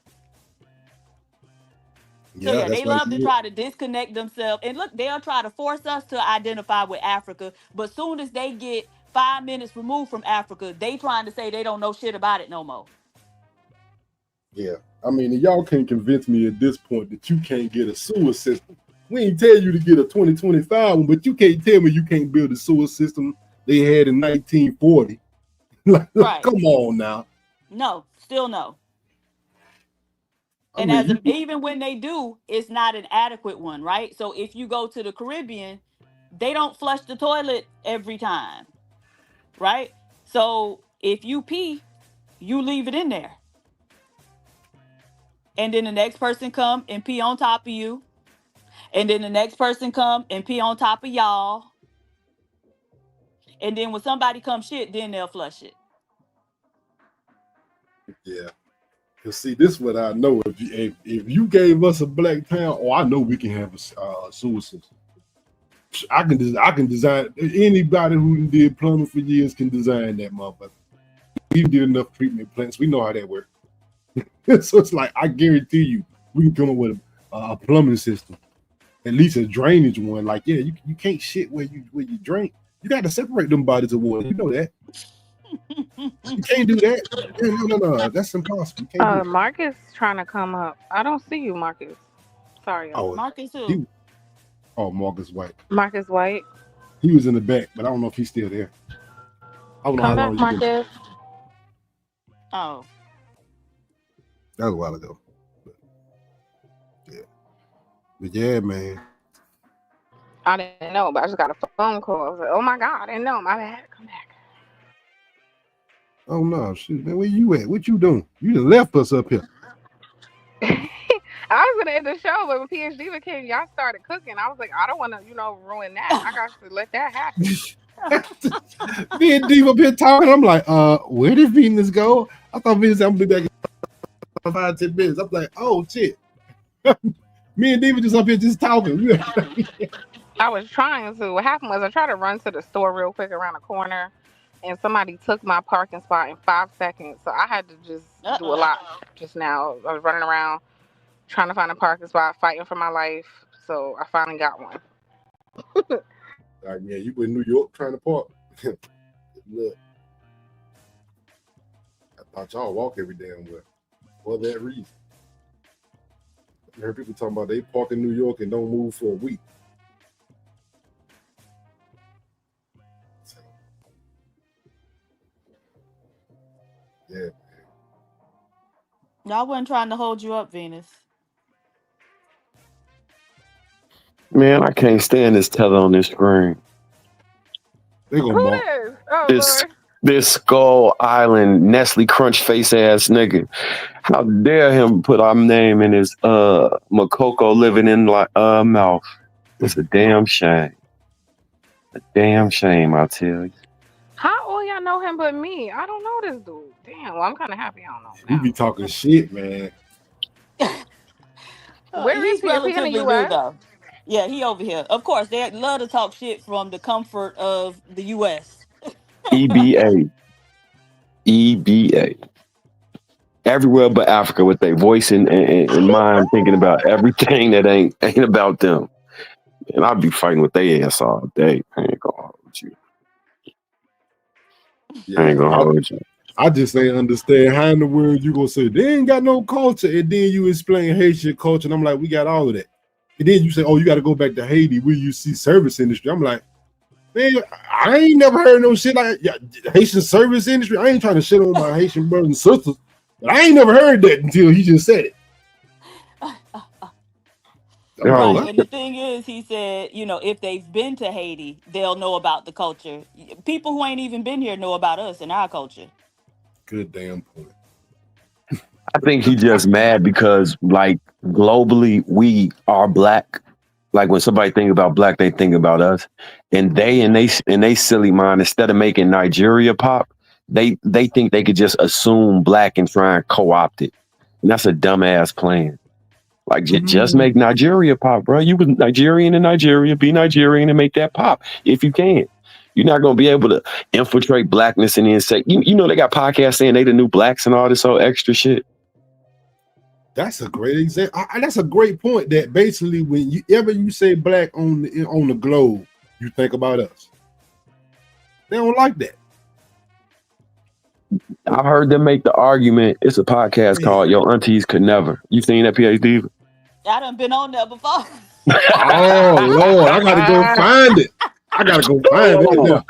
Speaker 3: So yeah, they love to try to disconnect themselves. And look, they'll try to force us to identify with Africa. But soon as they get 5 minutes removed from Africa, they trying to say they don't know shit about it no more.
Speaker 11: Yeah. I mean, y'all can't convince me at this point that you can't get a sewer system. We ain't tell you to get a 2025 one, but you can't tell me you can't build a sewer system they had in 1940. Right. Come on now.
Speaker 3: No, still no. And even when they do, it's not an adequate one, right? So if you go to the Caribbean, they don't flush the toilet every time, right? So if you pee, you leave it in there. And then the next person come and pee on top of you. And then the next person come and pee on top of y'all. And then when somebody comes shit, then they'll flush it.
Speaker 11: Yeah. Cause see, this is what I know. If you gave us a black town, I know we can have a sewer system. I can design. Anybody who did plumbing for years can design that motherfucker. We did enough treatment plants. We know how that works. So it's like, I guarantee you, we can come up with a plumbing system, at least a drainage one. Like, yeah, you can't shit where you drink. You got to separate them bodies of water. You know that. You can't do that. No. That's impossible. You can't do
Speaker 2: Marcus trying to come up. I don't see you, Marcus. Sorry.
Speaker 3: Marcus who?
Speaker 11: Marcus White.
Speaker 2: Marcus White.
Speaker 11: He was in the back, but I don't know if he's still there. I don't know how long
Speaker 2: Marcus. Been.
Speaker 3: Oh.
Speaker 11: That was a while ago. But yeah, man.
Speaker 2: I didn't know, but I just got a phone call. I was like, oh my God, I didn't know. My bad. Come back.
Speaker 11: Oh no, shoot, man, where you at? What you doing? You just left us up here.
Speaker 4: I was gonna end the show, but when PhD became, y'all started cooking. I was like, I don't want to, ruin that. I got to let that happen.
Speaker 11: Me and Dave up here talking. I'm like, where did Venus go? I thought Venus I'm gonna be back in 5-10 minutes. I'm like, oh shit. Me and Dave just up here just talking.
Speaker 4: I was trying to. What happened was I tried to run to the store real quick around the corner, and somebody took my parking spot in 5 seconds. So I had to just do a lot just now. I was running around trying to find a parking spot, fighting for my life. So I finally got one.
Speaker 11: Like, yeah, you in New York trying to park. Look, I thought y'all walk every damn well for that reason. I heard people talking about they park in New York and don't move for a week. So, yeah.
Speaker 3: I wasn't trying to hold you up, Venus.
Speaker 5: Man, I can't stand this tether on this screen.
Speaker 11: They gonna
Speaker 4: Who is? Oh,
Speaker 5: This
Speaker 4: Lord.
Speaker 5: this Skull Island Nestle Crunch face ass nigga. How dare him put our name in his Makoko living in mouth. It's a damn shame. A damn shame, I tell you.
Speaker 4: How all y'all know him but me? I don't know this dude. Damn, well, I'm kind of happy I don't know.
Speaker 11: We be talking shit, man.
Speaker 4: Where is
Speaker 3: He's
Speaker 4: he? Is he in the
Speaker 3: relatively new,
Speaker 4: U.S.?
Speaker 3: though. Yeah, he over here. Of course, they love to talk shit from the comfort of the U.S.
Speaker 5: EBA. EBA. Everywhere but Africa with their voice and mind thinking about everything that ain't about them. And I'd be fighting with their ass all day. I ain't gonna hold you.
Speaker 11: Yeah,
Speaker 5: I ain't gonna hold you.
Speaker 11: I just ain't understand how in the world you gonna say they ain't got no culture, and then you explain Haitian culture, and I'm like, we got all of that. And then you say, oh, you got to go back to Haiti where you see service industry. I'm like, man, I ain't never heard no shit like Haitian service industry. I ain't trying to shit on my Haitian brothers and sisters, but I ain't never heard that until he just said it.
Speaker 3: Right, and the thing is, he said, if they've been to Haiti, they'll know about the culture. People who ain't even been here know about us and our culture.
Speaker 11: Good damn point.
Speaker 5: I think he just mad because, like, globally, we are black. Like, when somebody think about black, they think about us. And they silly mind, instead of making Nigeria pop, they think they could just assume black and try and co-opt it. And that's a dumbass plan. Like, just make Nigeria pop, bro. You was Nigerian in Nigeria, be Nigerian and make that pop if you can. You're not going to be able to infiltrate blackness and then say, you know, they got podcasts saying they the new blacks and all this whole extra shit.
Speaker 11: That's a great example. That's a great point. That basically, when you say black on the globe, you think about us. They don't like that.
Speaker 5: I heard them make the argument. It's a podcast called Your Aunties Could Never. You seen that, PhD?
Speaker 3: I done been on there before.
Speaker 11: Oh Lord, I gotta go find it. I gotta go find it. Now.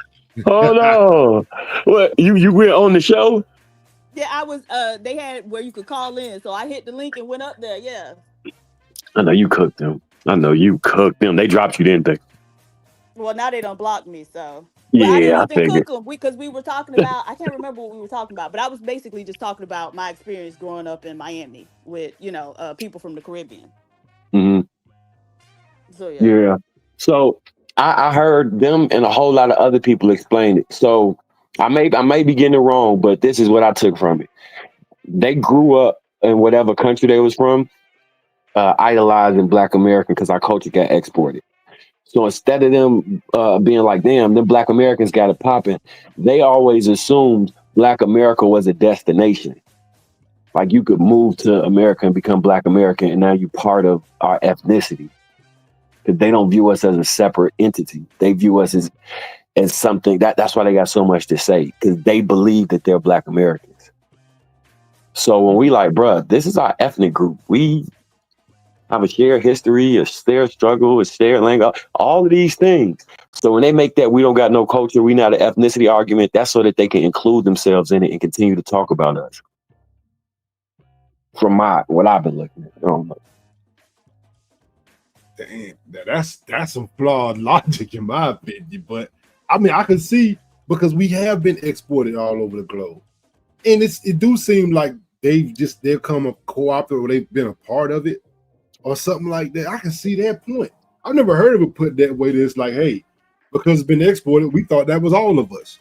Speaker 5: Hold on. What you went on the show?
Speaker 3: Yeah, I was. They had where you could call in, so I hit the link and went up there. Yeah.
Speaker 5: I know you cooked them. They dropped you, didn't they?
Speaker 3: Well, now they don't block me, so.
Speaker 5: Yeah,
Speaker 3: I didn't
Speaker 5: I
Speaker 3: even
Speaker 5: figured.
Speaker 3: cook them because we were talking about. I can't remember what we were talking about, but I was basically just talking about my experience growing up in Miami with people from the Caribbean.
Speaker 5: Mm-hmm.
Speaker 3: So
Speaker 5: yeah. So I heard them and a whole lot of other people explain it. So I may be getting it wrong, but this is what I took from it. They grew up in whatever country they was from, idolizing Black American because our culture got exported. So instead of them being like, damn, them Black Americans got it popping, they always assumed Black America was a destination. Like you could move to America and become Black American, and now you're part of our ethnicity. Because they don't view us as a separate entity. They view us as something that's why they got so much to say, because they believe that they're Black Americans. So when we like, bruh, this is our ethnic group. We have a shared history, a shared struggle, a shared language, all of these things. So when they make that we don't got no culture, we not an ethnicity argument, that's so that they can include themselves in it and continue to talk about us. From what I've been looking at. I don't know.
Speaker 11: Damn, that's some flawed logic in my opinion. But I mean, I can see because we have been exported all over the globe, and it do seem like they've come a co-opted or they've been a part of it. or something like that. I can see that point. I've never heard of it put that way. That it's like, hey, because it's been exported, we thought that was all of us.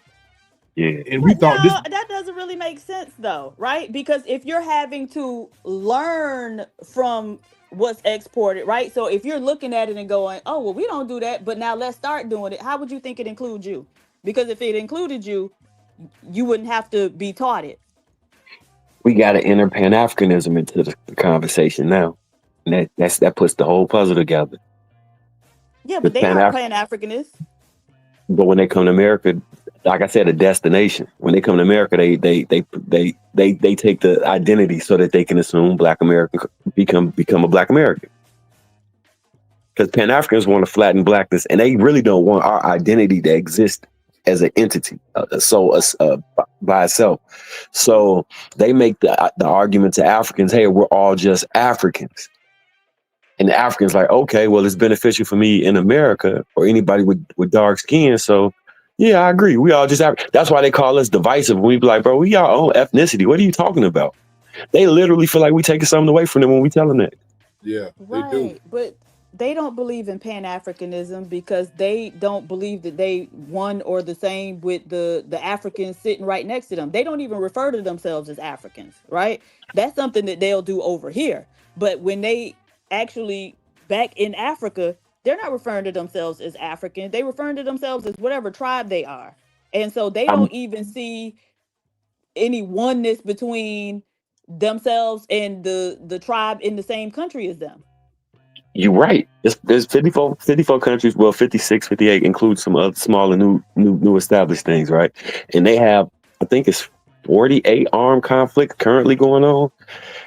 Speaker 5: Yeah.
Speaker 11: And we thought this.
Speaker 3: That doesn't really make sense though, right? Because if you're having to learn from what's exported, right? So if you're looking at it and going, oh, well, we don't do that, but now let's start doing it. How would you think it includes you? Because if it included you, you wouldn't have to be taught it.
Speaker 5: We got to enter pan-Africanism into the conversation now. And that puts the whole puzzle together.
Speaker 3: Yeah, but they aren't Pan-Africanists.
Speaker 5: But when they come to America, like I said, a destination. When they come to America, they take the identity so that they can assume Black American become a Black American. Because Pan-Africans want to flatten Blackness, and they really don't want our identity to exist as an entity, by itself. So they make the argument to Africans, hey, we're all just Africans. And the Africans like, okay, well, it's beneficial for me in America or anybody with dark skin. So yeah, I agree. We all just that's why they call us divisive. We be like, bro, we our own ethnicity. What are you talking about? They literally feel like we taking something away from them when we tell them that.
Speaker 11: Yeah,
Speaker 3: they do. But they don't believe in Pan-Africanism because they don't believe that they one or the same with the Africans sitting right next to them. They don't even refer to themselves as Africans, right? That's something that they'll do over here. But when they actually back in Africa, they're not referring to themselves as African. They referring to themselves as whatever tribe they are. And so they don't even see any oneness between themselves and the tribe in the same country as them.
Speaker 5: You're right. There's 54 countries. Well, 56, 58 includes some other smaller new established things, right? And they have, I think it's 48 armed conflicts currently going on.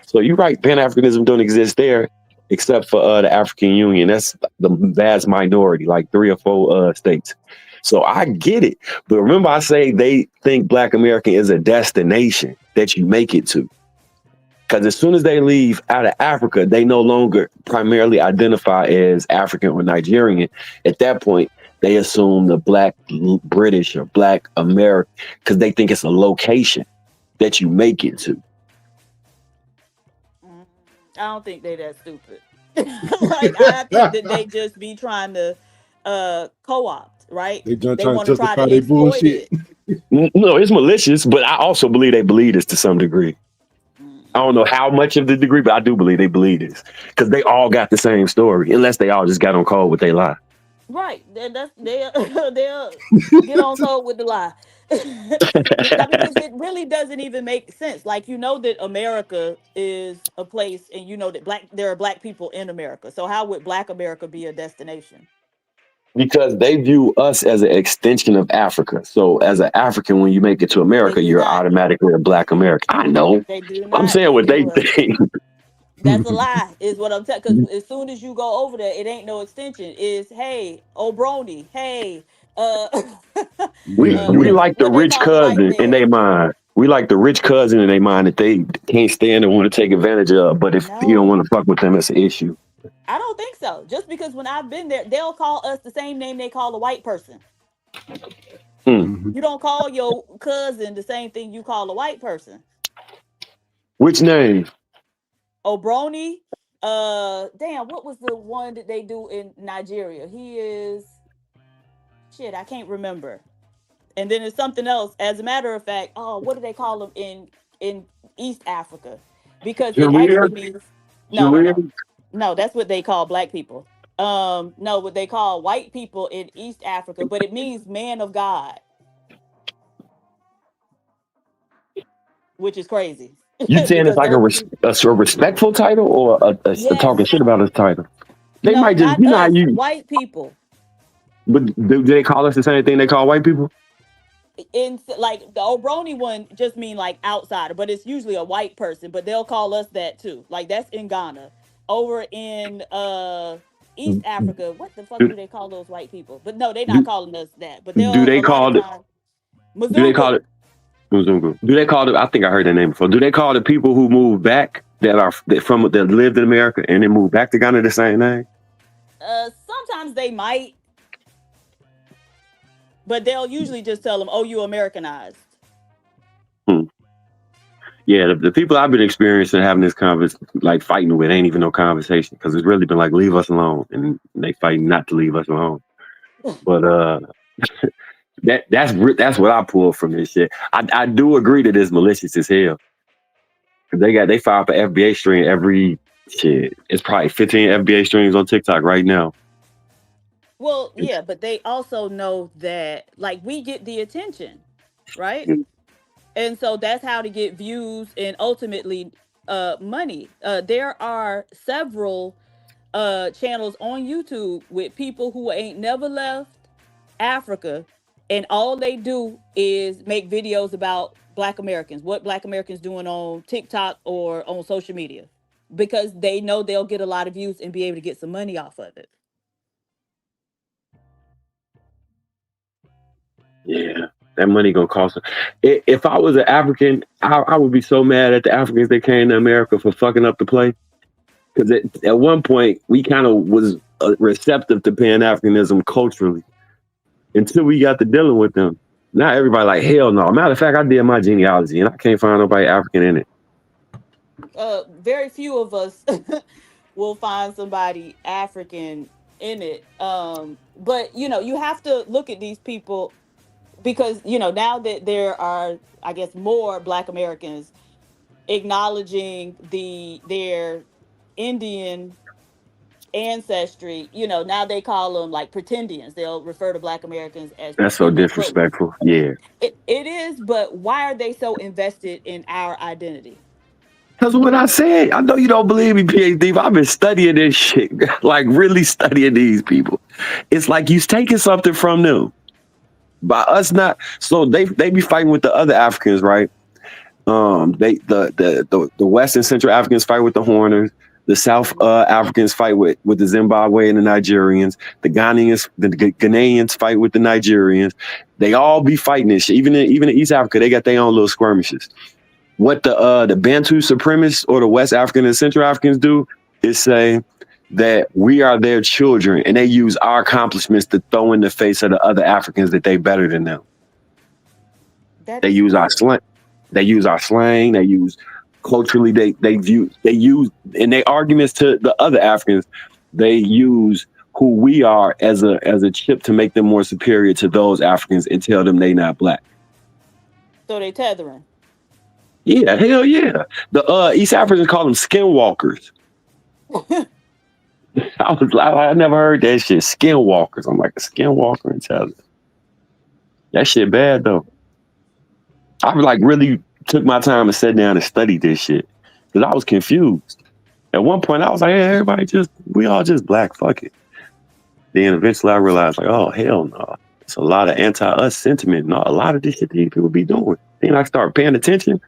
Speaker 5: So you're right. Pan-Africanism don't exist there, except for the African Union. That's the vast minority, like 3 or 4 states. So I get it. But remember, I say they think Black American is a destination that you make it to. Because as soon as they leave out of Africa, they no longer primarily identify as African or Nigerian. At that point, they assume the Black British or Black American, because they think it's a location that you make it to.
Speaker 3: I don't think they that stupid. Like, I think that they just be trying to co-opt, right?
Speaker 11: They
Speaker 3: want
Speaker 11: to
Speaker 3: try
Speaker 11: justify
Speaker 3: to
Speaker 11: their
Speaker 3: exploit
Speaker 11: bullshit.
Speaker 3: it.
Speaker 5: No, it's malicious, but I also believe they believe this to some degree. I don't know how much of the degree, but I do believe they believe this because they all got the same story, unless they all just got on code with they lie.
Speaker 3: Right. They'll get on code with the lie. Because it really doesn't even make sense. Like, you know that America is a place, and you know that there are Black people in America. So how would Black America be a destination?
Speaker 5: Because they view us as an extension of Africa. So as an African, when you make it to America, you're automatically a Black American. I know.
Speaker 3: They do not.
Speaker 5: I'm saying what they think.
Speaker 3: That's a lie, is what I'm telling. Because as soon as you go over there, it ain't no extension. It's hey, Obroni, hey,
Speaker 5: we like the rich cousin in their mind. We like the rich cousin in their mind that they can't stand and want to take advantage of. But if you don't want to fuck with them, it's an issue.
Speaker 3: I don't think so. Just because when I've been there, they'll call us the same name they call a white person. You don't call your cousin the same thing you call a white person.
Speaker 5: Which name?
Speaker 3: Obroni. Damn, what was the one that they do in Nigeria? He is shit, I can't remember. And then it's something else. As a matter of fact, what do they call him in East Africa? Because it actually means no, that's what they call Black people. No, what they call white people in East Africa, but it means man of God, which is crazy.
Speaker 5: You saying it's like a respectful title or a talking shit about his title? They might just, you know how you
Speaker 3: white people.
Speaker 5: But do they call us the same thing they call white people?
Speaker 3: In like the Obroni one just mean like outsider, but it's usually a white person, but they'll call us that too. Like that's in Ghana. Over in East Africa, what the fuck do they call those white people? But no, they're not calling us that. But
Speaker 5: do they call it? Do they call it? Do they call it? I think I heard that name before. Do they call the people who moved back that lived in America and then moved back to Ghana the same name?
Speaker 3: Sometimes they might, but they'll usually just tell them, "Oh, you Americanized."
Speaker 5: Yeah, the people I've been experiencing having this like fighting with ain't even no conversation because it's really been like leave us alone, and they fighting not to leave us alone. But that's what I pull from this shit. I do agree that it's malicious as hell. They fire up an FBA string every shit. It's probably 15 FBA strings on TikTok right now.
Speaker 3: Well, yeah, but they also know that like we get the attention, right? And so that's how to get views and ultimately money. There are several channels on YouTube with people who ain't never left Africa, and all they do is make videos about Black Americans, what Black Americans doing on TikTok or on social media, because they know they'll get a lot of views and be able to get some money off of it.
Speaker 5: Yeah, that money gonna cost them. If I was an African, I would be so mad at the Africans that came to America for fucking up the play. Because at one point, we kind of was receptive to pan-Africanism culturally until we got to dealing with them. Now everybody like, hell no. Matter of fact, I did my genealogy and I can't find nobody African in it.
Speaker 3: Very few of us will find somebody African in it. But, you know, you have to look at these people because, you know, now that there are, I guess, more Black Americans acknowledging their Indian ancestry, you know, now they call them like pretendians. They'll refer to Black Americans as
Speaker 5: That's so
Speaker 3: pretendians.
Speaker 5: disrespectful. Yeah.
Speaker 3: It is, but why are they so invested in our identity?
Speaker 5: Because what I said, I know you don't believe me, PhD, but I've been studying this shit, like really studying these people. It's like you taking something from them. By us not, so they be fighting with the other Africans, right? The West and Central Africans fight with the Horners. The South Africans fight with the Zimbabwe and the Nigerians. The Ghanaians fight with the Nigerians. They all be fighting this shit. Even in East Africa, they got their own little skirmishes. What the Bantu supremacists or the West African and Central Africans do is say that we are their children, and they use our accomplishments to throw in the face of the other Africans that they better than them. They use our slang. They use our slang. They use culturally. They use in their arguments to the other Africans. They use who we are as a chip to make them more superior to those Africans and tell them they not Black.
Speaker 3: So they tethering.
Speaker 5: Yeah, hell yeah. The East Africans call them skinwalkers. I never heard that shit. Skinwalkers. I'm like a skinwalker and tether. That shit bad though. I like really took my time and sat down and studied this shit because I was confused. At one point, I was like, "Hey, we all just Black. Fuck it." Then eventually, I realized, like, "Oh hell no!" It's a lot of anti-us sentiment. And a lot of this shit these people be doing. Then I start paying attention.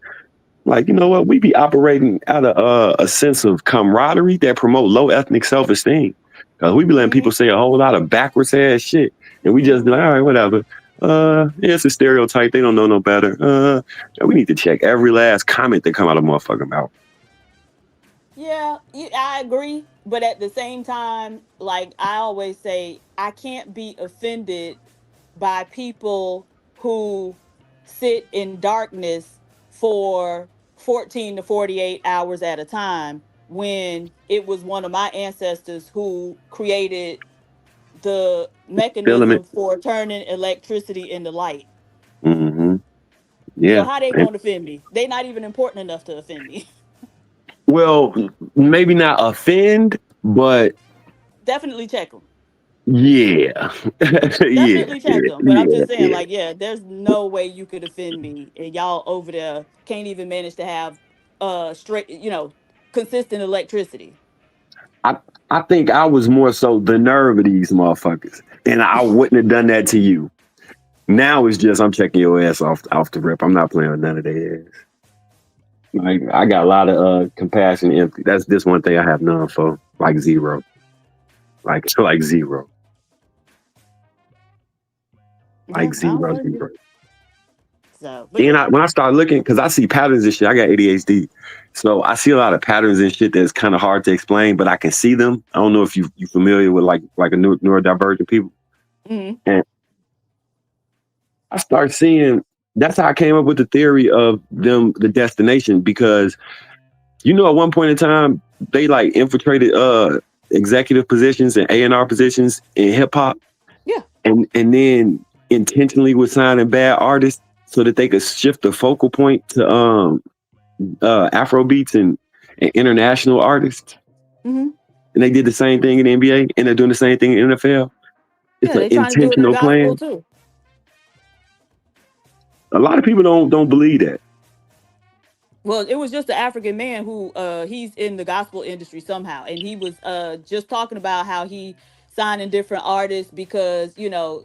Speaker 5: Like, you know what? We be operating out of a sense of camaraderie that promote low ethnic self-esteem. Because we be letting people say a whole lot of backwards ass shit, and we just be like, all right, whatever. Yeah, it's a stereotype. They don't know no better. We need to check every last comment that come out of motherfucking mouth.
Speaker 3: Yeah, I agree. But at the same time, like I always say, I can't be offended by people who sit in darkness for 14 to 48 hours at a time when it was one of my ancestors who created the mechanism for turning electricity into light.
Speaker 5: Mm-hmm. Yeah.
Speaker 3: So how they gonna offend me? They not even important enough to offend me.
Speaker 5: Well, maybe not offend, but
Speaker 3: definitely check them.
Speaker 5: Yeah.
Speaker 3: Definitely check them. But I'm just saying, like, there's no way you could offend me, and y'all over there can't even manage to have straight, consistent electricity.
Speaker 5: I think I was more so the nerve of these motherfuckers, and I wouldn't have done that to you. Now it's just I'm checking your ass off the rip. I'm not playing with none of their ass. Like I got a lot of compassion and empathy. That's this one thing I have none for. Like zero. Like zero. Like zero.
Speaker 3: So,
Speaker 5: and when I start looking, because I see patterns and shit, I got ADHD. So I see a lot of patterns and shit that's kind of hard to explain, but I can see them. I don't know if you familiar with like a neurodivergent people.
Speaker 3: Mm-hmm.
Speaker 5: And I start seeing That's how I came up with the theory of them, the destination, because at one point in time they like infiltrated executive positions and A&R positions in hip hop.
Speaker 3: Yeah.
Speaker 5: And then intentionally was signing bad artists so that they could shift the focal point to Afro beats and international artists.
Speaker 3: Mm-hmm.
Speaker 5: And they did the same thing in the NBA, and they're doing the same thing in the NFL. It's an
Speaker 3: trying to do it in
Speaker 5: intentional
Speaker 3: gospel
Speaker 5: plan.
Speaker 3: too.
Speaker 5: A lot of people don't believe that.
Speaker 3: Well, it was just an African man who he's in the gospel industry somehow, and he was just talking about how he signing different artists because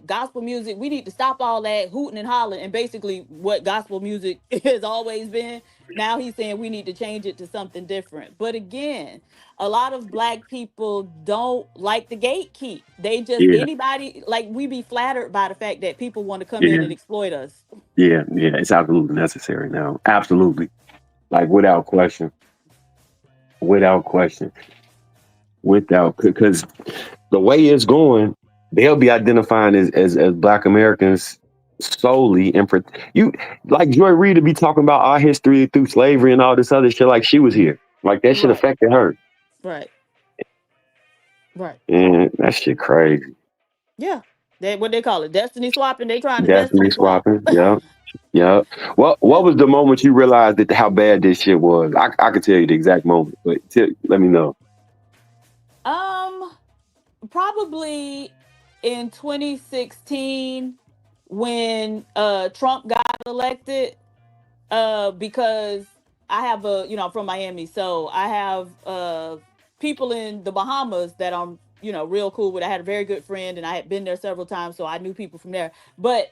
Speaker 3: gospel music, we need to stop all that hooting and hollering, and basically what gospel music has always been. Now he's saying we need to change it to something different. But again, a lot of Black people don't like the gatekeep. They just anybody, like, we be flattered by the fact that people want to come in and exploit us.
Speaker 5: Yeah, it's absolutely necessary now. Absolutely. Like without question. Because the way it's going, they'll be identifying as Black Americans solely, and for you, like Joy Reid to be talking about our history through slavery and all this other shit, like she was here, like that shit affected her.
Speaker 3: Right.
Speaker 5: And that shit crazy.
Speaker 3: Yeah, what they call it, destiny swapping. They trying to
Speaker 5: Destiny swapping. Yeah. What was the moment you realized that how bad this shit was? I could tell you the exact moment, but let me know.
Speaker 3: Probably in 2016 when Trump got elected, because I have I'm from Miami, so I have people in the Bahamas that I'm real cool with. I had a very good friend, and I had been there several times, so I knew people from there. But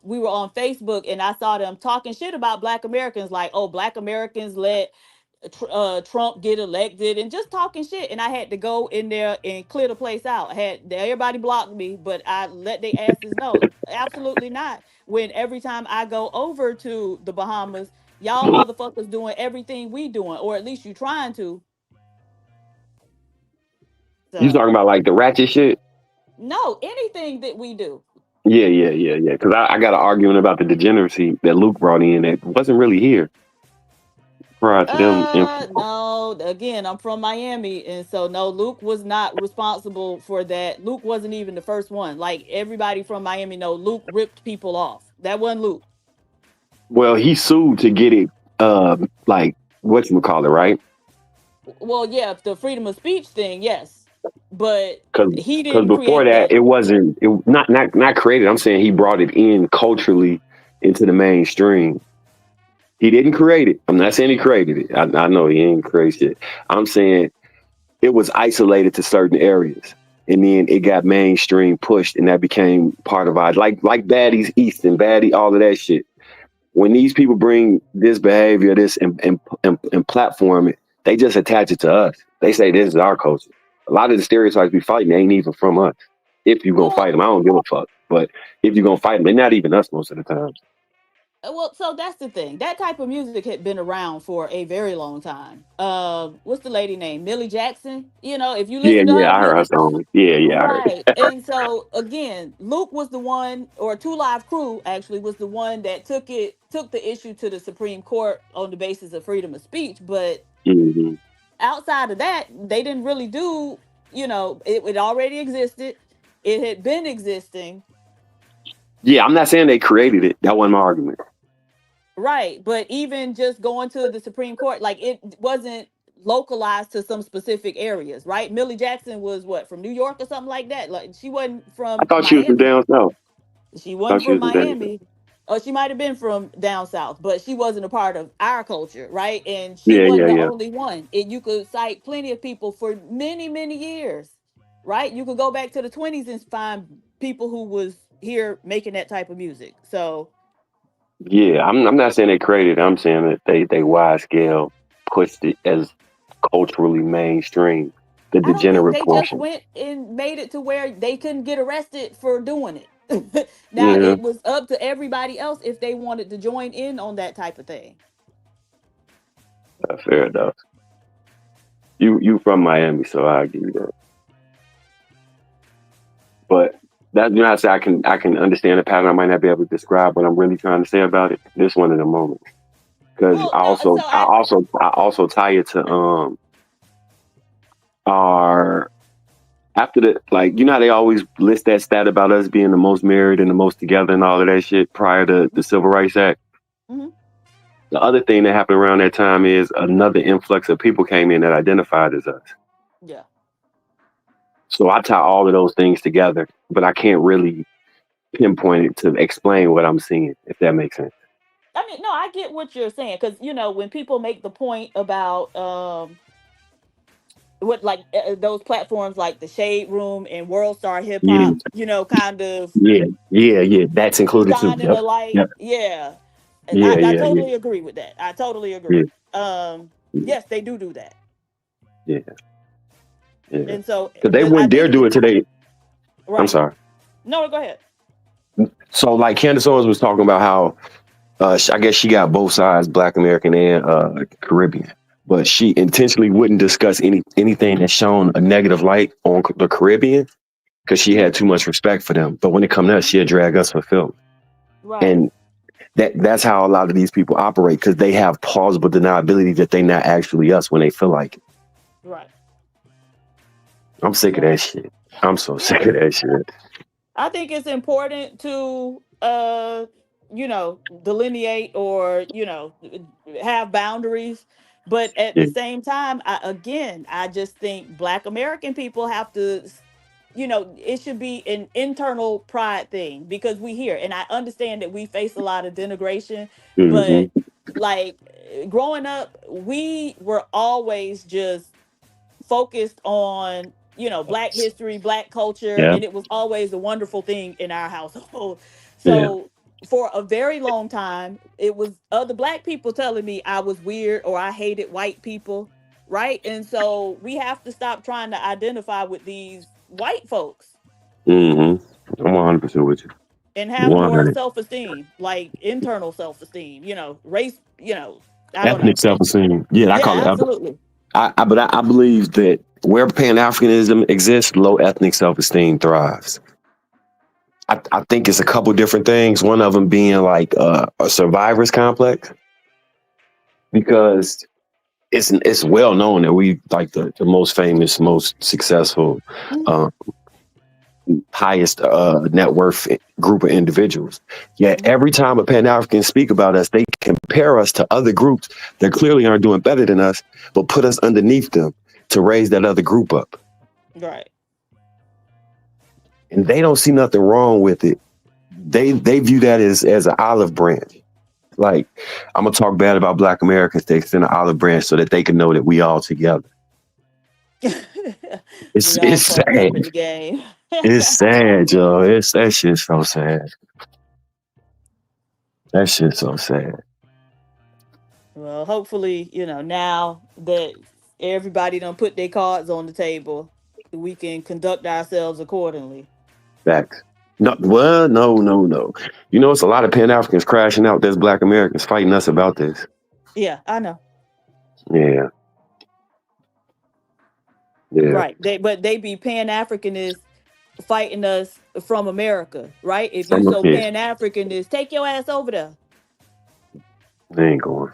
Speaker 3: we were on Facebook, and I saw them talking shit about Black Americans, like, oh, Black Americans let Trump get elected, and just talking shit. And I had to go in there and clear the place out. Everybody blocked me, but I let their asses know, absolutely not. When every time I go over to the Bahamas, y'all motherfuckers doing everything we doing, or at least you trying to. So,
Speaker 5: you talking about like the ratchet shit?
Speaker 3: No, anything that we do.
Speaker 5: Yeah. Because I got an argument about the degeneracy that Luke brought in that wasn't really here prior to them.
Speaker 3: No, again, I'm from Miami, and so no, Luke was not responsible for that. Luke wasn't even the first one. Like, everybody from Miami know Luke ripped people off. That wasn't Luke.
Speaker 5: Well, he sued to get it, like whatchamacallit, right?
Speaker 3: Well, yeah, the freedom of speech thing, yes, but he
Speaker 5: Because
Speaker 3: didn't
Speaker 5: before
Speaker 3: create
Speaker 5: that, it wasn't. It not created. I'm saying he brought it in culturally into the mainstream. He didn't create it. I'm not saying he created it. I know he ain't create shit. I'm saying it was isolated to certain areas, and then it got mainstream pushed, and that became part of our like Baddies East and Baddie, all of that shit. When these people bring this behavior, this and platform it, they just attach it to us. They say this is our culture. A lot of the stereotypes we fighting ain't even from us. If you gonna fight them, I don't give a fuck. But if you're gonna fight them, they're not even us most of the time.
Speaker 3: Well, so that's the thing. That type of music had been around for a very long time. What's the lady name? Millie Jackson. If you listen to her,
Speaker 5: I heard her song. Yeah,
Speaker 3: right. And so again, Luke was the one, or Two Live Crew actually was the one that took the issue to the Supreme Court on the basis of freedom of speech. But outside of that, they didn't really do. It already existed. It had been existing.
Speaker 5: Yeah, I'm not saying they created it. That wasn't my argument.
Speaker 3: Right. But even just going to the Supreme Court, like, it wasn't localized to some specific areas, right? Millie Jackson was from New York or something like that. Like, she wasn't from
Speaker 5: I thought she was from down south.
Speaker 3: She wasn't from Miami. Or she might have been from down south, but she wasn't a part of our culture, right? And she wasn't the only one. And you could cite plenty of people for many, many years, right? You could go back to the 20s and find people who was here making that type of music. So
Speaker 5: yeah, I'm not saying they created it. I'm saying that they wide scale pushed it as culturally mainstream. The degenerate
Speaker 3: they
Speaker 5: portion.
Speaker 3: just went and made it to where they couldn't get arrested for doing it. Now it was up to everybody else if they wanted to join in on that type of thing.
Speaker 5: Fair enough. You from Miami, so I give you that. But That, you know, I say I can understand the pattern. I might not be able to describe what I'm really trying to say about it. This one of the moments, because I also tie it to our after the, like, you know how they always list that stat about us being the most married and the most together and all of that shit prior to the Civil Rights Act.
Speaker 3: Mm-hmm.
Speaker 5: The other thing that happened around that time is another influx of people came in that identified as us.
Speaker 3: Yeah.
Speaker 5: So I tie all of those things together, but I can't really pinpoint it to explain what I'm seeing, if that makes sense.
Speaker 3: I mean, no, I get what you're saying, because you know when people make the point about what like those platforms like the Shade Room and World Star Hip
Speaker 5: Yeah,
Speaker 3: Hop, you know, kind of
Speaker 5: yeah. That's included too.
Speaker 3: shining
Speaker 5: Yep.
Speaker 3: a light.
Speaker 5: Yep.
Speaker 3: Yeah, and
Speaker 5: Yeah,
Speaker 3: I
Speaker 5: yeah, yeah,
Speaker 3: totally agree with that. I totally
Speaker 5: yeah,
Speaker 3: agree. Yes, they do that,
Speaker 5: yeah, yeah.
Speaker 3: and so
Speaker 5: Because they
Speaker 3: but I
Speaker 5: wouldn't dare
Speaker 3: think
Speaker 5: do it today.
Speaker 3: right.
Speaker 5: I'm sorry.
Speaker 3: No, go ahead.
Speaker 5: So like Candace Owens was talking about how I guess she got both sides, Black American and Caribbean, but she intentionally wouldn't discuss anything that's shown a negative light on the Caribbean because she had too much respect for them. But when it comes to us, she'd drag us for film.
Speaker 3: Right.
Speaker 5: And that's how a lot of these people operate, because they have plausible deniability that they're not actually us when they feel like it.
Speaker 3: Right.
Speaker 5: I'm sick of that shit. I'm so sick of that shit.
Speaker 3: I think it's important to you know, delineate or, you know, have boundaries, but at
Speaker 5: Yeah.
Speaker 3: the same time, I just think Black American people have to, you know, it should be an internal pride thing, because we here, and I understand that we face a lot of denigration, but like growing up, we were always just focused on, you know, Black history, Black culture,
Speaker 5: Yeah.
Speaker 3: and it was always a wonderful thing in our household.
Speaker 5: Yeah.
Speaker 3: So for a very long time, it was other Black people telling me I was weird or I hated white people, right? And so we have to stop trying to identify with these white folks
Speaker 5: I'm 100% with you.
Speaker 3: and have more
Speaker 5: 100.
Speaker 3: self-esteem, like internal self-esteem, you know, race, you know, I don't know.
Speaker 5: Ethnic self-esteem. Yeah, I
Speaker 3: Yeah,
Speaker 5: call it.
Speaker 3: absolutely.
Speaker 5: But I believe that where pan-Africanism exists, low ethnic self-esteem thrives. I think it's a couple different things. One of them being like a survivor's complex, because it's well known that we like the most famous, most successful, highest net worth group of individuals. Yet every time a Pan-African speak about us, they compare us to other groups that clearly aren't doing better than us, but put us underneath them to raise that other group up.
Speaker 3: Right.
Speaker 5: And they don't see nothing wrong with it. They view that as an olive branch. Like, I'm gonna talk bad about Black Americans, they extend an olive branch so that they can know that we all together. It's sad.
Speaker 3: In the game.
Speaker 5: It's sad, Joe. That shit's so sad. That shit's so sad.
Speaker 3: Well, hopefully, you know, now that everybody done put their cards on the table, we can conduct ourselves accordingly.
Speaker 5: Facts. No. You know, it's a lot of Pan-Africans crashing out. There's Black Americans fighting us about this.
Speaker 3: Yeah, I know.
Speaker 5: Yeah. Yeah.
Speaker 3: Right. But they be Pan-Africanists fighting us from America, right? If you so Pan-Africanist, take your ass over there.
Speaker 5: They ain't going.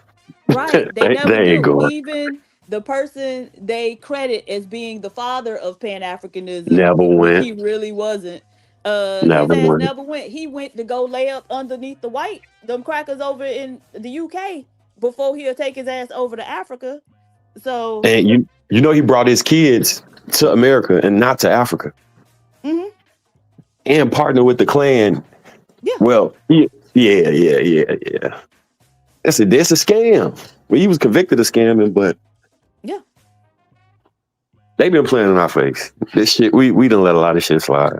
Speaker 3: Right. They never
Speaker 5: they ain't
Speaker 3: do.
Speaker 5: going.
Speaker 3: Even the person they credit as being the father of Pan-Africanism,
Speaker 5: Never
Speaker 3: which
Speaker 5: went.
Speaker 3: he really wasn't. His
Speaker 5: Never
Speaker 3: ass
Speaker 5: went.
Speaker 3: never went. He went to go lay up underneath them crackers over in the UK before he'll take his ass over to Africa. So,
Speaker 5: and you know he brought his kids to America and not to Africa. And partnered with the Klan.
Speaker 3: Yeah.
Speaker 5: Well, yeah. It's a scam. Well, he was convicted of scamming, but
Speaker 3: yeah,
Speaker 5: they've been playing in our face. This shit, we done let a lot of shit slide.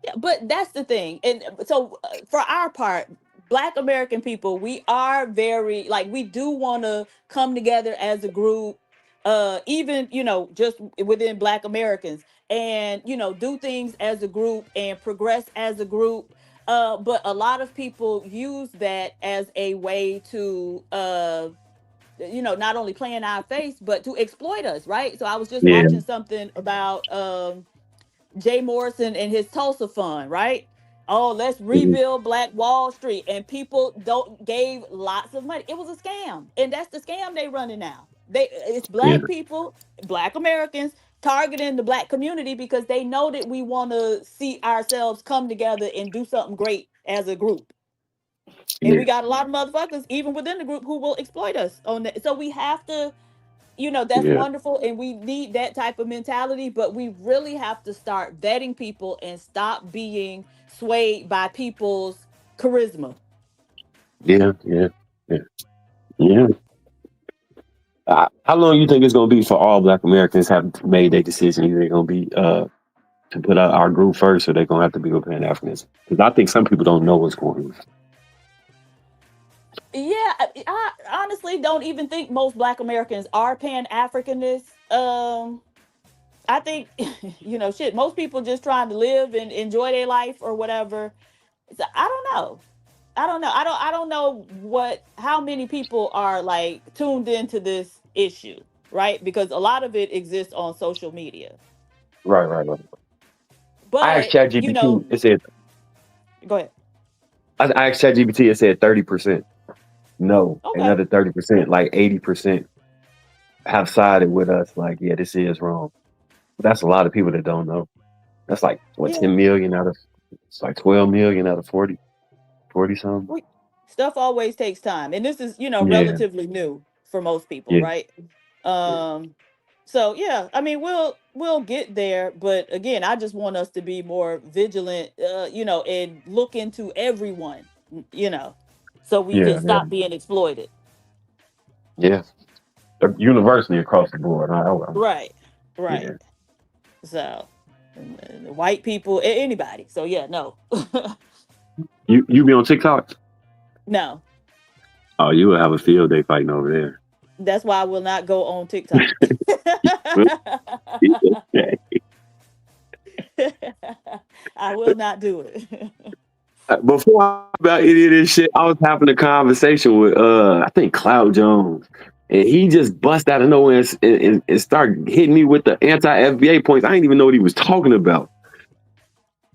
Speaker 3: Yeah, but that's the thing. And so for our part, Black American people, we are very, like, we do want to come together as a group, even, you know, just within Black Americans, and, you know, do things as a group and progress as a group. But a lot of people use that as a way to, you know, not only play in our face, but to exploit us, right? So I was just watching something about Jay Morrison and his Tulsa Fund, right? Oh, let's
Speaker 5: Mhm.
Speaker 3: rebuild Black Wall Street, and people gave lots of money. It was a scam, and that's the scam they running now. It's
Speaker 5: Yeah.
Speaker 3: Black people, Black Americans targeting the Black community because they know that we want to see ourselves come together and do something great as a group. And
Speaker 5: Yeah.
Speaker 3: we got a lot of motherfuckers even within the group who will exploit us on that. So we have to, that's
Speaker 5: Yeah.
Speaker 3: wonderful, and we need that type of mentality, but we really have to start vetting people and stop being swayed by people's charisma.
Speaker 5: Yeah. Yeah. Yeah. Yeah. How long you think it's going to be for all Black Americans have made their decision? Either they're going to be to put out our group first, or they're going to have to be with pan-Africanism? Because I think some people don't know what's going on.
Speaker 3: Yeah, I honestly don't even think most Black Americans are pan-Africanists. I think, shit, most people just trying to live and enjoy their life or whatever. So I don't know. I don't know how many people are like tuned into this issue, right? Because a lot of it exists on social media.
Speaker 5: Right. I asked
Speaker 3: But,
Speaker 5: ChatGPT. It said,
Speaker 3: go ahead.
Speaker 5: I asked ChatGPT. It said 30%. No,
Speaker 3: Okay.
Speaker 5: another 30%, like 80%, have sided with us. Like, yeah, this is wrong. But that's a lot of people that don't know. That's like what, 10 million out of, it's like 12 million out of 40 something.
Speaker 3: Stuff always takes time, and this is
Speaker 5: Yeah.
Speaker 3: relatively new for most people,
Speaker 5: Yeah.
Speaker 3: right? So yeah, I mean we'll get there, but again, I just want us to be more vigilant, and look into everyone, so we can
Speaker 5: Yeah.
Speaker 3: stop being exploited.
Speaker 5: Yeah. Universally across the board.
Speaker 3: Right.
Speaker 5: Yeah.
Speaker 3: So white people, anybody. So yeah, no.
Speaker 5: You be on TikTok?
Speaker 3: No.
Speaker 5: Oh, you will have a field day fighting over there.
Speaker 3: That's why I will not go on TikTok. I will not do it.
Speaker 5: Before I about any of this shit, I was having a conversation with I think Cloud Jones, and he just bust out of nowhere and started hitting me with the anti-FBA points. I didn't even know what he was talking about.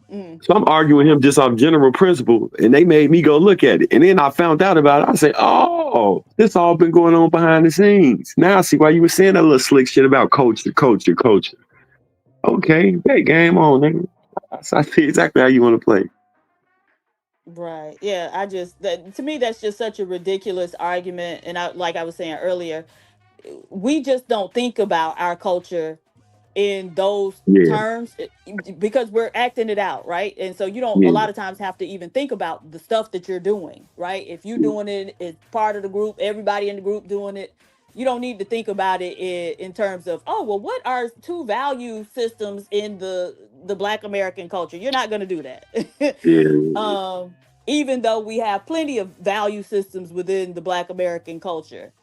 Speaker 5: So I'm arguing him just off general principle, and they made me go look at it. And then I found out about it. I said, oh, this all been going on behind the scenes. Now I see why you were saying that little slick shit about culture. Okay, hey, game on, nigga. I see exactly how you want to play.
Speaker 3: Right. Yeah. To me, that's just such a ridiculous argument. And like I was saying earlier, we just don't think about our culture in those terms because we're acting it out, right? And so you don't a lot of times have to even think about the stuff that you're doing, right? If you're doing it, it's part of the group, everybody in the group doing it. You don't need to think about it in terms of, oh, well, what are two value systems in the Black American culture? You're not going to do that. Even though we have plenty of value systems within the Black American culture.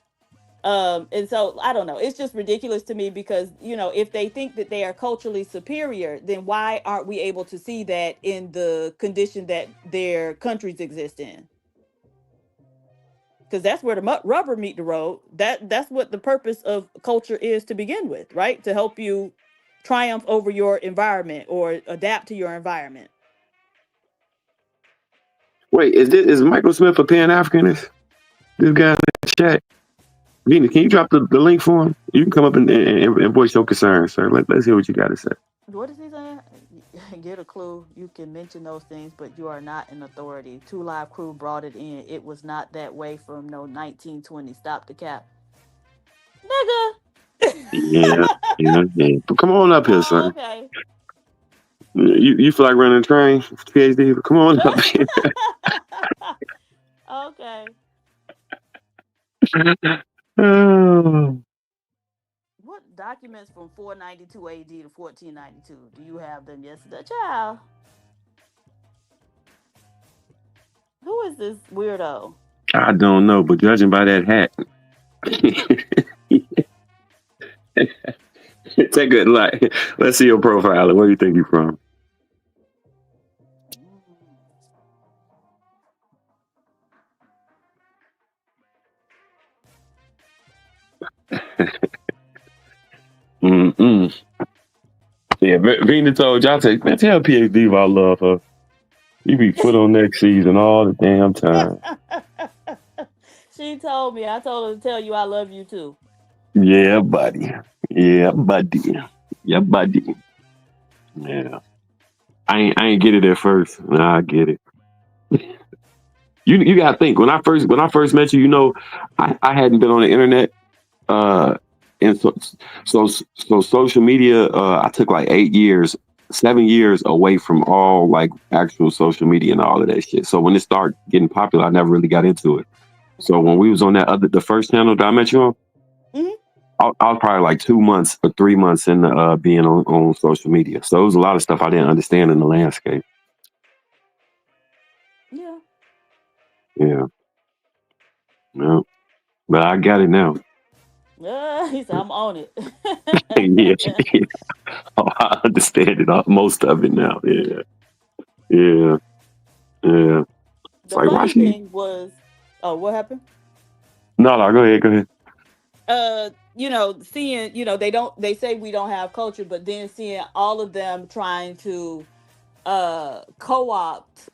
Speaker 3: And so I don't know, it's just ridiculous to me because, if they think that they are culturally superior, then why aren't we able to see that in the condition that their countries exist in? Because that's where the rubber meet the road. That's what the purpose of culture is to begin with, right? To help you triumph over your environment or adapt to your environment.
Speaker 5: Wait, is Michael Smith a pan-Africanist? This guy in the chat. Venus, can you drop the link for him? You can come up and voice your concerns, sir. Let's hear what you got to say.
Speaker 3: What is he saying? Get a clue. You can mention those things, but you are not an authority. 2 Live Crew brought it in. It was not that way from no 1920. Stop the cap. Nigga.
Speaker 5: Yeah. But come on up here, sir.
Speaker 3: Okay.
Speaker 5: You feel like running a train, PhD? Come on up here.
Speaker 3: Okay.
Speaker 5: Oh.
Speaker 3: What documents from 492 AD to 1492 do you have them yesterday? Child. Who is this weirdo?
Speaker 5: I don't know, but judging by that hat. Take a look. Let's see your profile. Where do you think you're from? Yeah, Vina told you, I said, man, tell PhD I love her. You be put on next season all the damn time.
Speaker 3: She told me. I told her to tell you I love you too.
Speaker 5: Yeah, buddy. Yeah, buddy. Yeah, buddy. Yeah. I ain't get it at first. Nah, I get it. You gotta think, when I first met you, you know, I hadn't been on the internet. And so social media, I took like 7 years away from all like actual social media and all of that shit. So when it started getting popular, I never really got into it. So when we was on the first channel that I met you on, I was probably like 2 months or 3 months in being on social media. So it was a lot of stuff I didn't understand in the landscape.
Speaker 3: Yeah.
Speaker 5: Yeah. Yeah. But I got it now.
Speaker 3: He said, I'm on it.
Speaker 5: Yeah. Oh, I understand it. Most of it now. Yeah. Yeah. Yeah. It's
Speaker 3: The
Speaker 5: like, why
Speaker 3: funny
Speaker 5: she?
Speaker 3: thing was, oh, what happened?
Speaker 5: No, go ahead.
Speaker 3: You know, seeing, you know, they say we don't have culture, but then seeing all of them trying to co-opt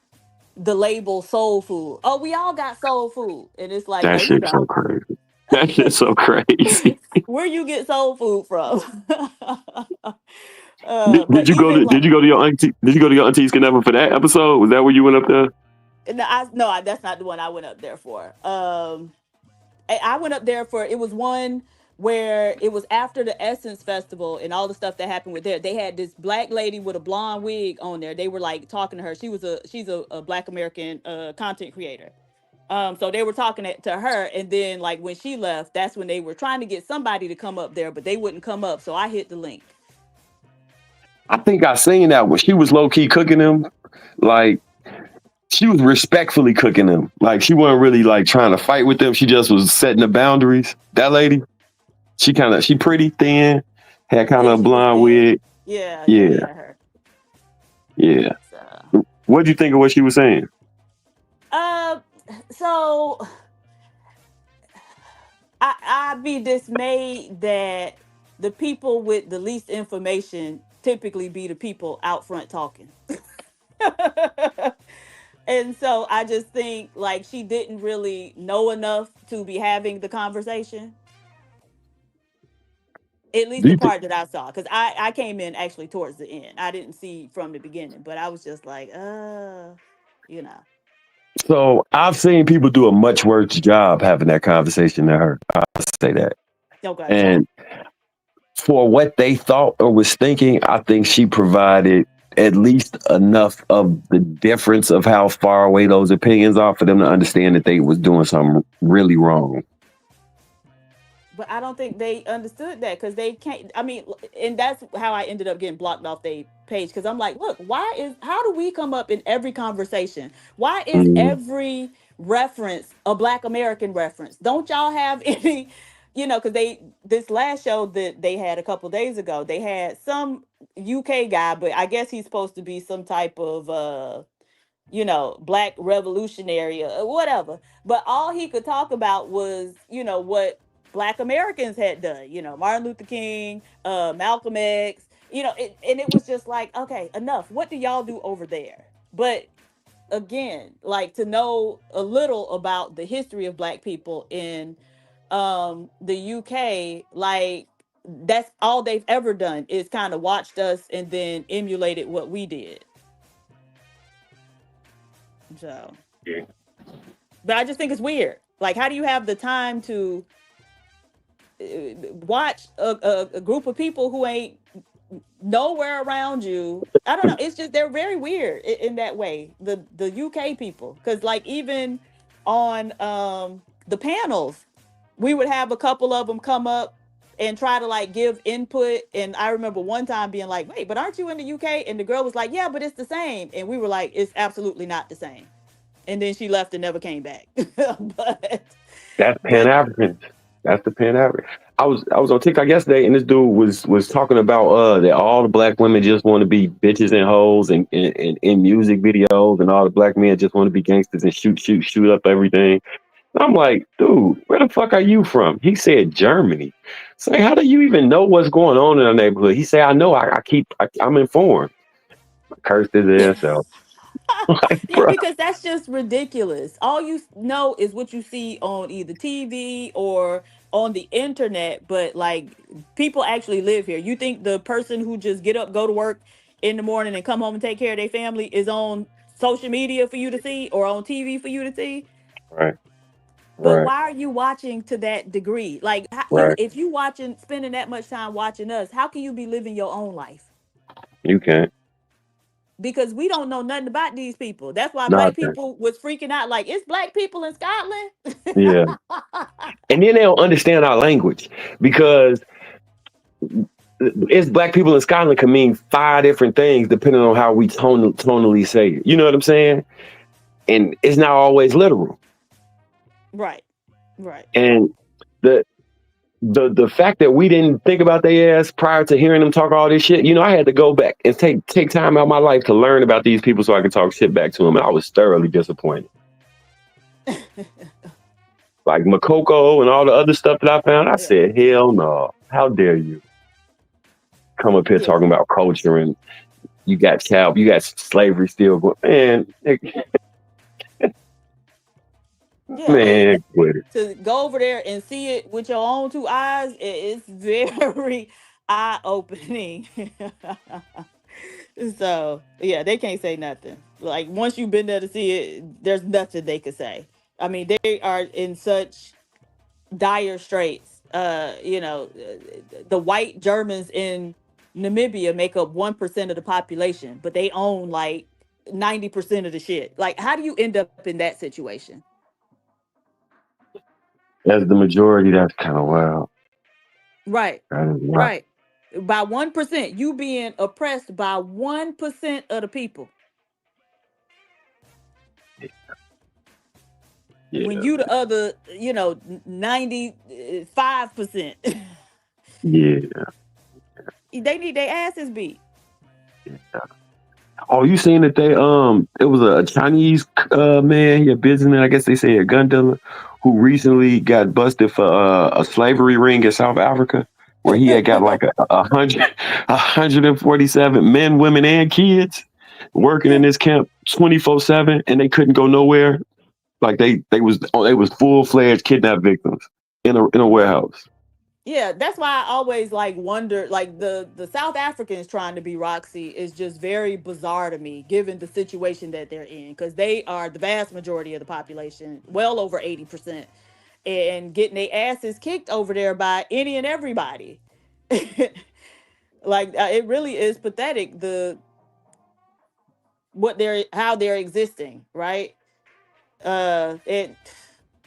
Speaker 3: the label soul food. Oh, we all got soul food. And it's like,
Speaker 5: That
Speaker 3: no, you
Speaker 5: shit's so
Speaker 3: don't.
Speaker 5: crazy. That shit's so crazy.
Speaker 3: Where you get soul food from?
Speaker 5: Did you go to your auntie? Did you go to your auntie's Caneva for that episode? Was that where you went up there?
Speaker 3: No, that's not the one I went up there for. I went up there for, it was one where it was after the Essence Festival and all the stuff that happened with there. They had this black lady with a blonde wig on there. They were like talking to her. She's a Black American content creator. So they were talking to her, and then like when she left, that's when they were trying to get somebody to come up there, but they wouldn't come up. So I hit the link.
Speaker 5: I think I seen that when she was low key cooking them. Like, she was respectfully cooking them. Like, she wasn't really like trying to fight with them. She just was setting the boundaries. That lady, she pretty thin, had kind of a blonde wig.
Speaker 3: Yeah. Her.
Speaker 5: Yeah. What'd you think of what she was saying?
Speaker 3: So I'd be dismayed that the people with the least information typically be the people out front talking. And so I just think like she didn't really know enough to be having the conversation. At least the part that I saw, because I came in actually towards the end. I didn't see from the beginning, but I was just like, you know.
Speaker 5: So I've seen people do a much worse job having that conversation than her. I'll say that.
Speaker 3: Okay.
Speaker 5: And for what they thought or was thinking, I think she provided at least enough of the difference of how far away those opinions are for them to understand that they was doing something really wrong.
Speaker 3: But I don't think they understood that, because they can't. I mean, and that's how I ended up getting blocked off their page, because I'm like, look, how do we come up in every conversation? Why is every reference a Black American reference? Don't y'all have any, you know, because this last show that they had a couple days ago, they had some UK guy, but I guess he's supposed to be some type of you know, Black revolutionary or whatever. But all he could talk about was, you know, what Black Americans had done, you know, Martin Luther King, Malcolm X, you know, and it was just like, okay, enough. What do y'all do over there? But again, like, to know a little about the history of Black people in the UK, like, that's all they've ever done is kind of watched us and then emulated what we did. So,
Speaker 5: yeah.
Speaker 3: But I just think it's weird. Like, how do you have the time to watch a group of people who ain't nowhere around you? I don't know. It's just, they're very weird in that way. The UK people, because like even on the panels, we would have a couple of them come up and try to like give input. And I remember one time being like, wait, but aren't you in the UK? And the girl was like, yeah, but it's the same. And we were like, it's absolutely not the same. And then she left and never came back. But
Speaker 5: that's Pan-African. That's the Pan-African. I was on TikTok yesterday, and this dude was talking about that all the Black women just want to be bitches and hoes and in music videos, and all the Black men just want to be gangsters and shoot up everything. I'm like, dude, where the fuck are you from? He said Germany. Say, how do you even know what's going on in our neighborhood? He said, I know. I'm informed. I cursed his ass out. Like,
Speaker 3: Yeah,
Speaker 5: bro.
Speaker 3: because that's just ridiculous. All you know is what you see on either TV or on the internet, but like people actually live here. You think the person who just get up, go to work in the morning and come home and take care of their family is on social media for you to see or on TV for you to see?
Speaker 5: Right.
Speaker 3: But
Speaker 5: Right.
Speaker 3: why are you watching to that degree? Like
Speaker 5: Right.
Speaker 3: if you watching, spending that much time watching us, how can you be living your own life?
Speaker 5: You can't.
Speaker 3: Because we don't know nothing about these people. That's why black
Speaker 5: Nothing.
Speaker 3: people was freaking out. Like, it's black people in Scotland.
Speaker 5: Yeah. And then they don't understand our language because it's black people in Scotland can mean 5 different things depending on how we tonally say it. You know what I'm saying? And it's not always literal.
Speaker 3: Right. Right.
Speaker 5: And the fact that we didn't think about their ass prior to hearing them talk all this shit, you know, I had to go back and take time out of my life to learn about these people so I could talk shit back to them. And I was thoroughly disappointed. Like Makoko and all the other stuff that I found, I said, hell no. How dare you come up here talking about culture and you got slavery still going. Man, man, quit it.
Speaker 3: To go over there and see it with your own 2 eyes, it's very eye-opening. So, yeah, they can't say nothing. Like, once you've been there to see it, there's nothing they could say. I mean, they are in such dire straits. You know, the white Germans in Namibia make up 1% of the population, but they own like 90% of the shit. Like, how do you end up in that situation?
Speaker 5: As the majority, that's kind of wild.
Speaker 3: Right. Right. By 1%, you being oppressed by 1% of the people.
Speaker 5: Yeah.
Speaker 3: When you the other, you know, 95%.
Speaker 5: Yeah.
Speaker 3: They need their asses beat.
Speaker 5: Yeah. Oh, you seen that they it was a Chinese man, a businessman, I guess they say a gun dealer, who recently got busted for a slavery ring in South Africa, where he had got like 147 men, women, and kids working in this camp 24/7, and they couldn't go nowhere. Like they was full-fledged kidnap victims in a warehouse.
Speaker 3: Yeah, that's why I always like wonder, like the South Africans trying to be Roxy is just very bizarre to me, given the situation that they're in, because they are the vast majority of the population, well over 80%, and getting their asses kicked over there by any and everybody. Like it really is pathetic how they're existing, right? It.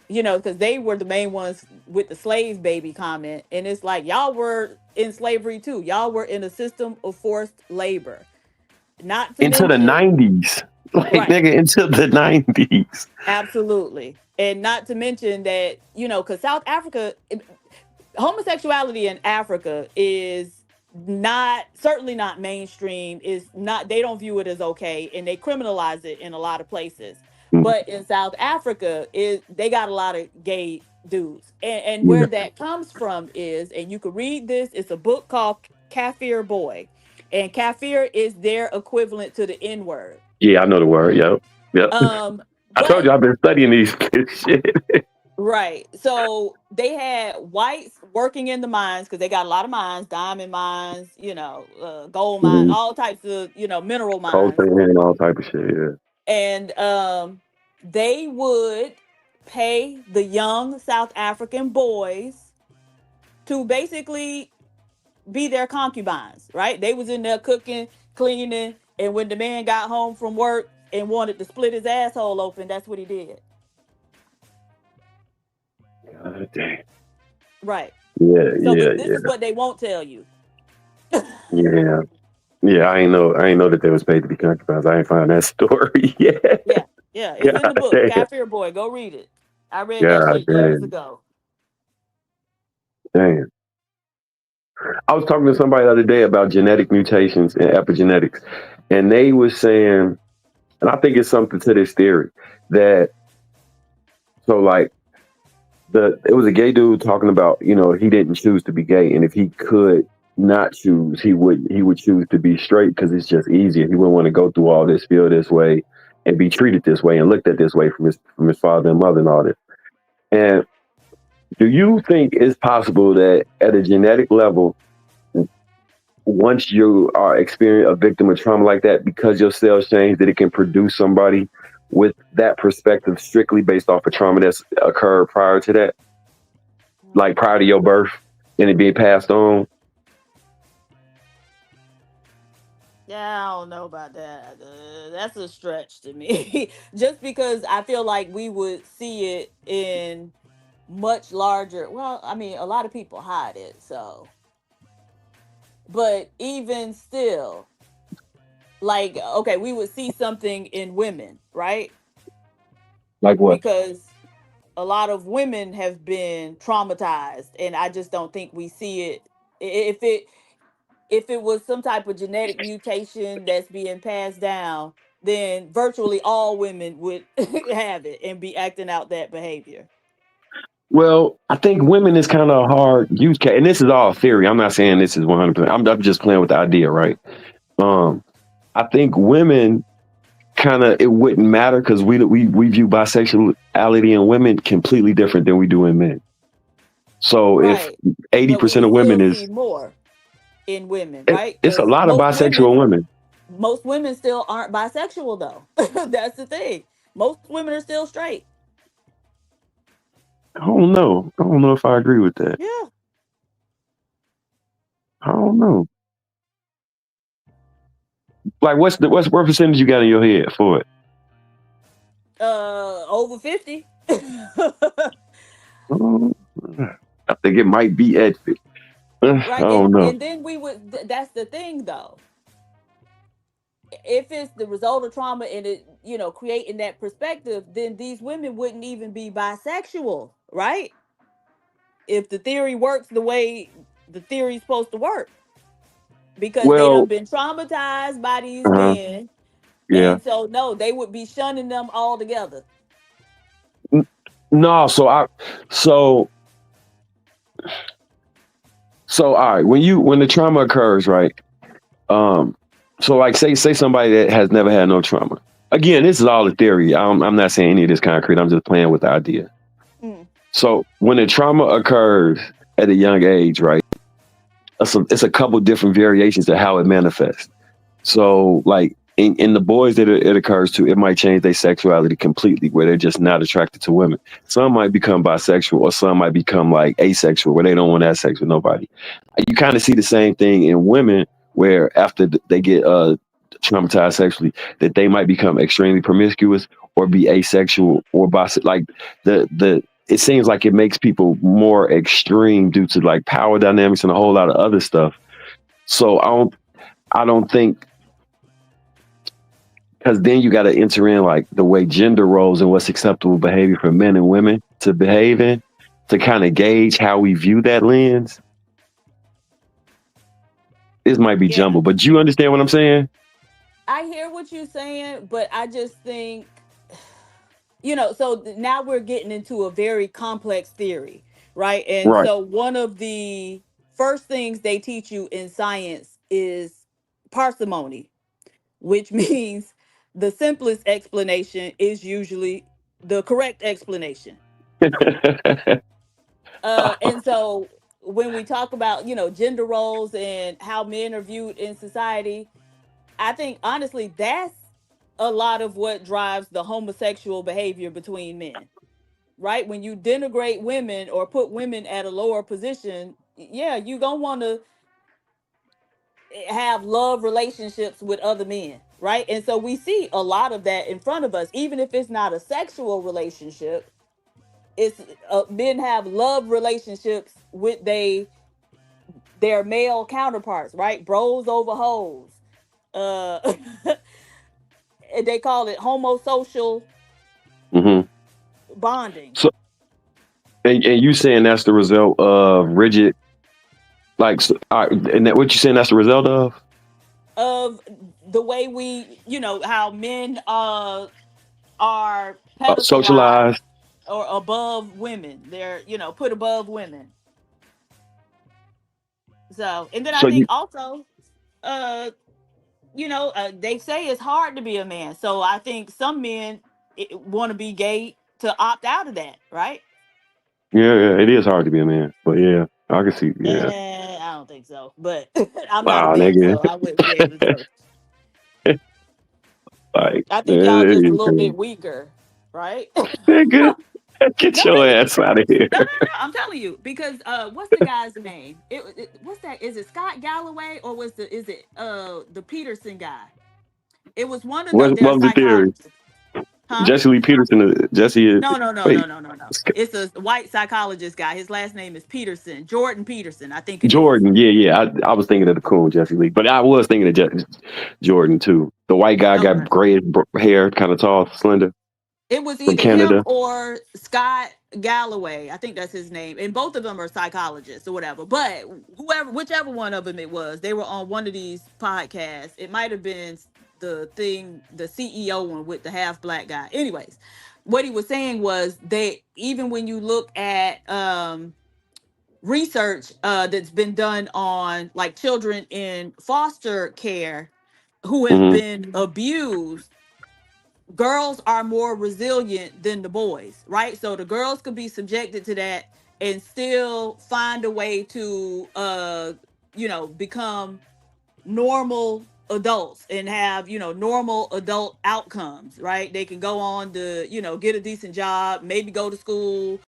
Speaker 3: You know, because they were the main ones with the slave baby comment. And it's like, y'all were in slavery too. Y'all were in a system of forced labor. Not to
Speaker 5: into
Speaker 3: mention,
Speaker 5: the 90s. Like,
Speaker 3: right.
Speaker 5: nigga, into the 90s.
Speaker 3: Absolutely. And not to mention that, you know, because South Africa, homosexuality in Africa is certainly not mainstream. Is not, they don't view it as okay, and they criminalize it in a lot of places. But in South Africa, they got a lot of gay dudes. And where that comes from is, and you can read this, it's a book called Kafir Boy. And kafir is their equivalent to the N-word.
Speaker 5: Yeah, I know the word. Yep. I told you I've been studying these shit.
Speaker 3: Right. So they had whites working in the mines, because they got a lot of mines, diamond mines, you know, gold mines, all types of, you know, mineral mines.
Speaker 5: And all type of shit, yeah.
Speaker 3: And they would pay the young South African boys to basically be their concubines, right? They was in there cooking, cleaning, and when the man got home from work and wanted to split his asshole open, that's what he did.
Speaker 5: God damn.
Speaker 3: Right.
Speaker 5: Yeah,
Speaker 3: so this is what they won't tell you.
Speaker 5: Yeah. Yeah, I ain't know that they was paid to be concubines. I ain't find that story yet.
Speaker 3: Yeah, it's in the book. Kafir Boy, go read it. I read that shit years ago.
Speaker 5: Damn. I was talking to somebody the other day about genetic mutations and epigenetics, and they was saying, and I think it's something to this theory, that so like it was a gay dude talking about, he didn't choose to be gay, and if he could not choose, he would choose to be straight because it's just easier. He wouldn't want to go through all this, feel this way, and be treated this way and looked at this way from his father and mother and all this. And do you think it's possible that at a genetic level, once you are experiencing a victim of trauma like that, because your cells change, that it can produce somebody with that perspective strictly based off of trauma that's occurred prior to that, like prior to your birth, and it being passed on?
Speaker 3: Yeah, I don't know about that. That's a stretch to me. Just because I feel like we would see it in much larger. Well, I mean, a lot of people hide it, so. But even still, like, okay, we would see something in women, right?
Speaker 5: Like what?
Speaker 3: Because a lot of women have been traumatized, and I just don't think we see it. If it was some type of genetic mutation that's being passed down, then virtually all women would have it and be acting out that behavior.
Speaker 5: Well, I think women is kind of a hard use case, and this is all theory. I'm not saying this is 100%. I'm just playing with the idea, right? I think women kind of, it wouldn't matter because we view bisexuality in women completely different than we do in men. So
Speaker 3: Right.
Speaker 5: if 80% of women
Speaker 3: still
Speaker 5: is
Speaker 3: see more in women, right?
Speaker 5: it's a
Speaker 3: 'Cause
Speaker 5: lot of bisexual women.
Speaker 3: Most women still aren't bisexual though. That's the thing. Most women are still straight.
Speaker 5: I don't know if I agree with that.
Speaker 3: Yeah.
Speaker 5: I don't know. Like, what percentage you got in your head for it?
Speaker 3: Over 50.
Speaker 5: I think it might be at 50.
Speaker 3: Right.
Speaker 5: I don't know.
Speaker 3: And then we would, that's the thing though. If it's the result of trauma and it, creating that perspective, then these women wouldn't even be bisexual, right? If the theory works the way the theory's supposed to work. Because they done been traumatized by these men.
Speaker 5: Yeah.
Speaker 3: And so, no, they would be shunning them all together.
Speaker 5: No, so all right, when the trauma occurs, right? So like say somebody that has never had no trauma. Again, this is all a theory. I'm not saying any of this concrete. I'm just playing with the idea. So when the trauma occurs at a young age, right? It's a couple different variations of how it manifests. So like in the boys that it occurs to, it might change their sexuality completely, where they're just not attracted to women. Some might become bisexual, or some might become like asexual, where they don't want to have sex with nobody. You kind of see the same thing in women, where after they get traumatized sexually, that they might become extremely promiscuous or be asexual or bisexual. Like it seems like it makes people more extreme due to like power dynamics and a whole lot of other stuff. So I don't think, because then you got to enter in like the way gender roles and what's acceptable behavior for men and women to behave in, to kind of gauge how we view that lens. This might be jumbled, but you understand what I'm saying?
Speaker 3: I hear what you're saying, but I just think, so now we're getting into a very complex theory, right? And so one of the first things they teach you in science is parsimony, which means the simplest explanation is usually the correct explanation. And so when we talk about, gender roles and how men are viewed in society, I think honestly, that's a lot of what drives the homosexual behavior between men, right? When you denigrate women or put women at a lower position, you're going to want to have love relationships with other men, right? And so we see a lot of that in front of us, even if it's not a sexual relationship. It's men have love relationships with their male counterparts, right? Bros over hoes. They call it homosocial bonding.
Speaker 5: So, and you saying that's the result of rigid, like, and that what you saying that's the result
Speaker 3: of the way we, how men are
Speaker 5: socialized.
Speaker 3: or above women. They're, put above women. So, and then I
Speaker 5: So
Speaker 3: think
Speaker 5: you
Speaker 3: also, they say it's hard to be a man. So I think some men want to be gay to opt out of that, right?
Speaker 5: yeah, it is hard to be a man, but yeah, I can see. Yeah,
Speaker 3: I don't think so, but I'm not a
Speaker 5: wow,
Speaker 3: man,
Speaker 5: nigga,
Speaker 3: so I wouldn't be able to judge.
Speaker 5: like
Speaker 3: I think y'all just a little
Speaker 5: crazy.
Speaker 3: bit weaker, right?
Speaker 5: Nigga, get
Speaker 3: No,
Speaker 5: your
Speaker 3: really.
Speaker 5: ass out of here.
Speaker 3: No. I'm telling you because what's the guy's name? What's that? Is it Scott Galloway or is it the Peterson guy? It was one of them. They're
Speaker 5: What was the theory?
Speaker 3: psychologists, huh?
Speaker 5: Jesse Lee Peterson.
Speaker 3: No, no, no, no,
Speaker 5: Wait,
Speaker 3: no, no, no. It's a white psychologist guy. His last name is Peterson, Jordan Peterson, I think it is.
Speaker 5: Jordan. Yeah. I was thinking of the coon Jesse Lee, but I was thinking of Jordan too. The white guy got
Speaker 3: Okay.
Speaker 5: gray hair, kind of tall, slender,
Speaker 3: It was
Speaker 5: from
Speaker 3: either him
Speaker 5: Canada.
Speaker 3: or Scott Galloway. I think that's his name. And both of them are psychologists or whatever. But whichever one of them it was, they were on one of these podcasts. It might have been the CEO one with the half black guy. Anyways, what he was saying was even when you look at research that's been done on like children in foster care who have
Speaker 5: Mm-hmm.
Speaker 3: been abused, girls are more resilient than the boys, right? So the girls could be subjected to that and still find a way to become normal adults and have normal adult outcomes, right? They can go on to get a decent job, maybe go to school,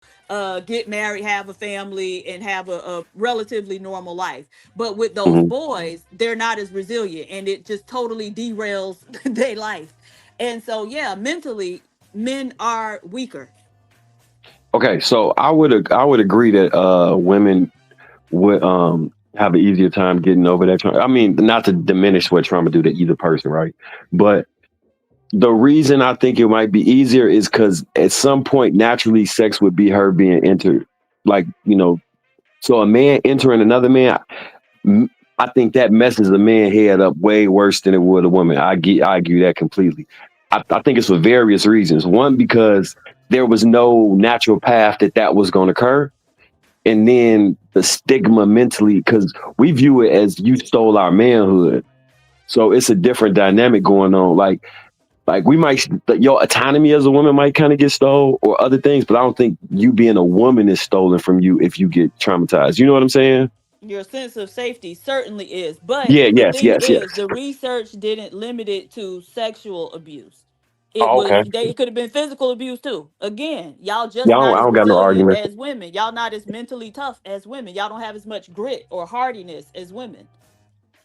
Speaker 3: get married, have a family, and have a relatively normal life. But with those
Speaker 5: Mm-hmm.
Speaker 3: boys, they're not as resilient, and it just totally derails their life. And so mentally men are weaker.
Speaker 5: Okay, so I would agree that women would have an easier time getting over that trauma. I mean, not to diminish what trauma do to either person, right? But the reason I think it might be easier is because at some point naturally sex would be her being entered, like so a man entering another man. I think that messes a man head up way worse than it would a woman. I argue that completely. I think it's for various reasons. One, because there was no natural path that was going to occur. And then the stigma mentally, because we view it as you stole our manhood. So it's a different dynamic going on. Like we might, your autonomy as a woman might kind of get stole or other things, but I don't think you being a woman is stolen from you if you get traumatized. You know what I'm saying?
Speaker 3: Your sense of safety certainly is, but
Speaker 5: Yeah,
Speaker 3: the
Speaker 5: yes,
Speaker 3: thing
Speaker 5: yes,
Speaker 3: is
Speaker 5: yes.
Speaker 3: the research didn't limit it to sexual abuse.
Speaker 5: Oh, okay.
Speaker 3: It could have been physical abuse too. Again, y'all just
Speaker 5: Yeah,
Speaker 3: not
Speaker 5: I
Speaker 3: as
Speaker 5: don't got no
Speaker 3: resilient
Speaker 5: argument.
Speaker 3: as women. Y'all not as mentally tough as women. Y'all don't have as much grit or hardiness as women.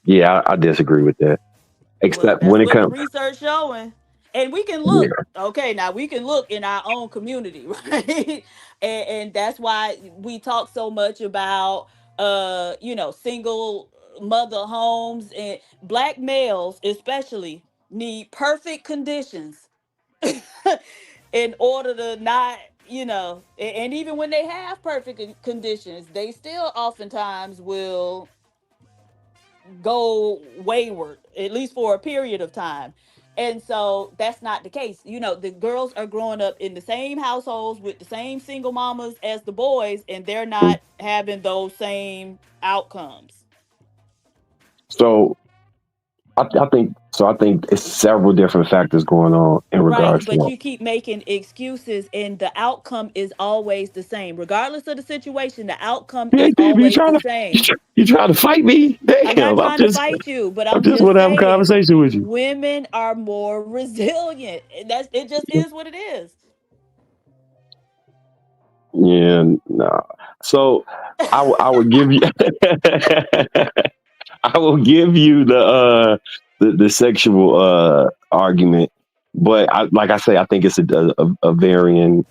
Speaker 5: Yeah, I disagree with that.
Speaker 3: Well,
Speaker 5: Except
Speaker 3: that's
Speaker 5: when it
Speaker 3: what the
Speaker 5: comes,
Speaker 3: research showing. And we can
Speaker 5: yeah.
Speaker 3: look, okay, now we can look in our own community, right? And that's why we talk so much about single mother homes, and black males especially need perfect conditions in order to not, and even when they have perfect conditions, they still oftentimes will go wayward, at least for a period of time. And so that's not the case. The girls are growing up in the same households with the same single mamas as the boys, and they're not having those same outcomes.
Speaker 5: So I think so. I think it's several different factors going on in
Speaker 3: Right,
Speaker 5: regards to
Speaker 3: but
Speaker 5: that.
Speaker 3: you keep making excuses, and the outcome is always the same. Regardless of the situation, the outcome
Speaker 5: Yeah,
Speaker 3: is
Speaker 5: baby,
Speaker 3: always the same.
Speaker 5: you trying to fight me?
Speaker 3: I'm not
Speaker 5: Damn,
Speaker 3: trying to fight you, but
Speaker 5: I
Speaker 3: I'm
Speaker 5: just
Speaker 3: just
Speaker 5: want to have a
Speaker 3: saying
Speaker 5: conversation with you.
Speaker 3: women are more resilient. It just is what it is.
Speaker 5: Yeah, nah. So I would give you I will give you the sexual argument, but like I say, I think it's a varying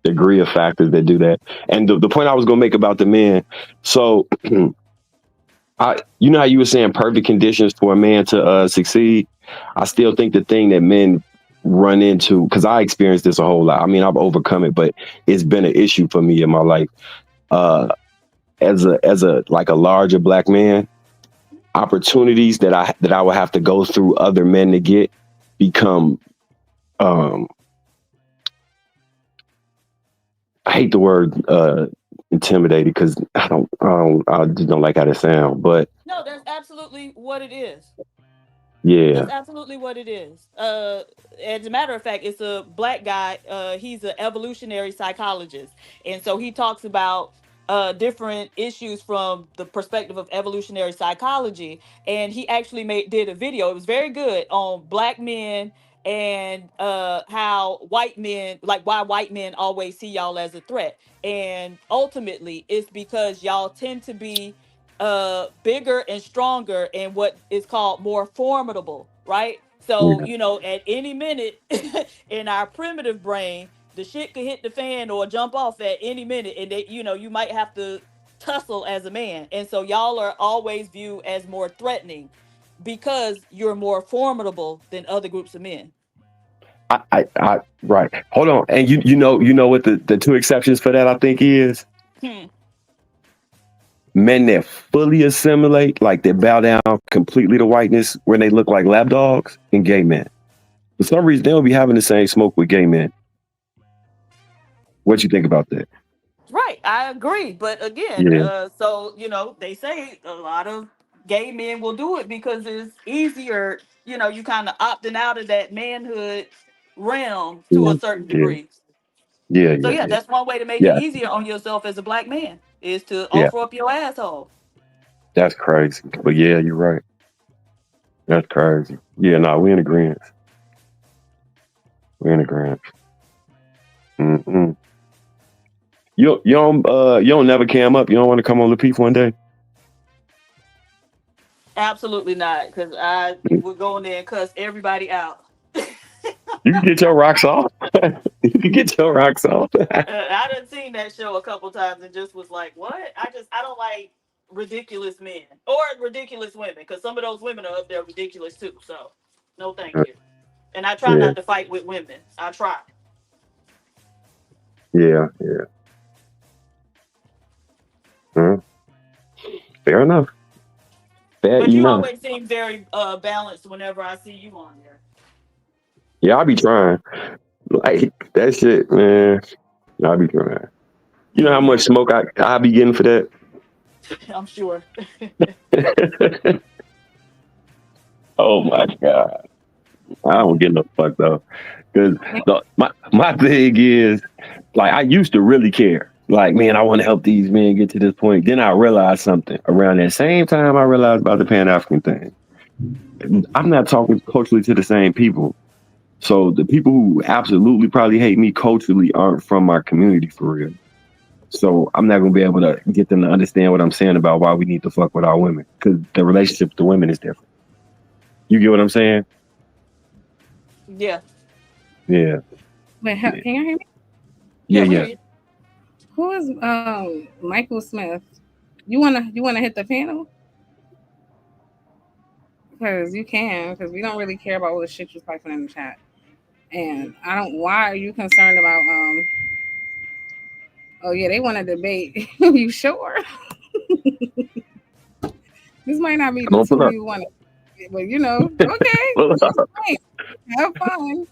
Speaker 5: degree of factors that do that. And the point I was gonna make about the men, so you know how you were saying perfect conditions for a man to succeed. I still think the thing that men run into, because I experienced this a whole lot. I mean, I've overcome it, but it's been an issue for me in my life. As a like a larger black man, opportunities that I would have to go through other men to get become I hate the word intimidated because I just don't like how it sounds. But
Speaker 3: No, that's absolutely what it is.
Speaker 5: yeah,
Speaker 3: That's absolutely what it is. As a matter of fact, it's a black guy. He's an evolutionary psychologist, and so he talks about different issues from the perspective of evolutionary psychology. And he actually did a video. It was very good on black men and how white men, like why white men always see y'all as a threat. And ultimately, it's because y'all tend to be bigger and stronger and what is called more formidable, right? So
Speaker 5: yeah,
Speaker 3: you know, at any minute in our primitive brain, the shit could hit the fan or jump off at any minute, and they, you know, you might have to tussle as a man. And so y'all are always viewed as more threatening because you're more formidable than other groups of men.
Speaker 5: I right. Hold on, and you know what the two exceptions for that I think is men that fully assimilate, like they bow down completely to whiteness when they look like lap dogs, and gay men. For some reason, they don't be having the same smoke with gay men. What you think about that?
Speaker 3: Right, I agree. But again,
Speaker 5: Yeah.
Speaker 3: so you know, they say a lot of gay men will do it because it's easier. You know, you kind of opting out of that manhood realm to a certain
Speaker 5: Yeah.
Speaker 3: degree.
Speaker 5: Yeah.
Speaker 3: So
Speaker 5: Yeah.
Speaker 3: yeah,
Speaker 5: Yeah.
Speaker 3: that's one way to make it
Speaker 5: Yeah.
Speaker 3: easier on yourself as a black man is to
Speaker 5: Yeah.
Speaker 3: offer up your asshole.
Speaker 5: That's crazy. But yeah, you're right. That's crazy. Yeah. No, we in agreement. We're in agreement. Mm-hmm. You don't never cam up. You don't want to come on the Peep one day.
Speaker 3: Absolutely not, because I would go in there and cuss everybody out.
Speaker 5: You can get your rocks off. You can get your rocks off.
Speaker 3: I done seen that show a couple times and just was like, what? I don't like ridiculous men or ridiculous women, because some of those women are up there ridiculous too. So no, thank you. And I try
Speaker 5: Yeah.
Speaker 3: not to fight with women. I try.
Speaker 5: Yeah. Yeah. Fair enough. Fair
Speaker 3: But you
Speaker 5: enough.
Speaker 3: always seem very balanced whenever I see you on there.
Speaker 5: Yeah, I be trying. Like that shit, man. I be trying. You know how much smoke I be getting for that?
Speaker 3: I'm sure.
Speaker 5: Oh my God. I don't get no fuck though. Because my thing is, like, I used to really care. Like, man, I want to help these men get to this point. Then I realized something. Around that same time I realized about the Pan-African thing. I'm not talking culturally to the same people. So the people who absolutely probably hate me culturally aren't from my community for real. So I'm not gonna be able to get them to understand what I'm saying about why we need to fuck with our women, because the relationship with the women is different. You get what I'm saying?
Speaker 3: Yeah.
Speaker 5: Yeah.
Speaker 2: Wait, can you hear me?
Speaker 5: Yeah.
Speaker 2: Who is Michael Smith? You wanna hit the panel? Because you can, because we don't really care about all the shit you're typing in the chat. And I don't. Why are you concerned about? Oh yeah, they want to debate. You sure? This might not be the two you want to, but you know, okay. Have fun.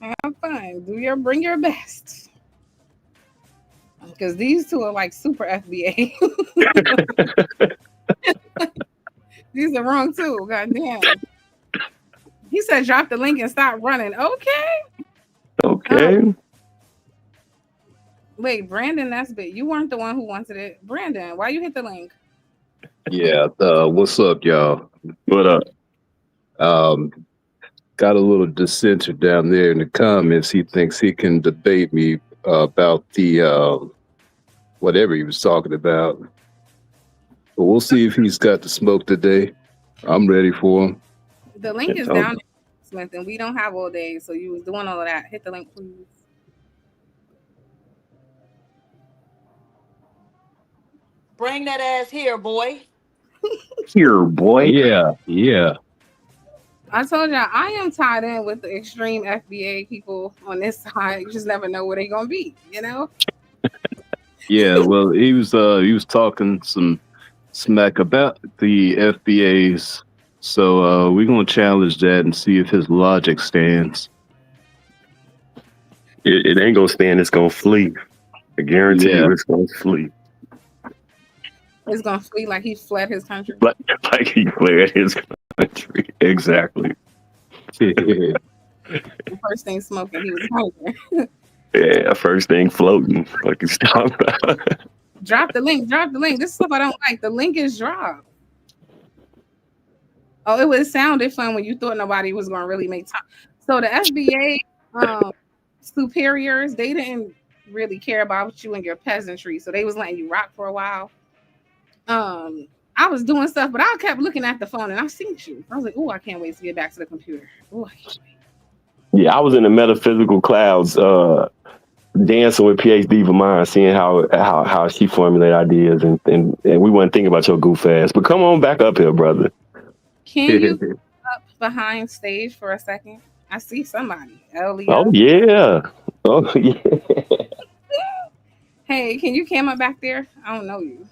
Speaker 2: Have fun. Bring your best. Because these two are like super FBA. These are wrong too. Goddamn. He said drop the link and stop running. Okay. Wait, Brandon, that's big. You weren't the one who wanted it. Brandon, why you hit the link?
Speaker 6: Yeah, what's up, y'all?
Speaker 5: What up?
Speaker 6: Got a little dissenter down there in the comments. He thinks he can debate me about the whatever he was talking about. But we'll see if he's got the smoke today. I'm ready for him.
Speaker 2: The link is down, Smith, and we don't have all day, so you was doing all of that. Hit the link, please.
Speaker 3: Bring that ass here, boy.
Speaker 5: Here, boy.
Speaker 6: Yeah.
Speaker 2: I told y'all I am tied in with the extreme FBA people on this side. You just never know where they're gonna be, you know?
Speaker 6: Yeah, well, he was talking some smack about the FBAs. So we're gonna challenge that and see if his logic stands.
Speaker 5: It ain't gonna stand, it's gonna flee. I guarantee you it's going to flee.
Speaker 2: It's gonna flee like he fled his country.
Speaker 5: Like he fled his country. Exactly.
Speaker 2: The first thing smoking, he was hungry.
Speaker 5: Yeah, first thing floating. Like he's talking about.
Speaker 2: Drop the link. This is stuff I don't like. The link is dropped. Oh, it sounded fun when you thought nobody was gonna really make time. So the FBA superiors, they didn't really care about you and your peasantry, so they was letting you rock for a while. I was doing stuff, but I kept looking at the phone and I seen you. I was like, "Oh, I can't wait to get back to the computer." Oh, I can't wait.
Speaker 5: Yeah, I was in the metaphysical clouds, dancing with PhD of mine, seeing how she formulate ideas, and we wasn't thinking about your goof ass. But come on back up here, brother.
Speaker 2: Can you go up behind stage for a second? I see somebody. Elio.
Speaker 5: Oh yeah. Oh yeah.
Speaker 2: Hey, can you come up back there? I don't know you.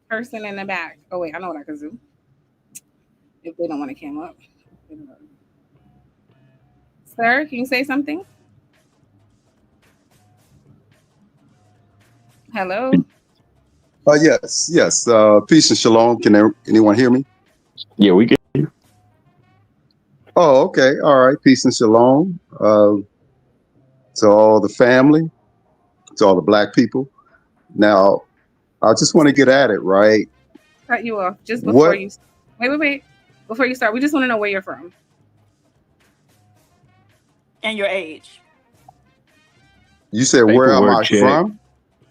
Speaker 2: Person in the back. Oh wait, I know what I can do. If they don't want to come up. Sir, can you say something? Hello?
Speaker 8: Yes. Peace and shalom. Can anyone hear me?
Speaker 5: Yeah, we can hear you.
Speaker 8: Oh, okay. All right. Peace and shalom. To all the family, to all the black people. Now, I just want to get at it, right?
Speaker 2: Cut you off just before you. Wait. Before you start, we just want to know where you're from.
Speaker 3: And your age.
Speaker 8: You said where am I from?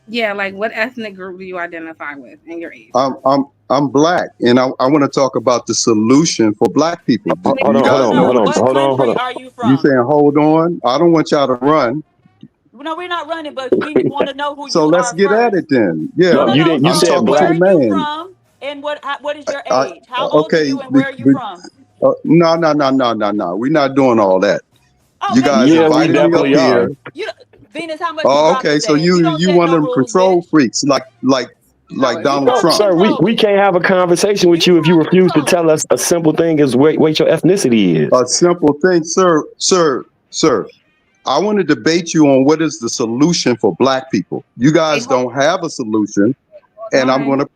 Speaker 2: Yeah, like what ethnic group do you identify with and your age?
Speaker 8: I'm black, and I want to talk about the solution for black people.
Speaker 5: Hold on.
Speaker 3: Are you from?
Speaker 8: You saying hold on? I don't want y'all to run.
Speaker 3: No, we're not running, but we want to know who you are.
Speaker 8: So let's get at it then. Yeah,
Speaker 5: no, you didn't. You said black.
Speaker 3: Where are you from? And what is your age? How old are you and where are you from?
Speaker 8: No. We're not doing all that.
Speaker 3: Okay,
Speaker 8: you guys invited me up here.
Speaker 3: Venus, how much?
Speaker 8: Oh, okay. So you one of them control freaks like Donald Trump.
Speaker 5: Sir, we can't have a conversation with you if you refuse to tell us a simple thing is what your ethnicity is.
Speaker 8: A simple thing, sir. I want to debate you on what is the solution for black people. You guys don't have a solution, and I'm going to.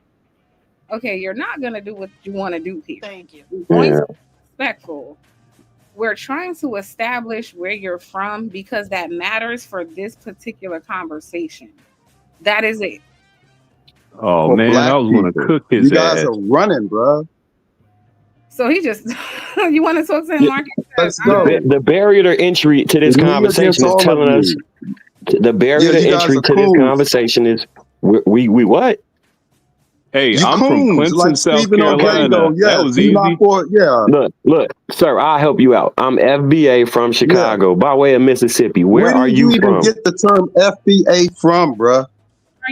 Speaker 2: Okay, you're not going to do what you want to do here.
Speaker 3: Thank you.
Speaker 2: Respectful. We're trying to establish where you're from because that matters for this particular conversation. That is it.
Speaker 6: Oh, man, I was going to cook his ass.
Speaker 8: You guys are running, bro.
Speaker 2: So he just, you want to talk to him, Marcus?
Speaker 8: Let's go.
Speaker 5: The barrier to entry to this conversation is telling us, the barrier to entry to this conversation is, we what?
Speaker 6: Hey, I'm from Clemson,
Speaker 8: like
Speaker 6: South Carolina.
Speaker 8: Yeah,
Speaker 6: that was easy.
Speaker 5: Look, sir, I'll help you out. I'm FBA from Chicago, by way of Mississippi. Where are you from?
Speaker 8: Where did you even get the term FBA from, bruh?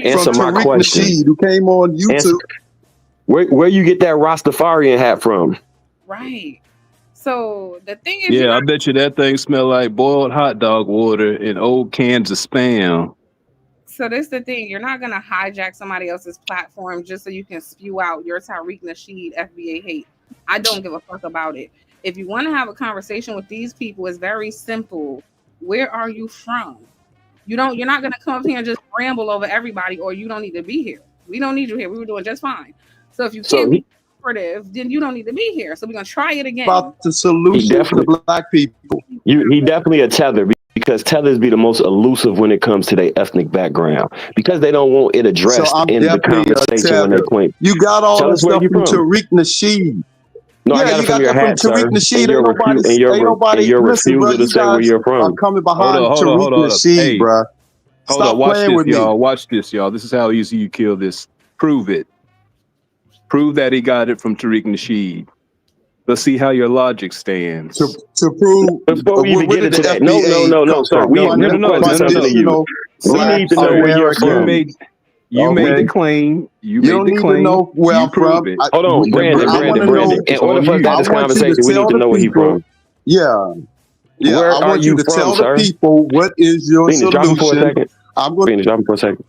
Speaker 5: Answer
Speaker 8: from
Speaker 5: my
Speaker 8: Tariq
Speaker 5: question.
Speaker 8: Nasheed, who came on YouTube.
Speaker 5: Where you get that Rastafarian hat from?
Speaker 2: Right. So the thing is,
Speaker 6: yeah, I bet you that thing smell like boiled hot dog water and old cans of Spam.
Speaker 2: So this is the thing. You're not going to hijack somebody else's platform just so you can spew out your Tariq Nasheed FBA hate. I don't give a fuck about it. If you want to have a conversation with these people, it's very simple. Where are you from? You're not going to come up here and just ramble over everybody, or you don't need to be here. We don't need you here. We were doing just fine. So if you can't be cooperative, then you don't need to be here. So we're going to try it again.
Speaker 8: About the solution to black people.
Speaker 5: He definitely a tether, because tethers be the most elusive when it comes to their ethnic background, because they don't want it addressed in the conversation when they claim.
Speaker 8: You got all this stuff from Tariq Nasheed.
Speaker 5: No, I got it from your hat, sir. And your refusal to say where you're from.
Speaker 8: I'm coming behind Tariq Nasheed, bro.
Speaker 6: Hold on, watch this, y'all. Watch this, y'all. This is how easy you kill this. Prove it. Prove that he got it from Tariq Nasheed. Let's see how your logic stands.
Speaker 8: To prove
Speaker 5: before we even get into that. No, sir. We need to know where you're from.
Speaker 6: You made the claim. You made the claim.
Speaker 8: Know where I'm from.
Speaker 5: Hold on, Brandon. In order for us to have this conversation, we need to know where he's from.
Speaker 8: Yeah. Where I want you to tell the people what is your solution. I'm going to
Speaker 5: drop him for a second.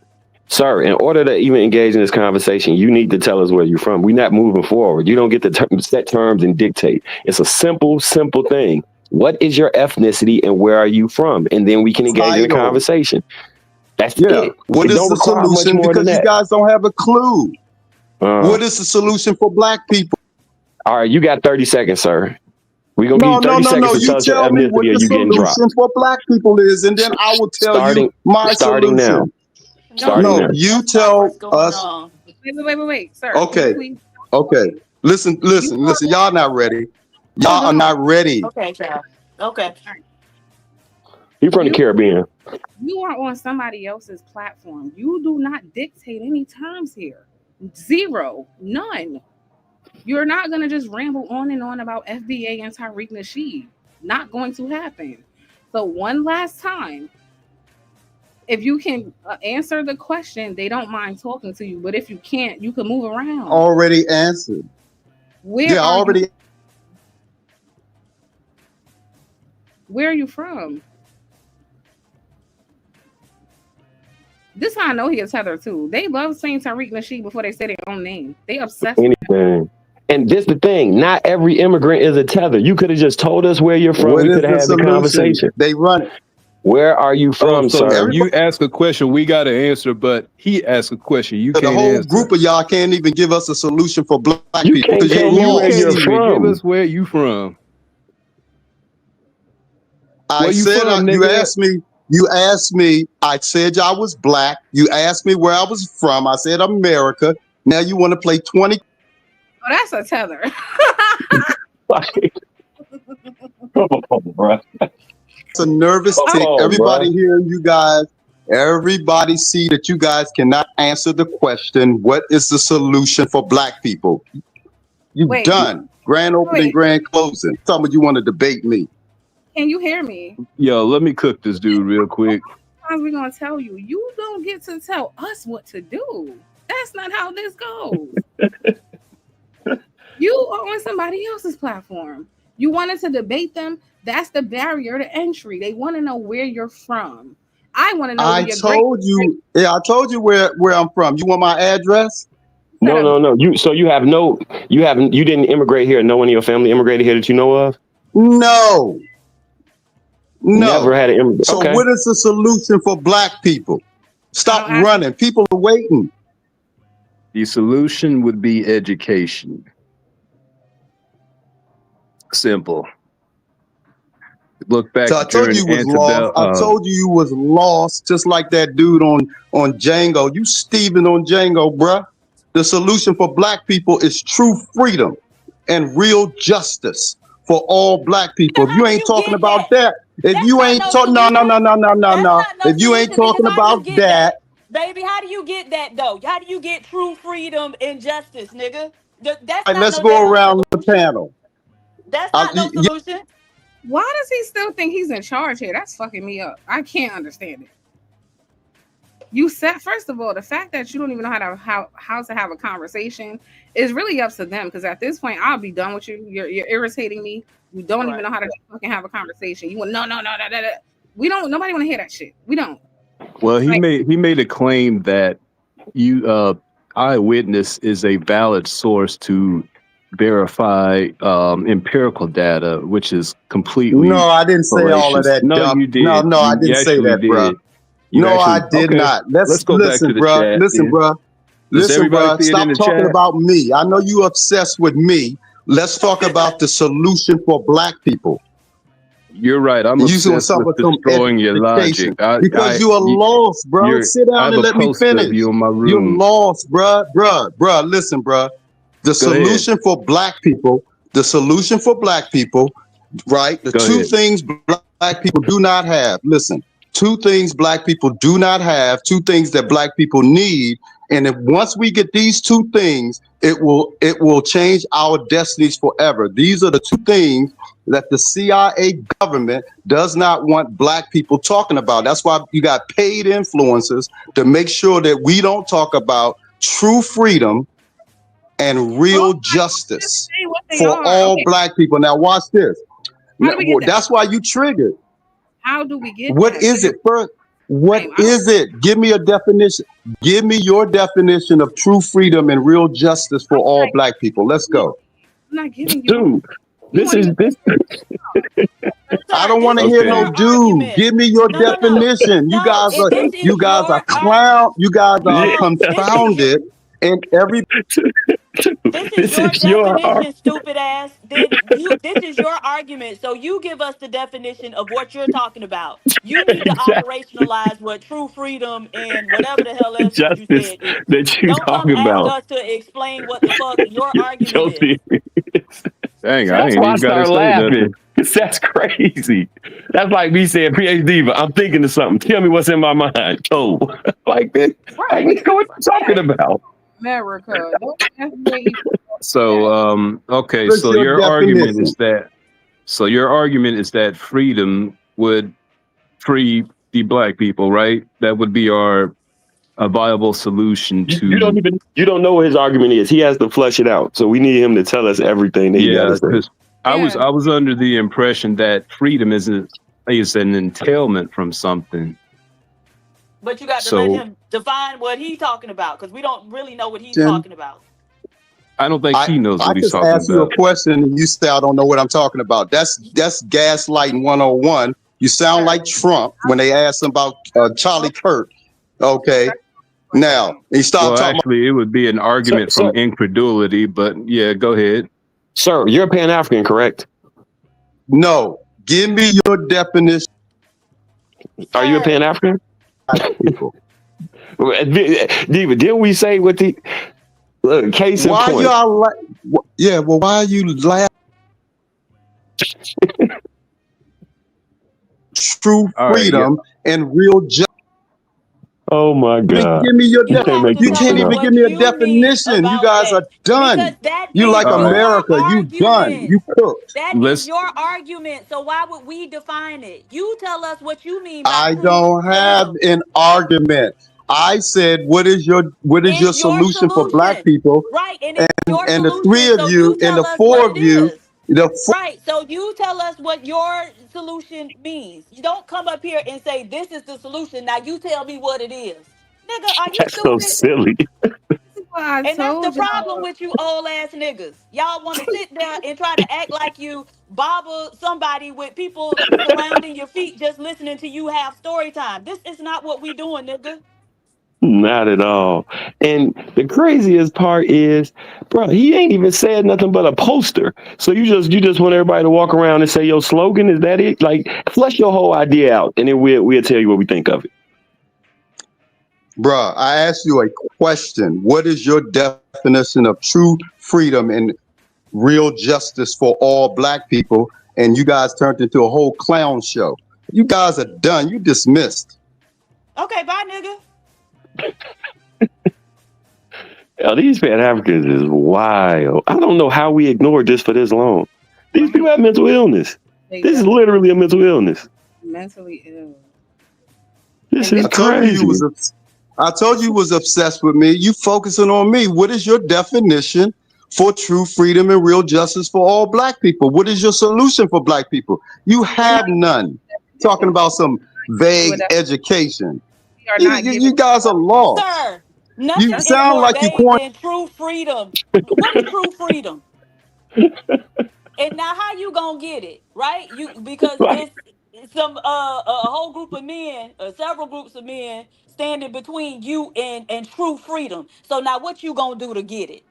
Speaker 5: Sir, in order to even engage in this conversation, you need to tell us where you're from. We're not moving forward. You don't get to set terms and dictate. It's a simple thing. What is your ethnicity and where are you from? And then we can engage in a conversation. That's it.
Speaker 8: What
Speaker 5: It
Speaker 8: is
Speaker 5: don't
Speaker 8: the
Speaker 5: require much
Speaker 8: solution?
Speaker 5: more than
Speaker 8: Because you
Speaker 5: that.
Speaker 8: guys don't have a clue. What is the solution for black people?
Speaker 5: All right, you got 30 seconds, sir. We're going to give you 30 seconds to
Speaker 8: You
Speaker 5: tell us your
Speaker 8: tell me what
Speaker 5: ethnicity or
Speaker 8: the
Speaker 5: you getting dropped.
Speaker 8: solution for black people is, and then I will tell you my
Speaker 5: starting now.
Speaker 8: solution.
Speaker 5: Starting now.
Speaker 8: You tell us.
Speaker 2: Wait, sir.
Speaker 8: Okay.
Speaker 2: Please.
Speaker 8: Okay. Listen. Y'all not ready. Y'all are not ready.
Speaker 3: Okay, child. Okay.
Speaker 5: You from the Caribbean.
Speaker 2: You are on somebody else's platform. You do not dictate any terms here. Zero. None. You're not going to just ramble on and on about FBA and Tariq Nasheed. Not going to happen. So one last time, if you can answer the question, they don't mind talking to you. But if you can't, you can move around.
Speaker 8: Already answered.
Speaker 2: Where are you from? This how I know he is Heather too. They love saying Tariq Nasheed before they say their own name. They obsessed with
Speaker 5: anything. And this the thing, not every immigrant is a tether. You could have just told us where you're from. We could have had the conversation.
Speaker 8: They run it.
Speaker 5: Where are you from, sir?
Speaker 6: You ask a question, we got to answer, but he asked a question. You can't
Speaker 8: The whole
Speaker 6: answer.
Speaker 8: group of y'all can't even give us a solution for black people.
Speaker 6: Can't tell me where you're from. Give us where you from.
Speaker 8: I said, you asked me, I said I was black. You asked me where I was from. I said America. Now you want to play 20.
Speaker 2: Oh, that's a tether.
Speaker 5: Come on, bro.
Speaker 8: It's a nervous tick. Everybody here, you guys, everybody see that you guys cannot answer the question, what is the solution for black people? You've done. Grand opening, grand closing. Tell me you want to debate me.
Speaker 2: Can you hear me?
Speaker 6: Yo, let me cook this dude real quick.
Speaker 2: Sometimes we're going to tell you, you don't get to tell us what to do. That's not how this goes. You are on somebody else's platform. You wanted to debate them. That's the barrier to entry. They want to know where you're from. I want to know.
Speaker 8: I told you where I'm from. You want my address?
Speaker 5: No. You didn't immigrate here. No one in your family immigrated here that you know of?
Speaker 8: No.
Speaker 5: Never had an immigrant.
Speaker 8: So what is the solution for black people? Stop running. People are waiting.
Speaker 6: The solution would be education. Simple. Look back.
Speaker 8: So I told you you was lost. I told you was lost, just like that dude on Django. You Steven on Django, bruh. The solution for black people is true freedom and real justice for all black people. If you ain't talking about that, if you ain't talking, no. If you ain't talking about that,
Speaker 3: baby, how do you get that though? How do you get true freedom and justice, nigga?
Speaker 8: Let's go around the panel.
Speaker 3: That's not no solution.
Speaker 2: Why does he still think he's in charge here? That's fucking me up. I can't understand it. You said, first of all, the fact that you don't even know how to have a conversation is really up to them. Because at this point, I'll be done with you. You're irritating me. You don't even know how to fucking have a conversation. You want no. We don't. Nobody want to hear that shit. We don't.
Speaker 6: Well, he made a claim that eyewitness is a valid source to verify empirical data, which is completely.
Speaker 8: No, I didn't say all of that.
Speaker 6: No, you did.
Speaker 8: No, I didn't say that, bro. No, I did not. Let's go back to the chat. Listen, bro. Stop talking about me. I know you obsessed with me. Let's talk about the solution for black people.
Speaker 6: You're right. I'm obsessed with destroying your logic.
Speaker 8: Because you are lost, bro. Sit down and let me finish. You're lost, bro. Listen, bro. The solution for black people, right? Two things black people do not have. Listen, two things black people do not have, two things that black people need. And if once we get these two things, it will change our destinies forever. These are the two things that the CIA government does not want black people talking about. That's why you got paid influencers to make sure that we don't talk about true freedom and real justice for all black people. Now watch this. That's why you triggered.
Speaker 2: How do we get
Speaker 8: What is it first? What is it? Give me a definition. Give me your definition of true freedom and real justice for all black people. Let's go.
Speaker 2: I'm not giving you.
Speaker 5: This is this.
Speaker 8: I don't want to hear no dude. Give me your definition. You guys are clown. You guys are confounded, and every.
Speaker 3: This is your definition, stupid ass. This is your argument. So you give us the definition of what you're talking about. You need to operationalize what true freedom and whatever the hell else you
Speaker 5: justice
Speaker 3: said is.
Speaker 5: that you
Speaker 3: Don't come
Speaker 5: talking
Speaker 3: ask
Speaker 5: about.
Speaker 3: us to explain what the fuck your argument is.
Speaker 6: Dang, I
Speaker 5: That's
Speaker 6: ain't
Speaker 5: why I
Speaker 6: even got to
Speaker 5: started
Speaker 6: say
Speaker 5: laughing.
Speaker 6: nothing.
Speaker 5: That's crazy. That's like me saying, PhD, but I'm thinking of something. Tell me what's in my mind. Oh, like this. Like, what are you talking about?
Speaker 2: America.
Speaker 6: So, okay,
Speaker 8: What's
Speaker 6: so
Speaker 8: your
Speaker 6: your argument
Speaker 8: definition?
Speaker 6: is that freedom would free the black people, right? That would be a viable solution to.
Speaker 5: You don't know what his argument is. He has to flesh it out. So we need him to tell us everything that he got to say.
Speaker 6: Because I was under the impression that freedom is an entailment from something.
Speaker 3: But you got to let him define what he's talking about, because we don't really know what he's talking about.
Speaker 6: I don't think he knows what he's talking
Speaker 8: about. I just asked you a question and you say I don't know what I'm talking about. That's gaslighting 101. You sound like Trump when they asked him about Charlie Kirk. Okay. Now, he started talking
Speaker 6: actually, it would be an argument from incredulity, but yeah, go ahead.
Speaker 5: Sir, you're a Pan-African, correct?
Speaker 8: No. Give me your definition.
Speaker 5: Are you a Pan-African? Diva, didn't we say what the case in point?
Speaker 8: Why y'all why are you laughing? True freedom and real justice.
Speaker 5: Oh my God!
Speaker 8: Give me your
Speaker 5: you can't
Speaker 8: even give me a definition. You guys are done. You like America. You done. You cooked.
Speaker 3: That is your argument. So why would we define it? You tell us what you mean by
Speaker 8: I don't have an argument. I said, what is your solution for black people?
Speaker 3: Right, and
Speaker 8: the three of you and the four of you.
Speaker 3: Right, so you tell us what your solution means. You don't come up here and say this is the solution. Now you tell me what it is, nigga. Are you
Speaker 5: That's
Speaker 3: stupid?
Speaker 5: so silly.
Speaker 3: And that's the problem with you old ass niggas. Y'all want to sit there and try to act like you bobble somebody with people surrounding your feet just listening to you have story time. This is not what we doing, nigga.
Speaker 5: Not at all. And the craziest part is, bro, he ain't even said nothing but a poster. So you just want everybody to walk around and say your slogan. Is that it? Like, flesh your whole idea out, and then we'll tell you what we think of it.
Speaker 8: Bruh, I asked you a question. What is your definition of true freedom and real justice for all black people? And you guys turned into a whole clown show. You guys are done. You dismissed.
Speaker 3: Okay, bye, nigga.
Speaker 5: These Pan-Africans is wild. I don't know how we ignored this for this long. These people have mental illness. This is literally a mental illness.
Speaker 2: Mentally ill.
Speaker 5: This is crazy.
Speaker 8: I told you was obsessed with me. You focusing on me. What is your definition for true freedom and real justice for all black people? What is your solution for black people? You have none. Talking about some vague education. You guys are lost.
Speaker 3: Sir, nothing
Speaker 8: you sound like you
Speaker 3: than true freedom. What is true freedom? And now how you gonna get it, right? Because it's some a whole group of men, several groups of men standing between you and true freedom. So now what you gonna do to get it?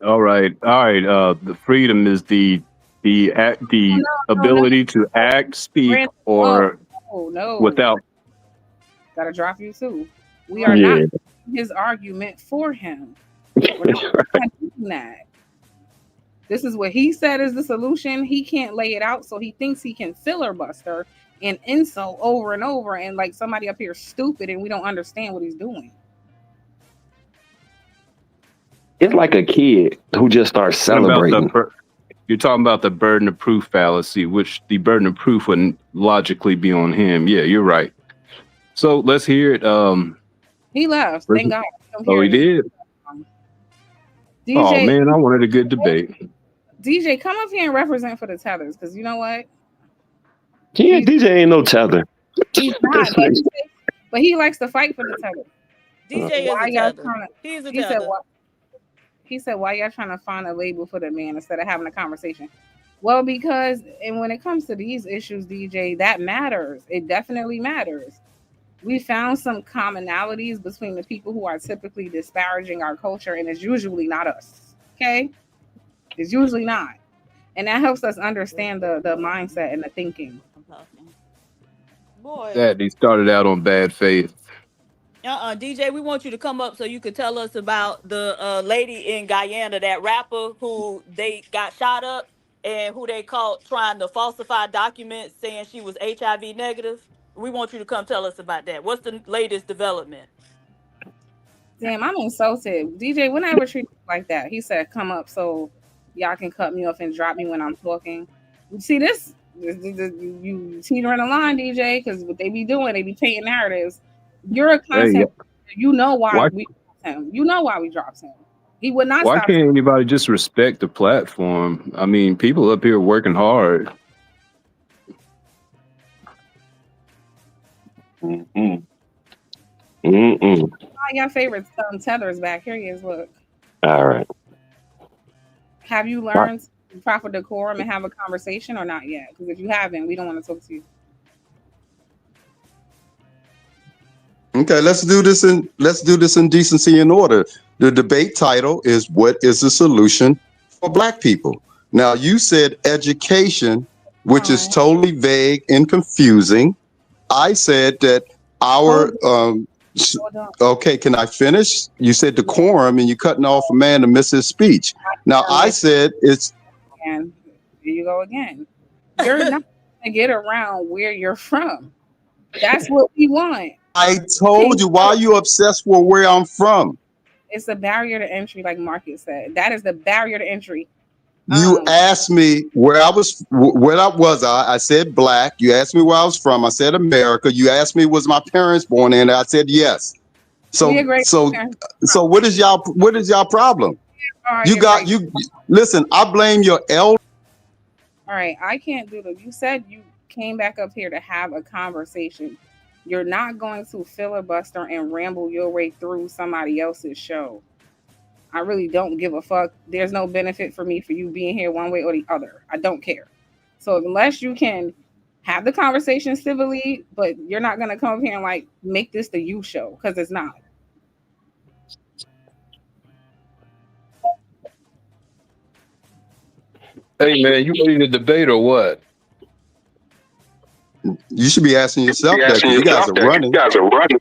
Speaker 6: All right. The freedom is the ability to act, speak, or without.
Speaker 2: Gotta drop you too. We are not his argument for him. We're not doing that. This is what he said is the solution. He can't lay it out, so he thinks he can filibuster and insult over and over, and like somebody up here stupid, and we don't understand what he's doing.
Speaker 5: It's like a kid who just starts celebrating.
Speaker 6: You're talking about the burden of proof fallacy, which the burden of proof wouldn't logically be on him. Yeah, you're right. So let's hear it.
Speaker 2: He left. Thank God.
Speaker 6: Oh, he did?
Speaker 2: DJ,
Speaker 6: oh, man, I wanted a good debate.
Speaker 2: DJ, come up here and represent for the tethers, because you know what?
Speaker 5: Yeah, DJ ain't no tether.
Speaker 2: He's not, but he likes to fight for the tether.
Speaker 3: DJ is a tether. He's a tether.
Speaker 2: He said, why y'all trying to find a label for the man instead of having a conversation? Well, because, and when it comes to these issues, DJ, that matters. It definitely matters. We found some commonalities between the people who are typically disparaging our culture, and it's usually not us. Okay? It's usually not. And that helps us understand the mindset and the thinking.
Speaker 3: Boy.
Speaker 6: That he started out on bad faith.
Speaker 3: DJ, we want you to come up so you could tell us about the lady in Guyana, that rapper who they got shot up and who they caught trying to falsify documents saying she was HIV negative. We want you to come tell us about that. What's the latest development?
Speaker 2: Damn, I'm insulted. DJ, when I ever treat you like that? He said, come up so y'all can cut me off and drop me when I'm talking. You see this? You teetering the line, DJ, because what they be doing, they be painting narratives. You're a content. You know why we dropped him. You know why we dropped him. He would not
Speaker 6: Why
Speaker 2: stop.
Speaker 6: can't anybody just respect the platform? I mean, people up here working hard.
Speaker 2: Your favorite Tether's back. Here he is. Look.
Speaker 5: All right.
Speaker 2: Have you learned proper decorum and have a conversation or not yet? Because if you haven't, we don't want to talk to you.
Speaker 8: Okay, let's do this in decency and order. The debate title is "What is the solution for Black people?" Now, you said education, which is totally vague and confusing. I said that our okay, can I finish? You said decorum, and you're cutting off a man to miss his speech. Now, I said it's.
Speaker 2: And here you go again. You're not going to get around where you're from. That's what we want.
Speaker 8: I told you, why are you obsessed with where I'm from?
Speaker 2: It's a barrier to entry, like Marcus said. That is the barrier to entry.
Speaker 8: You asked me where I was. I said Black. You asked me where I was from. I said America. You asked me, was my parents born in? I said yes. So what is y'all problem? Listen, I blame your elder.
Speaker 2: All right, I can't do that. You said you came back up here to have a conversation. You're not going to filibuster and ramble your way through somebody else's show. I really don't give a fuck. There's no benefit for me for you being here one way or the other. I don't care. So unless you can have the conversation civilly, but you're not going to come up here and like make this the you show, because it's not.
Speaker 6: Hey man, you ready to debate or what?
Speaker 8: You should be asking yourself that. You guys are running.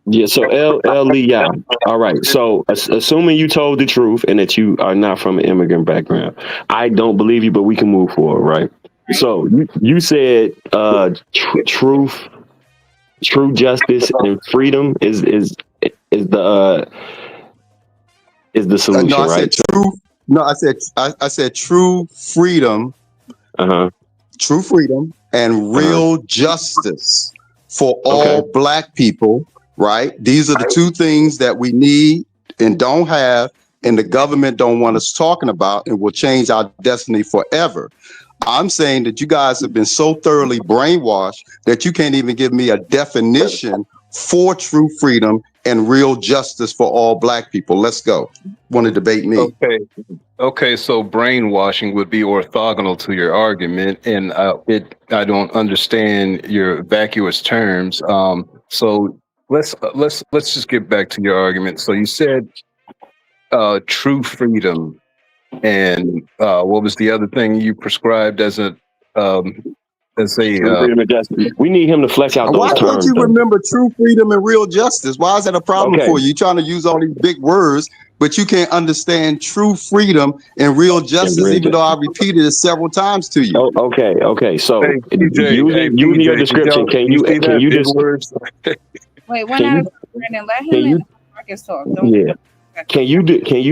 Speaker 5: Yeah, so L Leon. All right. So assuming you told the truth and that you are not from an immigrant background, I don't believe you, but we can move forward, right? So you said truth, true justice, and freedom is the solution,
Speaker 8: no, I
Speaker 5: right?
Speaker 8: said true. No, I said true freedom. True freedom and real justice for all Black people, right? These are the two things that we need and don't have, and the government don't want us talking about, and will change our destiny forever. I'm saying that you guys have been so thoroughly brainwashed that you can't even give me a definition for true freedom and real justice for all Black people. Let's go. Want to debate me?
Speaker 6: Okay. So brainwashing would be orthogonal to your argument, and I don't understand your vacuous terms. So let's just get back to your argument. So you said true freedom, and what was the other thing you prescribed as a
Speaker 5: we need him to flesh out those
Speaker 8: Why
Speaker 5: terms.
Speaker 8: Why can't you remember true freedom and real justice? Why is that a problem for you? You're trying to use all these big words, but you can't understand true freedom and real justice, even though I repeated it several times to you.
Speaker 5: Okay. So
Speaker 8: Hey,
Speaker 5: using your description, can you just
Speaker 2: Wait, one at a time, Brandon. Let him and Marcus talk.
Speaker 5: Can you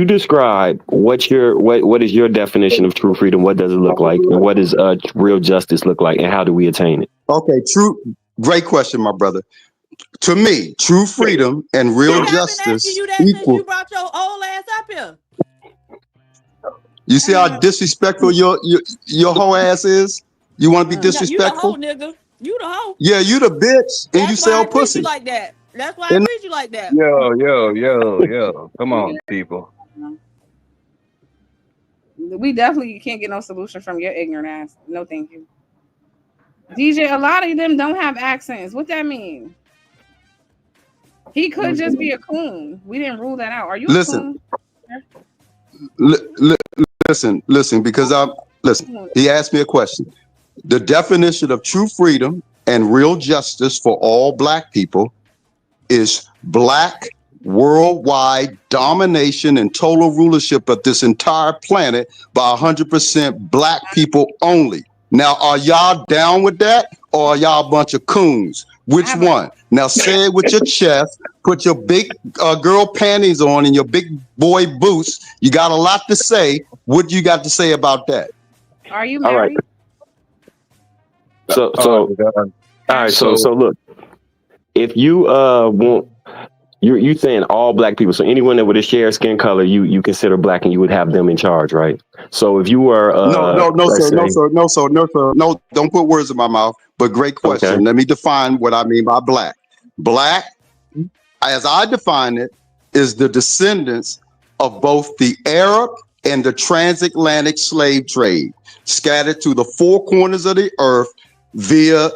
Speaker 5: describe what is your definition of true freedom? What does it look like, and what does real justice look like, and how do we attain it?
Speaker 8: Okay, great question, my brother. To me, true freedom and real justice equal.
Speaker 3: You brought your old ass up here.
Speaker 8: You see how disrespectful your whole ass is? You want to be disrespectful?
Speaker 3: You the hoe, nigga. You the hoe.
Speaker 8: Yeah, you the bitch, and you sell pussy.
Speaker 3: Like that. That's why I treat you like that.
Speaker 7: Yo. Come on, people.
Speaker 2: We definitely can't get no solution from your ignorant ass. No, thank you. DJ, a lot of them don't have accents. What that mean? He could just be a coon. We didn't rule that out. Are you a coon?
Speaker 8: Listen, because he asked me a question. The definition of true freedom and real justice for all black people is black worldwide domination and total rulership of this entire planet by 100% black people only. Now, are y'all down with that, or are y'all a bunch of coons? Which one? Now, say it with your chest. Put your big girl panties on and your big boy boots. You got a lot to say. What do you got to say about that?
Speaker 2: Are you married?
Speaker 5: All right. So look, if you want, you saying all black people. So anyone that would have shared skin color, you consider black, and you would have them in charge, right? So if you were
Speaker 8: no, sir, don't put words in my mouth. But great question.
Speaker 5: Okay.
Speaker 8: Let me define what I mean by black. Black, as I define it, is the descendants of both the Arab and the transatlantic slave trade, scattered to the four corners of the earth via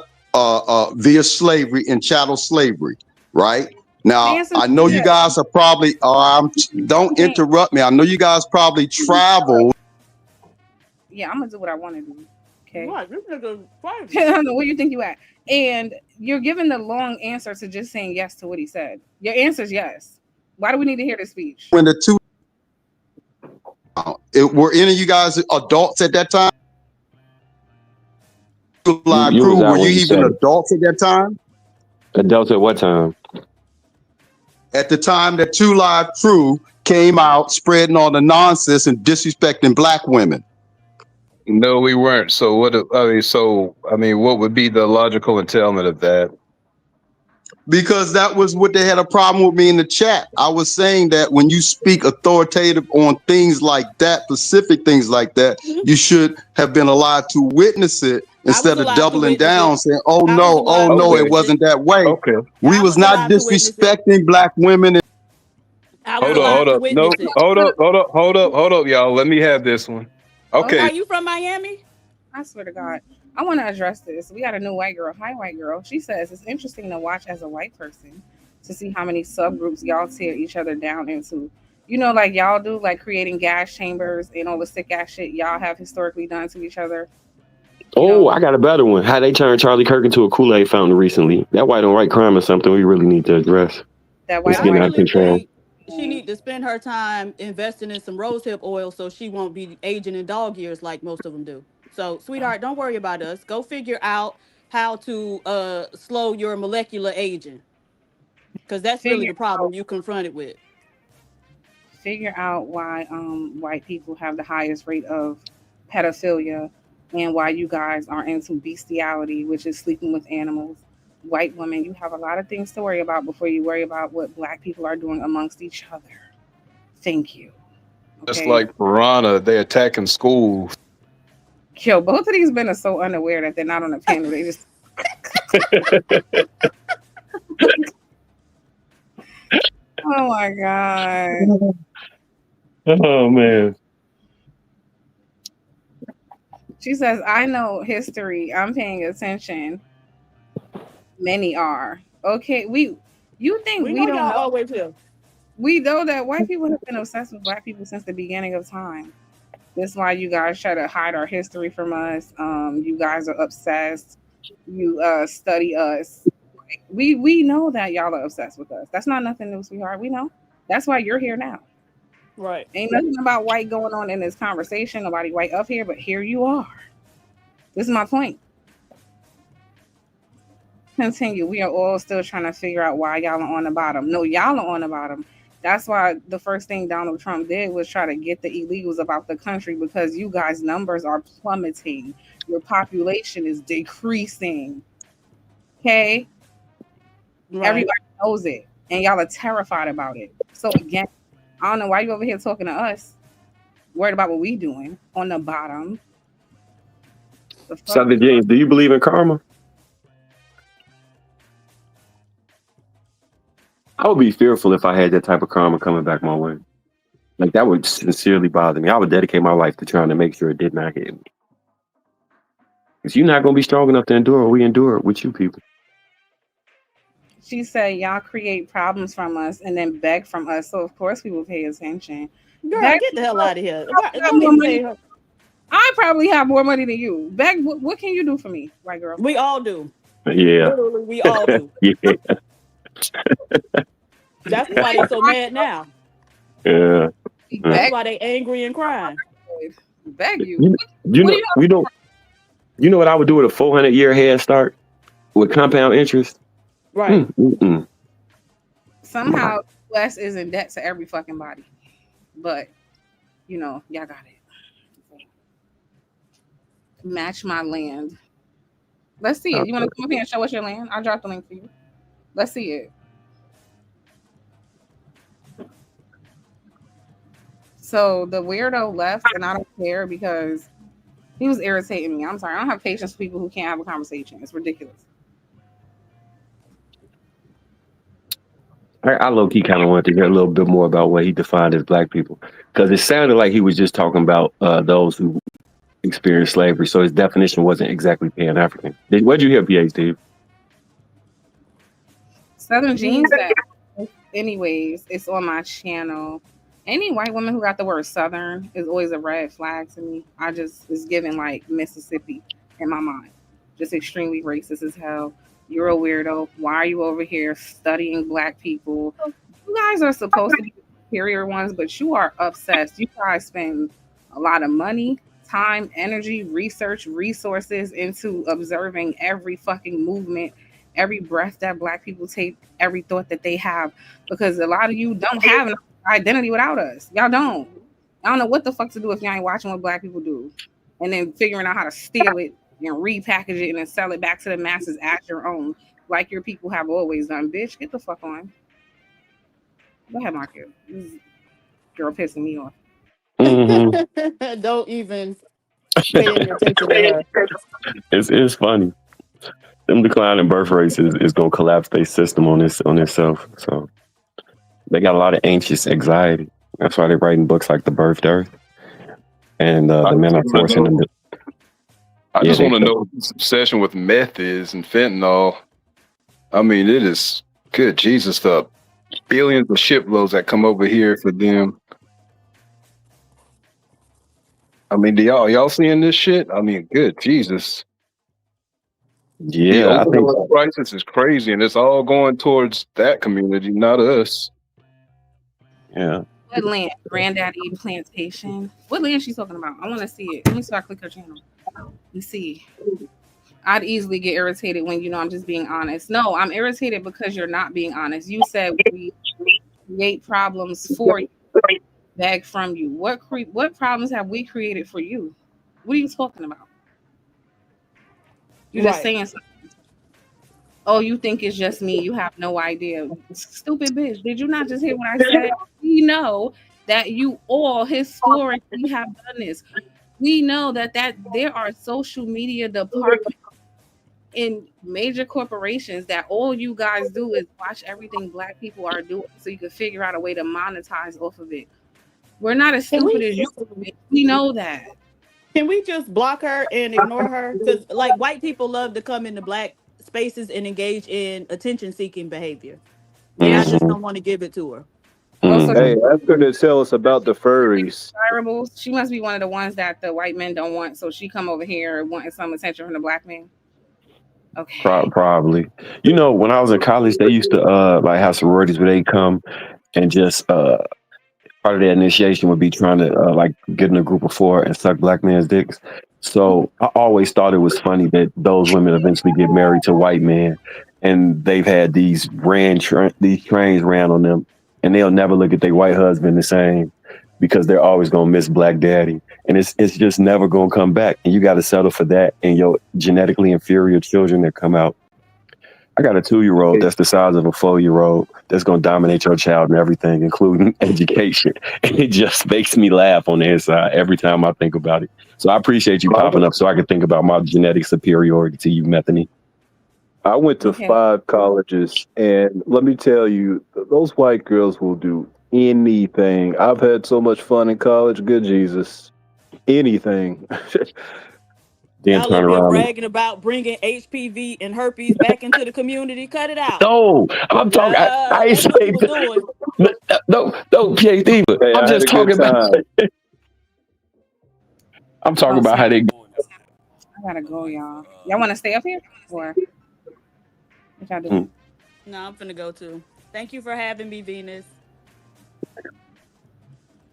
Speaker 8: slavery and chattel slavery, right? Now, I know you guys are probably, don't interrupt me. I know you guys probably traveled.
Speaker 2: Yeah, I'm gonna do what I want to do. Okay.
Speaker 3: What? This nigga
Speaker 2: I don't know where you think you at. And you're giving the long answer to just saying yes to what he said. Your answer is yes. Why do we need to hear the speech?
Speaker 8: When the two, were any of you guys adults at that time? Were you even adults at that time?
Speaker 5: Adults at what time?
Speaker 8: At the time that Two Live Crew came out spreading all the nonsense and disrespecting black women.
Speaker 7: No, we weren't. So what would be the logical entailment of that?
Speaker 8: Because that was what they had a problem with me in the chat. I was saying that when you speak authoritative on things like that, specific things like that, you should have been allowed to witness it instead of doubling down, saying, "Oh no, it wasn't that way." Okay, we was not disrespecting black women.
Speaker 7: Hold up. No, hold up, y'all. Let me have this one. Okay.
Speaker 3: Are you from Miami?
Speaker 2: I swear to God. I want to address this. We got a new white girl. Hi, white girl. She says it's interesting to watch as a white person to see how many subgroups y'all tear each other down into. You know, like y'all do, like creating gas chambers and all the sick ass shit y'all have historically done to each other.
Speaker 5: I got a better one. How they turned Charlie Kirk into a Kool-Aid fountain recently. That white on white crime is something we really need to address.
Speaker 2: That
Speaker 5: white getting out of control.
Speaker 3: She need to spend her time investing in some rosehip oil so she won't be aging in dog years like most of them do. So, sweetheart, don't worry about us. Go figure out how to slow your molecular aging, because that's really the problem you confronted with.
Speaker 2: Figure out why white people have the highest rate of pedophilia and why you guys are into bestiality, which is sleeping with animals. White women, you have a lot of things to worry about before you worry about what black people are doing amongst each other. Thank you.
Speaker 7: Okay? Just like Piranha, they attacking schools.
Speaker 2: Yo, both of these men are so unaware that they're not on the panel. They just oh my God.
Speaker 5: Oh man.
Speaker 2: She says, I know history. I'm paying attention. Many are. Okay, you think we don't know?
Speaker 3: Always here.
Speaker 2: We know that white people have been obsessed with black people since the beginning of time. That's why you guys try to hide our history from us. You guys are obsessed. You study us. We know that y'all are obsessed with us. That's not nothing new, sweetheart. We know. That's why you're here now.
Speaker 3: Right.
Speaker 2: Ain't nothing about white going on in this conversation. Nobody white up here, but here you are. This is my point. Continue. We are all still trying to figure out why y'all are on the bottom. No, y'all are on the bottom. That's why the first thing Donald Trump did was try to get the illegals about the country, because you guys' numbers are plummeting. Your population is decreasing. Okay? Right. Everybody knows it. And y'all are terrified about it. So again, I don't know why you over here talking to us, worried about what we doing on the bottom.
Speaker 5: Southern James, do you believe in karma? I would be fearful if I had that type of karma coming back my way. Like that would sincerely bother me. I would dedicate my life to trying to make sure it did not hit me. Because you're not going to be strong enough to endure what we endure with you people.
Speaker 2: She said, y'all create problems from us and then beg from us. So, of course, we will pay attention.
Speaker 3: Girl,
Speaker 2: Beg,
Speaker 3: get the hell out of here.
Speaker 2: I probably have more money than you. Beg, what can you do for me, white girl?
Speaker 3: We all do.
Speaker 5: Yeah.
Speaker 3: Literally, we all do.
Speaker 5: Yeah.
Speaker 3: That's why they're so mad now.
Speaker 5: Yeah.
Speaker 3: That's why they angry and crying.
Speaker 2: Beg you.
Speaker 5: You know what I would do with a 400-year head start with compound interest?
Speaker 3: Right.
Speaker 2: Somehow, US is in debt to every fucking body. But, y'all got it. Match my land. Let's see it. You want to come up here and show us your land? I'll drop the link for you. Let's see it. So the weirdo left, and I don't care because he was irritating me. I'm sorry. I don't have patience for people who can't have a conversation. It's ridiculous.
Speaker 5: I low-key kind of wanted to hear a little bit more about what he defined as black people, because it sounded like he was just talking about those who experienced slavery. So his definition wasn't exactly pan-African. What did you hear, PA Steve?
Speaker 2: Southern Jeans. Anyways, it's on my channel. Any white woman who got the word Southern is always a red flag to me. It's given like Mississippi in my mind. Just extremely racist as hell. You're a weirdo. Why are you over here studying black people? You guys are supposed to be the superior ones, but you are obsessed. You guys spend a lot of money, time, energy, research, resources into observing every fucking movement, every breath that black people take, every thought that they have, because a lot of you don't have an identity without us. Y'all don't. I don't know what the fuck to do if y'all ain't watching what black people do and then figuring out how to steal it and repackage it and then sell it back to the masses as your own, like your people have always done. Bitch, get the fuck on. Go ahead, Marco. This girl pissing me off.
Speaker 5: Mm-hmm.
Speaker 3: Don't even pay any attention to her.
Speaker 5: It's funny. Them declining birth rates is gonna collapse their system on itself. So they got a lot of anxious anxiety. That's why they're writing books like The Birthed Earth. And the men are forcing them to.
Speaker 7: I just want to know what this obsession with meth is and fentanyl. I mean, it is good Jesus, the billions of shiploads that come over here for them. I mean, y'all seeing this shit? I mean, good Jesus.
Speaker 5: Yeah,
Speaker 7: I think the crisis is crazy, and it's all going towards that community, not us.
Speaker 5: Yeah.
Speaker 2: What land? Granddaddy Plantation. What land she's talking about? I want to see it. Let me see if I click her channel. Let's see. I'd easily get irritated when I'm just being honest. No, I'm irritated because you're not being honest. You said we create problems for you, beg from you. What problems have we created for you? What are you talking about? You're just saying something. Oh, you think it's just me? You have no idea. Stupid bitch. Did you not just hear what I said? We know that you all historically have done this. We know that there are social media departments in major corporations that all you guys do is watch everything black people are doing so you can figure out a way to monetize off of it. We're not as stupid as you. We know that.
Speaker 3: Can we just block her and ignore her? Because like white people love to come into black spaces and engage in attention-seeking behavior. And I just don't want to give it to her.
Speaker 9: Hey, ask her to tell us about the furries.
Speaker 2: She must be one of the ones that the white men don't want, so she come over here wanting some attention from the black man. Okay.
Speaker 5: Probably. When I was in college, they used to like have sororities where they come and just part of their initiation would be trying to like get in a group of 4 and suck black men's dicks. So I always thought it was funny that those women eventually get married to white men, and they've had these trains ran on them, and they'll never look at their white husband the same because they're always gonna miss black daddy, and it's just never gonna come back. And you got to settle for that and your genetically inferior children that come out. I got a 2-year-old that's the size of a 4-year-old that's going to dominate your child and everything, including education. And it just makes me laugh on the inside every time I think about it. So I appreciate you popping up so I can think about my genetic superiority to you, Methany.
Speaker 9: I went to
Speaker 2: Okay.
Speaker 9: 5 colleges, and let me tell you, those white girls will do anything. I've had so much fun in college. Good Jesus, anything.
Speaker 5: Then
Speaker 3: Y'all
Speaker 5: turn
Speaker 3: up here
Speaker 5: around and
Speaker 3: bragging about bringing HPV and herpes back into the community. Cut it out.
Speaker 5: no, I'm talking. I ain't
Speaker 3: That's what you
Speaker 5: saying
Speaker 3: was doing.
Speaker 5: no, PhD. But
Speaker 9: Hey,
Speaker 5: I'm
Speaker 9: I had
Speaker 5: just
Speaker 9: a good
Speaker 5: talking about.
Speaker 9: time.
Speaker 5: I'm talking
Speaker 2: Oh,
Speaker 5: about how
Speaker 2: snap.
Speaker 5: they.
Speaker 2: I gotta go, y'all. Y'all want to stay up here or what y'all doing?
Speaker 3: No, I'm finna go too. Thank you for having me, Venus.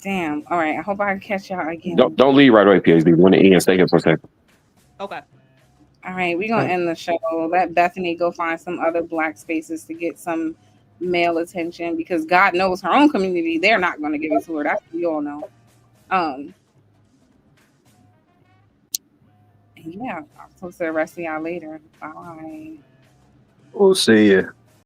Speaker 2: Damn. All right. I hope I can catch y'all again.
Speaker 5: Don't leave right away, PhD. Want to end? Stay here for a second.
Speaker 3: Okay.
Speaker 2: All right, we're gonna end the show. Let Bethany go find some other black spaces to get some male attention because God knows her own community, they're not gonna give it to her. That's what we all know. Yeah, I'll talk to the rest of y'all later. Bye.
Speaker 9: We'll see you.